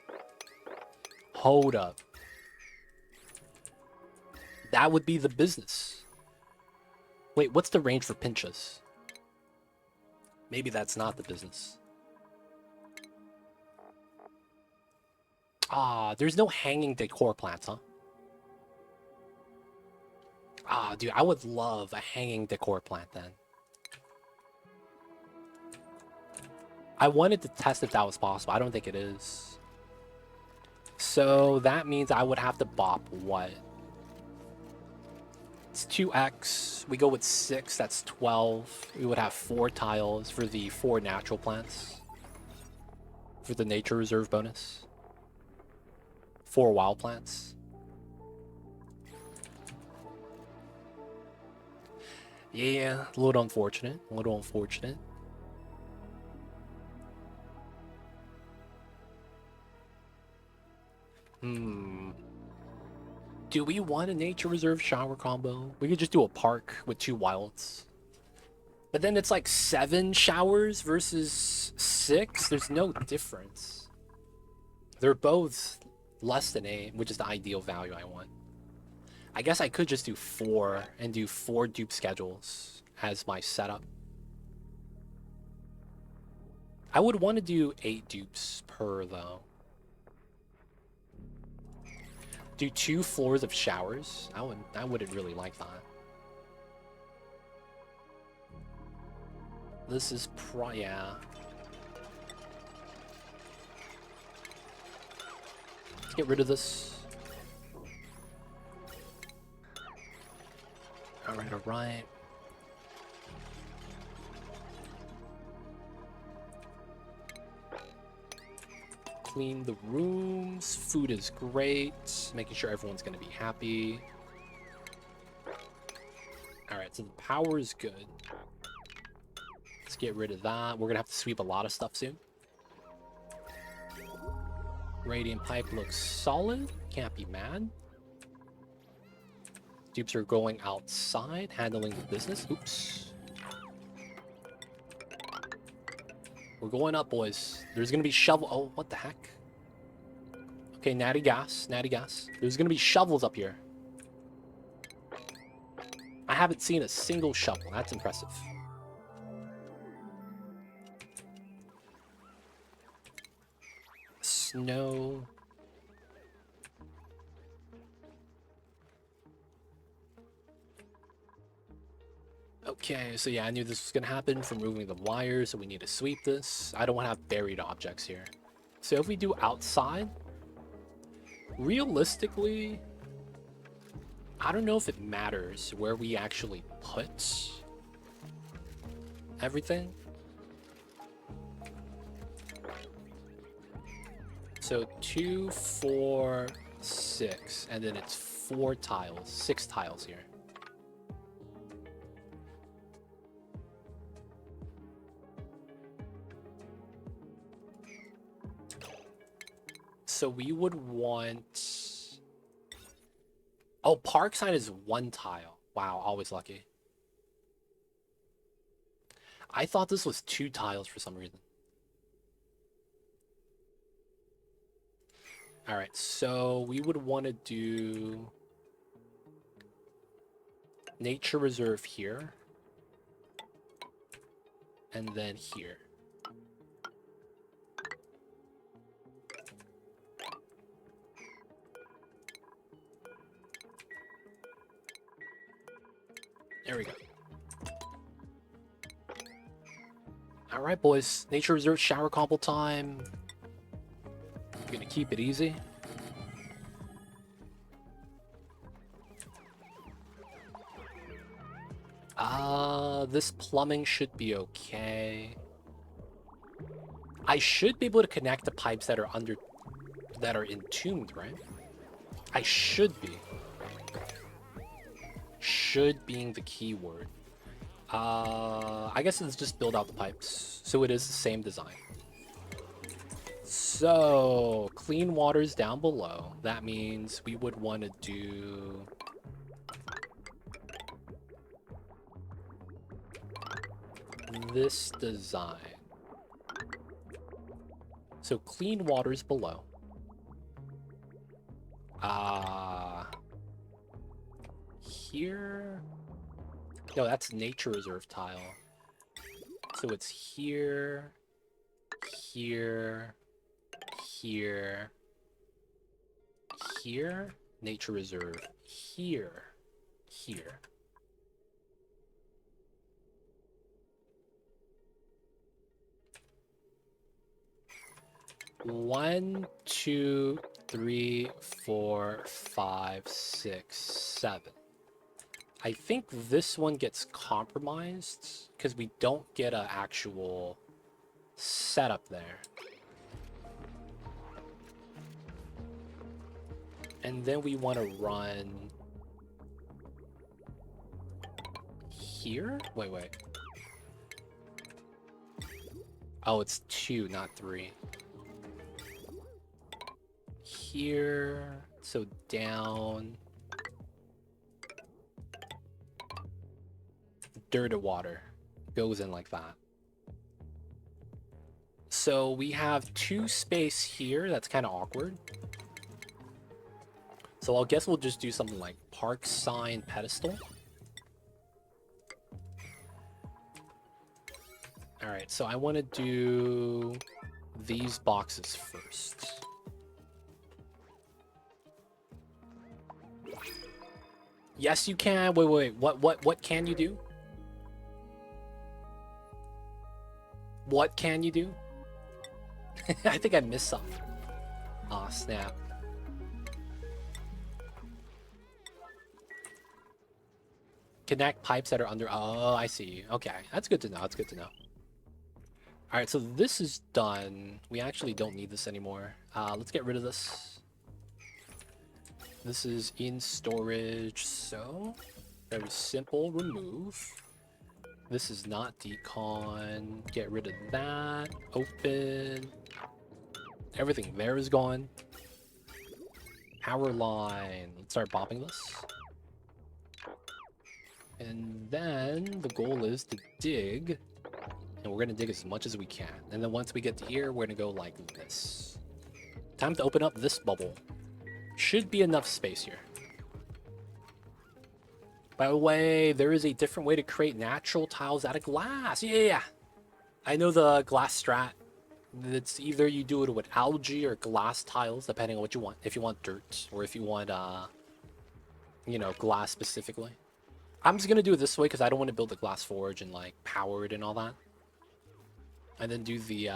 Hold up. That would be the business. Wait, what's the range for pinches? Maybe that's not the business. Ah, there's no hanging decor plants, huh? Ah, dude, I would love a hanging decor plant then. I wanted to test if that was possible. I don't think it is. So that means I would have to bop what? It's 2x. We go with 6, that's 12. We would have 4 tiles for the 4 natural plants. For the nature reserve bonus. 4 wild plants. Yeah, a little unfortunate. A little unfortunate. Do we want a nature reserve shower combo? We could just do a park with 2 wilds. But then it's like 7 showers versus 6. There's no difference. They're both less than 8, which is the ideal value I want. I guess I could just do 4 and do 4 dupe schedules as my setup. I would want to do 8 dupes per though. Do 2 floors of showers. I wouldn't really like that. This is yeah. Let's get rid of this. Alright, alright. Clean the rooms. Food is great. Making sure everyone's gonna be happy. Alright, so the power is good. Let's get rid of that. We're gonna have to sweep a lot of stuff soon. Radiant pipe looks solid. Can't be mad. Dupes are going outside, handling the business. Oops. We're going up, boys. There's gonna be shovel. Oh, what the heck? Okay, natty gas, natty gas. There's gonna be shovels up here. I haven't seen a single shovel. That's impressive. Snow. Okay, so yeah, I knew this was gonna happen from moving the wires, so we need to sweep this. I don't want to have buried objects here. So if we do outside, realistically, I don't know if it matters where we actually put everything. So 2, 4, 6, and then it's 4 tiles, 6 tiles here. So we would want... Oh, Parkside is 1 tile. Wow, always lucky. I thought this was 2 tiles for some reason. Alright, so we would want to do... Nature Reserve here. And then here. There we go. Alright, boys. Nature Reserve shower combo time. I'm gonna keep it easy. This plumbing should be okay. I should be able to connect the pipes that are entombed, right? I should be. Should being the key word. I guess let's just build out the pipes. So it is the same design. So, clean water's down below. That means we would want to do... this design. So, clean water's below. Here... No, that's nature reserve tile. So it's here, here, here, here, nature reserve, here, here. One, two, 3, 4, 5, 6, 7. I think this one gets compromised because we don't get an actual setup there. And then we want to run here? Wait. Oh, it's 2, not 3. Here, so down. Dirt to water goes in like that. So we have 2 space here. That's kind of awkward. So I guess we'll just do something like park sign pedestal. All right, so I want to do these boxes first. Yes, you can. Wait. What can you do? What can you do? I think I missed something. Aw, snap. Connect pipes that are under... Oh, I see. Okay, that's good to know. That's good to know. Alright, so this is done. We actually don't need this anymore. Let's get rid of this. This is in storage, so... Very simple, remove. This is not decon. Get rid of that. Open. Everything there is gone. Power line. Let's start bopping this. And then the goal is to dig. And we're going to dig as much as we can. And then once we get to here, we're going to go like this. Time to open up this bubble. Should be enough space here. By the way, there is a different way to create natural tiles out of glass. Yeah. I know the glass strat. It's either you do it with algae or glass tiles, depending on what you want. If you want dirt or if you want, you know, glass specifically. I'm just going to do it this way because I don't want to build a glass forge and like power it and all that. And then do the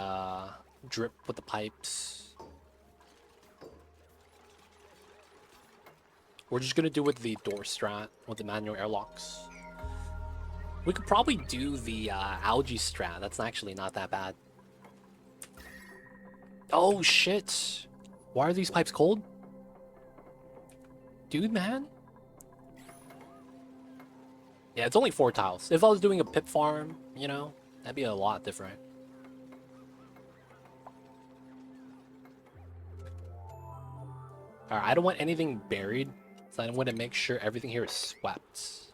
drip with the pipes. We're just going to do it with the door strat with the manual airlocks. We could probably do the algae strat. That's actually not that bad. Oh shit. Why are these pipes cold? Dude, man. Yeah, it's only 4 tiles. If I was doing a pip farm, you know, that'd be a lot different. Alright, I don't want anything buried, so I want to make sure everything here is swept.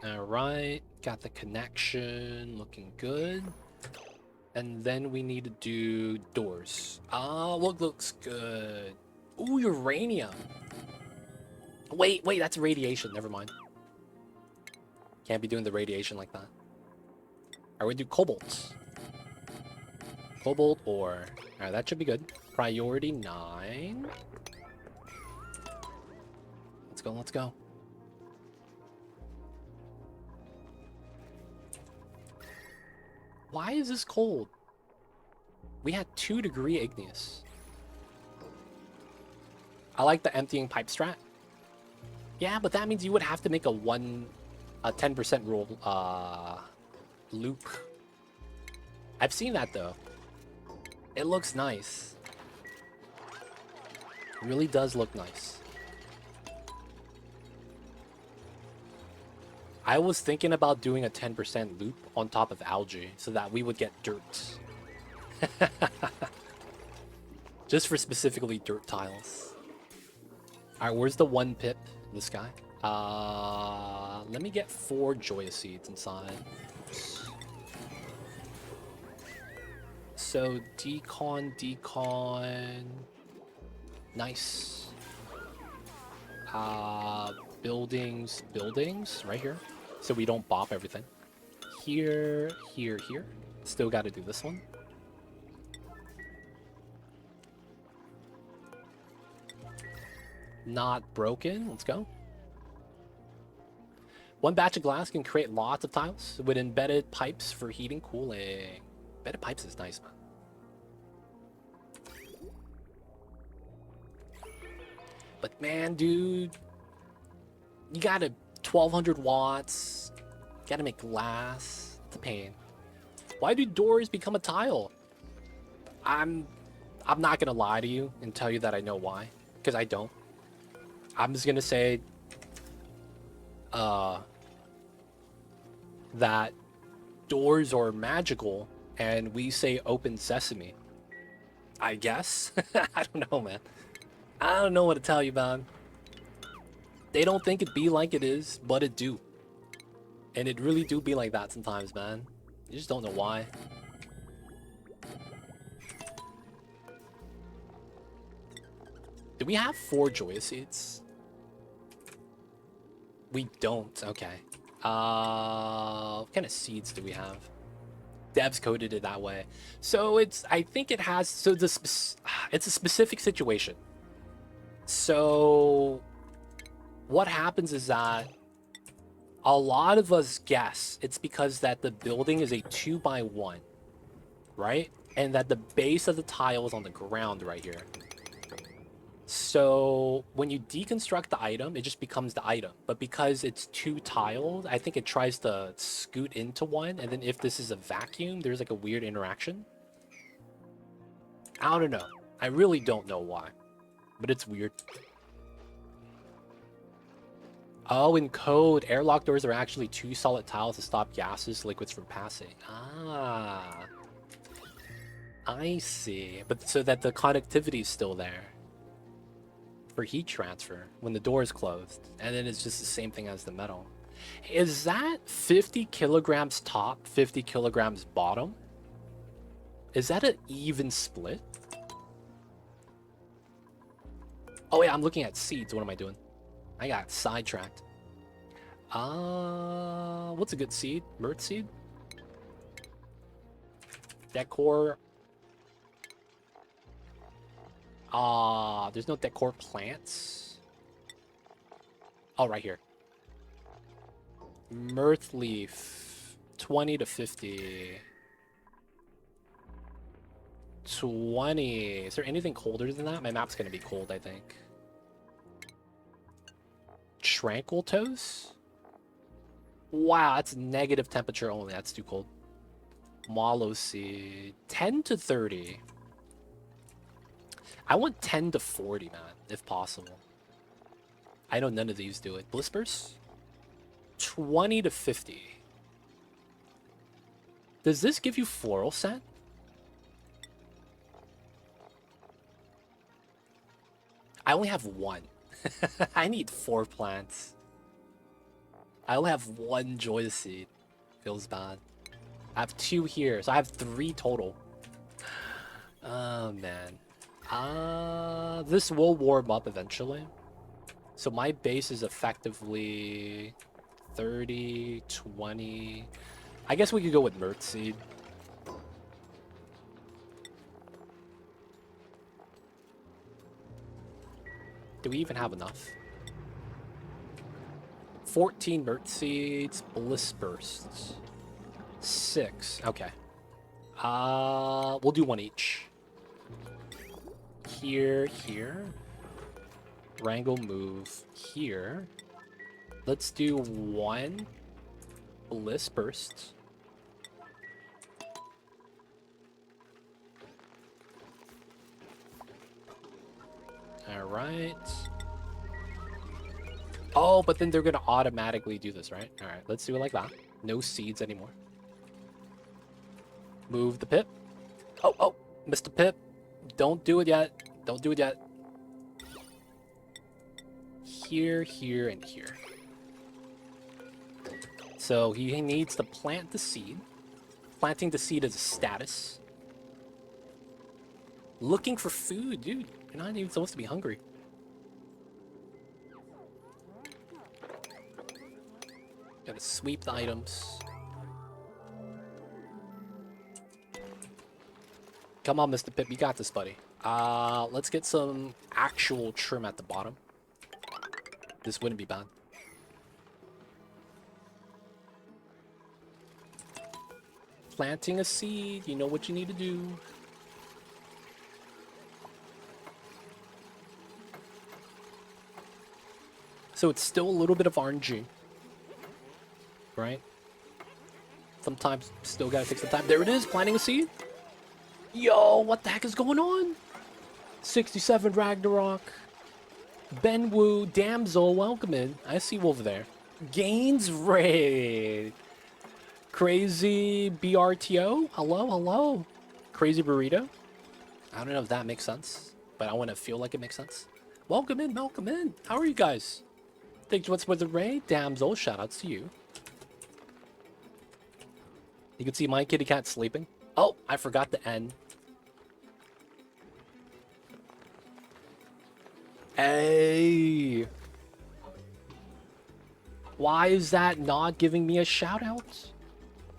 Alright, got the connection, looking good. And then we need to do doors. What looks good? Ooh, uranium. Wait, that's radiation. Never mind. Can't be doing the radiation like that. Alright, we do cobalt. Cobalt ore. Alright, that should be good. Priority 9. Let's go. Why is this cold? We had 2-degree igneous. I like the emptying pipe strat. Yeah, but that means you would have to make a 10% rule loop. I've seen that though. It looks nice. It really does look nice. I was thinking about doing a 10% loop on top of algae so that we would get dirt. Just for specifically dirt tiles. Alright, where's the 1 pip? This guy. Let me get 4 Joya seeds inside. Oops. So, decon. Nice. Buildings, right here. So we don't bop everything. Here. Still got to do this one. Not broken. Let's go. 1 batch of glass can create lots of tiles with embedded pipes for heating, cooling. Better pipes is nice, man. But man, dude, you gotta 1200 watts. Gotta make glass. It's a pain. Why do doors become a tile? I'm not gonna lie to you and tell you that I know why, because I don't. I'm just gonna say that doors are magical and we say open sesame. I guess. I don't know, man. I don't know what to tell you, man. They don't think it be like it is, but it do. And it really do be like that sometimes, man. You just don't know why. Do we have 4 Joya Seeds? We don't. Okay. What kind of seeds do we have? Devs coded it that way. So it's, I think it has, so it's a specific situation. So what happens is that a lot of us guess it's because that the building is a 2x1, right? And that the base of the tile is on the ground right here. So when you deconstruct the item, it just becomes the item. But because it's 2 tiled, I think it tries to scoot into one. And then if this is a vacuum, there's like a weird interaction. I don't know. I really don't know why. But it's weird. Oh, in code, airlock doors are actually 2 solid tiles to stop gases, liquids from passing. Ah. I see. But so that the conductivity is still there. For heat transfer when the door is closed, and then it's just the same thing as the metal. Is that 50 kilograms top, 50 kilograms bottom? Is that an even split? Oh yeah, I'm looking at seeds. What am I doing? I got sidetracked. What's a good seed? Mert seed? Decor. There's no decor plants. Oh, right here. Mirth leaf. 20 to 50. 20. Is there anything colder than that? My map's gonna be cold, I think. Tranquil toes? Wow, that's negative temperature only. That's too cold. Mallow seed. 10 to 30. I want 10 to 40, man, if possible. I know none of these do it. Blispers? 20 to 50. Does this give you floral scent? I only have 1. I need 4 plants. I only have 1 Joy Seed. Feels bad. I have 2 here, so I have 3 total. Oh, man. This will warm up eventually. So my base is effectively 30, 20. I guess we could go with Mert Seed. Do we even have enough? 14 Mert Seeds, Bliss Bursts. 6, okay. We'll do 1 each. Here, here. Wrangle move here. Let's do 1 Bliss Burst. Alright. Oh, but then they're gonna automatically do this, right? Alright, let's do it like that. No seeds anymore. Move the pip. Oh, Mr. Pip. Don't do it yet. Don't do it yet. Here, here, and here. So he needs to plant the seed. Planting the seed is a status. Looking for food, dude. You're not even supposed to be hungry. Gotta sweep the items. Come on, Mr. Pip, you got this, buddy. Let's get some actual trim at the bottom. This wouldn't be bad. planting a seed. You know what you need to do. So it's still a little bit of RNG, right? Sometimes still gotta take some time. There it is, planting a seed. Yo, what the heck is going on? 67 Ragnarok. Ben Wu, Damsel, welcome in. I see Wolf there. Gains raid. Crazy BRTO. Hello, hello. Crazy Burrito. I don't know if that makes sense, but I want to feel like it makes sense. Welcome in, welcome in. How are you guys? Thanks what's with the raid. Damsel, shout outs to you. You can see my kitty cat sleeping. Oh, I forgot the N. Hey. Why is that not giving me a shout out?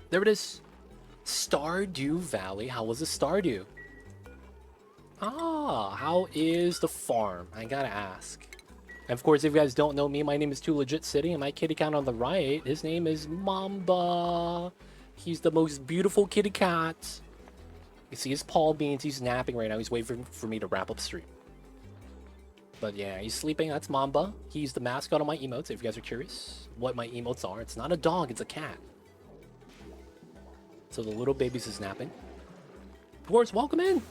There it is. Stardew Valley. How was the Stardew? Ah, how is the farm? I gotta ask. And of course, if you guys don't know me, my name is Too Legit City, and my kitty cat on the right, his name is Mamba. He's the most beautiful kitty cat. You see his paw beans. He's napping right now. He's waiting for me to wrap up stream. But yeah, he's sleeping. That's Mamba. He's the mascot of my emotes, if you guys are curious what my emotes are. It's not a dog, it's a cat. So the little baby's is napping. Of course, welcome in.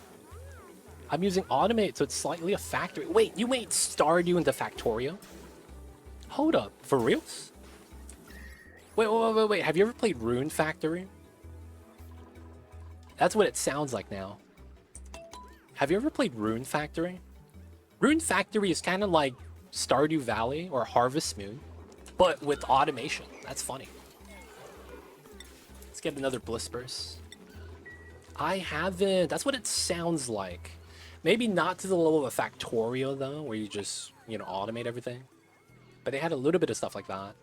I'm using Automate, so it's slightly a factory. Wait, you made Stardew into Factorio? Hold up, for reals? Wait. Have you ever played Rune Factory? That's what it sounds like now. Have you ever played Rune Factory? Rune Factory is kind of like Stardew Valley or Harvest Moon, but with automation. That's funny. Let's get another Bliss Burst. I haven't. That's what it sounds like. Maybe not to the level of a Factorio, though, where you just, you know, automate everything. But they had a little bit of stuff like that.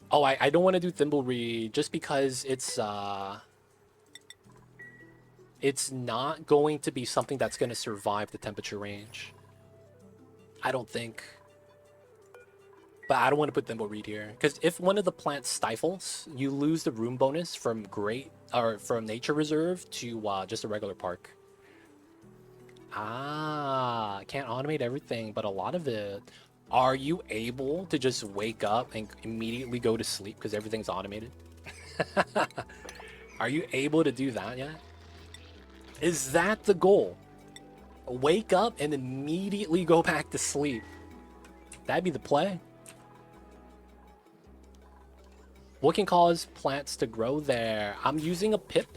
Oh, I don't want to do Thimbleweed just because it's not going to be something that's going to survive the temperature range. I don't think. But I don't want to put Thimbleweed here. Because if one of the plants stifles, you lose the room bonus from from Nature Reserve to just a regular park. Ah, can't automate everything, but a lot of it. Are you able to just wake up and immediately go to sleep because everything's automated? Are you able to do that yet? Is that the goal? Wake up and immediately go back to sleep. That'd be the play. What can cause plants to grow there? I'm using a pip.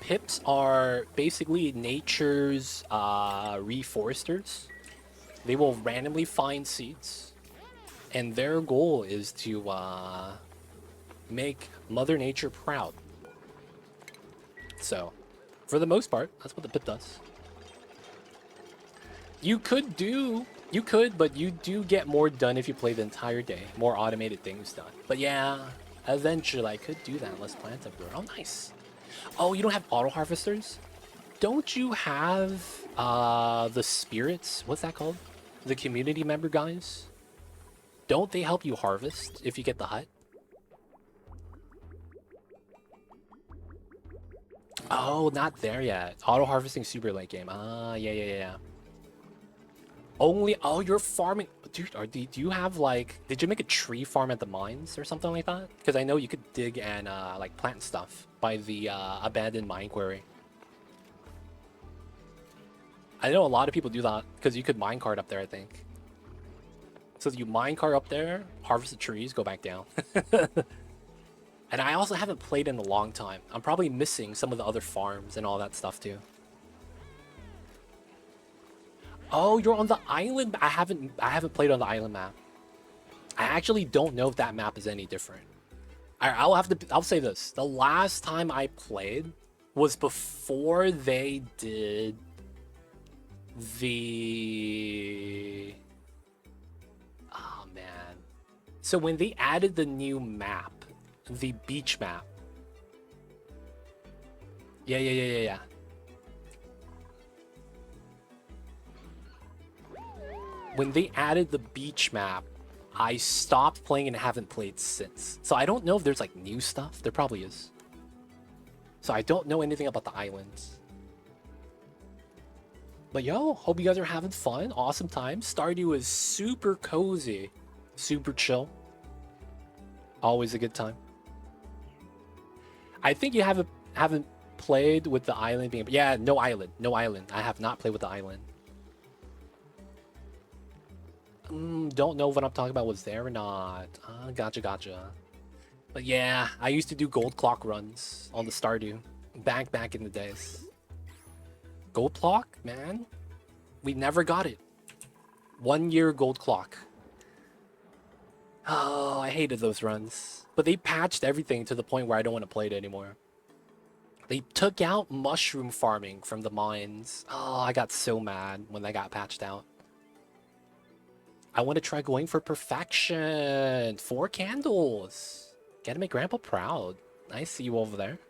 Pips are basically nature's reforesters. They will randomly find seeds, and their goal is to make Mother Nature proud. So, for the most part, that's what the pip does. You could, but you do get more done if you play the entire day. More automated things done. But yeah, eventually I could do that unless plants have grown. Oh, nice. Oh, you don't have auto harvesters? Don't you have the spirits? What's that called? The community member guys? Don't they help you harvest if you get the hut? Oh, not there yet. Auto harvesting super late game. Ah, yeah. Only, oh, you're farming. Dude, do you have like, did you make a tree farm at the mines or something like that? Because I know you could dig and like plant stuff by the abandoned mine quarry. I know a lot of people do that because you could minecart up there, I think. So you minecart up there, harvest the trees, go back down. And I also haven't played in a long time. I'm probably missing some of the other farms and all that stuff too. Oh, you're on the island. I haven't played on the island map. I actually don't know if that map is any different. I'll say this. The last time I played was before they did the... Oh, man. So when they added the new map, the beach map. Yeah. When they added the beach map, I stopped playing and haven't played since. So I don't know if there's like new stuff. There probably is. So I don't know anything about the islands. But yo, hope you guys are having fun. Awesome time. Stardew is super cozy. Super chill. Always a good time. I think you haven't played with the island being... Yeah, no island. No island. I have not played with the island. Don't know what I'm talking about was there or not. Gotcha. But yeah, I used to do gold clock runs on the Stardew. Back in the days. Gold clock, man? We never got it. 1 year gold clock. Oh, I hated those runs. But they patched everything to the point where I don't want to play it anymore. They took out mushroom farming from the mines. Oh, I got so mad when that got patched out. I want to try going for perfection. 4 candles. Gotta make Grandpa proud. I see you over there.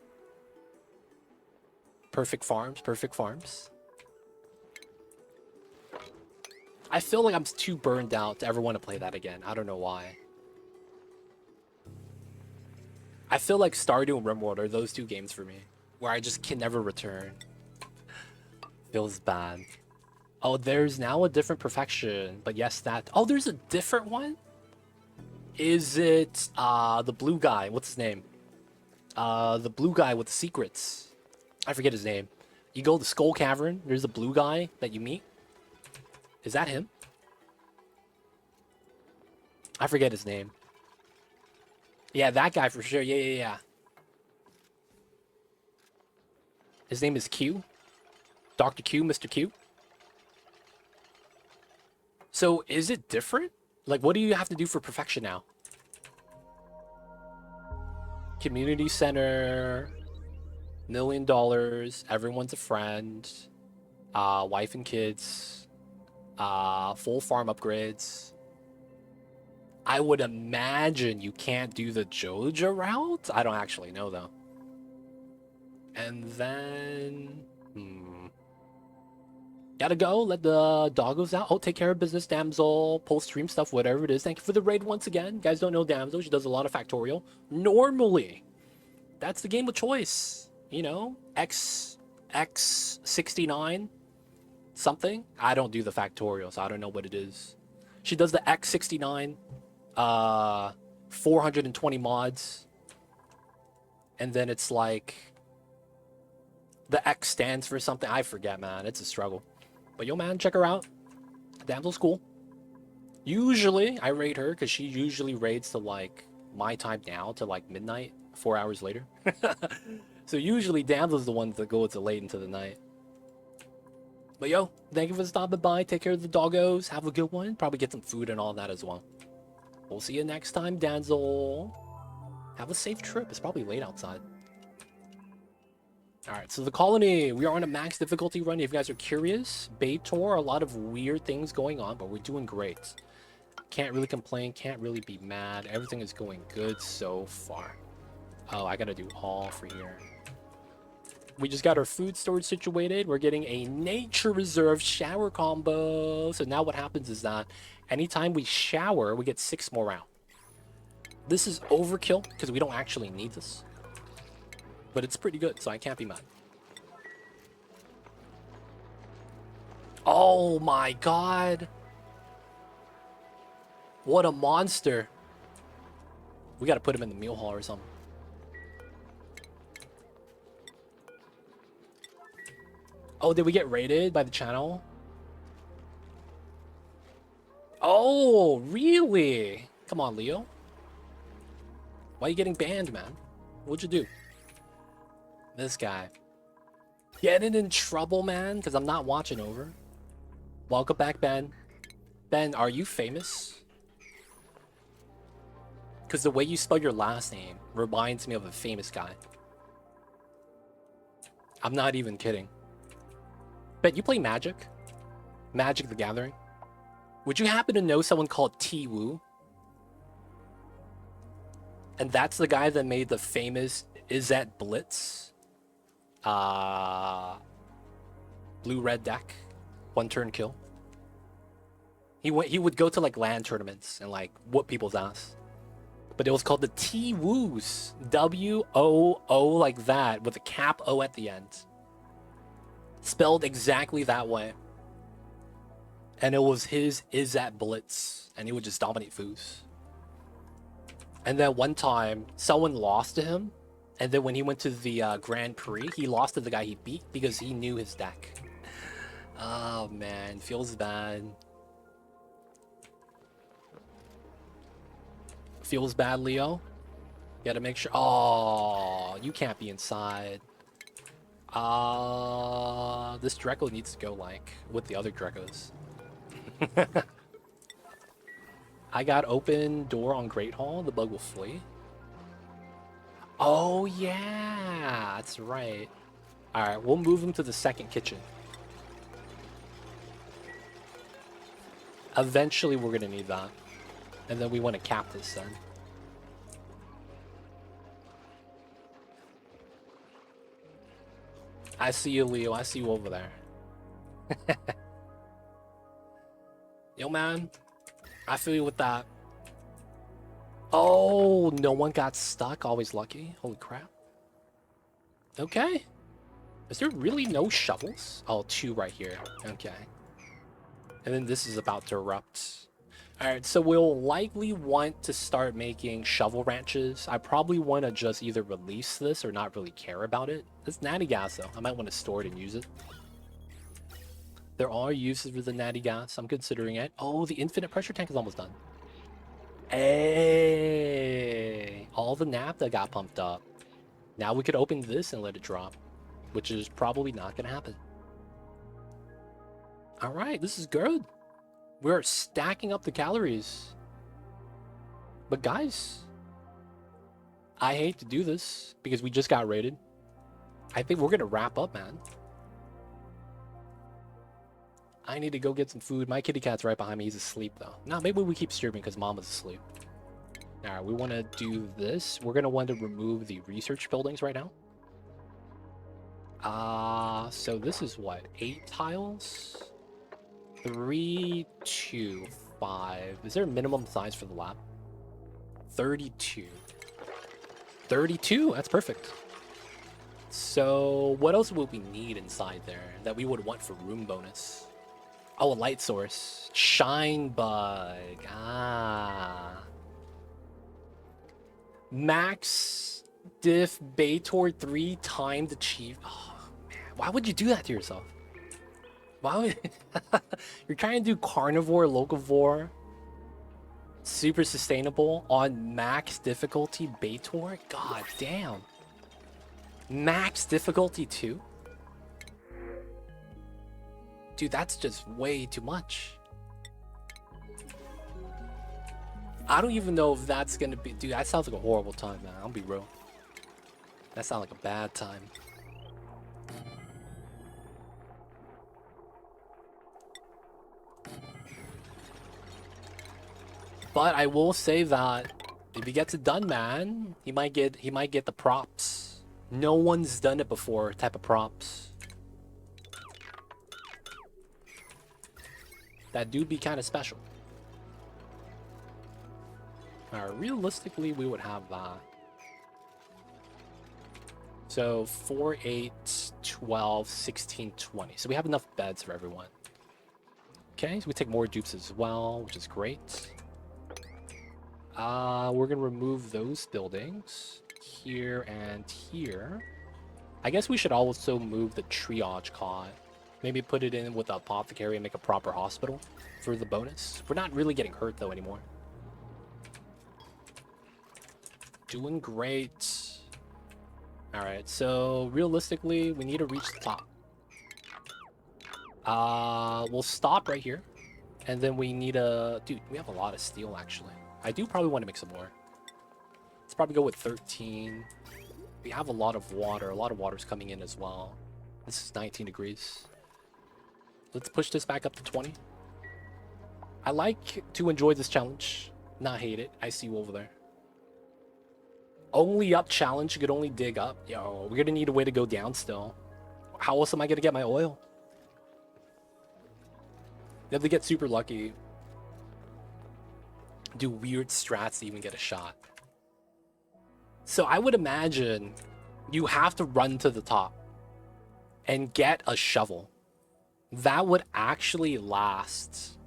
Perfect farms, perfect farms. I feel like I'm too burned out to ever want to play that again. I don't know why. I feel like Stardew and RimWorld are those 2 games for me, where I just can never return. Feels bad. Oh, there's now a different perfection, but yes, that... Oh, there's a different one? Is it, the blue guy? What's his name? The blue guy with the secrets. I forget his name. You go to the Skull Cavern, there's a blue guy that you meet. Is that him? I forget his name. Yeah, that guy for sure. Yeah. His name is Q. Dr. Q, Mr. Q. So, is it different? Like, what do you have to do for perfection now? Community center, $1 million, everyone's a friend, wife and kids, full farm upgrades. I would imagine you can't do the Joja route? I don't actually know, though. And then... Gotta go, let the doggos out. Oh, take care of business, damsel. Post stream stuff, whatever it is. Thank you for the raid once again. You guys don't know damsel, she does a lot of factorial. Normally, that's the game of choice. You know, X69 something. I don't do the factorial, so I don't know what it is. She does the X69, 420 mods. And then it's like... The X stands for something. I forget, man. It's a struggle. But yo, man, check her out. Damsel's cool. Usually, I raid her because she usually raids to like my time now to like midnight, 4 hours later. So usually, Damsel's the ones that go to late into the night. But yo, thank you for stopping by. Take care of the doggos. Have a good one. Probably get some food and all that as well. We'll see you next time, Damsel. Have a safe trip. It's probably late outside. Alright, so the colony, we are on a max difficulty run. If you guys are curious, Baator, a lot of weird things going on, but we're doing great. Can't really complain, can't really be mad. Everything is going good so far. Oh, I gotta do all for here. We just got our food storage situated. We're getting a nature reserve shower combo. So now what happens is that anytime we shower, we get 6 more out. This is overkill because we don't actually need this. But it's pretty good, so I can't be mad. Oh my god. What a monster. We gotta put him in the meal hall or something. Oh, did we get raided by the channel? Oh, really? Come on, Leo. Why are you getting banned, man? What'd you do? This guy. Getting in trouble, man, because I'm not watching over. Welcome back, Ben. Ben, are you famous? Because the way you spell your last name reminds me of a famous guy. I'm not even kidding. Ben, you play Magic? Magic the Gathering? Would you happen to know someone called T-Woo? And that's the guy that made the famous Is That Blitz? Blue-red deck. 1 turn kill. He would go to like LAN tournaments and like whoop people's ass. But it was called the T-Woos. W-O-O like that with a cap O at the end. Spelled exactly that way. And it was his Izzat Blitz. And he would just dominate foos. And then one time, someone lost to him. And then when he went to the Grand Prix, he lost to the guy he beat because he knew his deck. Oh man, feels bad. Feels bad, Leo. Gotta make sure. Oh, you can't be inside. This Draco needs to go like with the other Dracos. I got open door on Great Hall. The bug will flee. Oh yeah, that's right. All right, we'll move him to the second kitchen. Eventually, we're gonna need that, and then we want to cap this then. I see you, Leo. I see you over there. Yo, man. I feel you with that. Oh, no one got stuck. Always lucky. Holy crap. Okay. Is there really no shovels? Oh, 2 right here. Okay. And then this is about to erupt. Alright, so we'll likely want to start making shovel ranches. I probably want to just either release this or not really care about it. This natty gas, though. I might want to store it and use it. There are uses for the natty gas. I'm considering it. Oh, the infinite pressure tank is almost done. Hey! All the naphtha got pumped up. Now we could open this and let it drop. Which is probably not going to happen. Alright, this is good. We're stacking up the calories. But guys, I hate to do this because we just got raided. I think we're going to wrap up, man. I need to go get some food. My kitty cat's right behind me. He's asleep, though. Now, maybe we keep streaming because Mama's asleep. Alright, we want to do this. We're going to want to remove the research buildings right now. So this is what? 8 tiles? 3, 2, 5. Is there a minimum size for the lab? 32. 32? That's perfect. So what else would we need inside there that we would want for room bonus? Oh, a light source. Shine bug. Ah. Max diff Baator 3 timed achieve. Oh, man. Why would you do that to yourself? Why would you're trying to do carnivore, locavore, super sustainable on max difficulty Baator? God damn. Max difficulty too? Dude, that's just way too much. I don't even know if that's gonna be... Dude, that sounds like a horrible time, man. I'll be real. That sounds like a bad time. But I will say that if he gets it done, man, he might get the props. No one's done it before type of props. That dude be kind of special. Alright, realistically, we would have that. So 4, 8, 12, 16, 20. So we have enough beds for everyone. Okay, so we take more dupes as well, which is great. We're gonna remove those buildings here and here. I guess we should also move the triage cot. Maybe put it in with the apothecary and make a proper hospital for the bonus. We're not really getting hurt though anymore. Doing great. Alright, so realistically, we need to reach the top. We'll stop right here. And then we need a... Dude, we have a lot of steel actually. I do probably want to make some more. Let's probably go with 13. We have a lot of water. A lot of water's coming in as well. This is 19 degrees. Let's push this back up to 20. I like to enjoy this challenge. Not hate it. I see you over there. Only up challenge. You could only dig up. Yo, we're gonna need a way to go down still. How else am I gonna get my oil? You have to get super lucky. do weird strats to even get a shot. So I would imagine you have to run to the top and get a shovel. That would actually last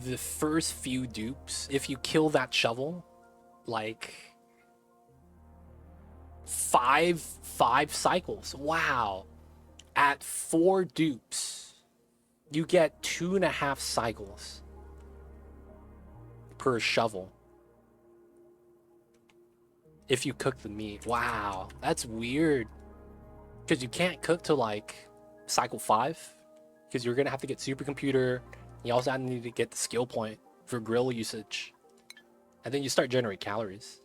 the first few dupes. If you kill that shovel, like five cycles. Wow. At 4 dupes, you get 2.5 cycles per shovel. If you cook the meat. Wow, that's weird. Because you can't cook to like cycle 5. Because you're gonna have to get supercomputer. You also need to get the skill point for grill usage. And then you start generating calories.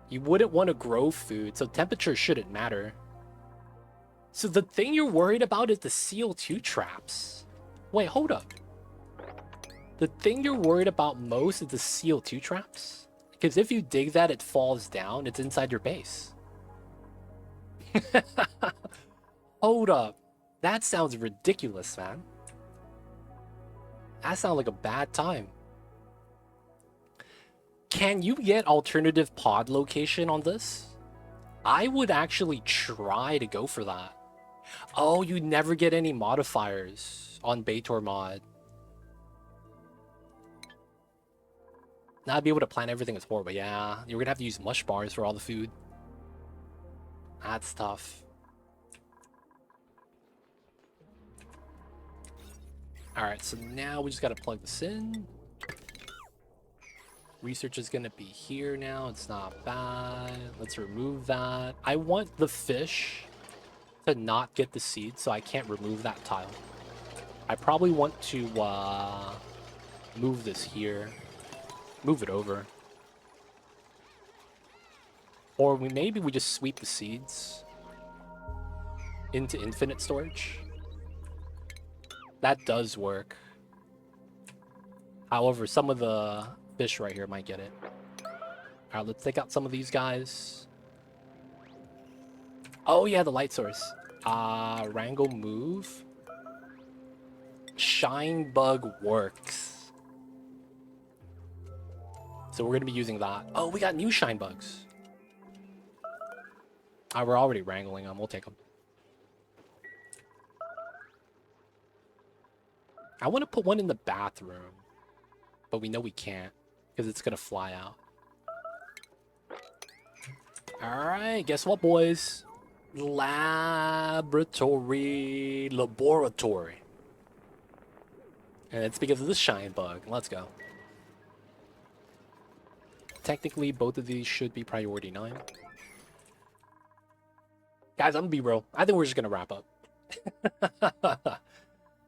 You wouldn't want to grow food, so temperature shouldn't matter. So the thing you're worried about is the CO2 traps. Wait, hold up. The thing you're worried about most is the CO2 traps? Because if you dig that, it falls down. It's inside your base. Hold up. That sounds ridiculous, man. That sounds like a bad time. Can you get alternative pod location on this? I would actually try to go for that. Oh, you never get any modifiers on Baator Mod. Now I'd be able to plan everything as horrible. Yeah, you're gonna have to use mush bars for all the food. That's tough. Alright, so now we just gotta plug this in. Research is gonna be here now. It's not bad. Let's remove that. I want the fish to not get the seed, so I can't remove that tile. I probably want to move this here. Move it over. Or maybe we just sweep the seeds into infinite storage. That does work. However, some of the fish right here might get it. Alright, let's take out some of these guys. Oh yeah, the light source. Wrangle move. Shine bug works. So we're gonna be using that. Oh, we got new shine bugs. We're already wrangling them. We'll take them. I want to put one in the bathroom, but we know we can't because it's gonna fly out. All right, guess what, boys? Laboratory. And it's because of the shine bug. Let's go. Technically, both of these should be priority 9. Guys, I'm gonna be real. I think we're just gonna wrap up.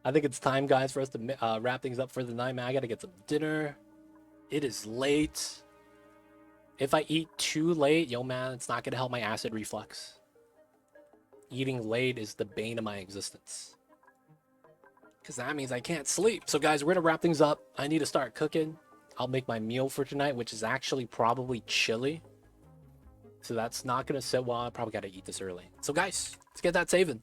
I think it's time, guys, for us to wrap things up for the night, man. I gotta get some dinner. It is late. If I eat too late, yo, man, it's not gonna help my acid reflux. Eating late is the bane of my existence. Because that means I can't sleep. So, guys, we're gonna wrap things up. I need to start cooking. I'll make my meal for tonight, which is actually probably chili. So that's not gonna sit well. I probably gotta eat this early. So, guys, let's get that saving.